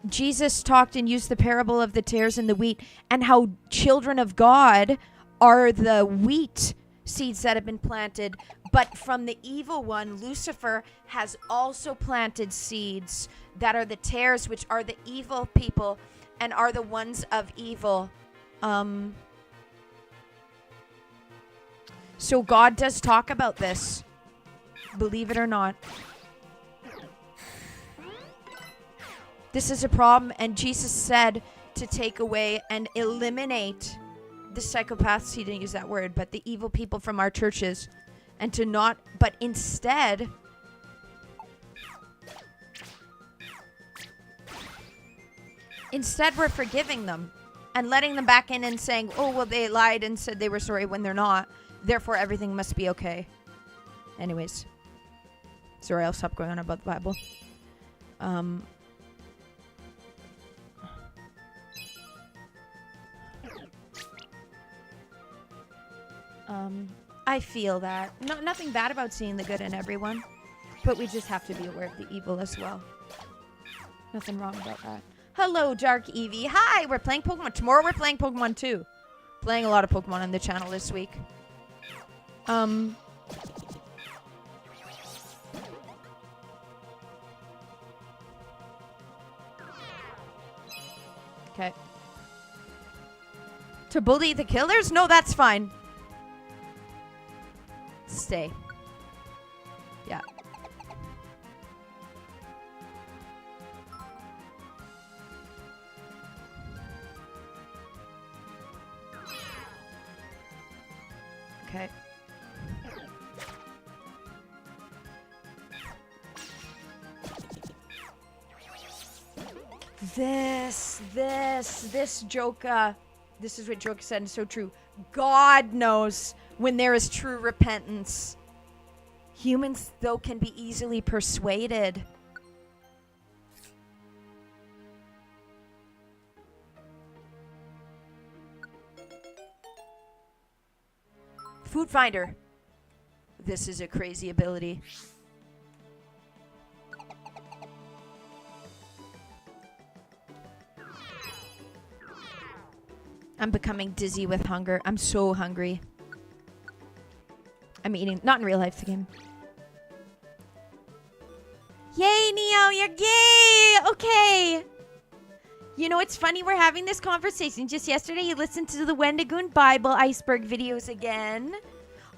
Jesus talked and used the parable of the tares and the wheat, and how children of God are the wheat seeds that have been planted, but from the evil one, Lucifer, has also planted seeds that are the tares, which are the evil people and are the ones of evil. So God does talk about this, believe it or not. This is a problem, and Jesus said to take away and eliminate the psychopaths, he didn't use that word, but the evil people from our churches, and to not, but instead we're forgiving them and letting them back in and saying, oh, well, they lied and said they were sorry when they're not, therefore everything must be okay. Anyways, sorry, I'll stop going on about the Bible. I feel that. No, nothing bad about seeing the good in everyone, but we just have to be aware of the evil as well. Nothing wrong about that. Hello, Dark Eevee. Hi, we're playing Pokemon. Tomorrow we're playing Pokemon 2. Playing a lot of Pokemon on the channel this week. Okay. To bully the killers? No, that's fine. Stay. Yeah. Okay. This Joka. This is what Joka said, and so true. God knows when there is true repentance. Humans, though, can be easily persuaded. Food Finder. This is a crazy ability. I'm becoming dizzy with hunger. I'm so hungry. I'm eating, not in real life, the game. Yay, Neo, you're gay! Okay. You know, it's funny we're having this conversation. Just yesterday, you listened to the Wendigoon Bible iceberg videos again.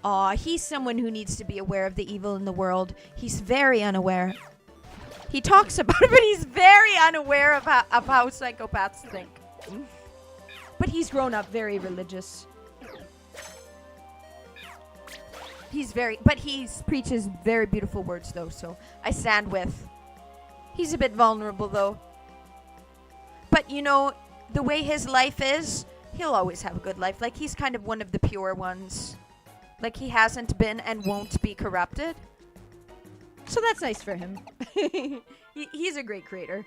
Aw, he's someone who needs to be aware of the evil in the world. He's very unaware. He talks about it, but he's very unaware of how psychopaths think. But he's grown up very religious. But he preaches very beautiful words, though, so I stand with. He's a bit vulnerable, though. But, you know, the way his life is, he'll always have a good life. Like, he's kind of one of the pure ones. Like, he hasn't been and won't be corrupted. So that's nice for him. He's a great creator.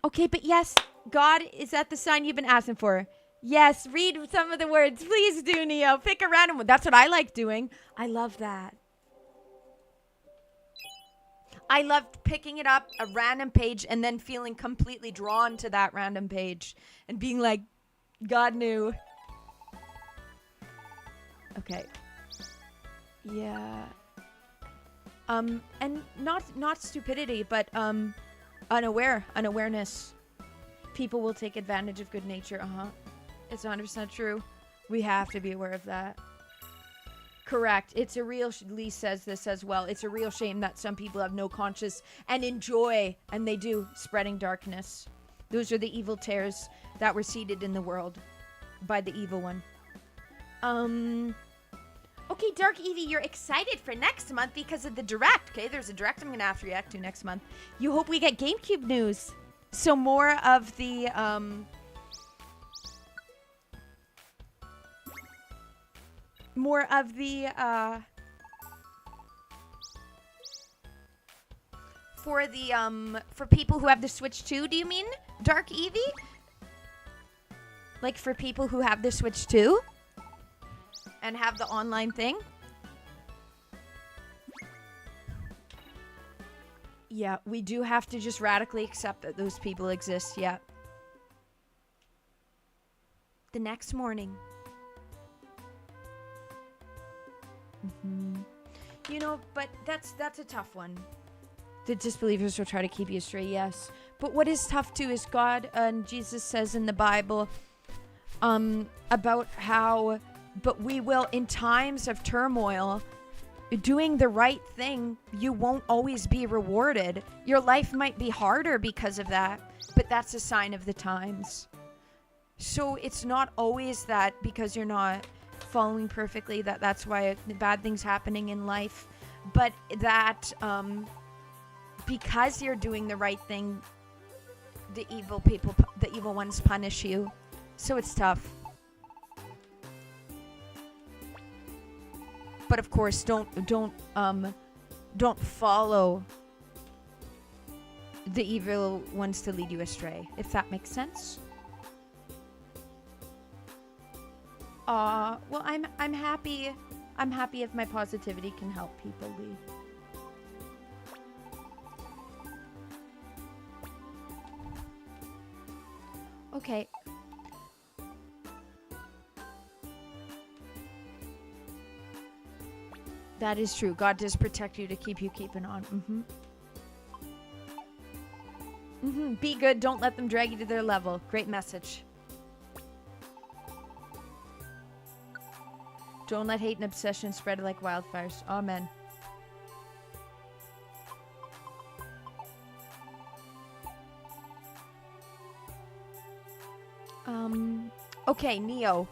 Okay, but yes, God, is that the sign you've been asking for? Yes, read some of the words. Please do, Neo. Pick a random one. That's what I like doing. I love that. I love picking it up, a random page, and then feeling completely drawn to that random page and being like, God knew. Okay. Yeah. And not stupidity, but unawareness. People will take advantage of good nature. It's 100% true. We have to be aware of that. Correct. It's a real, Lee says this as well. It's a real shame that some people have no conscience and enjoy, and they do, spreading darkness. Those are the evil tares that were seeded in the world by the evil one. Okay, Dark Eevee, you're excited for next month because of the Direct. Okay, there's a Direct I'm going to have to react to next month. You hope we get GameCube news. So more of the, for people who have the Switch 2, do you mean, Dark Eevee? Like for people who have the Switch 2? And have the online thing? Yeah, we do have to just radically accept that those people exist, yeah. The next morning. You know, but that's a tough one. The disbelievers will try to keep you astray, yes. But what is tough too is God and Jesus says in the Bible about how, but we will, in times of turmoil, doing the right thing, you won't always be rewarded. Your life might be harder because of that, but that's a sign of the times. So it's not always that because you're not following perfectly that's why bad things happening in life, but that because you're doing the right thing, the evil ones punish you. So it's tough. But of course, don't follow the evil ones to lead you astray, if that makes sense. Well, I'm happy. I'm happy if my positivity can help people, Lee. Okay. That is true. God does protect you to keep you keeping on. Be good. Don't let them drag you to their level. Great message. Don't let hate and obsession spread like wildfires. Amen. Okay, Neo.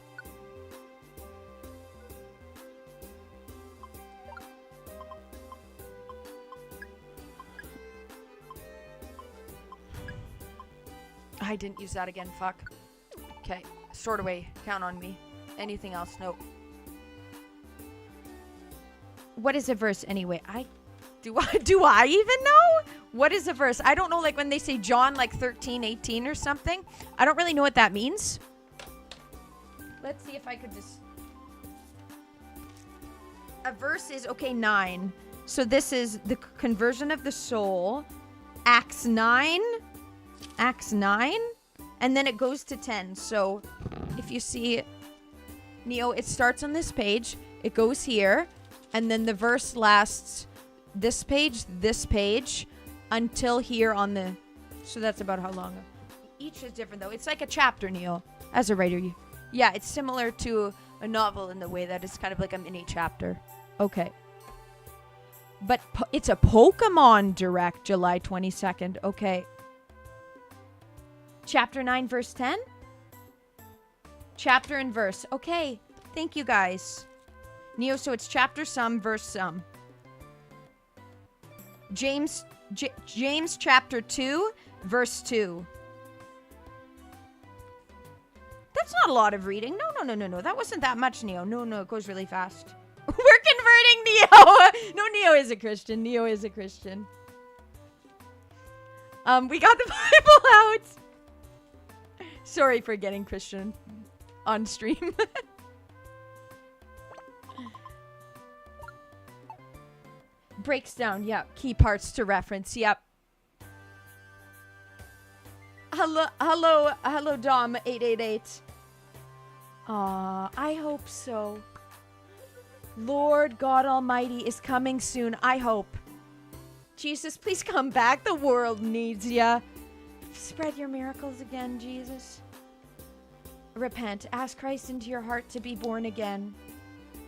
I didn't use that again, fuck. Okay, sort away. Count on me. Anything else? Nope. What is a verse anyway? Do I even know? What is a verse? I don't know, like when they say John like 13:18 or something. I don't really know what that means. Let's see if I could just... A verse is, okay, 9. So this is the conversion of the soul. Acts 9. And then it goes to 10. So if you see, Neo, it starts on this page. It goes here. And then the verse lasts this page, until here on the... So that's about how long. Each is different, though. It's like a chapter, Neo. As a writer, yeah, it's similar to a novel in the way that it's kind of like a mini chapter. Okay. But it's a Pokemon Direct, July 22nd. Okay. Chapter 9, verse 10? Chapter and verse. Okay. Thank you, guys. Neo, so it's chapter some, verse some. James chapter 2, verse 2. That's not a lot of reading. No. That wasn't that much, Neo. No, it goes really fast. We're converting Neo. No, Neo is a Christian. We got the Bible out. Sorry for getting Christian on stream. Breaks down, yeah. Key parts to reference, yep. Hello, Dom 888. I hope so. Lord God Almighty is coming soon. I hope. Jesus, please come back. The world needs ya. Spread your miracles again, Jesus. Repent. Ask Christ into your heart to be born again.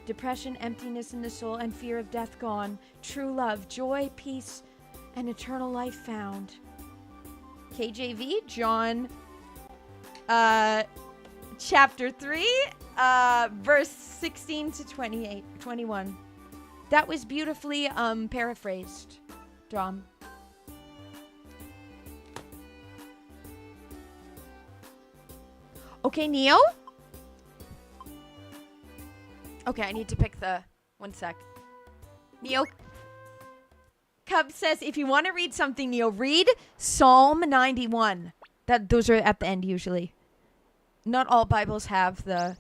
Depression, emptiness in the soul, and fear of death gone. True love, joy, peace, and eternal life found. KJV, John, chapter 3, verse 16 to 21. That was beautifully paraphrased, Dom. Okay, Neo? Okay, I need to pick the... One sec. Neo? Cub says, if you want to read something, Neo, read Psalm 91. Those are at the end, usually. Not all Bibles have the...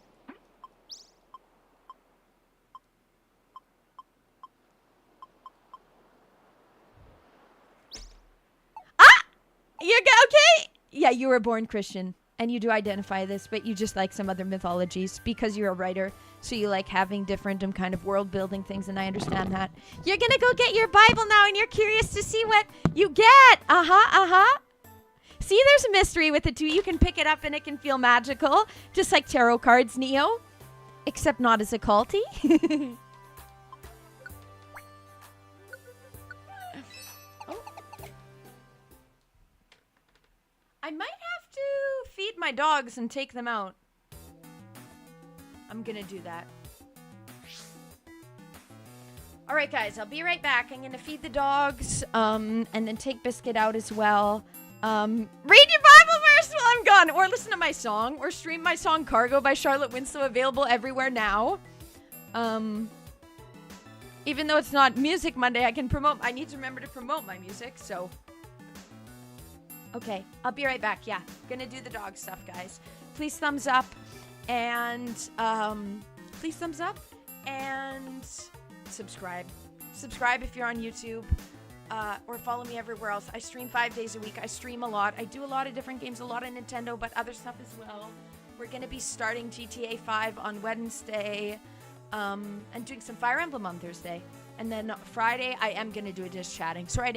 Ah! Okay? Yeah, you were born Christian. And you do identify this, but you just like some other mythologies because you're a writer. So you like having different kind of world-building things, and I understand that. You're going to go get your Bible now, and you're curious to see what you get. See, there's a mystery with it, too. You can pick it up, and it can feel magical, just like tarot cards, Neo. Except not as a culty. Oh. I might have to feed my dogs and take them out. I'm gonna do that. Alright, guys, I'll be right back. I'm gonna feed the dogs, and then take Biscuit out as well. Read your Bible verse while I'm gone, or listen to my song, or stream my song Cargo by Charlotte Winslow, available everywhere now. Even though it's not Music Monday, I need to remember to promote my music, so Okay, I'll be right back. Yeah, gonna do the dog stuff, guys. Please thumbs up and subscribe. Subscribe if you're on YouTube. Or follow me everywhere else. I stream 5 days a week. I stream a lot. I do a lot of different games, a lot of Nintendo, but other stuff as well. We're going to be starting GTA 5 on Wednesday, and doing some Fire Emblem on Thursday. And then Friday, I am going to do a Dish Chatting. Sorry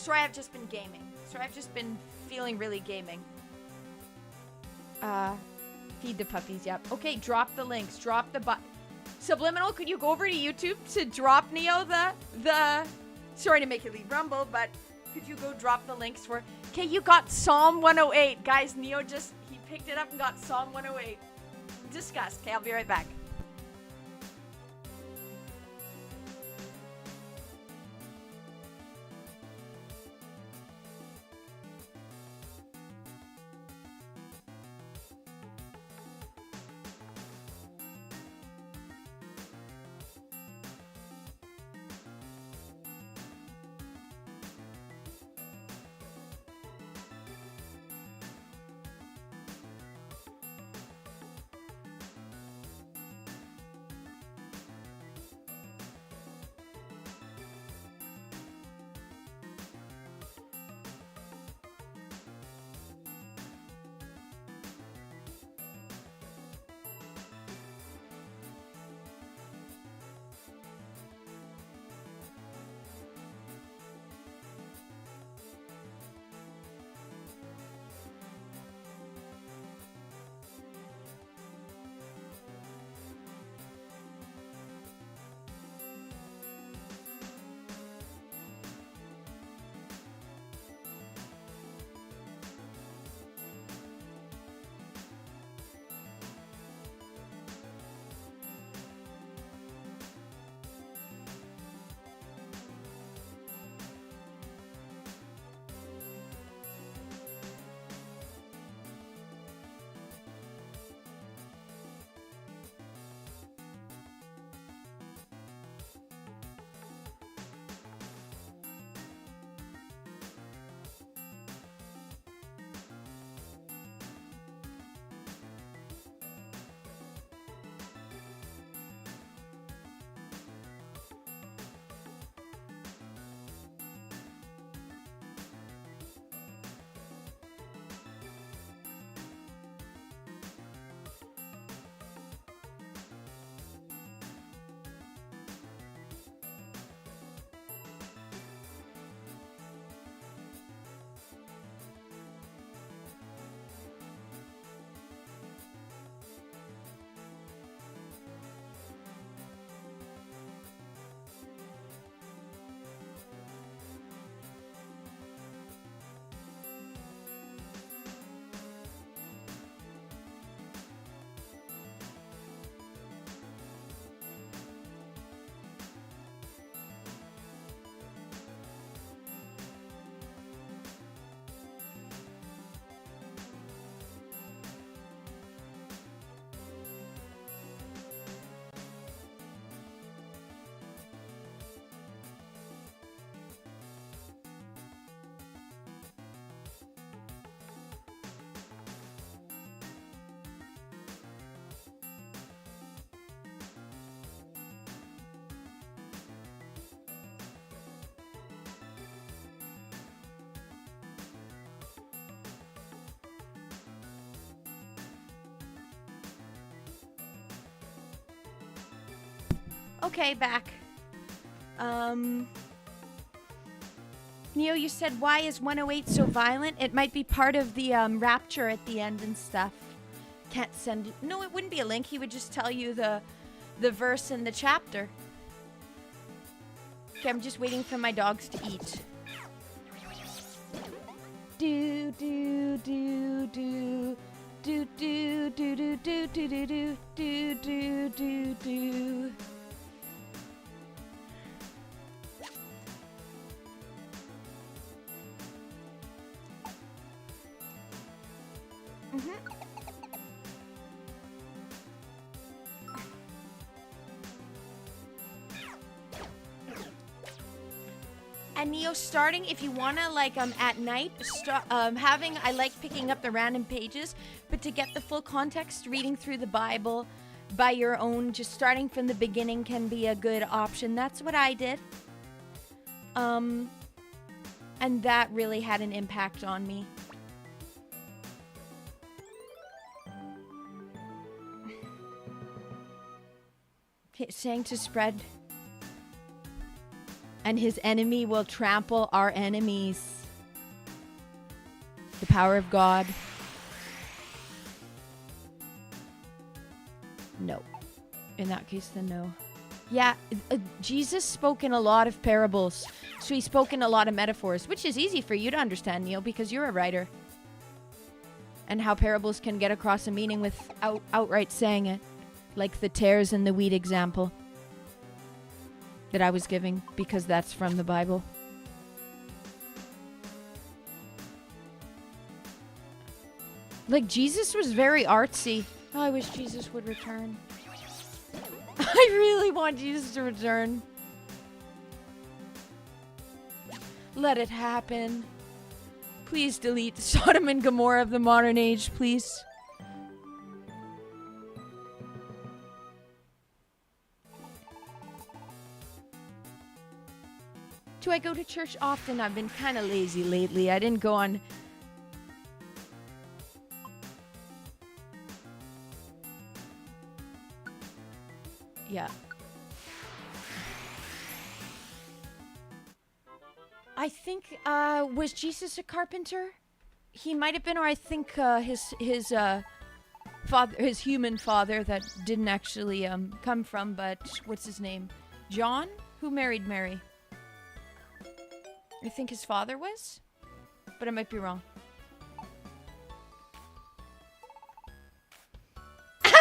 I've just been gaming. Sorry I've just been feeling really gaming. Feed the puppies, yep. Okay, drop the links. Drop the Subliminal, could you go over to YouTube to drop Neo the... Sorry to make you leave Rumble, but could you go drop the links for... Okay, you got Psalm 108. Guys, Neo he picked it up and got Psalm 108. Discuss. Okay, I'll be right back. Okay, back. Neo, you said, why is 108 so violent? It might be part of the rapture at the end and stuff. Can't send... No, it wouldn't be a link. He would just tell you the verse and the chapter. Okay, I'm just waiting for my dogs to eat. Do, do, do, do. Do, do, do, do, do, do, do, do, do, do, do, do. And Neo, starting if you wanna like at night, I like picking up the random pages, but to get the full context, reading through the Bible by your own, just starting from the beginning can be a good option. That's what I did. And that really had an impact on me. Saying to spread, and his enemy will trample our enemies. The power of God. No. In that case, then no. Yeah, Jesus spoke in a lot of parables. So he spoke in a lot of metaphors, which is easy for you to understand, Neil, because you're a writer. And how parables can get across a meaning without outright saying it. Like the tares and the wheat example that I was giving, because that's from the Bible. Like, Jesus was very artsy. Oh, I wish Jesus would return. I really want Jesus to return. Let it happen. Please delete Sodom and Gomorrah of the modern age, please. Do I go to church often? I've been kind of lazy lately. I didn't go on... Yeah. I think, was Jesus a carpenter? He might have been, or I think his father, his human father that didn't actually come from, but what's his name? John? Who married Mary? I think his father was, but I might be wrong. You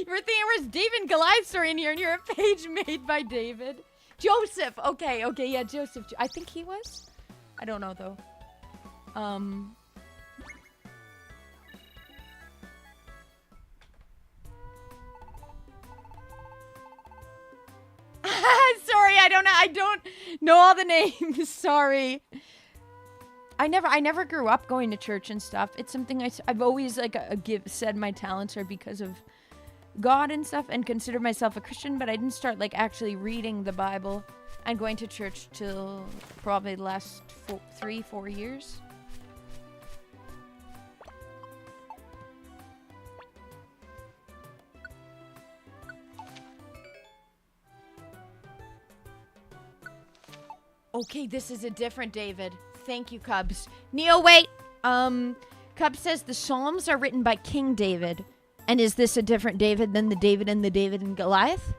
were thinking where's David and Goliath story in here, and you're a page made by David. Joseph. Okay, yeah, Joseph. I think he was. I don't know though. Sorry, I don't know all the names. Sorry. I never grew up going to church and stuff. It's something I've always like said my talents are because of God and stuff, and considered myself a Christian, but I didn't start like actually reading the Bible and going to church till probably the last 3-4 years. Okay, this is a different David. Thank you, Cubs. Neo, wait. Cubs says the Psalms are written by King David. And is this a different David than the David and Goliath?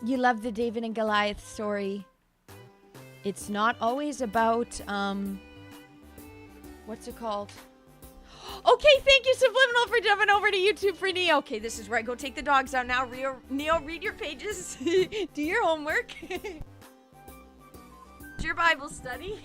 You love the David and Goliath story. It's not always about, what's it called? Okay, thank you, Subliminal, for jumping over to YouTube for Neo. Okay, this is where I go take the dogs out now. Neo, read your pages. Do your homework. Your Bible study.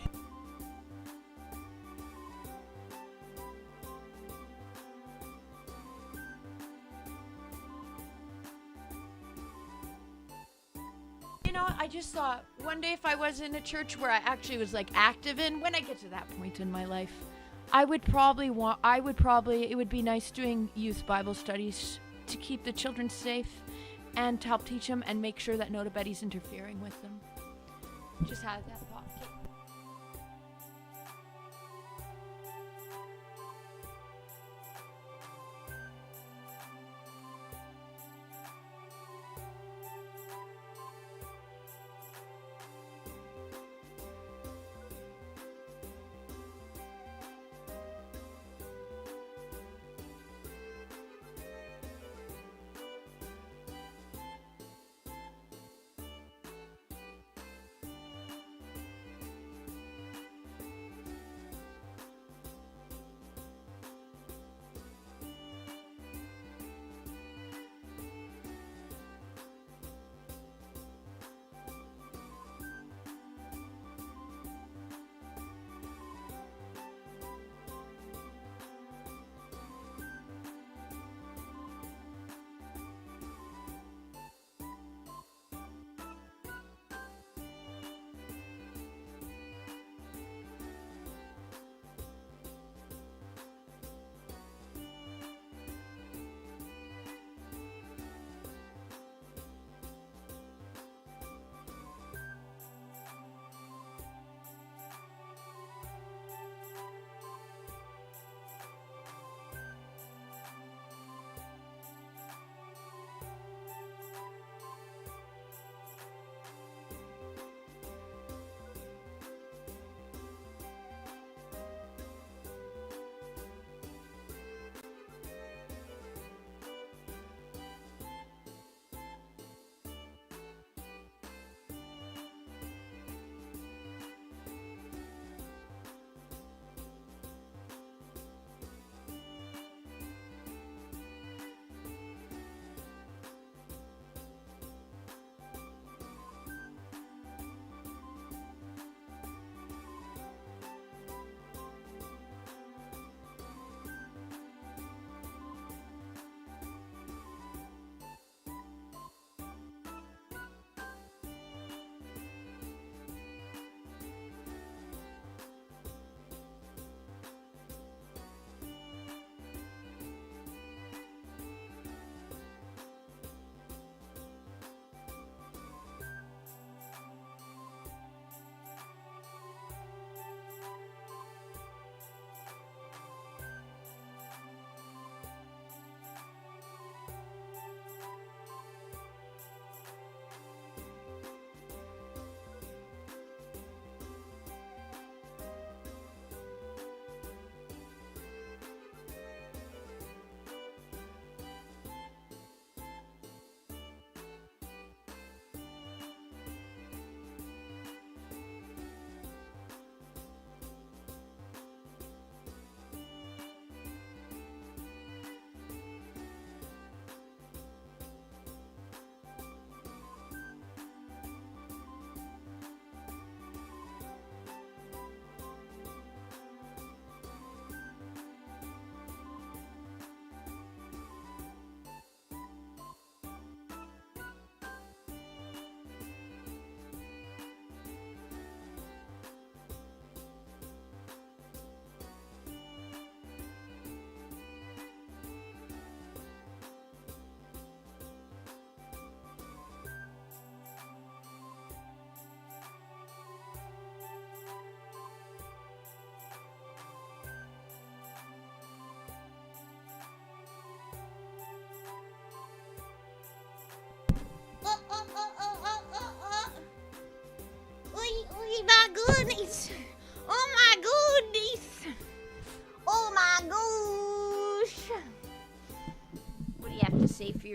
You know, I just thought one day if I was in a church where I actually was like active in, when I get to that point in my life, it would be nice doing youth Bible studies to keep the children safe and to help teach them and make sure that nobody's interfering with them. Just had that thought.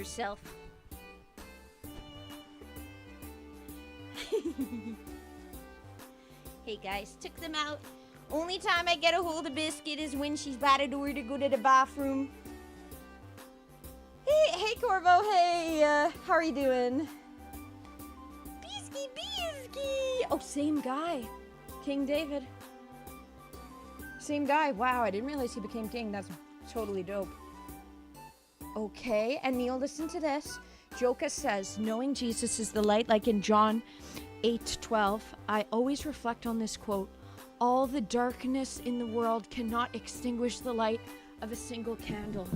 yourself. Hey guys, took them out. Only time I get a hold of Biscuit is when she's by the door to go to the bathroom. Hey Corvo, hey, how are you doing? Bisky. Oh, same guy. King David. Same guy. Wow, I didn't realize he became king. That's totally dope. Okay, and Neil, listen to this. Joka says, knowing Jesus is the light, like in John 8:12, I always reflect on this quote. All the darkness in the world cannot extinguish the light of a single candle,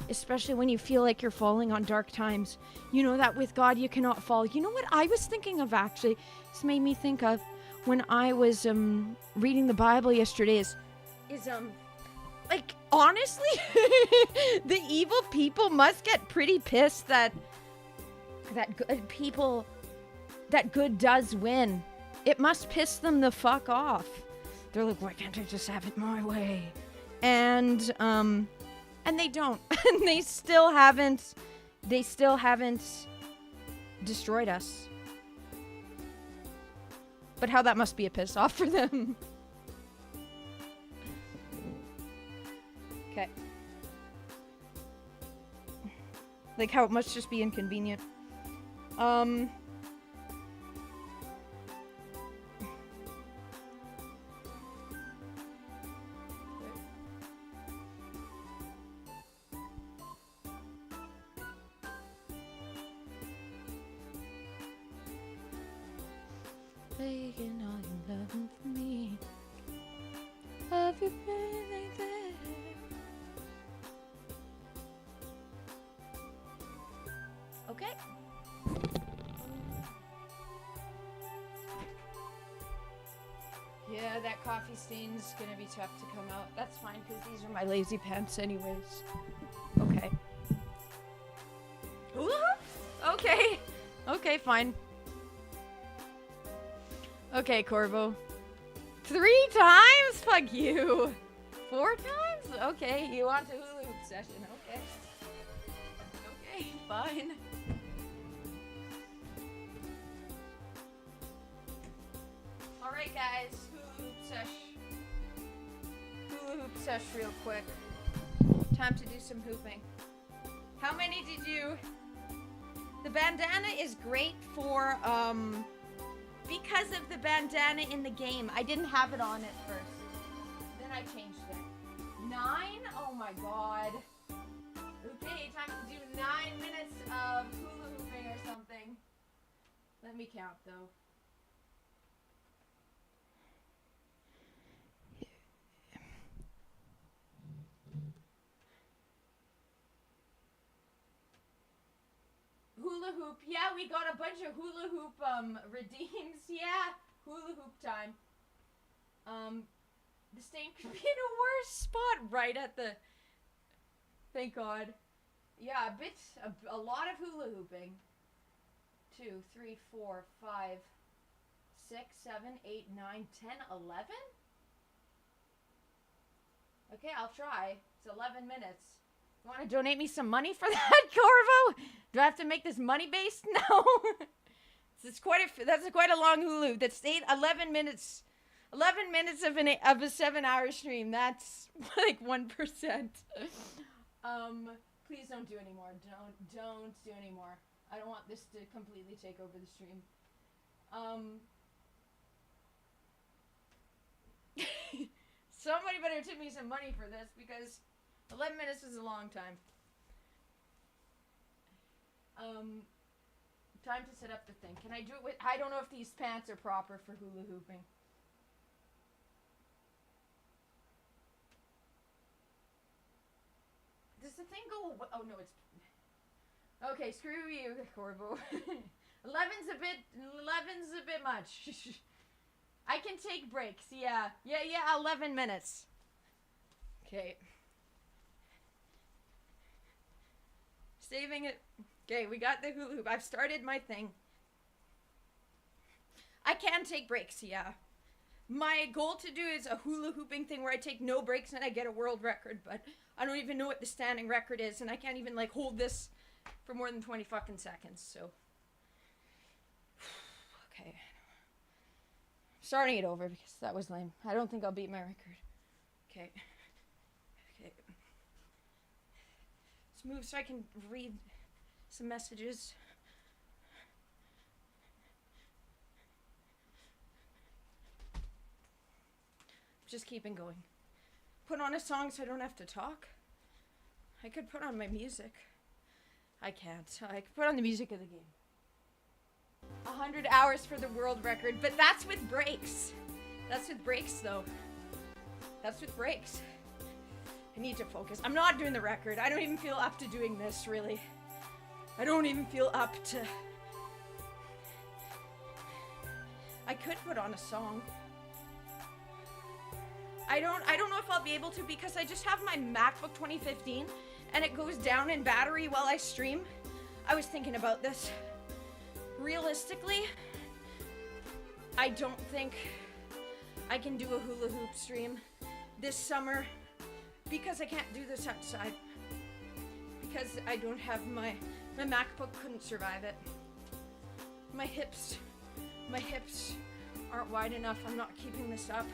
especially when you feel like you're falling on dark times. You know that with God you cannot fall. You know what I was thinking of actually? This made me think of when I was reading the Bible yesterday is like honestly the evil people must get pretty pissed that good does win. It must piss them the fuck off. They're like, why can't I just have it my way? And they don't. And they still haven't destroyed us. But how that must be a piss off for them. Okay. Like how it must just be inconvenient. Taking all your loving from me. Have you been like that? Okay. Yeah, that coffee stain's gonna be tough to come out. That's fine, because these are my lazy pants anyways. Okay. Okay. Okay, fine. Okay, Corvo. 3 times? Fuck you. 4 times? Okay, you want a hula hoop session. Okay. Okay, fine. Alright, guys. Hula hoop sesh real quick. Time to do some hooping. How many did you... The bandana is great for, because of the bandana in the game. I didn't have it on at first. Then I changed it. 9? Oh my god. Okay, time to do 9 minutes of hula hooping or something. Let me count though. Hula hoop. Yeah, we got a bunch of hula hoop redeems. Yeah, hula hoop time. The stain could be in a worse spot right at the... Thank God. Yeah, a lot of hula hooping. 2, 3, 4, 5, 6, 7, 8, 9, 10, 11? Okay, I'll try. It's 11 minutes. You want to donate me some money for that, Corvo? Do I have to make this money based? No. That's quite a long hula hoop. That's 11 minutes. 11 minutes of a 7-hour stream. That's like 1%. Please don't do any more. Don't do any more. I don't want this to completely take over the stream. Somebody better tip me some money for this because 11 minutes is a long time. Time to set up the thing. Can I do it with... I don't know if these pants are proper for hula hooping. Does the thing go... Oh, no, it's... Okay, screw you, Corvo. 11's a bit much. I can take breaks. Yeah, 11 minutes. Okay. Saving it. Okay, we got the hula hoop. I've started my thing. I can take breaks, yeah. My goal to do is a hula hooping thing where I take no breaks and I get a world record, but I don't even know what the standing record is, and I can't even, like, hold this for more than 20 fucking seconds, so. Okay. Starting it over because that was lame. I don't think I'll beat my record. Okay. Okay. Let's move so I can read some messages. Just keeping going. Put on a song so I don't have to talk. I could put on my music. I can't. I could put on the music of the game. 100 hours for the world record, but that's with breaks. That's with breaks, though. That's with breaks. I need to focus. I'm not doing the record. I don't even feel up to doing this, really. I don't even feel up to... I could put on a song. I don't know if I'll be able to because I just have my MacBook 2015 and it goes down in battery while I stream. I was thinking about this. Realistically, I don't think I can do a hula hoop stream this summer because I can't do this outside. Because I don't have my MacBook couldn't survive it. My hips aren't wide enough. I'm not keeping this up.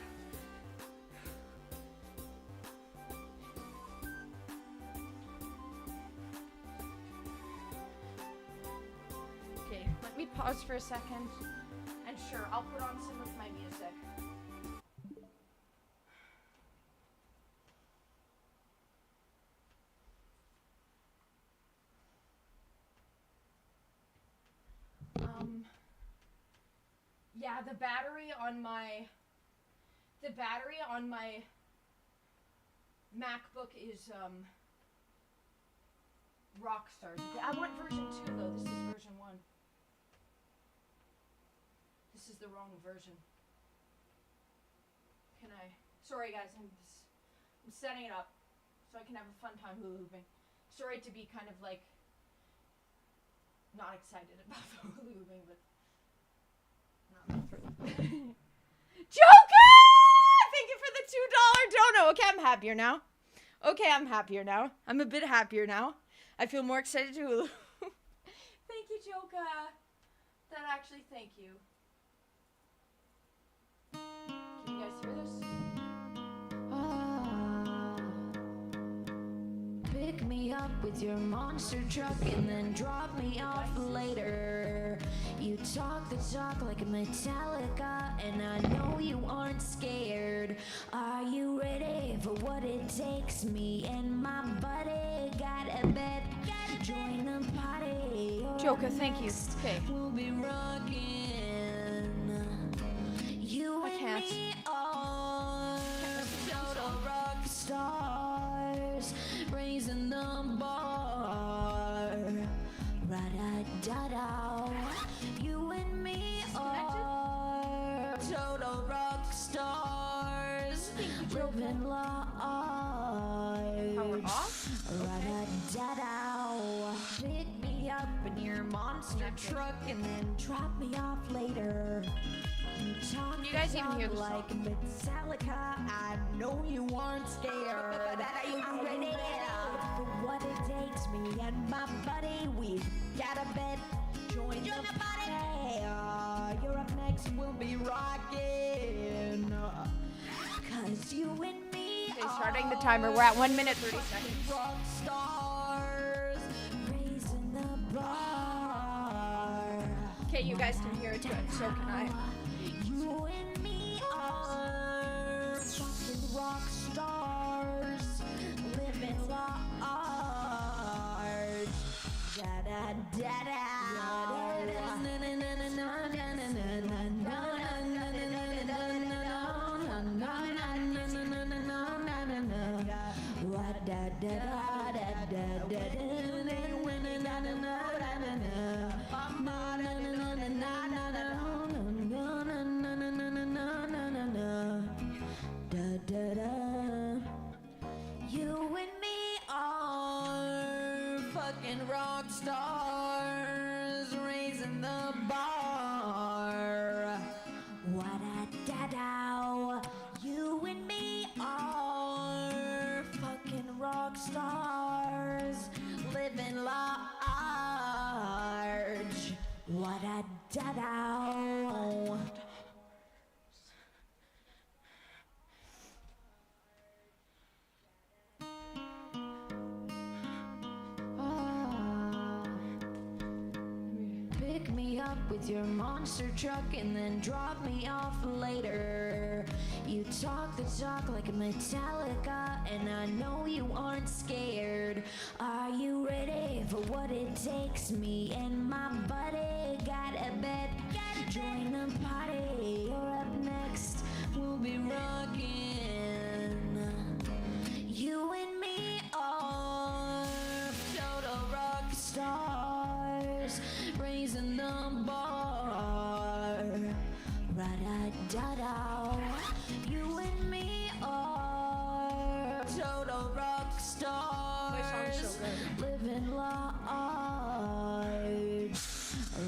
Let me pause for a second, and sure, I'll put on some of my music. Yeah, the battery on my MacBook is Rockstar. I want version 2 though. This is version 1. This is the wrong version. Can I? Sorry guys, I'm setting it up so I can have a fun time hula hooping. Sorry to be kind of like not excited about the hula hooping, but not for Joker! Thank you for the $2 dono. Okay, I'm happier now. I'm a bit happier now. I feel more excited to hula hoop. Thank you, Joker. Thank you. Can you guys hear this? Pick me up with your monster truck and then drop me off later. You talk the talk like a Metallica, and I know you aren't scared. Are you ready for what it takes? Me and my buddy got a bet. Join the party. Joker, thank you. Okay. We'll be rocking. You I and can't. me are total rock stars, raising the bar. Ra-da-da-da. You and me are total rock stars, living large. Power off? Ra-da-da-da. Pick me up in your monster truck and then drop me off later. Can you guys even hear the song? Like Metallica, I know you aren't scared. Are you ready for what it takes? Me and my buddy, we got a bet. Join the party. You're up next, we'll be rocking. Cause you and me Okay, starting the timer. We're at 1 minute 30 seconds. rock stars, raising the bar. Okay, you guys can hear it good, so can I. You and me are fucking rock stars, living large. Da da da da. You and me are fucking rock stars, raising the bar. Wa-da-da-da. You and me are fucking rock stars, living large. up with your monster truck and then drop me off later. You talk the talk like a Metallica, and I know you aren't scared. Are you ready for what it takes? Me and my buddy got a bet. Join the party, you're up next. We'll be rocking. You and me are total rock stars, raising the bar. Ra-da-da-da. You and me are total rock stars, living large.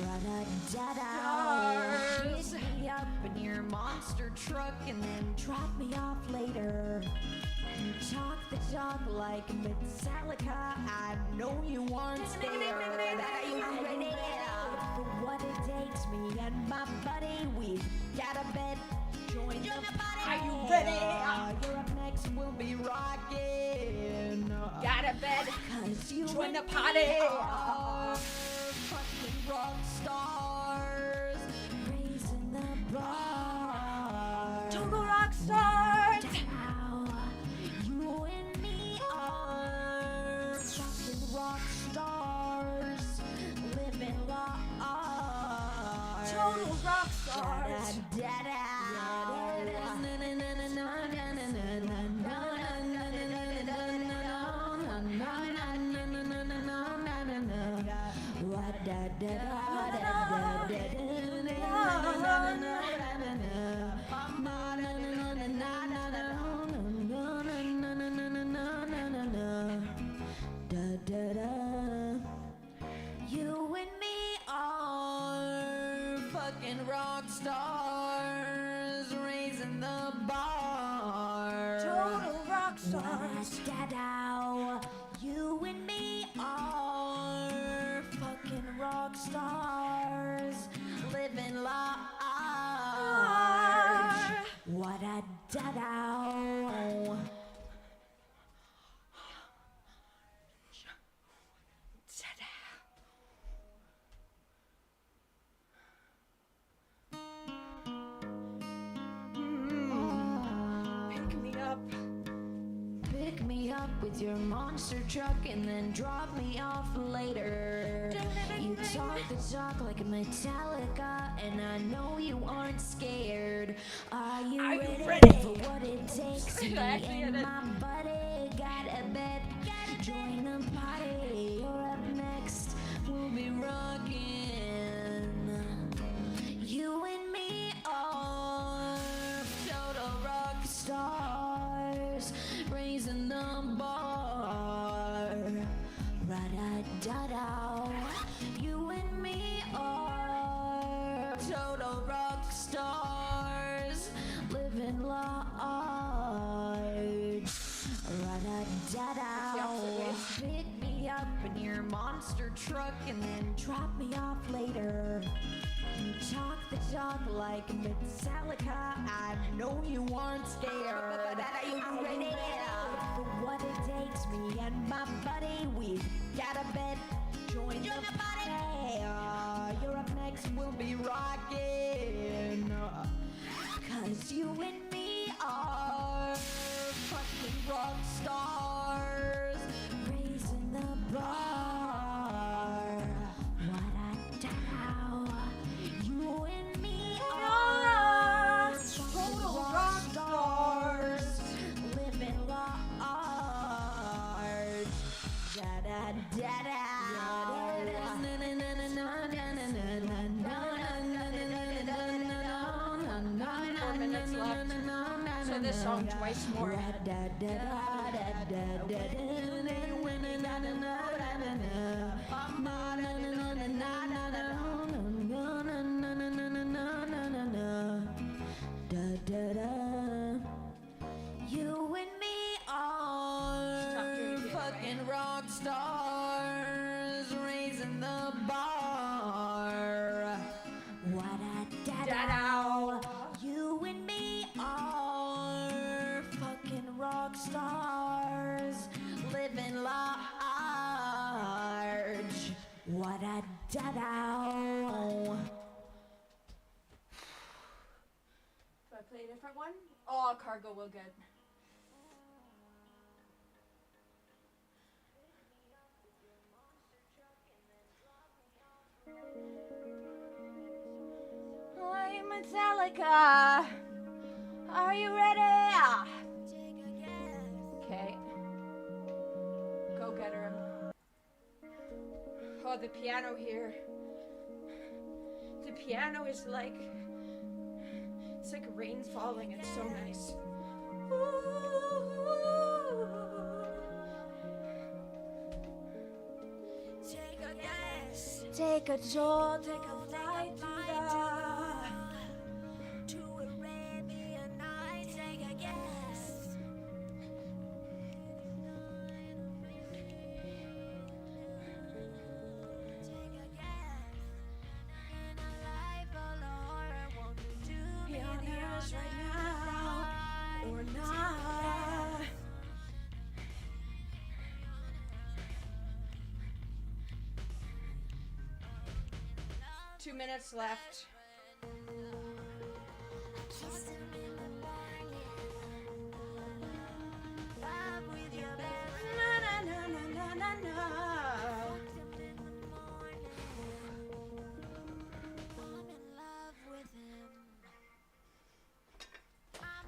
Ra-da-da-da. Pick me up in your monster truck and then drop me off later. You talk the talk like Metallica. I know you aren't scared. Are you ready for what it takes? Me and my buddy, we got a bet. Join the party. Are you ready? You're up next. We'll be rocking. Got a bed. Cause you Join and the me party. are fucking rock stars, raising the bar. Total rock stars. You and me are fucking rock stars, living large. Total rock stars. You and me are fucking rock stars, raising the bar. Total rock stars. You and me are fucking rock stars, living large. What a da-da. Pick me up. Pick me up with your monster truck and then drop me off later. You talk the talk like a Metallica, and I know you aren't scared. Are you ready for what it takes? Me and my buddy got a bet. Join the party, you're up next. We'll be rocking. You and me are total rock stars, raising the bar. Ra-da-da-da. You and me are total rock stars, living large. Ra-da-da-da. Pick me up in your monster truck and then drop me off later. You talk the talk like Metallica. I know you aren't scared. Are you ready for what it takes? Me and my buddy, we got a bet. Join the party. You're up next. We'll be rocking. Cause you and me are fucking rock stars, raising the bar. What a down. You and me are total rock stars, living large. Da da da da. So this song twice more. You and me are fucking rock stars, raising the bar. What a da-da. You and me are fucking rock stars, living large. What a da-da. play a different one? Oh, cargo will get. I'm Metallica. Are you ready? Okay. Go get her. Oh, the piano here. The piano is like. It's like rain falling. It's so nice. Take a guess. Take a toll. Take a flight to Arabian Nights. Take a guess. Take a guess. In a life alone, won't you do me honors right now or not? 2 minutes left.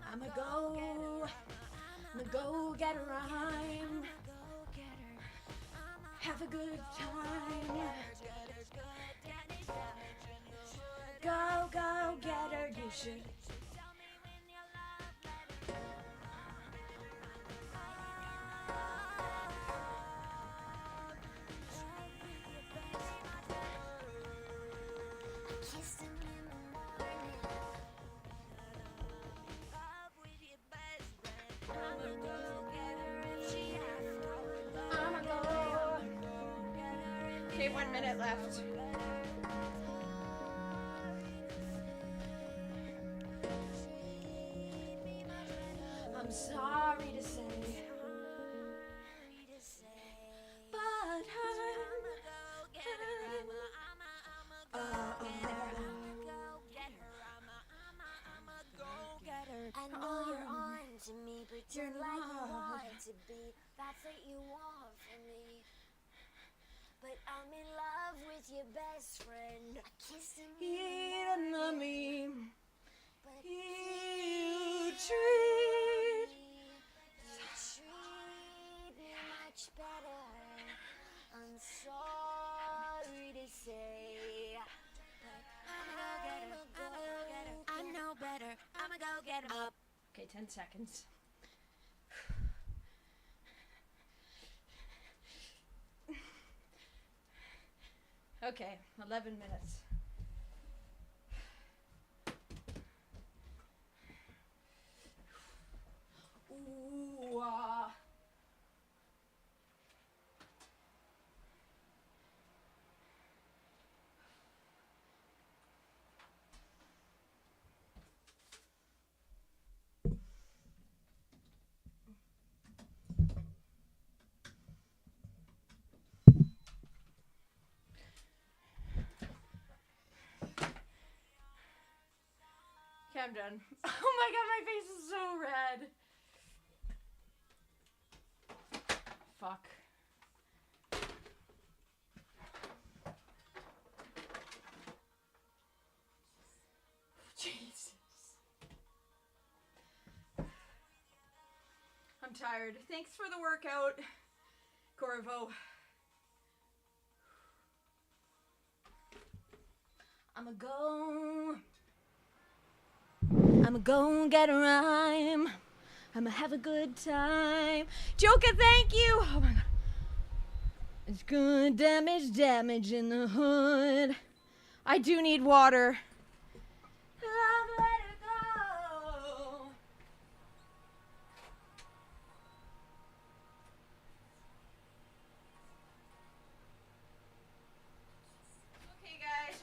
I'm a go-getter, rhyme. Have a good time. Go-getter, you should. Okay, 1 minute left. I'm sorry to say, but I know you're on to me, pretend like you want to be. That's what you want from me. But I'm in love with your best friend. I kissed him. he doesn't love me. But You treat. you treat me much better. I'm sorry to say. I know better. I'm a go-getter. Up. Okay, 10 seconds. Okay, 11 minutes. Ooh, Okay, I'm done. Oh my god, my face is so red. Fuck. Jesus. I'm tired. Thanks for the workout, Corvo. I'm a go-getter, rhyme. I'ma have a good time. Joker, thank you. Oh my god. It's good damage in the hood. I do need water. Love, let it go. Okay, guys.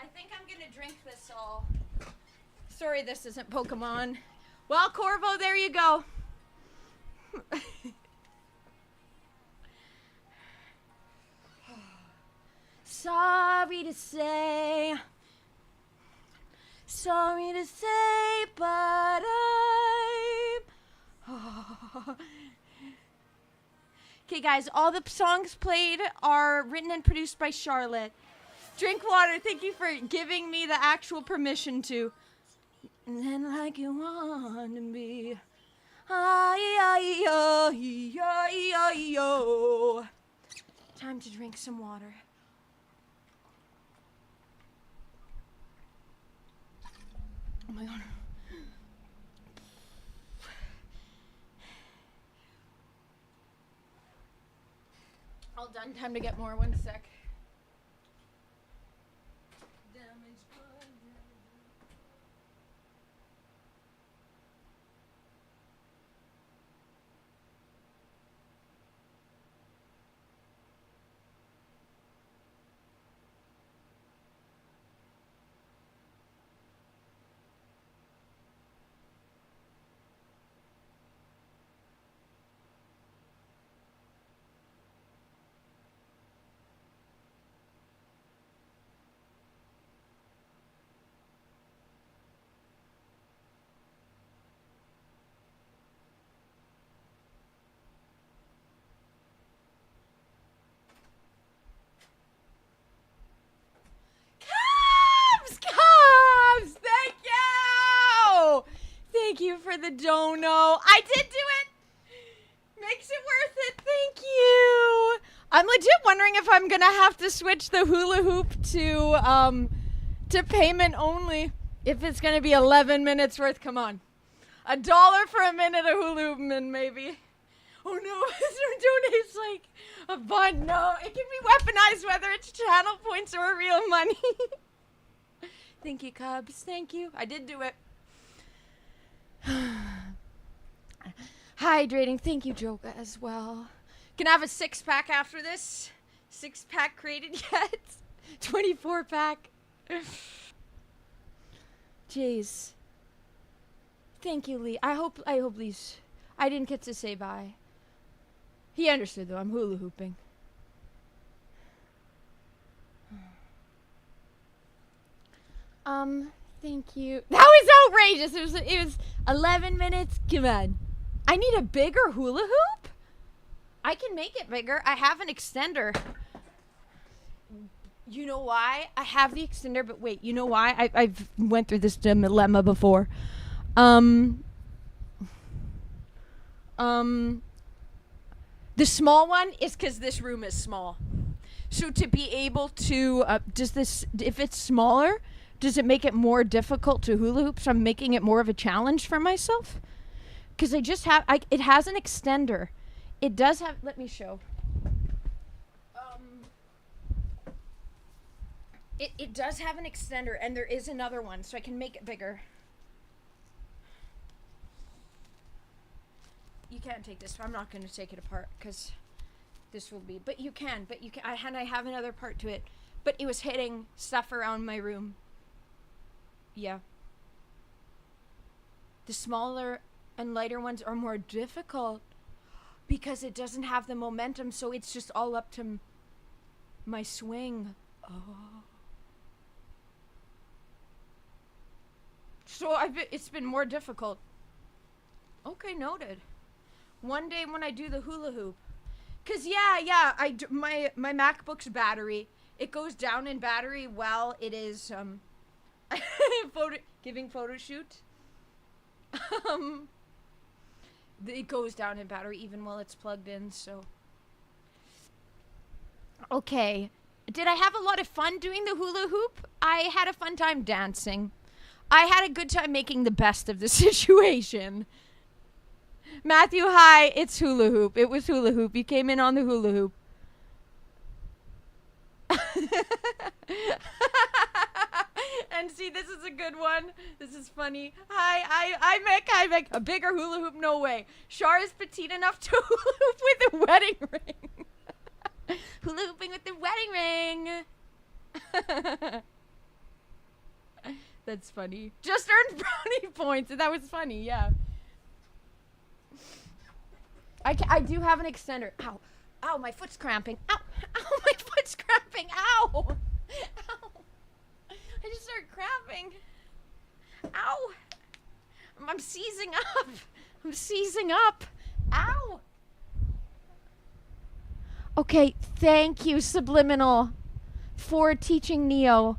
I think I'm gonna drink this all. Sorry, this isn't Pokemon. Well, Corvo, there you go. Sorry to say. sorry to say, but I'm... Okay, guys, all the songs played are written and produced by Charlotte. Drink water. Thank you for giving me the actual permission to. And then like you want to be. Time to drink some water. Oh my god. All done. Time to get more. 1 sec. Thank you for the dono. I did do it. Makes it worth it. Thank you. I'm legit wondering if I'm gonna have to switch the hula hoop to payment only. If it's gonna be 11 minutes worth. Come on, $1 for a minute of hula hooping, maybe. Oh no, donates like a bun. No, it can be weaponized whether it's channel points or real money. Thank you, Cubs. Thank you. I did do it. Hydrating. Thank you, Joka, as well. Can I have a 6-pack after this? 6-pack created yet? 24-pack. Jeez. Thank you, Lee. I hope Lee's... I didn't get to say bye. He understood, though. I'm hula hooping. Thank you. That was outrageous. It was 11 minutes. Come on. I need a bigger hula hoop? I can make it bigger. I have an extender. You know why? I have the extender, but wait, you know why? I've went through this dilemma before. The small one is because this room is small. So to be able to, if it's smaller, does it make it more difficult to hula hoop? So I'm making it more of a challenge for myself? Because it has an extender. It does have, let me show. It does have an extender, and there is another one, so I can make it bigger. You can't take this. I'm not going to take it apart, because this will be, but you can, I have another part to it. But it was hitting stuff around my room. Yeah. The smaller and lighter ones are more difficult because it doesn't have the momentum, so it's just all up to my swing. Oh. So it's been more difficult. Okay, noted. One day when I do the hula hoop. Cause my MacBook's battery, it goes down in battery while it is giving photo shoot. It goes down in battery even while it's plugged in, so. Okay. Did I have a lot of fun doing the hula hoop? I had a fun time dancing. I had a good time making the best of the situation. Matthew, hi, it's hula hoop. It was hula hoop. You came in on the hula hoop. And see, this is a good one. This is funny. Hi, Mick. A bigger hula hoop? No way. Shar is petite enough to hula hoop with a wedding ring. Hula hooping with the wedding ring. That's funny. Just earned brownie points. That was funny, yeah. I do have an extender. Ow. Ow, my foot's cramping. Ow. Ow, my foot's cramping. Ow. Ow. I just started cramping. Ow! I'm seizing up. I'm seizing up. Ow! Okay, thank you, Subliminal, for teaching Neo,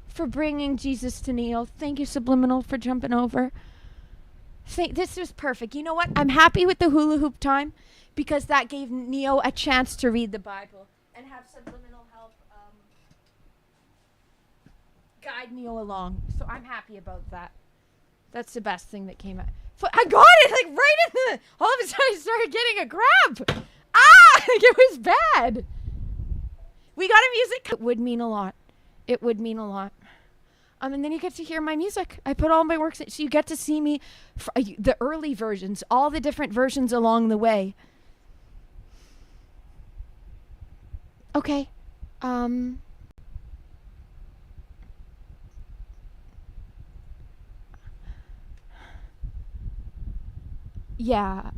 for bringing Jesus to Neo. Thank you, Subliminal, for jumping over. This was perfect. You know what? I'm happy with the hula hoop time because that gave Neo a chance to read the Bible and have Subliminal help guide Neo along. So I'm happy about that. That's the best thing that came out. I got it like right in the. All of a sudden, I started getting a grab. It was bad. We got a music. It would mean a lot. It would mean a lot. And then you get to hear my music. I put all my works in, so you get to see me, the early versions, all the different versions along the way. Okay. Yeah.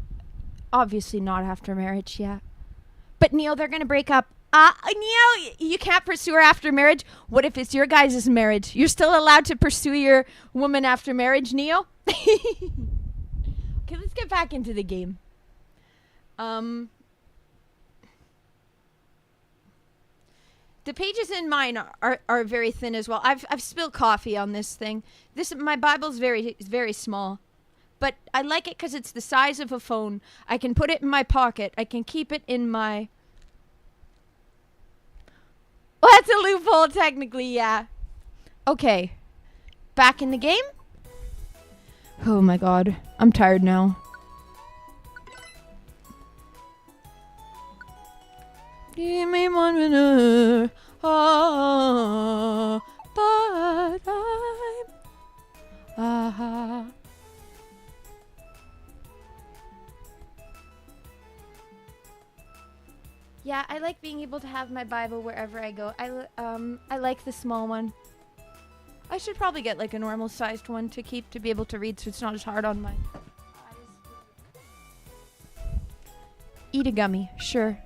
Obviously not after marriage, yeah. But Neil, they're gonna break up. Neil, you can't pursue her after marriage. What if it's your guys' marriage? You're still allowed to pursue your woman after marriage, Neil? Okay, let's get back into the game. The pages in mine are very thin as well. I've spilled coffee on this thing. My Bible's very small. But I like it because it's the size of a phone. I can put it in my pocket. I can keep it in my... Well, that's a loophole, technically, yeah. Okay. Back in the game? Oh, my God. I'm tired now. Give me 1 minute. Oh, but I'm... Yeah, I like being able to have my Bible wherever I go. I like the small one. I should probably get like a normal sized one to be able to read so it's not as hard on my eyes. Eat a gummy, sure.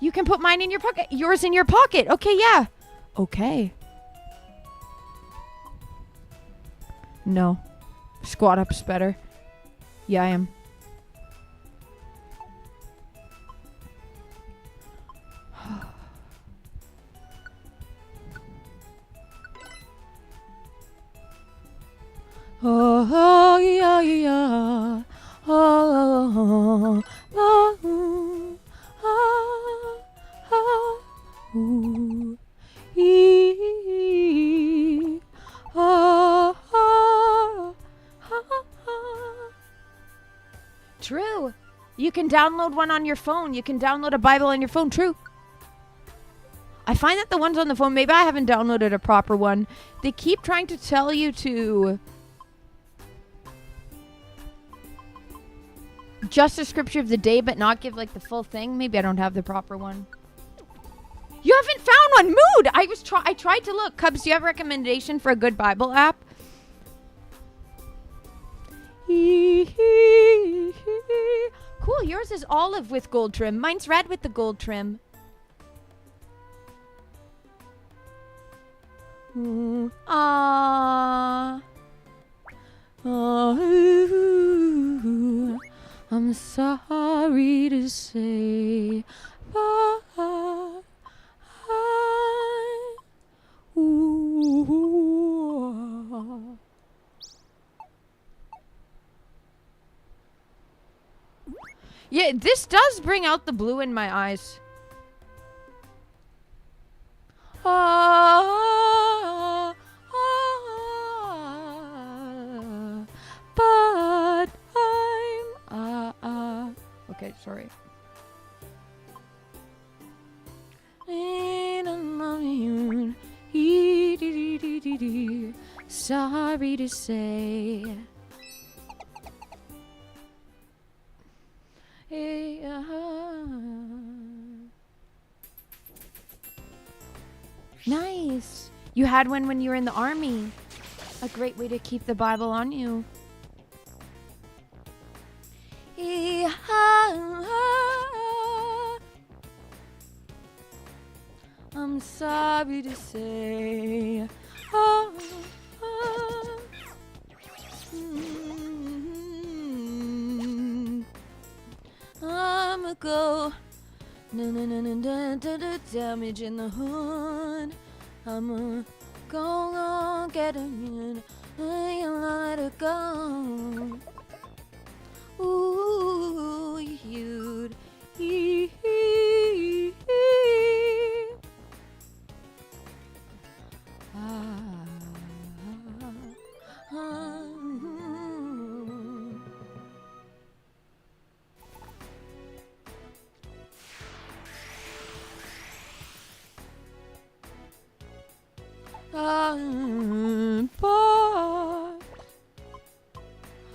You can put mine in your pocket. Yours in your pocket. Okay, yeah. Okay. No. Squat up's better. Yeah, I am. Oh, yeah, yeah. Oh, oh, oh, oh, ooh, ee, oh, oh, oh. True. You can download one on your phone. You can download a Bible on your phone. True. I find that the ones on the phone, maybe I haven't downloaded a proper one. They keep trying to tell you to... just a scripture of the day, but not give like the full thing. Maybe I don't have the proper one. You haven't found one. Mood. I tried to look. Cubs, do you have a recommendation for a good Bible app? Cool. Yours is olive with gold trim. Mine's red with the gold trim. I'm sorry to say, but yeah, this does bring out the blue in my eyes. But I'm okay, sorry. Sorry to say. Nice. You had one when you were in the army. A great way to keep the Bible on you. I'm I'm sorry to say. Oh, oh. I'ma go. Damage in the hood. I'ma go get a minute. I ain't let it go. Ooh, you'd. I'm bored.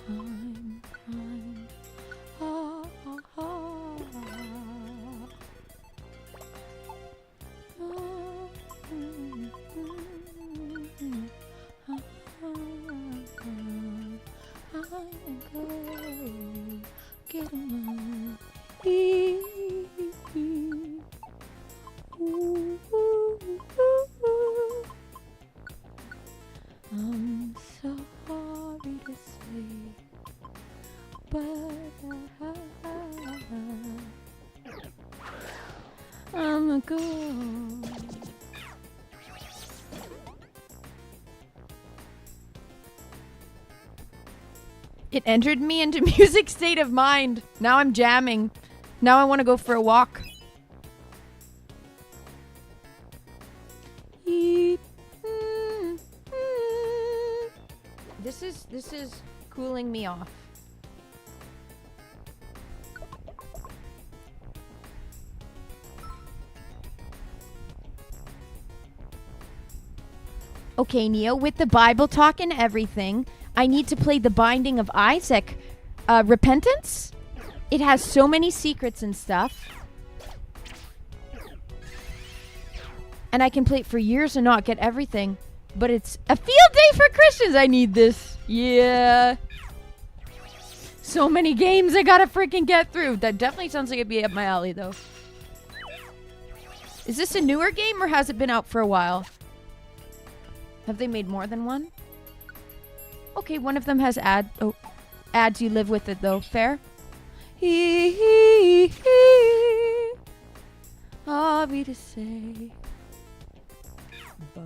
I'm get him. I'm sorry to say, but I'm a girl. It entered me into music state of mind. Now I'm jamming. Now I want to go for a walk. This is cooling me off. Okay, Neo, with the Bible talk and everything, I need to play The Binding of Isaac. Repentance? It has so many secrets and stuff. And I can play it for years and not get everything. But it's a field day for Christians. I need this. Yeah. So many games I gotta freaking get through. That definitely sounds like it'd be up my alley, though. Is this a newer game or has it been out for a while? Have they made more than one? Okay, one of them has ads. You live with it, though. Fair? Sorry to say, but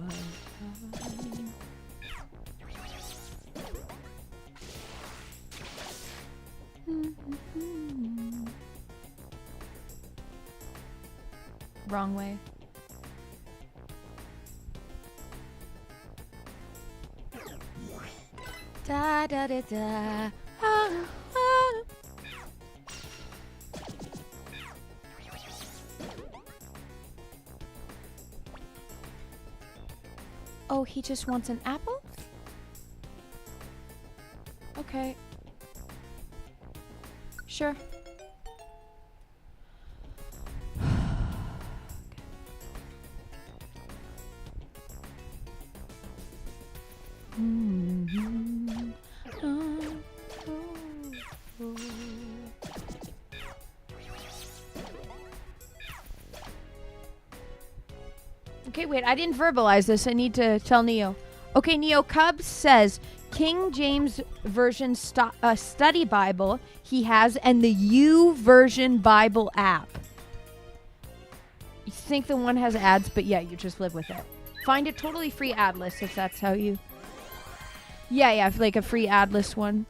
wrong way. Da da da da. Oh, he just wants an apple? Okay. Sure. Okay, wait, I didn't verbalize this. I need to tell Neo. Okay, Neo, Cubs says King James Version Study Bible he has, and the U Version Bible app. You think the one has ads, but yeah, you just live with it. Find a totally free adless if that's how you... Yeah, like a free adless one.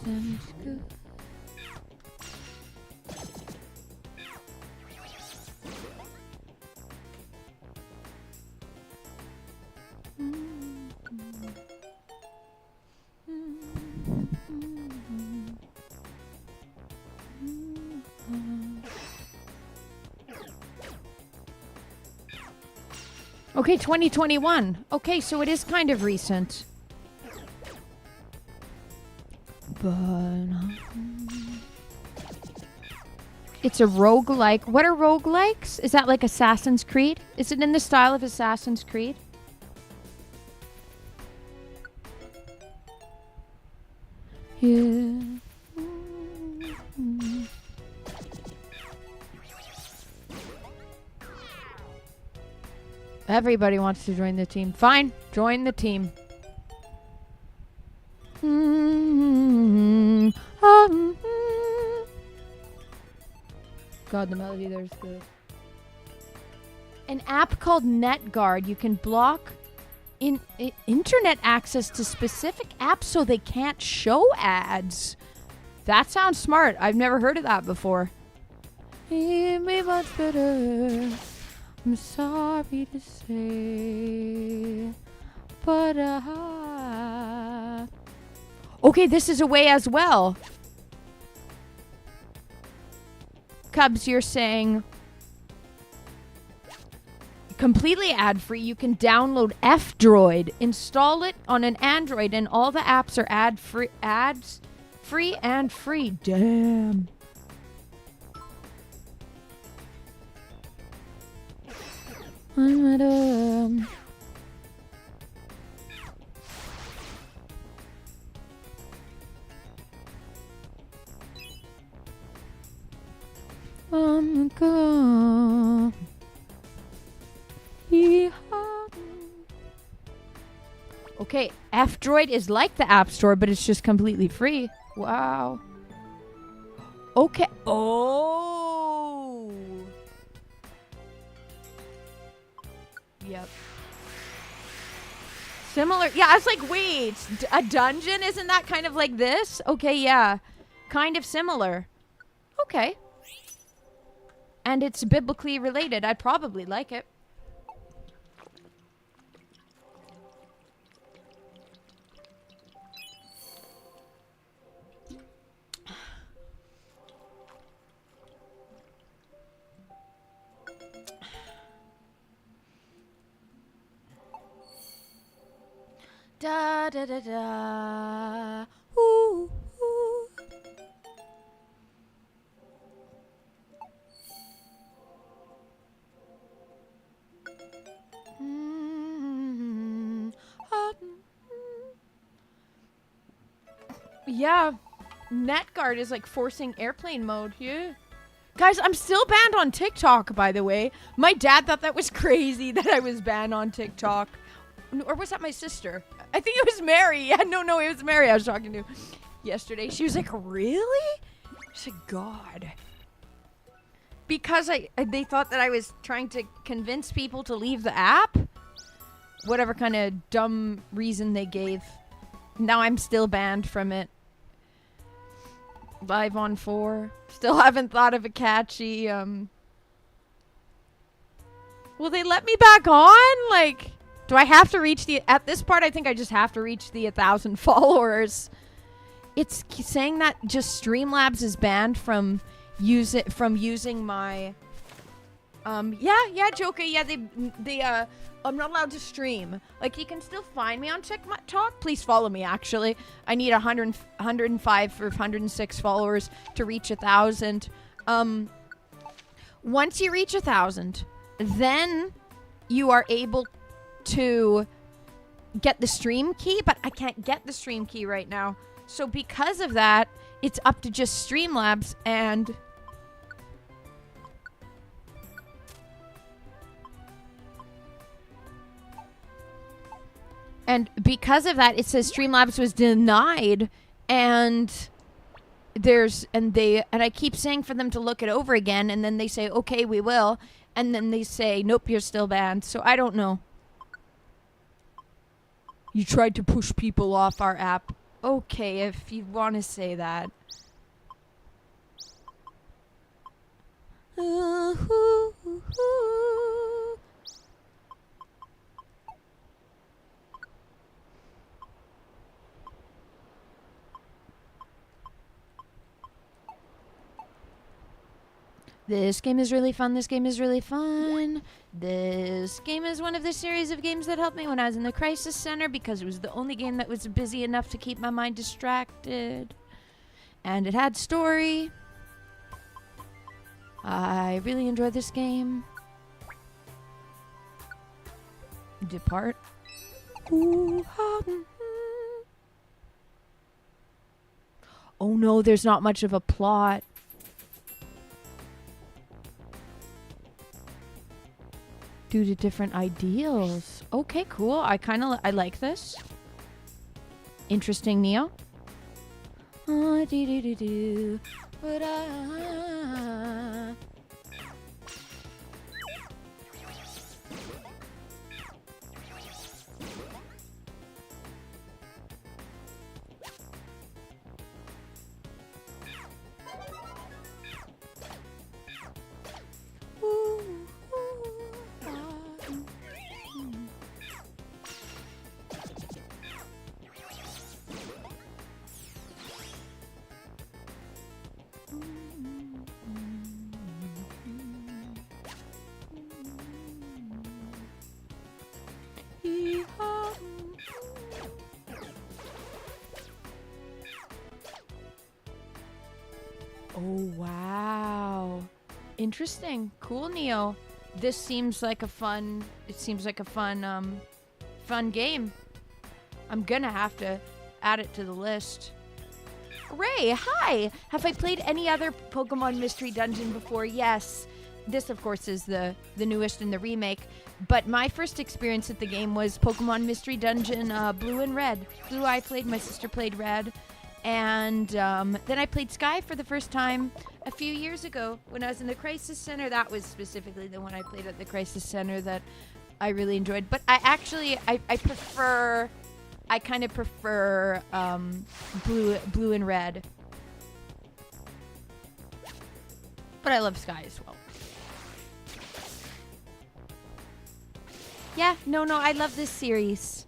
Damage good. Okay, 2021. Okay, so it is kind of recent. But it's a roguelike. What are roguelikes? Is that like Assassin's Creed? Is it in the style of Assassin's Creed? Yeah. Everybody wants to join the team. Fine, join the team. God, the melody there is good. An app called NetGuard. You can block internet access to specific apps so they can't show ads. That sounds smart. I've never heard of that before. It'd be much better. I'm sorry to say, but okay, this is a way as well. Cubs, you're saying completely ad-free. You can download F-Droid, install it on an Android, and all the apps are ads-free and free. Damn. Okay, F-Droid is like the App Store, but it's just completely free. Wow. Okay. Oh. Yep. Similar. Yeah, I was like, wait, a dungeon? Isn't that kind of like this? Okay, yeah. Kind of similar. Okay. And it's biblically related. I'd probably like it. Da da da da. Ooh, ooh. Yeah, NetGuard is like forcing airplane mode. Yeah. Guys, I'm still banned on TikTok, by the way. My dad thought that was crazy that I was banned on TikTok. Or was that my sister? I think it was Mary. Yeah, no, it was Mary I was talking to yesterday. She was like, really? I said, God. Because they thought that I was trying to convince people to leave the app. Whatever kind of dumb reason they gave. Now I'm still banned from it. Live on 4. Still haven't thought of a catchy, Will they let me back on? Like, do I have to reach at this part, I think I just have to reach the 1,000 followers. It's saying that just Streamlabs is banned from using my, Joker, yeah, they I'm not allowed to stream. Like, you can still find me on TikTok. Please follow me, actually. I need 105 or 106 followers to reach 1,000. Once you reach 1,000, then you are able to get the stream key, but I can't get the stream key right now. So because of that, it's up to just Streamlabs and because of that, it says Streamlabs was denied, and I keep saying for them to look it over again, and then they say, okay, we will, and then they say, nope, you're still banned. So I don't know. You tried to push people off our app. Okay, if you want to say that. This game is really fun. This game is really fun. This game is one of the series of games that helped me when I was in the crisis center because it was the only game that was busy enough to keep my mind distracted. And it had story. I really enjoyed this game. Depart. Ooh, Oh no, there's not much of a plot. Due to different ideals. Okay, cool. I like this. Interesting, Neo. Oh, wow. Interesting. Cool, Neo. This seems like a fun, fun game. I'm gonna have to add it to the list. Ray, hi! Have I played any other Pokemon Mystery Dungeon before? Yes. This, of course, is the newest in the remake. But my first experience with the game was Pokemon Mystery Dungeon Blue and Red. Blue I played, my sister played Red. And then I played Sky for the first time a few years ago when I was in the Crisis Center. That was specifically the one I played at the Crisis Center that I really enjoyed. But I kind of prefer Blue and Red. But I love Sky as well. Yeah, no, I love this series.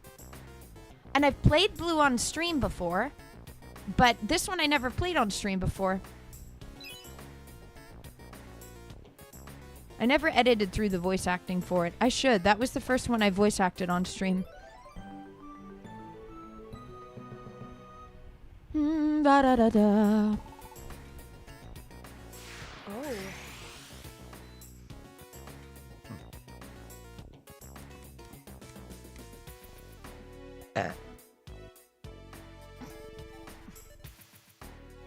And I've played Blue on stream before. But this one I never played on stream before. I never edited through the voice acting for it. I should. That was the first one I voice acted on stream. Da-da-da-da. Oh.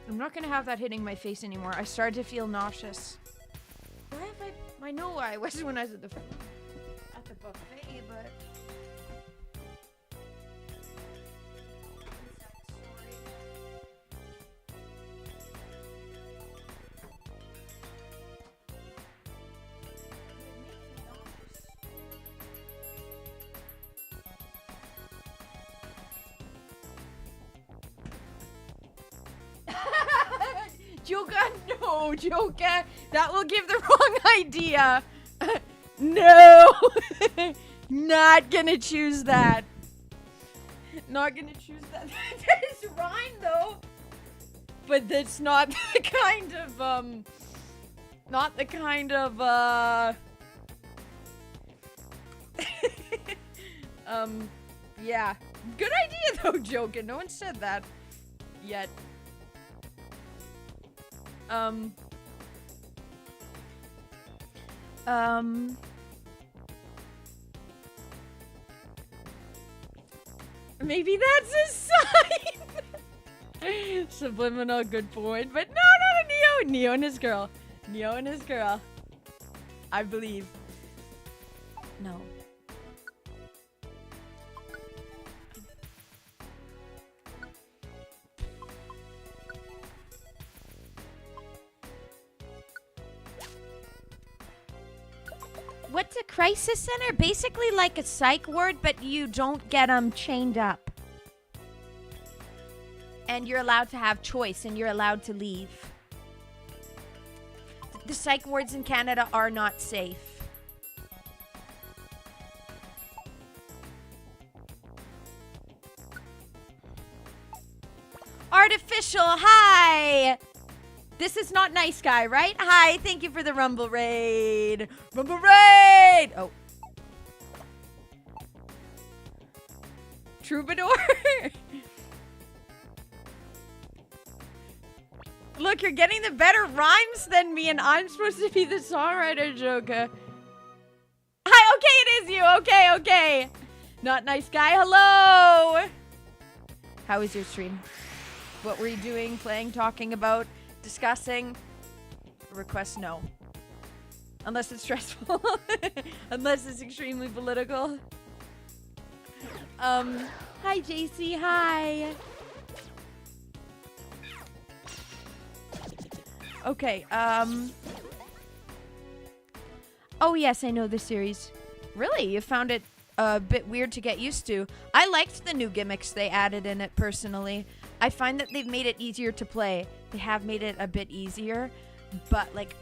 I'm not gonna have that hitting my face anymore. I started to feel nauseous. Why have I know why I was when I was at the buffet, but Joka, no, Joka. That will give the wrong idea. No. Not gonna choose that. Not gonna choose that. That is rhyme though. But that's not the kind of, yeah. Good idea though, Joka. No one said that yet. Maybe that's a sign. Subliminal, good point. But no, Neo. Neo and his girl. Neo and his girl. I believe. No. What's a crisis center? Basically like a psych ward, but you don't get them chained up. And you're allowed to have choice, and you're allowed to leave. The psych wards in Canada are not safe. Artificial, hi! This is not nice guy, right? Hi, thank you for the Rumble Raid. Rumble Raid! Oh. Troubadour? Look, you're getting the better rhymes than me, and I'm supposed to be the songwriter, Joka. Hi, okay, it is you. Okay. Not nice guy. Hello. How is your stream? What were you doing? Playing, talking about, discussing? Request no. Unless it's stressful. Unless it's extremely political. Hi, JC. Hi. Okay, Oh, yes, I know the series. really? You found it a bit weird to get used to. I liked the new gimmicks they added in it personally. I find that they've made it easier to play. They have made it a bit easier, but like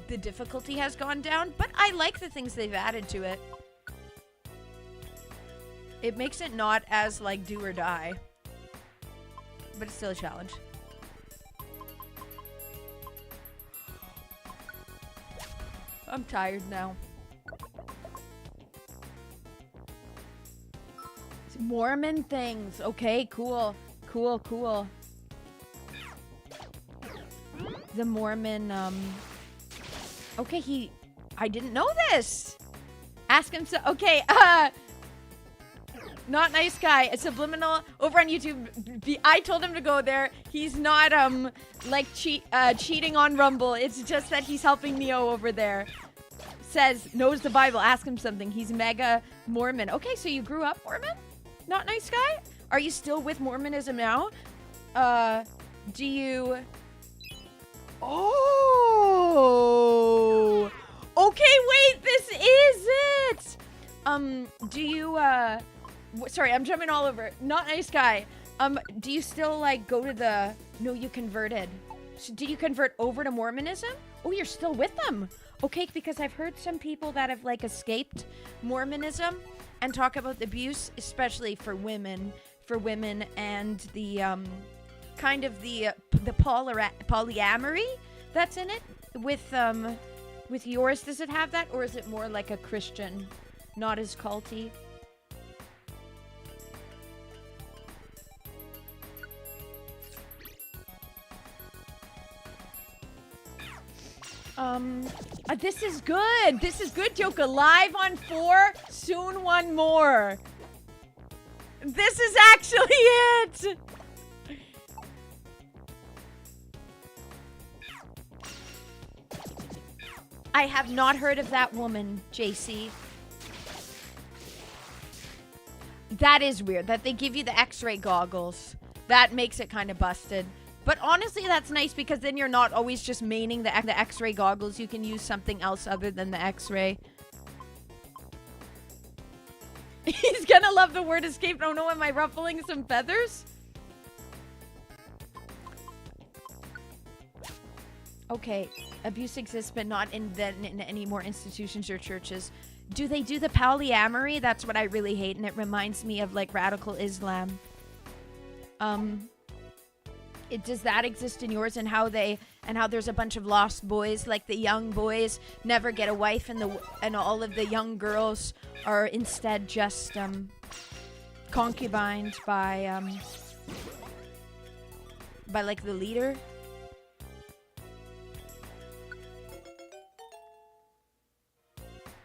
the difficulty has gone down. But I like the things they've added to it. It makes it not as like do or die, but it's still a challenge. I'm tired now. Mormon things. Okay, cool. Cool. The Mormon, okay, I didn't know this. Ask him so. Okay, not nice guy. A subliminal over on YouTube. I told him to go there. He's not like cheating on Rumble. It's just that he's helping Neo over there. Says knows the Bible. Ask him something. He's mega Mormon. Okay, so you grew up Mormon? Not nice guy? Are you still with Mormonism now? Do you? Oh. Okay, wait. This is it. Do you sorry, I'm jumping all over. Not nice guy. Do you still like go to the? No, you converted. So did you convert over to Mormonism? Oh, you're still with them. Okay, because I've heard some people that have like escaped Mormonism and talk about the abuse, especially for women and the kind of the polyamory that's in it. With yours, does it have that, or is it more like a Christian, not as culty? This is good. This is good, Joka. Live on 4, soon one more. This is actually it. I have not heard of that woman, JC. That is weird that they give you the X-ray goggles. That makes it kind of busted. But honestly, that's nice because then you're not always just maining the X-ray goggles. You can use something else other than the X-ray. He's gonna love the word escape. Oh no, am I ruffling some feathers? Okay, abuse exists, but not in any more institutions or churches. Do they do the polyamory? That's what I really hate, and it reminds me of like radical Islam. Does that exist in yours, and how there's a bunch of lost boys, like the young boys never get a wife, and all of the young girls are instead just concubined by like the leader?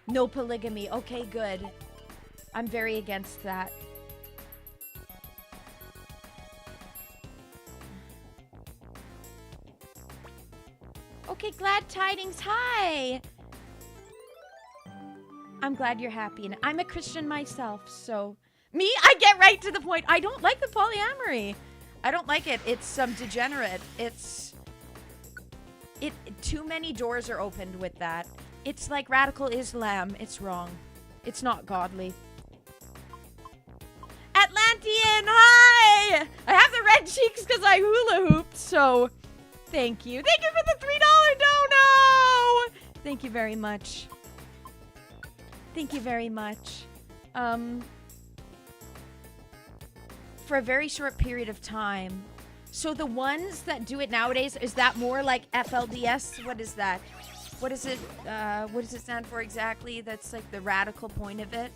No polygamy. Okay, good. I'm very against that. Okay, glad tidings. Hi. I'm glad you're happy. And I'm a Christian myself, so... Me? I get right to the point. I don't like the polyamory. I don't like it. It's degenerate. Too many doors are opened with that. It's like radical Islam. It's wrong. It's not godly. Atlantean, hi! I have the red cheeks because I hula hooped, so... Thank you. Thank you for the $3 dono! Thank you very much. Thank you very much. For a very short period of time. So the ones that do it nowadays, is that more like FLDS? What is that? What is it? What does it stand for exactly? That's like the radical point of it.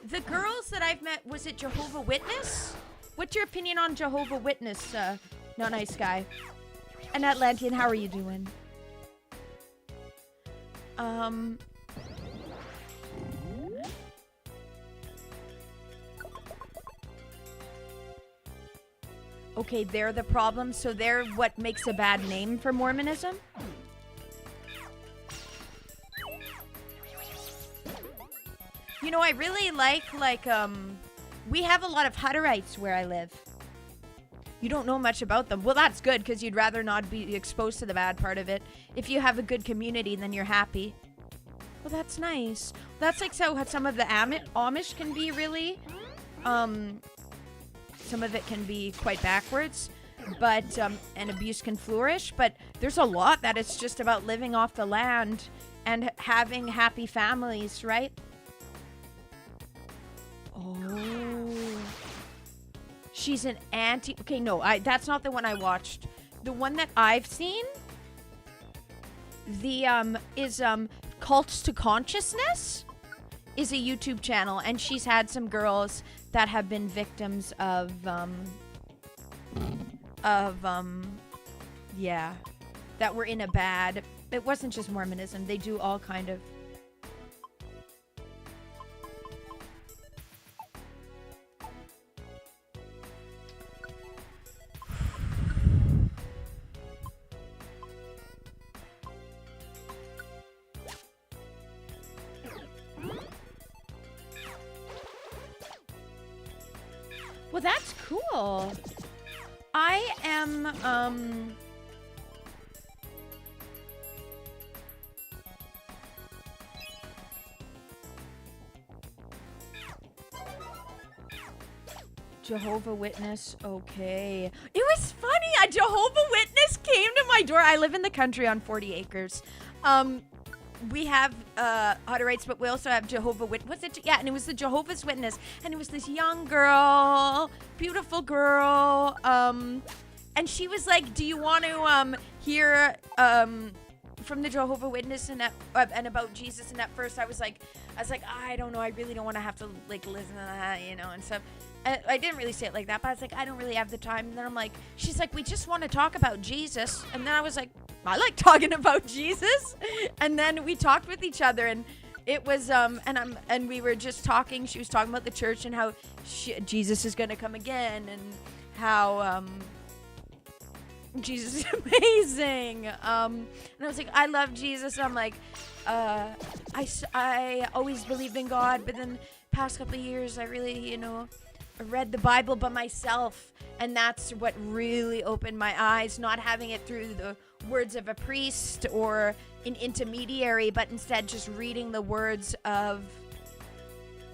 The girls that I've met, was it Jehovah Witness? What's your opinion on Jehovah Witness? Not nice guy. And Atlantean, how are you doing? Okay, they're the problem, so they're what makes a bad name for Mormonism? You know, I really like, we have a lot of Hutterites where I live. You don't know much about them. Well, that's good, because you'd rather not be exposed to the bad part of it. If you have a good community, then you're happy. Well, that's nice. That's like so some of the Amish can be really, some of it can be quite backwards, but, and abuse can flourish, but there's a lot that it's just about living off the land and having happy families, right? Oh. She's an anti... Okay, no, that's not the one I watched. The one that I've seen, is Cults to Consciousness is a YouTube channel, and she's had some girls that have been victims of yeah, that were in a bad... It wasn't just Mormonism. They do all kind of... Well, that's cool. I am, Jehovah Witness, okay. It was funny, a Jehovah Witness came to my door. I live in the country on 40 acres. We have Hutterites, but we also have Jehovah Witness. What's it? Yeah, and it was the Jehovah's Witness, and it was this young girl, beautiful girl, and she was like, "Do you want to hear from the Jehovah Witness and about Jesus?" And at first, I was like, I don't know, I really don't want to have to like listen to that, you know, and stuff. I didn't really say it like that, but I was like, I don't really have the time. And then I'm like, she's like, we just want to talk about Jesus. And then I was like, I like talking about Jesus. And then we talked with each other, and it was, and we were just talking. She was talking about the church and how Jesus is going to come again, and how, Jesus is amazing. And I was like, I love Jesus. And I'm like, I always believed in God, but then past couple of years, I really, you know, read the Bible by myself, and that's what really opened my eyes, not having it through the words of a priest or an intermediary, but instead just reading the words of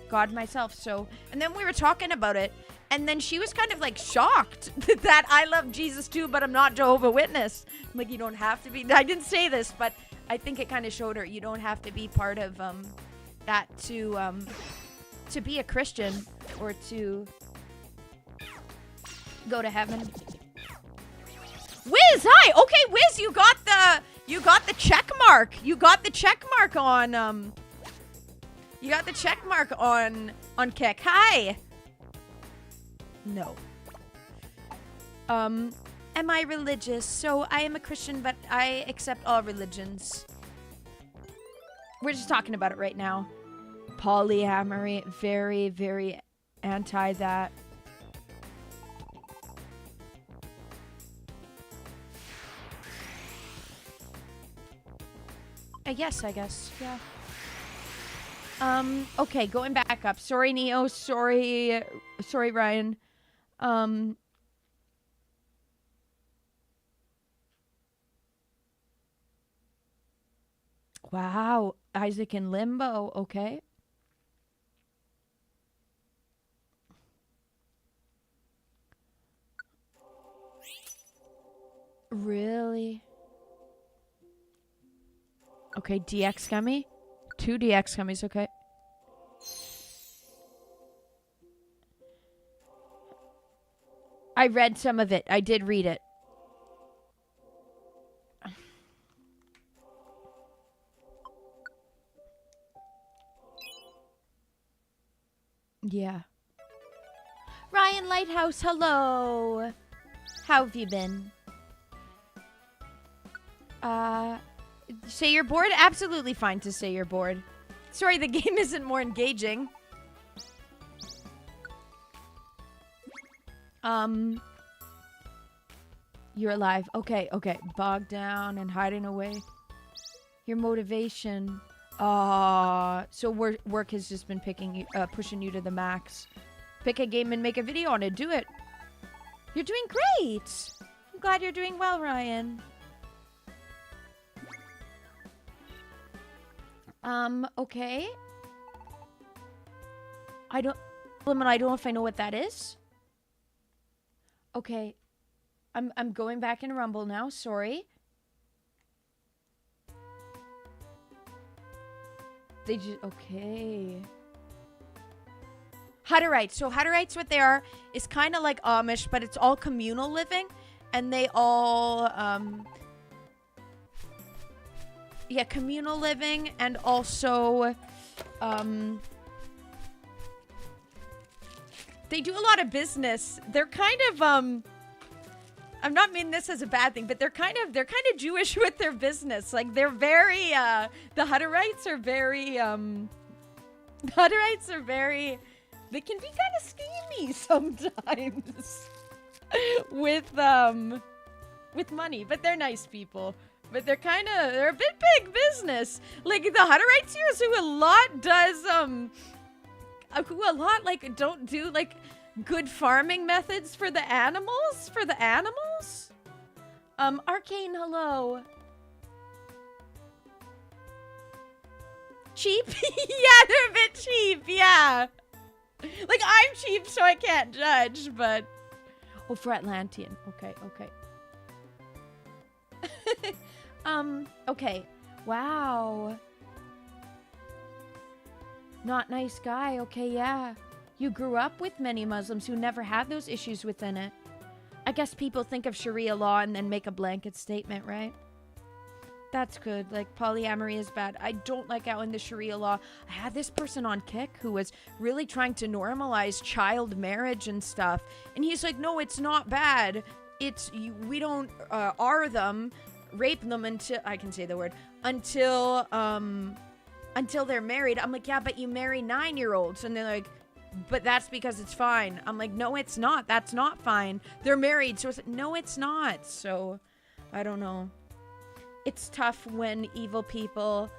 God myself. So, and then we were talking about it, and then she was kind of like shocked that I love Jesus too, but I'm not Jehovah Witness. I'm like, you don't have to be. I didn't say this, but I think it kind of showed her you don't have to be part of that to be a Christian or to go to heaven. Wiz, hi. Okay, Wiz, you got the check mark. You got the check mark on Kick. Hi. No. Am I religious? So I am a Christian, but I accept all religions. We're just talking about it right now. Polyamory, very, very anti that. Yes, I guess. Yeah. Okay, going back up. Sorry, Neo. Sorry, Ryan. Wow. Isaac in limbo. Okay. Really? Okay, DX gummy. 2 DX gummies, okay. I read some of it. I did read it. Yeah. Ryan Lighthouse, hello. How have you been? Say you're bored? Absolutely fine to say you're bored. Sorry, the game isn't more engaging. You're alive. Okay. Bogged down and hiding away. Your motivation. So work has just been pushing you to the max. Pick a game and make a video on it. Do it. You're doing great. I'm glad you're doing well, Ryan. Okay. I don't know if I know what that is. Okay. I'm going back in Rumble now. Sorry. They just okay. Hutterites. So Hutterites, what they are is kind of like Amish, but it's all communal living, and they all communal living, and also they do a lot of business. They're kind of I'm not meaning this as a bad thing, but they're kind of Jewish with their business. Like they're very the Hutterites are very they can be kind of schemy sometimes with money, but they're nice people. But they're a bit big business. Like the Hutterites here is who a lot don't do like good farming methods for the animals. Arcane, hello. Cheap? Yeah, they're a bit cheap, yeah. Like, I'm cheap, so I can't judge, but... Oh, for Atlantean. Okay. Okay. Wow. Not nice guy. Okay, yeah. You grew up with many Muslims who never had those issues within it. I guess people think of Sharia law and then make a blanket statement, right? That's good. Like, polyamory is bad. I don't like how in the Sharia law, I had this person on Kick who was really trying to normalize child marriage and stuff. And he's like, no, it's not bad. We don't rape them until, I can say the word, until they're married. I'm like, yeah, but you marry 9-year-olds. And they're like, but that's because it's fine. I'm like, no, it's not. That's not fine. They're married. So it's like, no, it's not. So I don't know. It's tough when evil people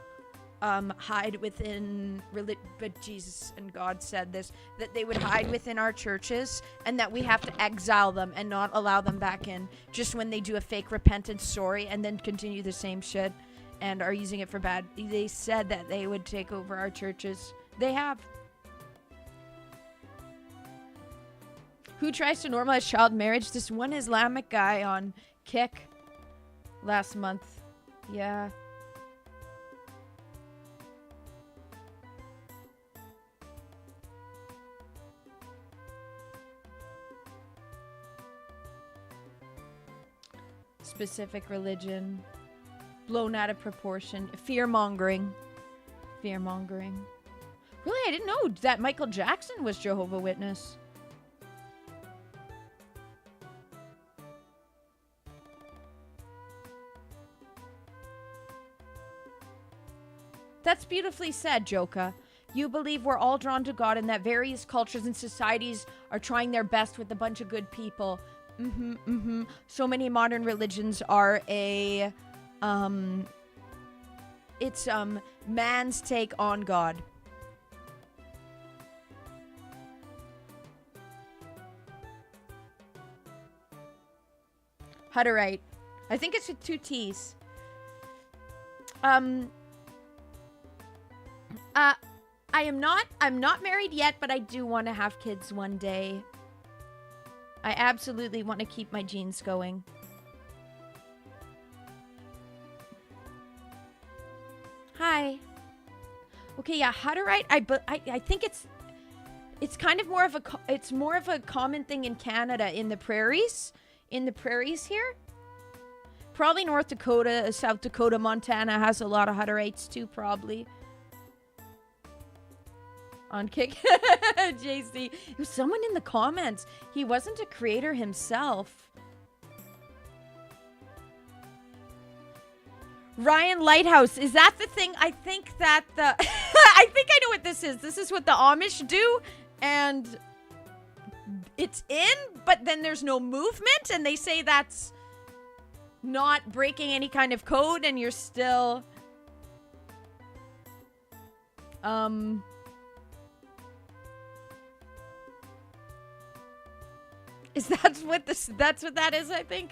hide within religion. But Jesus and God said this, that they would hide within our churches and that we have to exile them and not allow them back in just when they do a fake repentance story and then continue the same shit and are using it for bad. They said that they would take over our churches. They have. Who tries to normalize child marriage? This one Islamic guy on Kick last month. Yeah. Specific religion. Blown out of proportion. Fear-mongering. Fear-mongering. Really, I didn't know that Michael Jackson was Jehovah's Witness. That's beautifully said, Joka. You believe we're all drawn to God and that various cultures and societies are trying their best with a bunch of good people. So many modern religions are it's man's take on God. Hutterite. I think it's with 2 T's. I'm not married yet, but I do want to have kids one day. I absolutely want to keep my genes going. Hi. Okay, yeah, Hutterite. I think it's kind of more of a common thing in Canada in the prairies here. Probably North Dakota, South Dakota, Montana has a lot of Hutterites too, probably. On Kick. JC. It was someone in the comments. He wasn't a creator himself. Ryan Lighthouse. Is that the thing? I think that I think I know what this is. This is what the Amish do. And it's in, but then there's no movement. And they say that's not breaking any kind of code and you're still that's what that is, I think.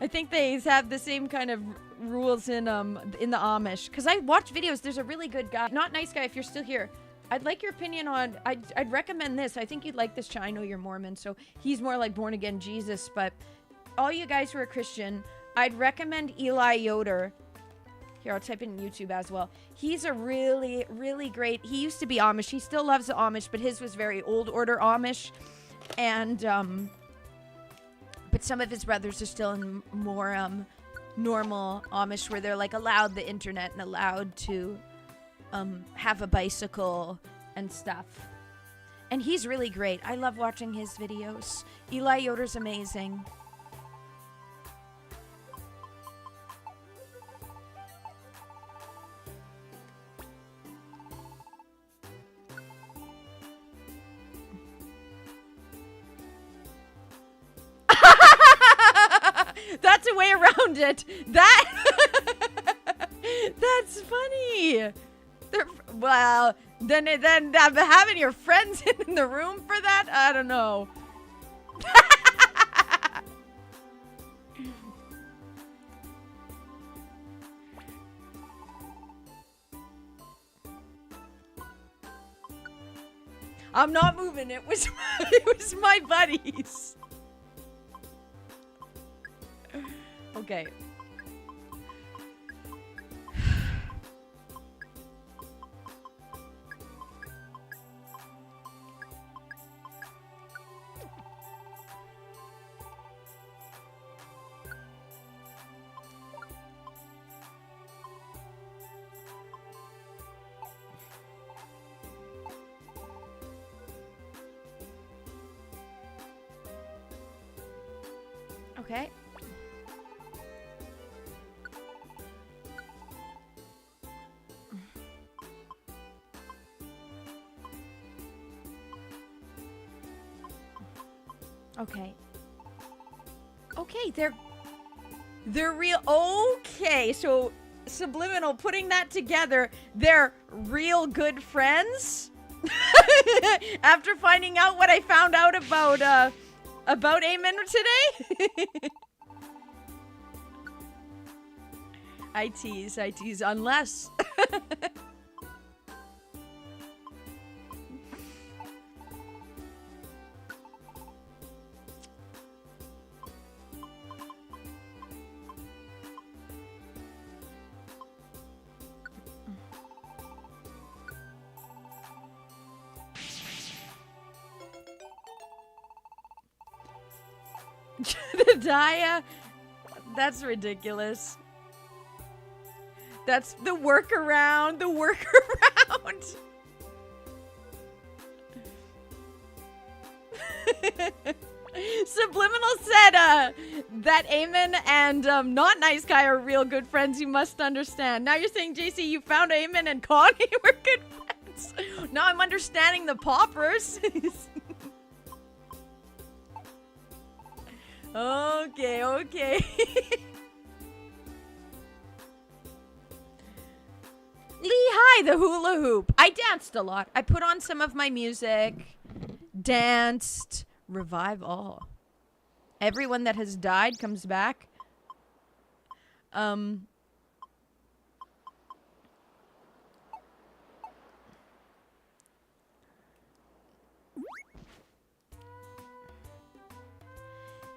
I think they have the same kind of rules in the Amish. Cause I watch videos. There's a really good guy, not nice guy. If you're still here, I'd like your opinion on. I'd recommend this. I think you'd like this. I know you're Mormon, so he's more like born again Jesus. But all you guys who are Christian, I'd recommend Eli Yoder. Here, I'll type in YouTube as well. He's a really, really great. He used to be Amish. He still loves the Amish, but his was very old order Amish, and but some of his brothers are still in more normal Amish where they're like allowed the internet and allowed to have a bicycle and stuff. And he's really great. I love watching his videos. Eli Yoder's amazing. That's a way around it. That's funny. Well, then having your friends in the room for that, I don't know. I'm not moving. It was my buddies. Okay. Okay. Okay. Okay, they're real. Okay, so subliminal, putting that together, they're real good friends. After finding out what I found out about Amen today. I tease, unless. Jedediah, that's ridiculous. That's the workaround. Subliminal said that Amen and Not Nice Guy are real good friends. You must understand. Now you're saying, JC, you found Amen and Connie were good friends. Now I'm understanding the poppers. Okay. Lehigh, the hula hoop. I danced a lot. I put on some of my music, danced, revive all. Everyone that has died comes back.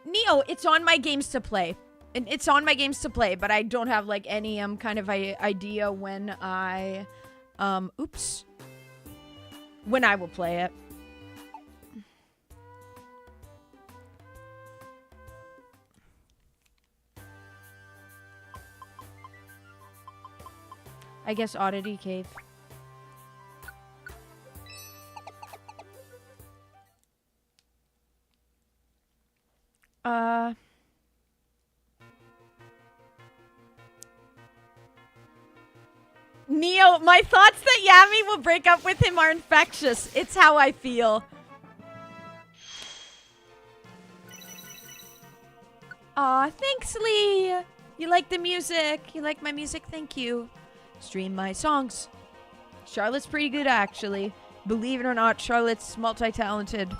Neo, it's on my games to play. It's on my games to play, but I don't have like any kind of idea when I when I will play it. I guess Oddity Cave. Neo, my thoughts that Yami will break up with him are infectious. It's how I feel. Aw, thanks, Lee. You like the music? You like my music? Thank you. Stream my songs. Charlotte's pretty good, actually. Believe it or not, Charlotte's multi-talented.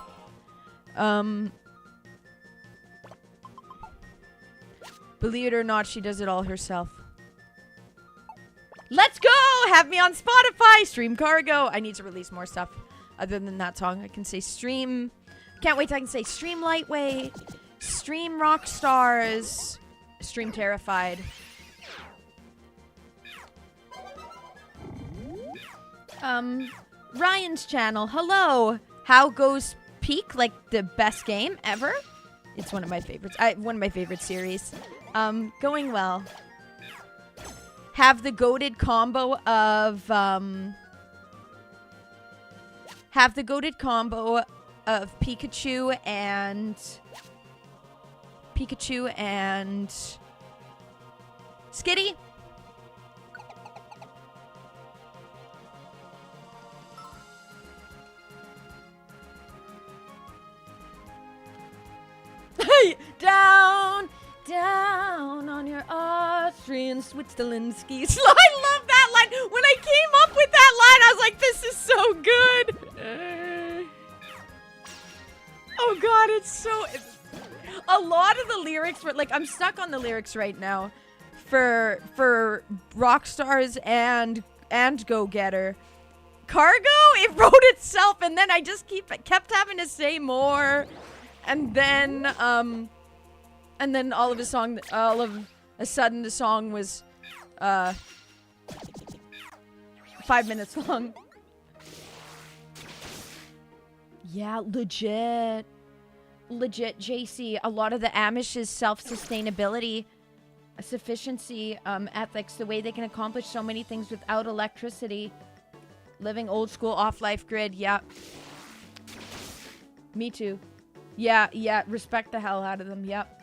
Believe it or not, she does it all herself. Let's go! Have me on Spotify! Stream Cargo! I need to release more stuff other than that song. I can say stream... Can't wait till I can say stream Lightweight, stream Rockstars, stream Terrified. Ryan's channel. Hello! How goes Peak? Like the best game ever? It's one of my favorites. One of my favorite series. Going well. Have the goated combo of Pikachu and Skitty. Down, down on your Austrian Switzerland skis. I love that line. When I came up with that line, I was like, this is so good. Oh god, it's a lot of the lyrics were like, I'm stuck on the lyrics right now for Rockstars and Go Getter. Cargo, it wrote itself, and then I just kept having to say more. And then all of a sudden the song was 5 minutes long. Yeah, legit, JC. A lot of the Amish's self-sustainability, sufficiency ethics, the way they can accomplish so many things without electricity, living old school off-life grid. Yeah, me too. Yeah, respect the hell out of them, yep.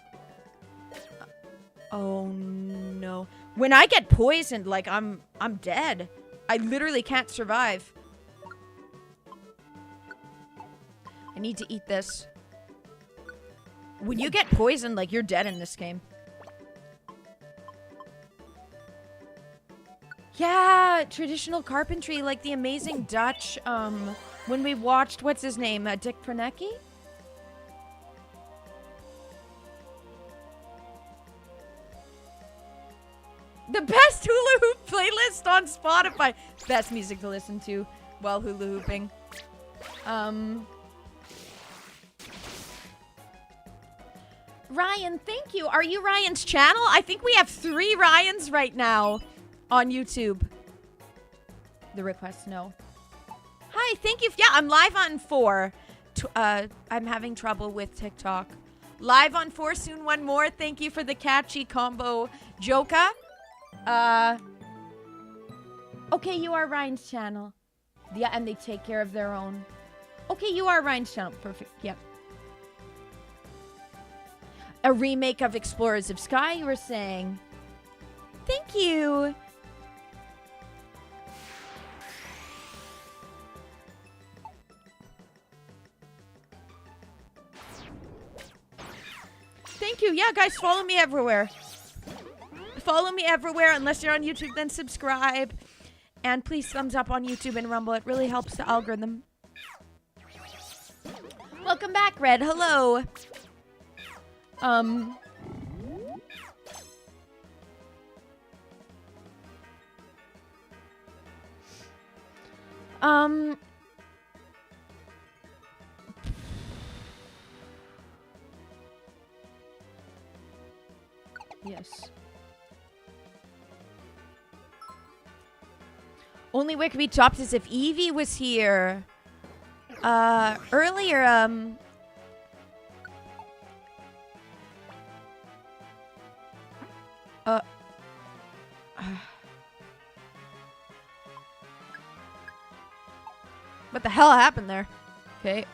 Oh no. When I get poisoned, like I'm dead. I literally can't survive. I need to eat this. When you get poisoned, like you're dead in this game. Yeah, traditional carpentry, like the amazing Dutch, when we watched, what's his name, Dick Pronecki? The best hula hoop playlist on Spotify. Best music to listen to while hula hooping. Ryan, thank you. Are you Ryan's channel? I think we have 3 Ryans right now on YouTube. The request, no. Hi, thank you. Yeah, I'm live on 4. I'm having trouble with TikTok. Live on 4, soon 1 more. Thank you for the catchy combo, Joka. Okay, you are Ryan's channel. Yeah, and they take care of their own. Okay, you are Ryan's channel. Perfect. Yep. A remake of Explorers of Sky, you were saying. Thank you. Thank you. Yeah, guys, follow me everywhere. Follow me everywhere. Unless you're on YouTube, then subscribe. And please thumbs up on YouTube and Rumble. It really helps the algorithm. Welcome back, Red. Hello. Yes. Only way it could be topped is if Eevee was here. Earlier, what the hell happened there? Okay.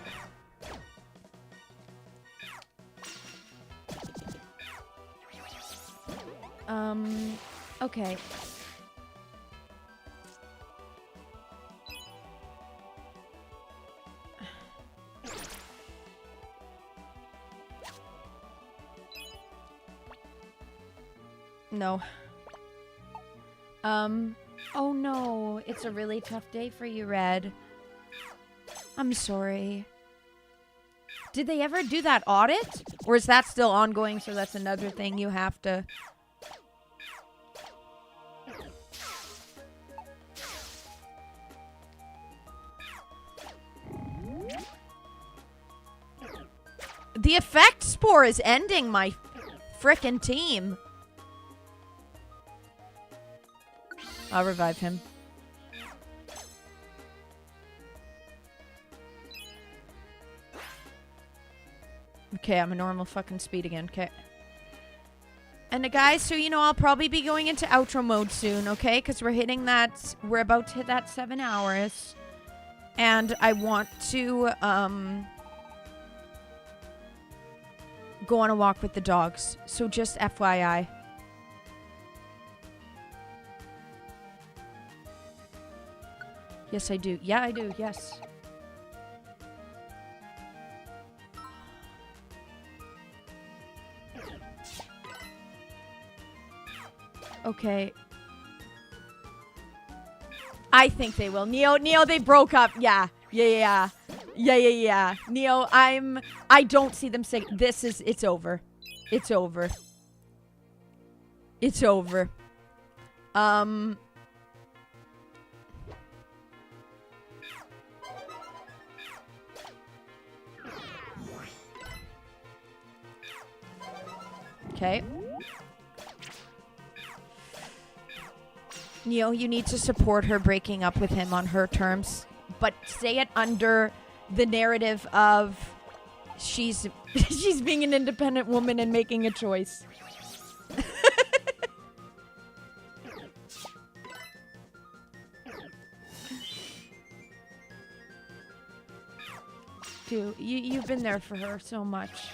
Okay. No. Oh no, it's a really tough day for you, Red. I'm sorry. Did they ever do that audit? Or is that still ongoing, so that's another thing you have to... The effect spore is ending my frickin' team. I'll revive him. Okay, I'm a normal fucking speed again. Okay. And guys, so you know, I'll probably be going into outro mode soon, okay? Because we're about to hit that 7 hours. And I want to, go on a walk with the dogs. So just FYI. Yes, I do. Yeah, I do. Yes. Okay. I think they will. Neo, they broke up. Yeah. Yeah. Neo, I don't see them saying, it's over. It's over. It's over. Okay. Neo, you need to support her breaking up with him on her terms, but say it under the narrative of she's being an independent woman and making a choice. Dude, you've been there for her so much.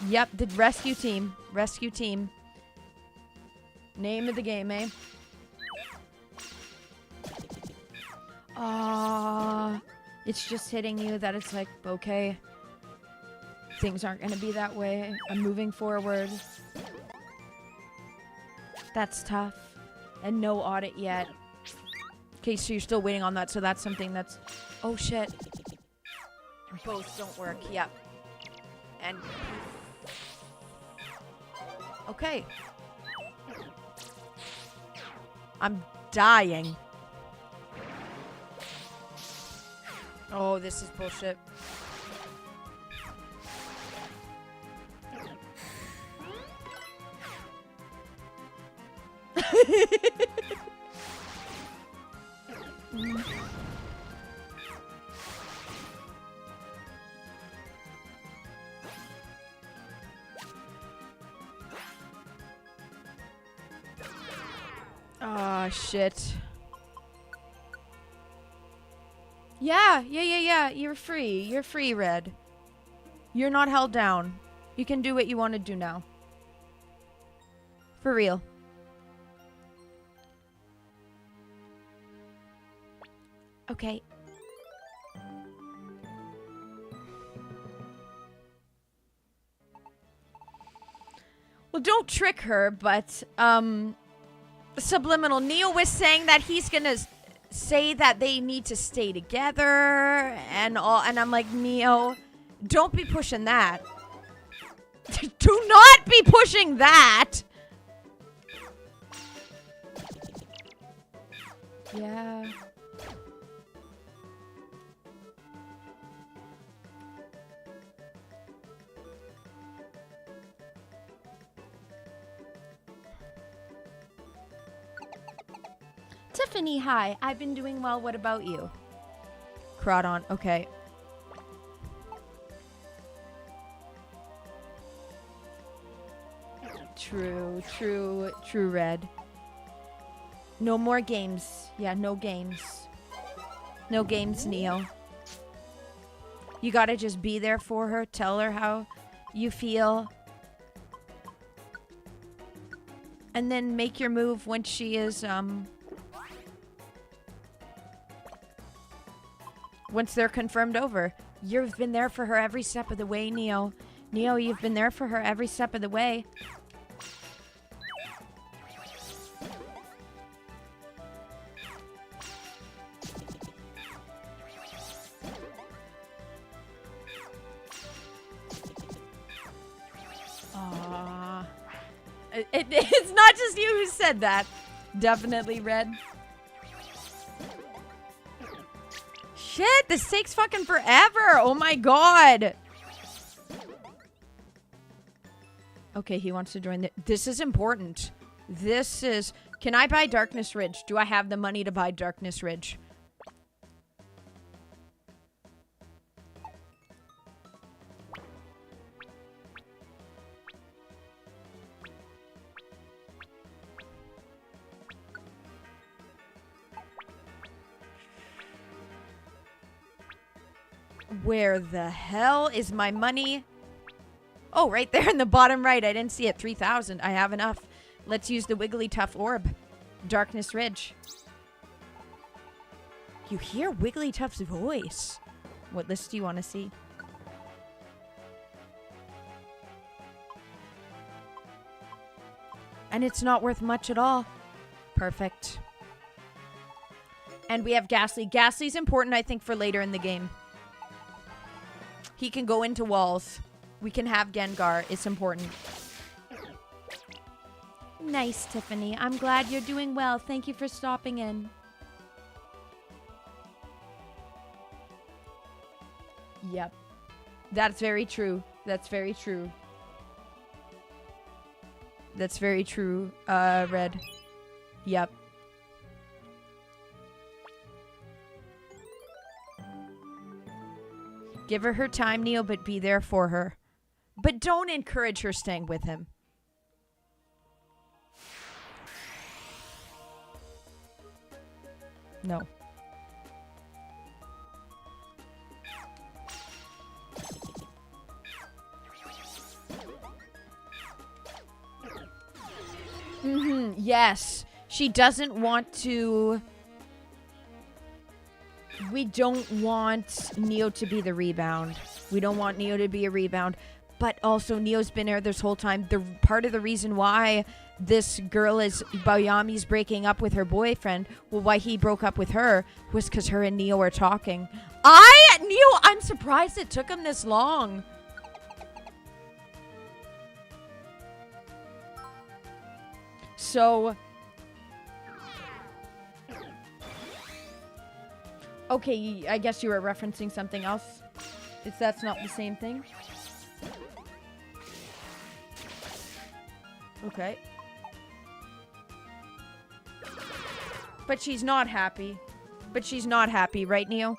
Yep, the rescue team. Rescue team. Name of the game, eh? It's just hitting you that it's like, okay, things aren't gonna be that way. I'm moving forward. That's tough. And no audit yet. Okay, so you're still waiting on that, so that's something that's... Oh, shit. Both don't work, yep. And... Okay. I'm dying. Oh, this is bullshit. Ah, shit. Yeah. You're free. You're free, Red. You're not held down. You can do what you want to do now. For real. Okay. Well, don't trick her, but, subliminal. Neo was saying that he's gonna say that they need to stay together and all, and I'm like, Neo, don't be pushing that. Do not be pushing that. Yeah. Tiffany, hi. I've been doing well. What about you? Crawdon. Okay. True, Red. No more games. Yeah, no games. No games, Neo. You gotta just be there for her. Tell her how you feel. And then make your move when she is, once they're confirmed over. You've been there for her every step of the way, Neo. Neo, you've been there for her every step of the way. Aww. It's not just you who said that. Definitely, Red. Shit, this takes fucking forever. Oh my god. Okay, he wants to join this is important. This is... Can I buy Darkness Ridge? Do I have the money to buy Darkness Ridge? Where the hell is my money? Oh, right there in the bottom right. I didn't see it. 3,000. I have enough. Let's use the Wigglytuff Orb. Darkness Ridge. You hear Wigglytuff's voice. What list do you want to see? And it's not worth much at all. Perfect. And we have Ghastly. Ghastly's important, I think, for later in the game. He can go into walls. We can have Gengar. It's important. Nice, Tiffany. I'm glad you're doing well. Thank you for stopping in. Yep. That's very true. That's very true. That's very true, Red. Yep. Give her time, Neo, but be there for her. But don't encourage her staying with him. No. Yes. She doesn't want to... We don't want Neo to be the rebound. We don't want Neo to be a rebound. But also, Neo's been there this whole time. The part of the reason why this girl is... Bayami's breaking up with her boyfriend, well, why he broke up with her, was because her and Neo are talking. Neo, I'm surprised it took him this long. So... Okay, I guess you were referencing something else. That's not the same thing. Okay. But she's not happy. But she's not happy, right, Neo?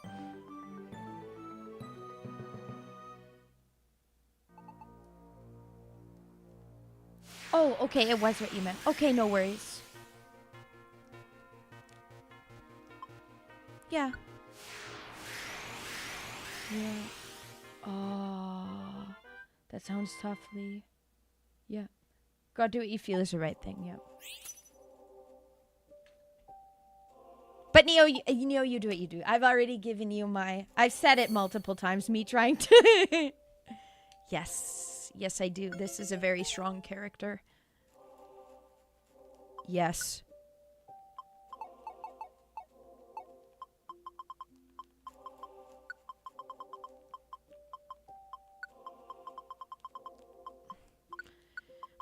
Oh, okay, it was what you meant. Okay, no worries. Yeah. Yeah. Oh, that sounds tough, Lee. Yeah. Gotta do what you feel is the right thing, yeah. But Neo, you do what you do. I've already given you my... I've said it multiple times, me trying to... Yes. Yes, I do. This is a very strong character. Yes.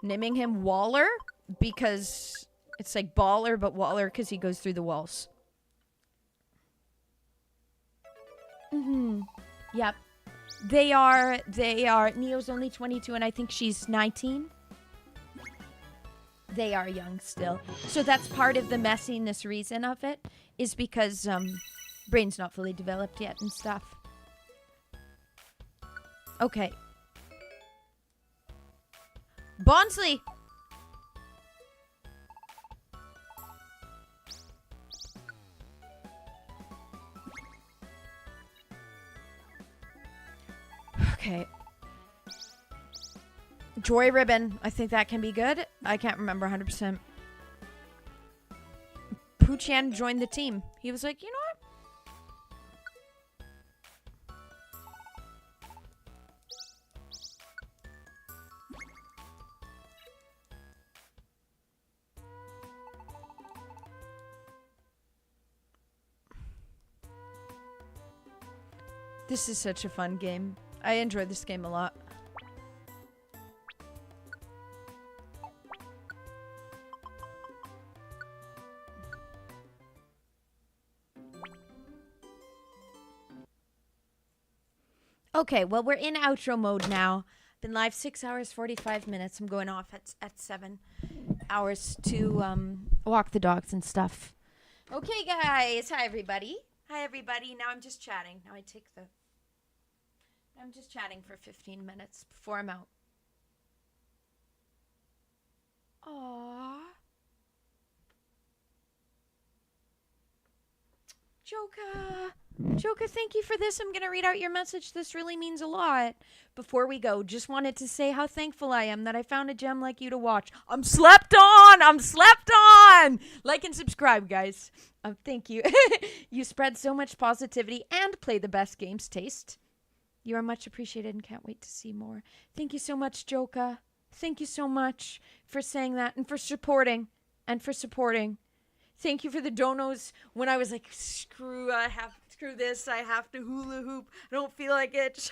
Naming him Waller because it's like Baller, but Waller because he goes through the walls. Yep. They are. Neo's only 22 and I think she's 19. They are young still. So that's part of the messiness reason of it is because brain's not fully developed yet and stuff. Okay. Bonsley! Okay. Joy Ribbon. I think that can be good. I can't remember 100%. Poochyan joined the team. He was like, you know what? This is such a fun game. I enjoy this game a lot. Okay, well, we're in outro mode now. Been live 6 hours, 45 minutes. I'm going off at 7 hours to walk the dogs and stuff. Okay, guys. Hi, everybody. Hi, everybody. Now I'm just chatting. I'm just chatting for 15 minutes before I'm out. Aww. Joka, thank you for this. I'm going to read out your message. This really means a lot. Before we go, just wanted to say how thankful I am that I found a gem like you to watch. I'm slept on. Like and subscribe, guys. Thank you. You spread so much positivity and play the best games taste. You are much appreciated and can't wait to see more. Thank you so much, Joka. Thank you so much for saying that and for supporting. Thank you for the donos when I was like, screw this. I have to hula hoop. I don't feel like it.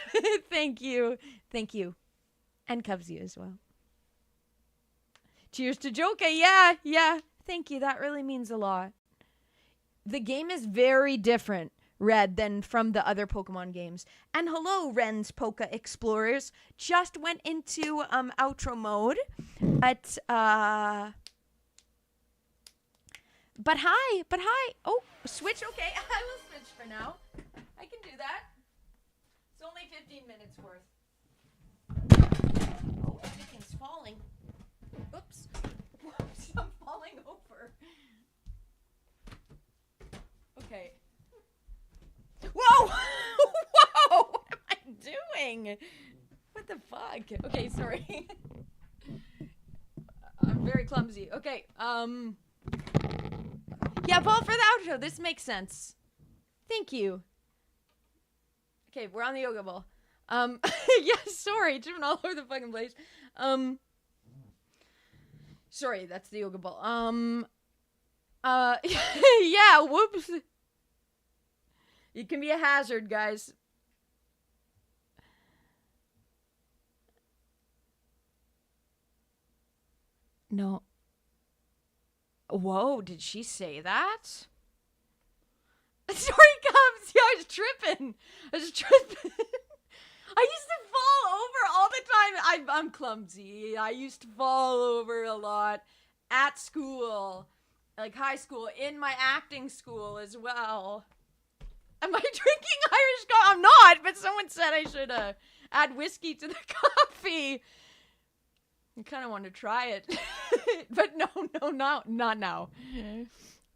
Thank you. And Cubsy as well. Cheers to Joka. Yeah. Thank you. That really means a lot. The game is very different, Red, than from the other Pokemon games. And hello, Ren's Poke Explorers. Just went into outro mode. But hi. Oh, switch. Okay, I will switch for now. I can do that. It's only 15 minutes worth. Oh, everything's falling. Oops. I'm falling over. Okay. Whoa! Whoa! What am I doing? What the fuck? Okay, sorry. I'm very clumsy. Okay, yeah, ball for the outro. This makes sense. Thank you. Okay, we're on the yoga ball. Yeah, sorry, tripping all over the fucking place. Sorry, that's the yoga ball. Yeah, whoops. It can be a hazard, guys. No. Whoa, did she say that? Sorry, Cubs. Yeah, I was tripping. I used to fall over all the time. I'm clumsy. I used to fall over a lot at school, like high school, in my acting school as well. Am I drinking Irish coffee? I'm not, but someone said I should add whiskey to the coffee. I kind of want to try it, but no, not now.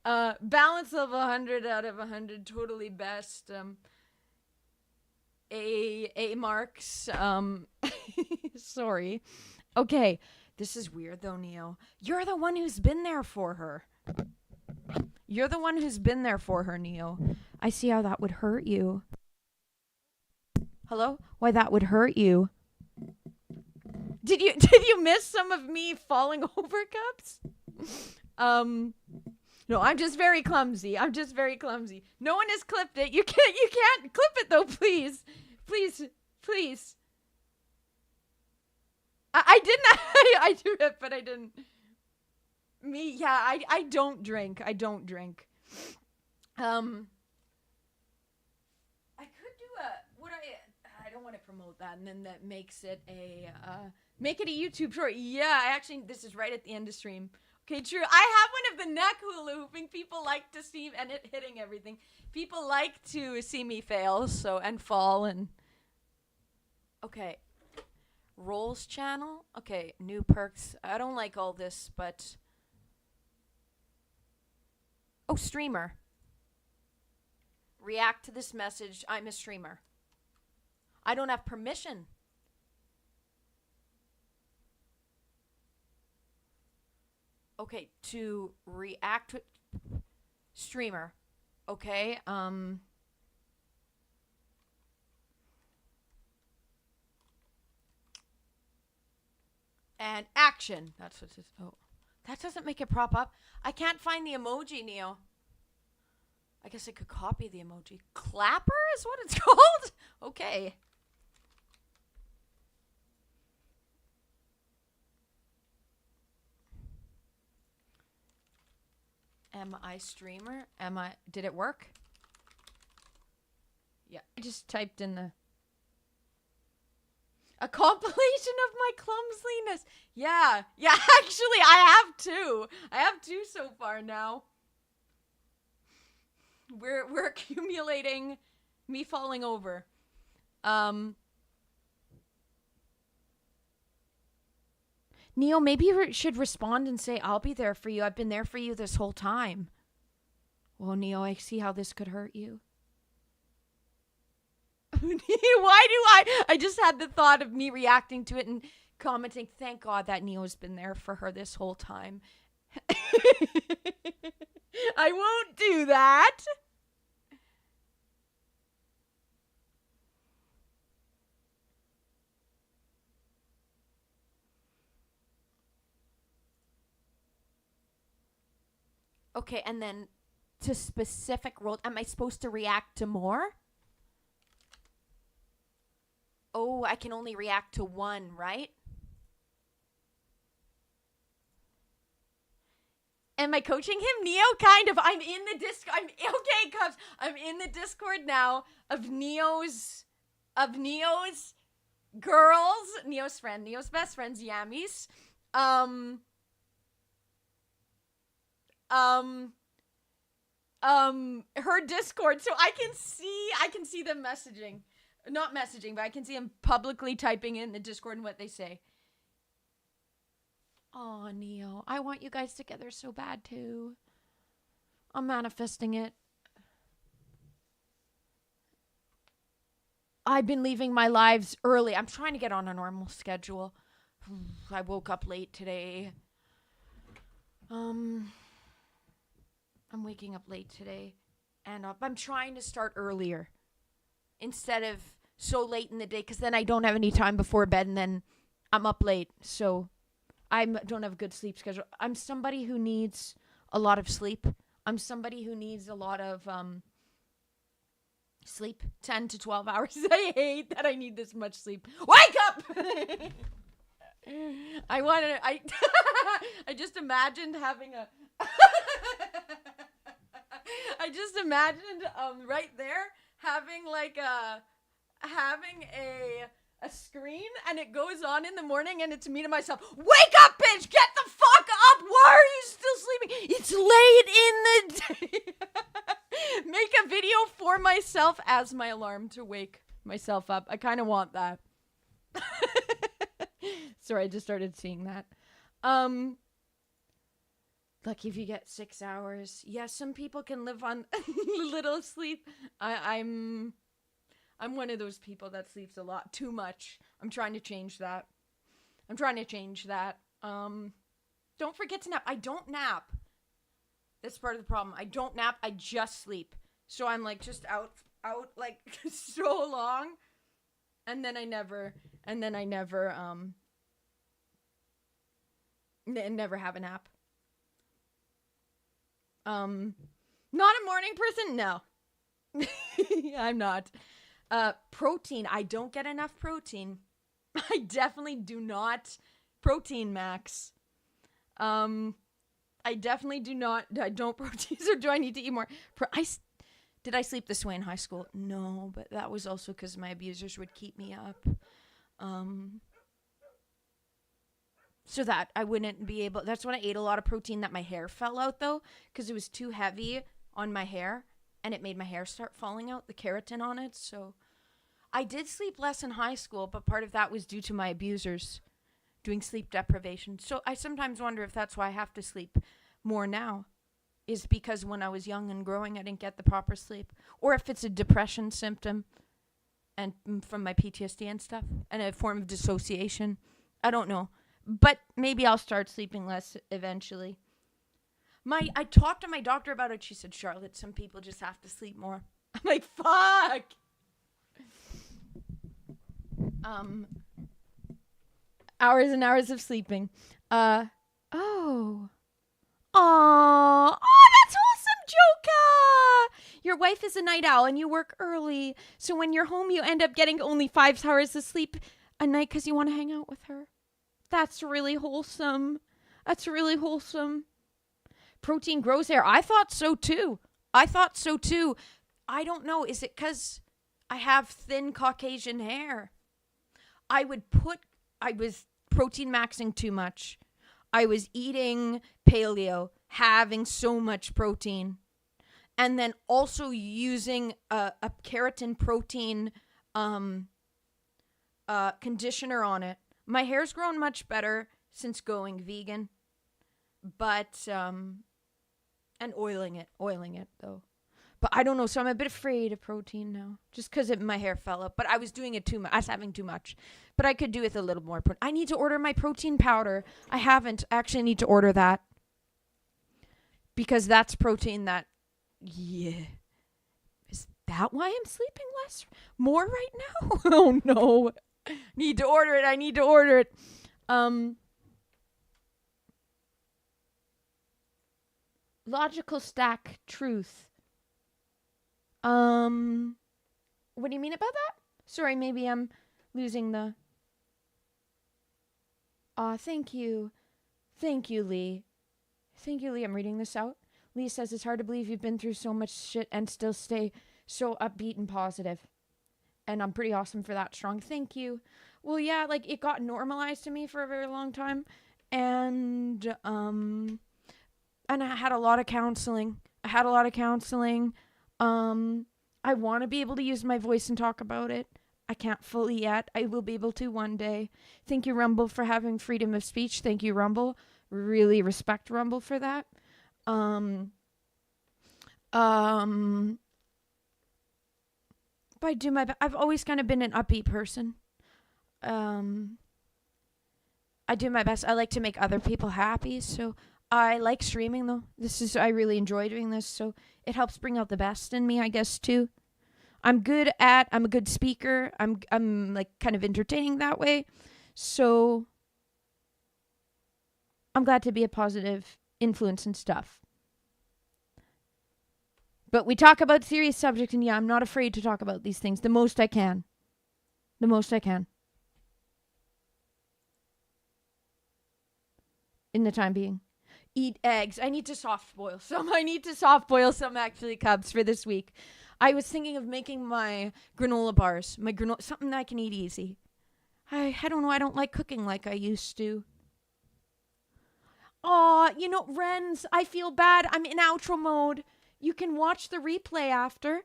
Balance of 100 out of 100, totally best. A marks. Sorry. Okay, this is weird though, Neo. You're the one who's been there for her. Neo. I see how that would hurt you. Hello? Why that would hurt you? Did you miss some of me falling over, Cubs? No, I'm just very clumsy. No one has clipped it. You can't clip it though, please. I didn't. I do it, but I didn't. Me, yeah, I don't drink. I don't want to promote that, and then that makes it a YouTube short. Yeah, this is right at the end of stream. Okay, true. I have one of the neck hula hooping. People like to see and it hitting everything. People like to see me fail, and fall and. Okay, Rolls channel. Okay, new perks. I don't like all this, but. Oh, streamer. React to this message. I'm a streamer. I don't have permission. Okay, to react to streamer. Okay, and action. That's what it is. Oh, that doesn't make it prop up. I can't find the emoji, Neo. I guess I could copy the emoji. Clapper is what it's called? Okay. Am I streamer? Did it work? Yeah. I just typed in the A compilation of my clumsiness. Yeah, actually, I have two. I have two so far now. We're accumulating me falling over. Neo, maybe you should respond and say, I'll be there for you. I've been there for you this whole time. Well, Neo, I see how this could hurt you. Why do I just had the thought of me reacting to it and commenting, thank God that Neo's been there for her this whole time. I won't do that. Okay, and then to specific roles, am I supposed to react to more? Oh, I can only react to one, right? Am I coaching him? Neo, kind of. I'm in the Discord. Okay, Cubs. I'm in the Discord now of Neo's girls, Neo's friend, Neo's best friends, Yammies. Her Discord, so I can see them messaging. Not messaging, but I can see them publicly typing in the Discord and what they say. Oh, Neo, I want you guys together so bad too. I'm manifesting it. I've been leaving my lives early. I'm trying to get on a normal schedule. I woke up late today. I'm waking up late today. And I'm trying to start earlier. Instead of so late in the day, because then I don't have any time before bed and then I'm up late. So I don't have a good sleep schedule. I'm somebody who needs a lot of sleep. I'm somebody who needs a lot of sleep, 10 to 12 hours. I hate that I need this much sleep. Wake up! I just imagined having a I just imagined right there having a screen and it goes on in the morning and it's me to myself. Wake up, bitch! Get the fuck up! Why are you still sleeping? It's late in the day. Make a video for myself as my alarm to wake myself up. I kind of want that. Sorry, I just started seeing that. Lucky if you get 6 hours. Yeah, some people can live on little sleep. I'm one of those people that sleeps a lot, too much. I'm trying to change that. Don't forget to nap. I don't nap. That's part of the problem. I don't nap. I just sleep. So I'm like just out like so long, and then I never never have a nap. Not a morning person? No. I'm not. Protein. I don't get enough protein. I definitely do not protein max. I definitely do not. I don't protein. So do I need to eat more? Did I sleep this way in high school? No, but that was also because my abusers would keep me up. So that I wouldn't be able. That's when I ate a lot of protein that my hair fell out though, because it was too heavy on my hair, and it made my hair start falling out. The keratin on it. So I did sleep less in high school, but part of that was due to my abusers doing sleep deprivation. So I sometimes wonder if that's why I have to sleep more now, is because when I was young and growing, I didn't get the proper sleep, or if it's a depression symptom, and from my PTSD and stuff, and a form of dissociation. I don't know. But maybe I'll start sleeping less eventually. I talked to my doctor about it. She said, Charlotte, some people just have to sleep more. I'm like, fuck. Hours and hours of sleeping. Oh, that's wholesome, Joka. Your wife is a night owl and you work early. So when you're home, you end up getting only 5 hours of sleep a night because you want to hang out with her. That's really wholesome. Protein grows hair. I thought so too. I don't know. Is it because I have thin Caucasian hair? I was protein maxing too much. I was eating paleo, having so much protein, and then also using a keratin protein conditioner on it. My hair's grown much better since going vegan, but and oiling it though. But I don't know, so I'm a bit afraid of protein now, just because my hair fell up. But I was doing it too much. I was having too much. But I could do with a little more. I need to order my protein powder. I haven't. I actually need to order that. Because that's protein that, yeah. Is that why I'm sleeping more right now? Oh, no. Need to order it. I need to order it. Logical stack truth. What do you mean about that? Sorry, maybe I'm losing the... Thank you. Thank you, Lee. Thank you, Lee. I'm reading this out. Lee says, it's hard to believe you've been through so much shit and still stay so upbeat and positive. And I'm pretty awesome for that. Strong. Thank you. Well, yeah, like, it got normalized to me for a very long time. And I had a lot of counseling. I want to be able to use my voice and talk about it. I can't fully yet. I will be able to one day. Thank you, Rumble, for having freedom of speech. Thank you, Rumble. Really respect Rumble for that. But I do my best. I've always kind of been an upbeat person. I do my best. I like to make other people happy, so I like streaming though. I really enjoy doing this, so it helps bring out the best in me, I guess, too. I'm a good speaker. I'm like kind of entertaining that way. So I'm glad to be a positive influence and stuff. But we talk about serious subjects, and yeah, I'm not afraid to talk about these things the most I can. In the time being. Eat eggs. I need to soft boil some actually, Cubs, for this week. I was thinking of making my granola bars. Something that I can eat easy. I don't know. I don't like cooking like I used to. Rens, I feel bad. I'm in outro mode. You can watch the replay after.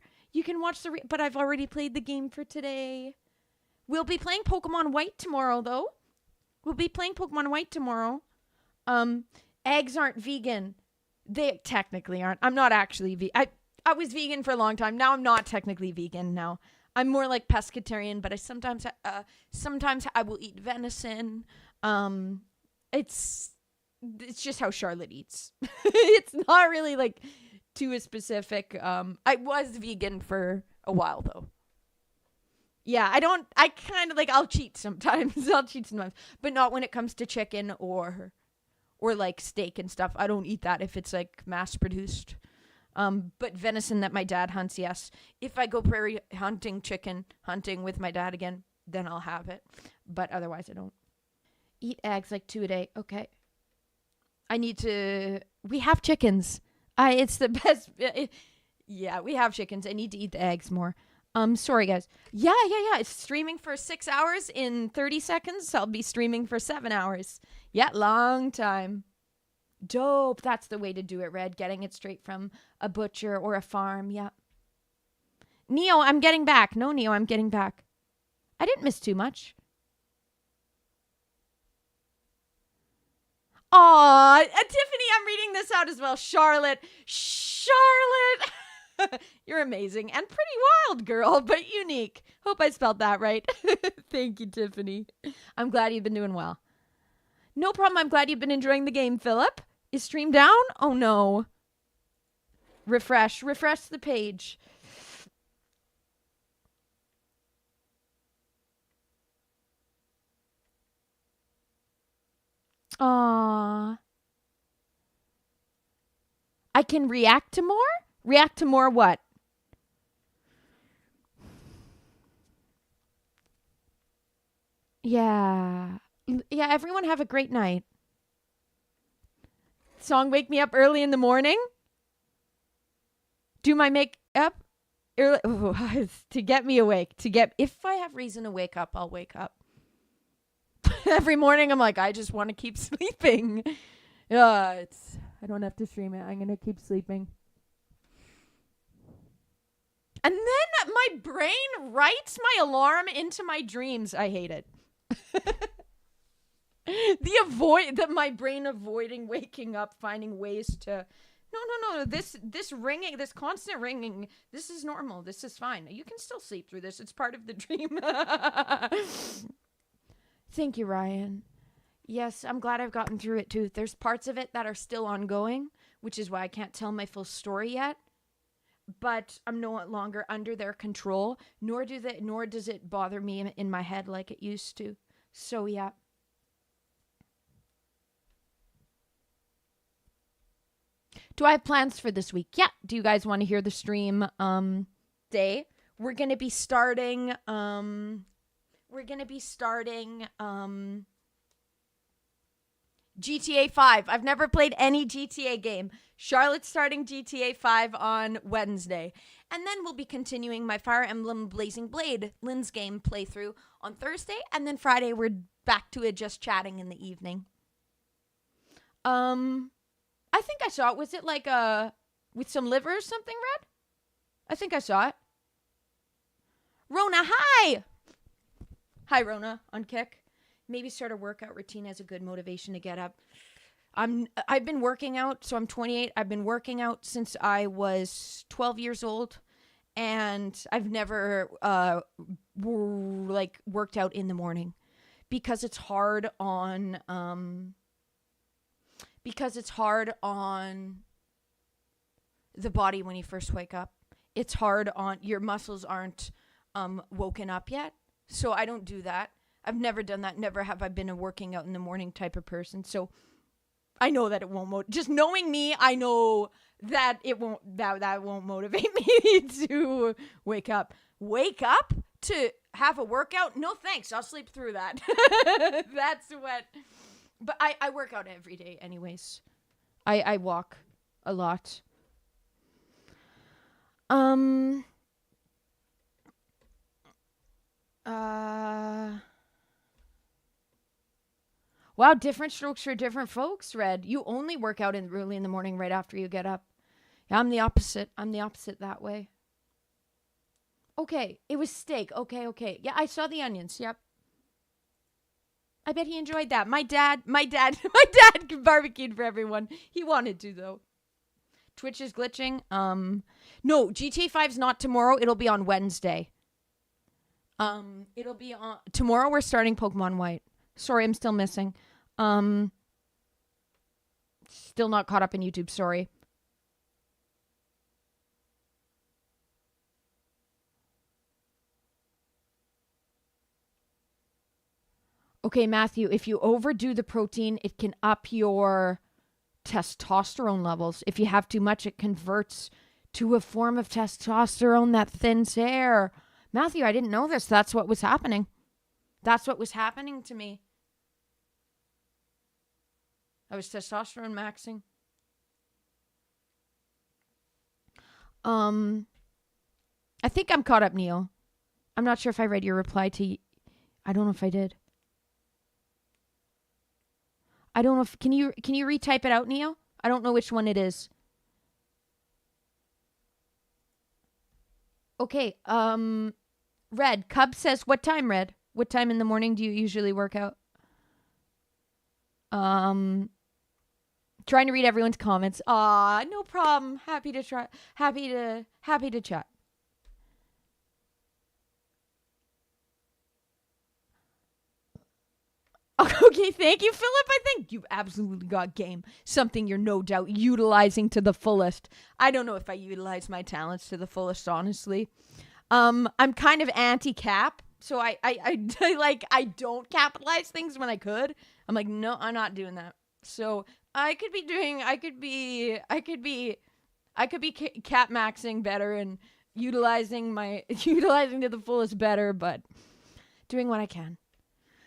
But I've already played the game for today. We'll be playing Pokemon White tomorrow, though. Eggs aren't vegan. They technically aren't. I'm not actually vegan. I was vegan for a long time. Now I'm not technically vegan now. I'm more like pescatarian, but I sometimes I will eat venison. It's just how Charlotte eats. It's not really like too specific. I was vegan for a while though. Yeah, I kind of like, I'll cheat sometimes, but not when it comes to chicken or like steak and stuff. I don't eat that if it's like mass produced. But venison that my dad hunts, yes. If I go prairie chicken hunting with my dad again, then I'll have it. But otherwise I don't. Eat eggs like 2 a day. Okay. We have chickens. It's the best. Yeah, we have chickens. I need to eat the eggs more. Sorry guys. Yeah. It's streaming for 6 hours in 30 seconds. I'll be streaming for 7 hours. Yeah, long time. Dope. That's the way to do it, Red. Getting it straight from a butcher or a farm. Yeah. Neo, I'm getting back. No, Neo, I'm getting back. I didn't miss too much. Aw, Tiffany, I'm reading this out as well. Charlotte. You're amazing and pretty wild, girl, but unique. Hope I spelled that right. Thank you, Tiffany. I'm glad you've been doing well. No problem. I'm glad you've been enjoying the game, Philip. Is stream down? Oh, no. Refresh the page. Aww. I can react to more? React to more what? Yeah. Yeah, everyone have a great night. Song Wake Me Up Early in the Morning? Do my makeup early to get me awake. If I have reason to wake up, I'll wake up. Every morning I'm like, I just want to keep sleeping. I don't have to stream it. I'm going to keep sleeping. And then my brain writes my alarm into my dreams. I hate it. My brain avoiding waking up, finding ways to no. This ringing, this constant ringing, this is normal. This is fine. You can still sleep through this. It's part of the dream. Thank you, Ryan. Yes, I'm glad I've gotten through it too. There's parts of it that are still ongoing, which is why I can't tell my full story yet. But I'm no longer under their control, nor does it bother me in my head like it used to. So yeah. Do I have plans for this week? Yeah. Do you guys want to hear the stream day? We're going to be starting GTA 5. I've never played any GTA game. Charlotte's starting GTA 5 on Wednesday. And then we'll be continuing my Fire Emblem Blazing Blade Lynn's game playthrough on Thursday. And then Friday we're back to it, just chatting in the evening. I think I saw it. Was it like with some liver or something, Red? I think I saw it. Rona, hi! Hi, Rona, on Kick. Maybe start a workout routine as a good motivation to get up. I've been working out, so I'm 28. I've been working out since I was 12 years old, and I've never worked out in the morning because it's hard on the body when you first wake up. It's hard on your muscles aren't woken up yet, so I don't do that. I've never done that. Never have I been a working out in the morning type of person. So I know that it won't just knowing me, I know that it won't that won't motivate me to wake up. Wake up to have a workout? No thanks. I'll sleep through that. That's what. But I work out every day anyways. I walk a lot. Wow, different strokes for different folks, Red. You only work out early in the morning right after you get up. Yeah, I'm the opposite. I'm the opposite that way. Okay, it was steak. Okay. Yeah, I saw the onions. Yep. I bet he enjoyed that. My dad barbecued for everyone. He wanted to, though. Twitch is glitching. No, GTA 5's not tomorrow. It'll be on Wednesday. It'll be on tomorrow. We're starting Pokemon White. Sorry, I'm still missing. Still not caught up in YouTube. Sorry. Okay, Matthew, if you overdo the protein, it can up your testosterone levels. If you have too much, it converts to a form of testosterone that thins hair. Matthew, I didn't know this. That's what was happening. That's what was happening to me. I was testosterone maxing. I think I'm caught up, Neil. I'm not sure if I read your reply to... I don't know if I did. I don't know if... Can you retype it out, Neil? I don't know which one it is. Okay, Red, Cub says, what time, Red? What time in the morning do you usually work out? Trying to read everyone's comments. No problem. Happy to try. Happy to chat. Okay, thank you, Philip. I think you've absolutely got game. Something you're no doubt utilizing to the fullest. I don't know if I utilize my talents to the fullest, honestly. I'm kind of anti-cap, so I don't capitalize things when I could. I'm like, no, I'm not doing that. So I could be cap maxing better and utilizing to the fullest better, but doing what I can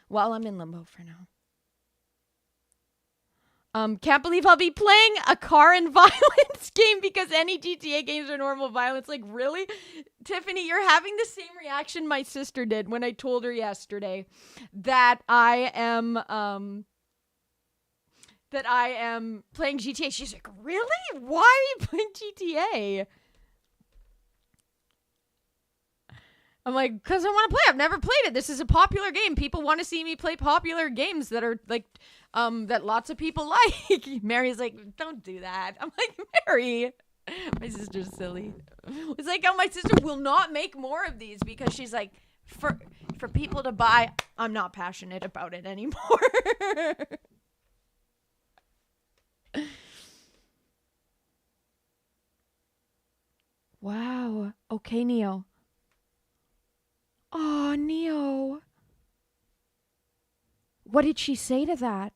while I'm in limbo for now. Can't believe I'll be playing a car and violence game because any GTA games are normal violence. Like, really? Tiffany, you're having the same reaction my sister did when I told her yesterday that I am playing GTA. She's like, really? Why are you playing GTA? I'm like, because I want to play. I've never played it. This is a popular game. People want to see me play popular games that are like, that lots of people like. Mary's like, don't do that. I'm like, Mary, my sister's silly. It's like, oh, my sister will not make more of these because she's like, for people to buy, I'm not passionate about it anymore. Wow. Okay, Neo. Oh, Neo. What did she say to that?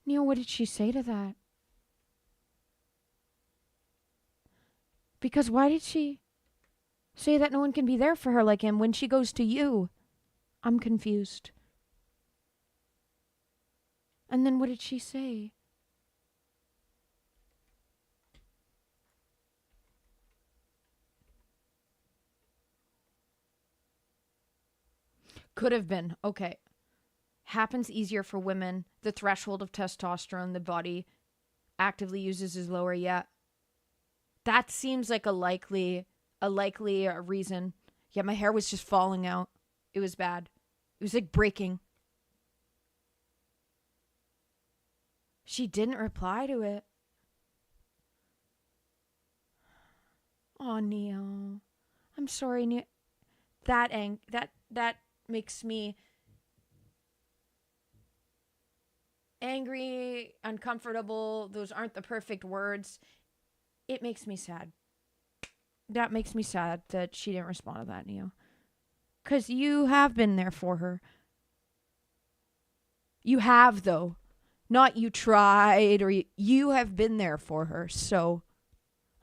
Neo, what did she say to that? Because why did she say that no one can be there for her like him when she goes to you? I'm confused. And then what did she say? Could have been. Okay. Happens easier for women. The threshold of testosterone the body actively uses is lower. Yeah. That seems like a likely reason. Yeah, my hair was just falling out. It was bad. It was like breaking. She didn't reply to it. Oh, Neo. I'm sorry, Neo. That makes me angry, uncomfortable. Those aren't the perfect words. It makes me sad. That makes me sad that she didn't respond to that, Neo. Because you have been there for her. You have, though. Not you tried, or you have been there for her. So,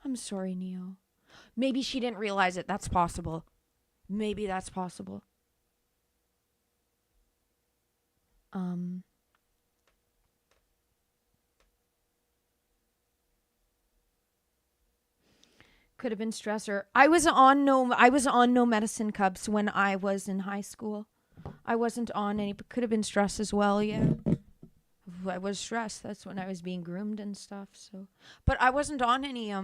I'm sorry, Neo. Maybe she didn't realize it. That's possible. Maybe that's possible. Could have been stressor. I was on no medicine cups when I was in high school. I wasn't on any, but could have been stress as well. Yeah, I was stressed. That's when I was being groomed and stuff. So, but I wasn't on any.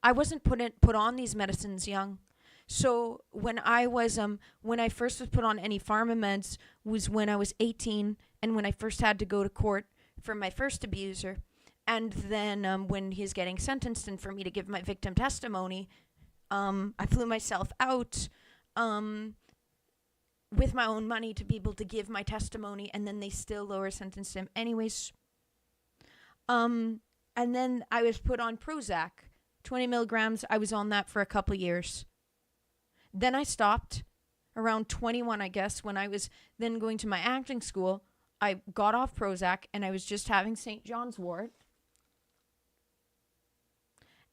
I wasn't put on these medicines young. So when I first was put on any pharma meds was when I was 18, and when I first had to go to court for my first abuser. And then when he's getting sentenced and for me to give my victim testimony, I flew myself out with my own money to be able to give my testimony, and then they still lower sentenced him anyways. And then I was put on Prozac, 20 milligrams. I was on that for a couple years. Then I stopped around 21, I guess, when I was then going to my acting school. I got off Prozac, and I was just having St. John's wort.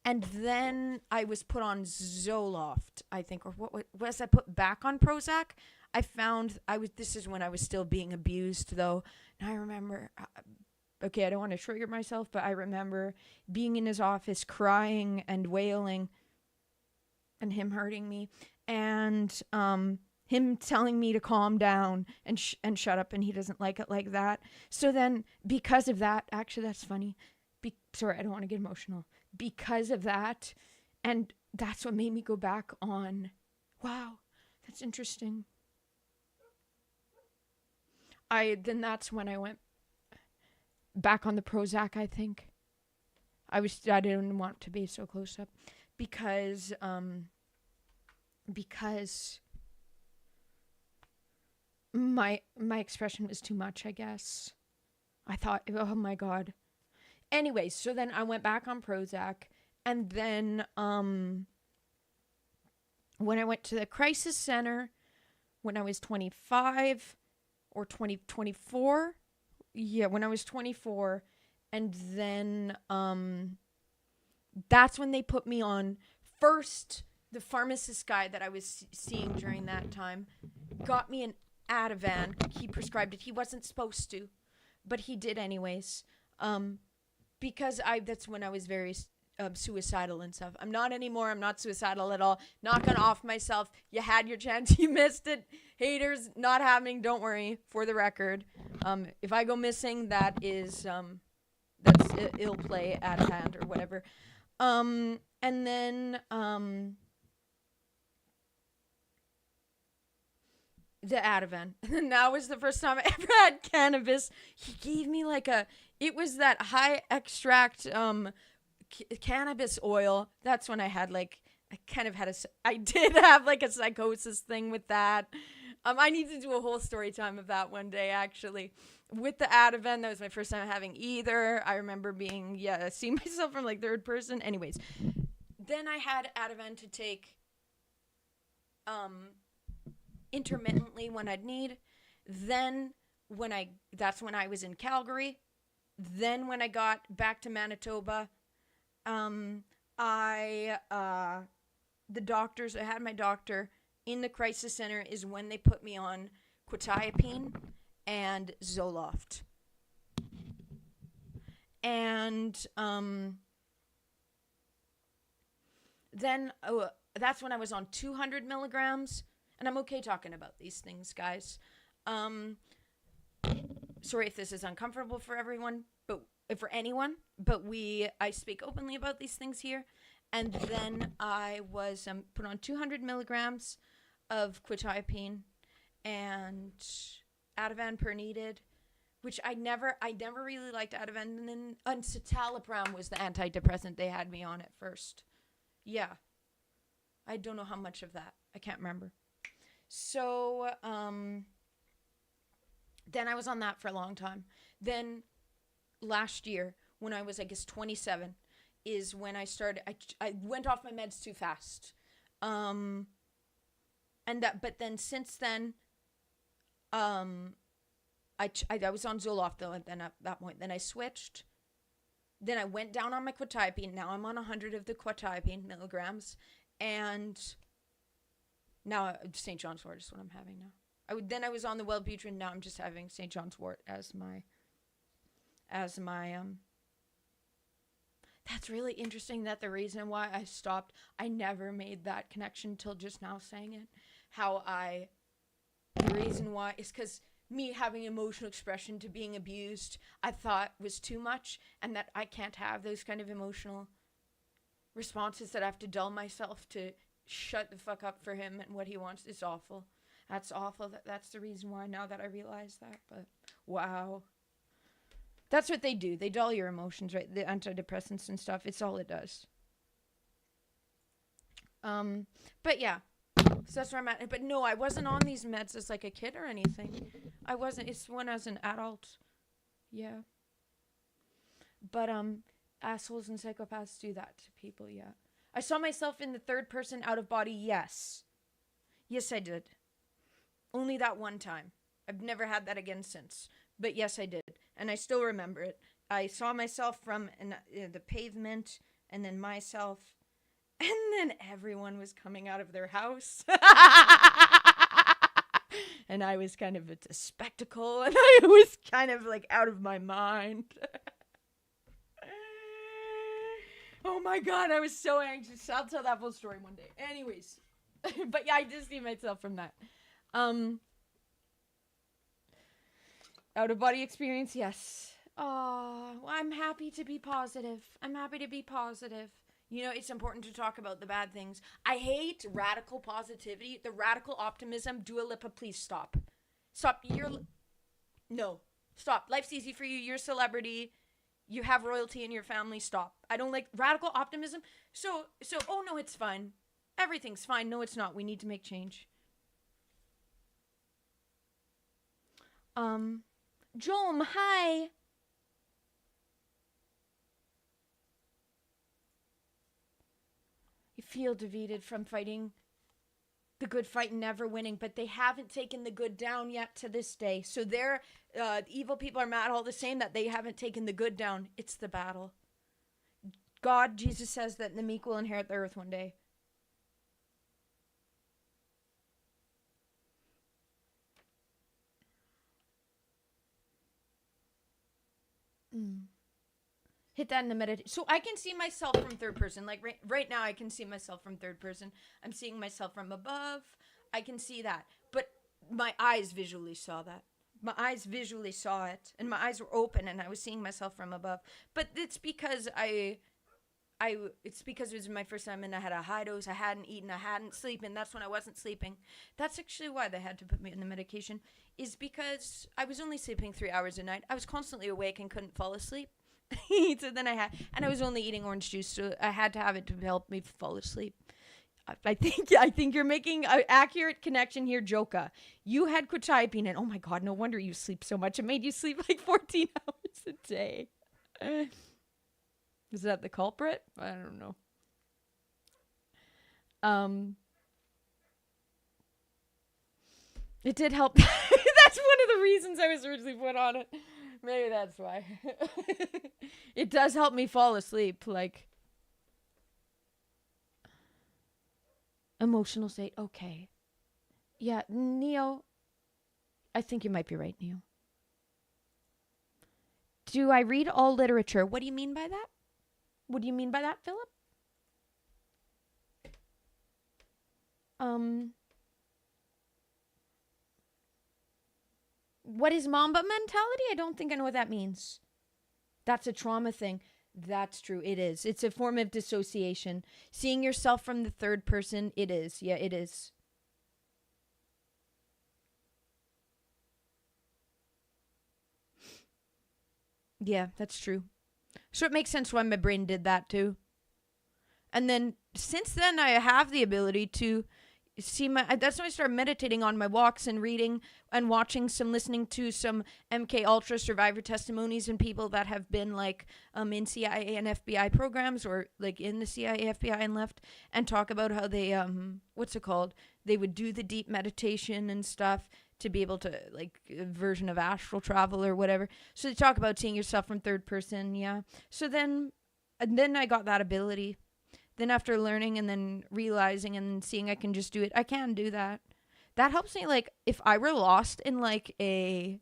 And then I was put on Zoloft, I think, or what was I put back on Prozac? This is when I was still being abused, though. And I remember, okay, I don't want to trigger myself, but I remember being in his office crying and wailing and him hurting me, and him telling me to calm down and shut up, and he doesn't like it like that. So then, because of that, actually, that's funny. Sorry, I don't want to get emotional. Because of that, and that's what made me go back on. Wow, that's interesting. That's when I went back on the Prozac, I think. I didn't want to be so close up because my expression was too much, I guess. I thought, oh my God. Anyways, so then I went back on Prozac, and then when I went to the crisis center when I was 25 or 24, yeah, when I was 24, and then that's when they put me on. First, the pharmacist guy that I was seeing during that time got me an Ativan. He prescribed it. He wasn't supposed to, but he did anyways. Um, because that's when I was very suicidal and stuff. I'm not anymore. I'm not suicidal at all. Not gonna off myself. You had your chance. You missed it. Haters, not happening. Don't worry. For the record, if I go missing, that's ill play at hand or whatever. And then the Ativan. And that was the first time I ever had cannabis. He gave me it was that high extract cannabis oil. That's when I had I did have like a psychosis thing with that. I need to do a whole story time of that one day, actually. With the Ativan, that was my first time having either. I remember seeing myself from like third person. Anyways, then I had Ativan to take intermittently when I'd need. Then that's when I was in Calgary. Then when I got back to Manitoba, I had my doctor in the crisis center is when they put me on quetiapine and Zoloft. And then that's when I was on 200 milligrams. And I'm okay talking about these things, guys. Sorry if this is uncomfortable for everyone, but for anyone. But I speak openly about these things here. And then I was put on 200 milligrams of quetiapine and Ativan per needed, which I never really liked Ativan. And then citalopram was the antidepressant they had me on at first. Yeah. I don't know how much of that. I can't remember. So, then I was on that for a long time. Then last year, when I was, I guess, 27, is when I started, I went off my meds too fast. But then since then, I was on Zoloft though, and then at that point, then I switched. Then I went down on my quetiapine. Now I'm on 100 of the quetiapine milligrams, and now St. John's Wort is what I'm having now. Then I was on the Wellbutrin. Now I'm just having St. John's Wort as my That's really interesting that the reason why I stopped, I never made that connection till just now saying it. The reason why is because me having emotional expression to being abused, I thought was too much, and that I can't have those kind of emotional responses, that I have to dull myself to shut the fuck up for him and what he wants. It's awful. That's awful. That's the reason why, now that I realize that. But wow. That's what they do. They dull your emotions, right? The antidepressants and stuff. It's all it does. But yeah. So that's where I'm at. But no, I wasn't on these meds as like a kid or anything. I wasn't. It's when I was an adult. Yeah. But assholes and psychopaths do that to people, yeah. I saw myself in the third person out of body, yes. Yes, I did. Only that one time. I've never had that again since. But yes, I did. And I still remember it. I saw myself from the pavement, and then myself, and then everyone was coming out of their house. And I was kind of a spectacle, and I was kind of like out of my mind. Oh my god, I was so anxious. I'll tell that full story one day. Anyways. But yeah, I just see myself from that. Out of body experience, yes. Oh, I'm happy to be positive. You know, it's important to talk about the bad things. I hate radical positivity. The radical optimism. Dua Lipa, please stop. Stop. No. Stop. Life's easy for you. You're a celebrity. You have royalty in your family. Stop. I don't like radical optimism. So, oh no, it's fine. Everything's fine. No, it's not. We need to make change. Jom, hi. You feel defeated from fighting the good fight and never winning, but they haven't taken the good down yet to this day. So the evil people are mad all the same that they haven't taken the good down. It's the battle. God, Jesus says that the meek will inherit the earth one day. Hit that in the meditation. So I can see myself from third person. Like right now, I can see myself from third person. I'm seeing myself from above. I can see that. But my eyes visually saw that. My eyes visually saw it. And my eyes were open and I was seeing myself from above. But it's because it's because it was my first time and I had a high dose. I hadn't eaten. I hadn't sleeping. That's when I wasn't sleeping. That's actually why they had to put me in the medication, is because I was only sleeping 3 hours a night. I was constantly awake and couldn't fall asleep. So then I was only eating orange juice, so I had to have it to help me fall asleep. I think you're making an accurate connection here, Joka. You had quetiapine, and oh my god, no wonder you sleep so much. It made you sleep like 14 hours a day. Is that the culprit? I don't know. It did help. That's one of the reasons I was originally put on it. Maybe that's why. It does help me fall asleep, like emotional state. Okay. Yeah, Neo. I think you might be right, Neo. Do I read all literature? What do you mean by that? What do you mean by that, Philip? What is Mamba mentality? I don't think I know what that means. That's a trauma thing. That's true. It is. It's a form of dissociation. Seeing yourself from the third person, it is. Yeah, it is. Yeah, that's true. So it makes sense why my brain did that too. And then since then, I have the ability to see that's when I started meditating on my walks and reading and listening to some MK Ultra survivor testimonies and people that have been like in CIA and FBI programs or like in the CIA, FBI and left, and talk about how they what's it called? They would do the deep meditation and stuff to be able to, like, a version of astral travel or whatever. So they talk about seeing yourself from third person, yeah. So then I got that ability. Then after learning and then realizing and seeing I can just do it, I can do that. That helps me, like, if I were lost in, like, it's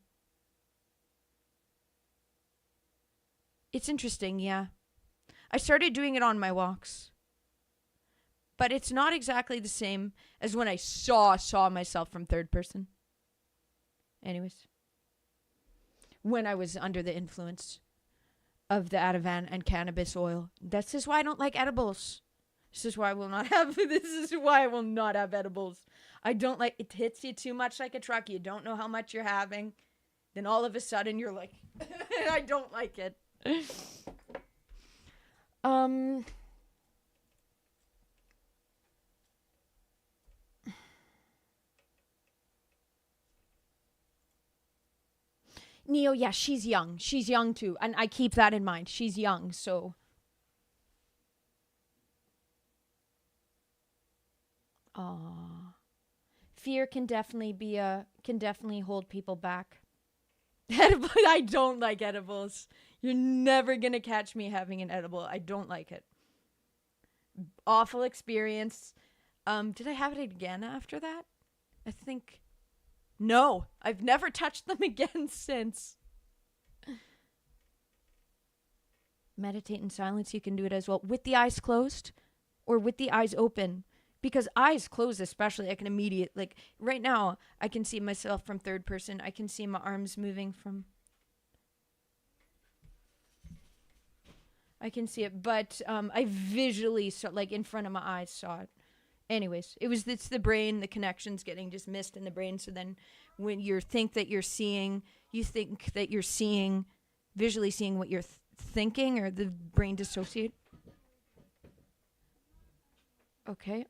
interesting, yeah. I started doing it on my walks. But it's not exactly the same as when I saw myself from third person. Anyways. When I was under the influence of the Ativan and cannabis oil. This is why I don't like edibles. This is why I will not have edibles. I don't like, it hits you too much like a truck. You don't know how much you're having. Then all of a sudden you're like, I don't like it. Neo, yeah, she's young. She's young too. And I keep that in mind. She's young, so. Aww. Fear can definitely hold people back. Edible, I don't like edibles. You're never gonna catch me having an edible. I don't like it. Awful experience. Did I have it again after that? I think. No, I've never touched them again since. Meditate in silence. You can do it as well with the eyes closed or with the eyes open. Because eyes closed especially, I can like, right now, I can see myself from third person. I can see my arms moving from... I can see it, but I visually saw, like, in front of my eyes saw it. Anyways, it's the brain, the connections getting just missed in the brain. So then when you think that you're seeing, visually seeing what you're thinking, or the brain dissociate. Okay.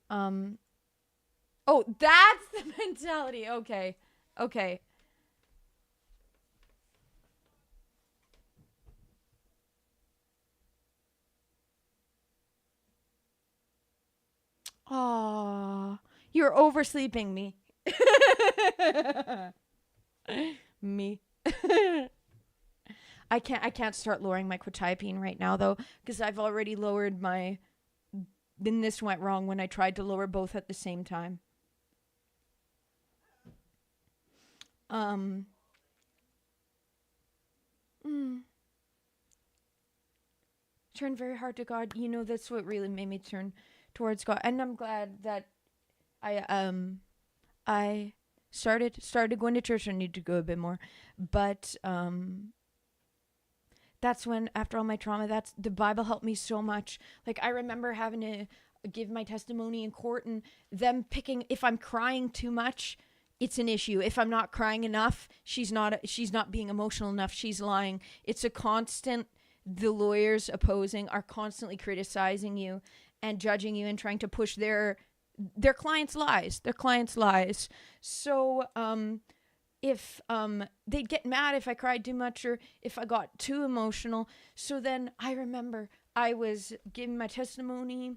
Oh, that's the mentality. Okay. Aw, you're oversleeping me. Me. I can't start lowering my quetiapine right now though, because I've already lowered my. Then this went wrong when I tried to lower both at the same time. turn very hard to God. You know, that's what really made me turn towards God. And I'm glad that I started going to church. I need to go a bit more. But that's when, after all my trauma, that's the Bible helped me so much. Like, I remember having to give my testimony in court and them picking, if I'm crying too much, it's an issue. If I'm not crying enough, she's not being emotional enough, she's lying. It's a constant, the lawyers opposing are constantly criticizing you and judging you and trying to push their clients' lies. So if they'd get mad if I cried too much or if I got too emotional. So then I remember I was giving my testimony.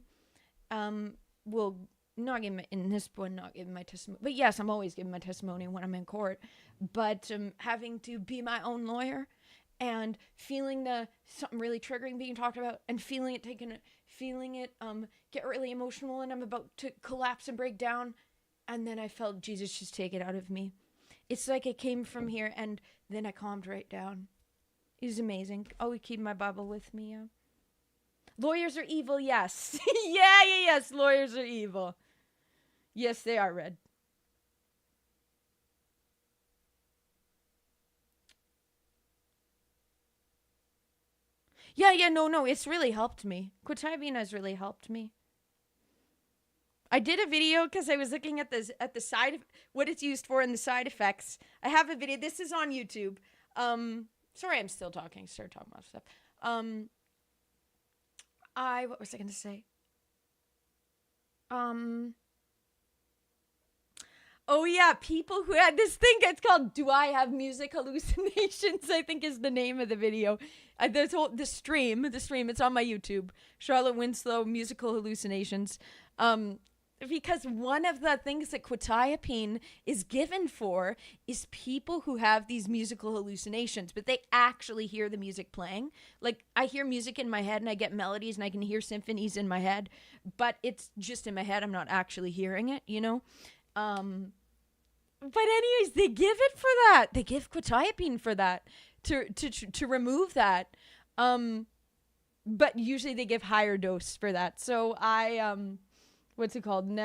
Well, not giving in this one, not giving my testimony, but yes, I'm always giving my testimony when I'm in court. But having to be my own lawyer and feeling something really triggering being talked about and feeling it get really emotional and I'm about to collapse and break down, and then I felt Jesus just take it out of me. It's like it came from here and then I calmed right down. It was amazing. Always keep my Bible with me. Yeah. Lawyers are evil, yes. Yes, lawyers are evil. Yes, they are, Red. No, it's really helped me. Quetiapine has really helped me. I did a video because I was looking at the side, what it's used for and the side effects. I have a video. This is on YouTube. Sorry, I'm still talking. Start talking about stuff. What was I going to say? Oh yeah, people who had this thing. It's called "Do I Have Music Hallucinations?" I think is the name of the video. The stream. It's on my YouTube. Charlotte Winslow musical hallucinations. Because one of the things that quetiapine is given for is people who have these musical hallucinations, but they actually hear the music playing. Like, I hear music in my head and I get melodies and I can hear symphonies in my head, but it's just in my head. I'm not actually hearing it, you know? But anyways, they give it for that. They give quetiapine for that, to remove that. But usually they give higher dose for that. So I, what's it called? It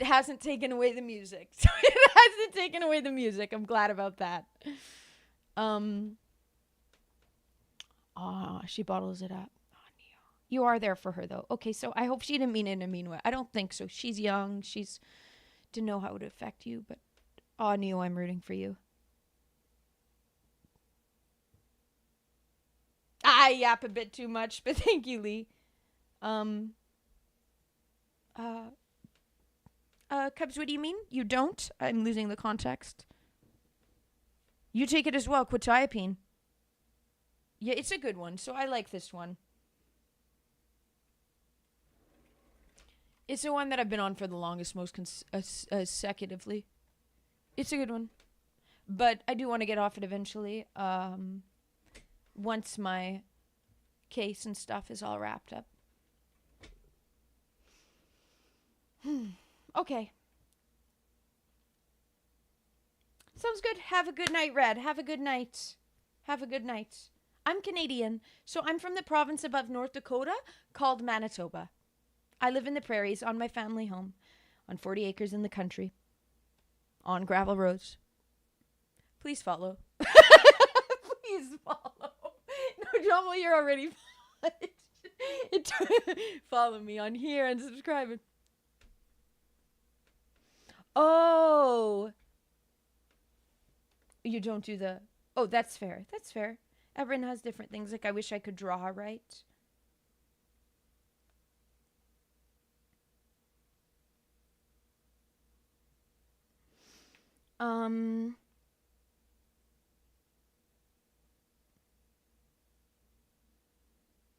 hasn't taken away the music. So it hasn't taken away the music. I'm glad about that. She bottles it up. You are there for her, though. Okay, so I hope she didn't mean it in a mean way. I don't think so. She's young. She's didn't know how it would affect you, but Neo, I'm rooting for you. I yap a bit too much, but thank you, Lee. Cubs, what do you mean? You don't? I'm losing the context. You take it as well, quetiapine. Yeah, it's a good one, so I like this one. It's the one that I've been on for the longest, most consecutively. It's a good one. But I do want to get off it eventually. Once my case and stuff is all wrapped up. Okay. Sounds good. Have a good night, Red. Have a good night. Have a good night. I'm Canadian, so I'm from the province above North Dakota called Manitoba. I live in the prairies on my family home, on 40 acres in the country, on gravel roads. Please follow. Please follow. No, John, well, you're already follow me on here and subscribe. Oh. You don't do the... Oh, that's fair. That's fair. Everyone has different things. Like, I wish I could draw right.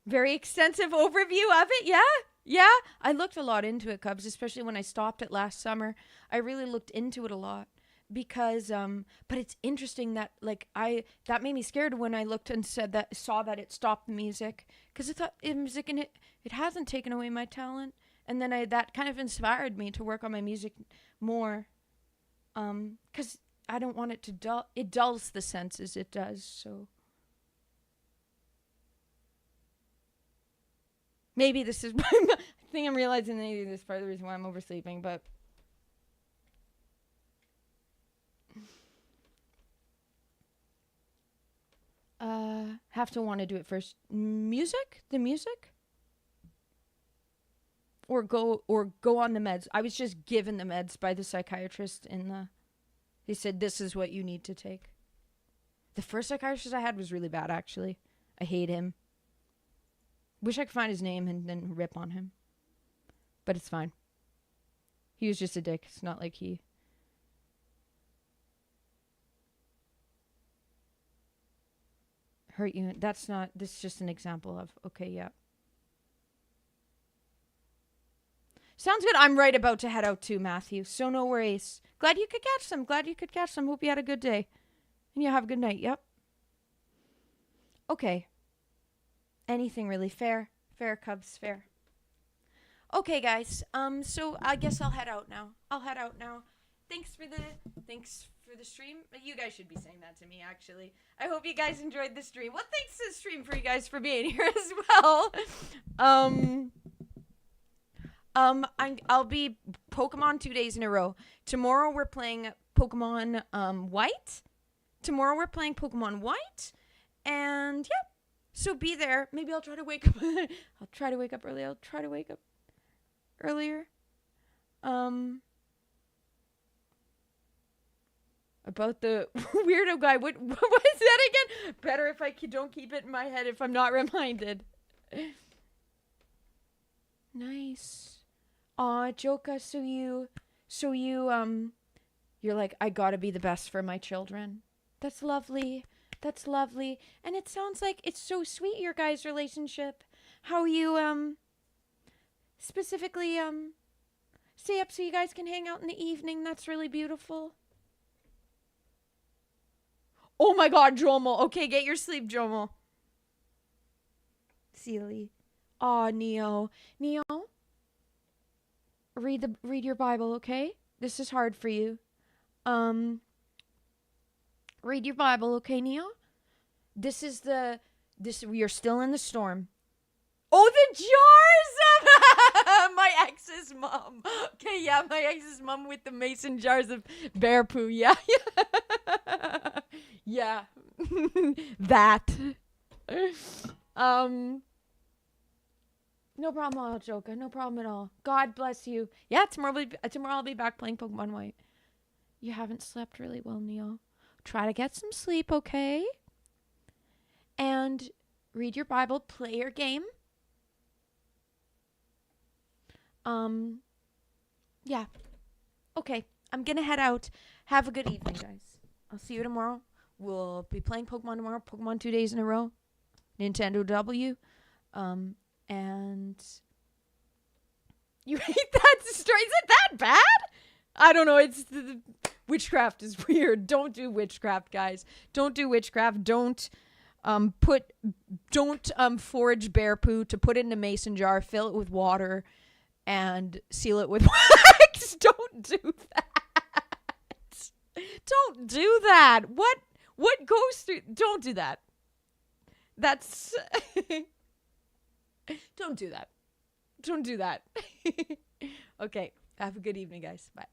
Very extensive overview of it, yeah? Yeah? I looked a lot into it, Cubs, especially when I stopped it last summer. I really looked into it a lot because, but it's interesting that, like, that made me scared when I looked and saw that it stopped the music. Because I thought, music in it hasn't taken away my talent. And then that kind of inspired me to work on my music more. Because I don't want it to it dulls the senses, it does, so. Maybe this is I think I'm realizing maybe this is part of the reason why I'm oversleeping, but have to want to do it first. Music? The music? Or go on the meds. I was just given the meds by the psychiatrist they said this is what you need to take. The first psychiatrist I had was really bad, actually. I hate him. Wish I could find his name and then rip on him. But it's fine. He was just a dick. It's not like he... hurt you. That's not... This is just an example of... Okay, yeah. Sounds good. I'm right about to head out too, Matthew. So no worries. Glad you could catch them. Hope you had a good day. And you have a good night. Yep. Okay. Anything really. Fair, Cubs, fair. Okay, guys. So I guess I'll head out now. Thanks for the stream. You guys should be saying that to me, actually. I hope you guys enjoyed the stream. Well, thanks to the stream for you guys for being here as well. I'll be Pokemon 2 days in a row. Tomorrow we're playing Pokemon White. And yeah. So be there. Maybe I'll try to wake up. I'll try to wake up earlier. About the weirdo guy. What is that again? Better if I don't keep it in my head if I'm not reminded. Nice. Aw, Joka, so you're like, I gotta be the best for my children. That's lovely. And it sounds like it's so sweet, your guys' relationship. How you, specifically, stay up so you guys can hang out in the evening. That's really beautiful. Oh my god, Jomo. Okay, get your sleep, Jomo. Silly. Aw, Neo. Read your Bible, okay? This is hard for you. Read your Bible, okay, Neo? We are still in the storm. Oh, the jars of my ex's mom. Okay, yeah, my ex's mom with the mason jars of bear poo. Yeah. Yeah. That. No problem at all, Joka. No problem at all. God bless you. Yeah, tomorrow I'll be back playing Pokemon White. You haven't slept really well, Neo. Try to get some sleep, okay? And read your Bible, play your game. Yeah. Okay, I'm gonna head out. Have a good evening, guys. I'll see you tomorrow. We'll be playing Pokemon tomorrow. Pokemon 2 days in a row. Nintendo W. And you hate that story? Is it that bad? I don't know. It's witchcraft is weird. Don't do witchcraft, guys. Don't do witchcraft. Don't forage bear poo to put it in a mason jar, fill it with water, and seal it with wax. Don't do that. Don't do that. What goes through? Don't do that. That's Don't do that. Okay. Have a good evening, guys. Bye.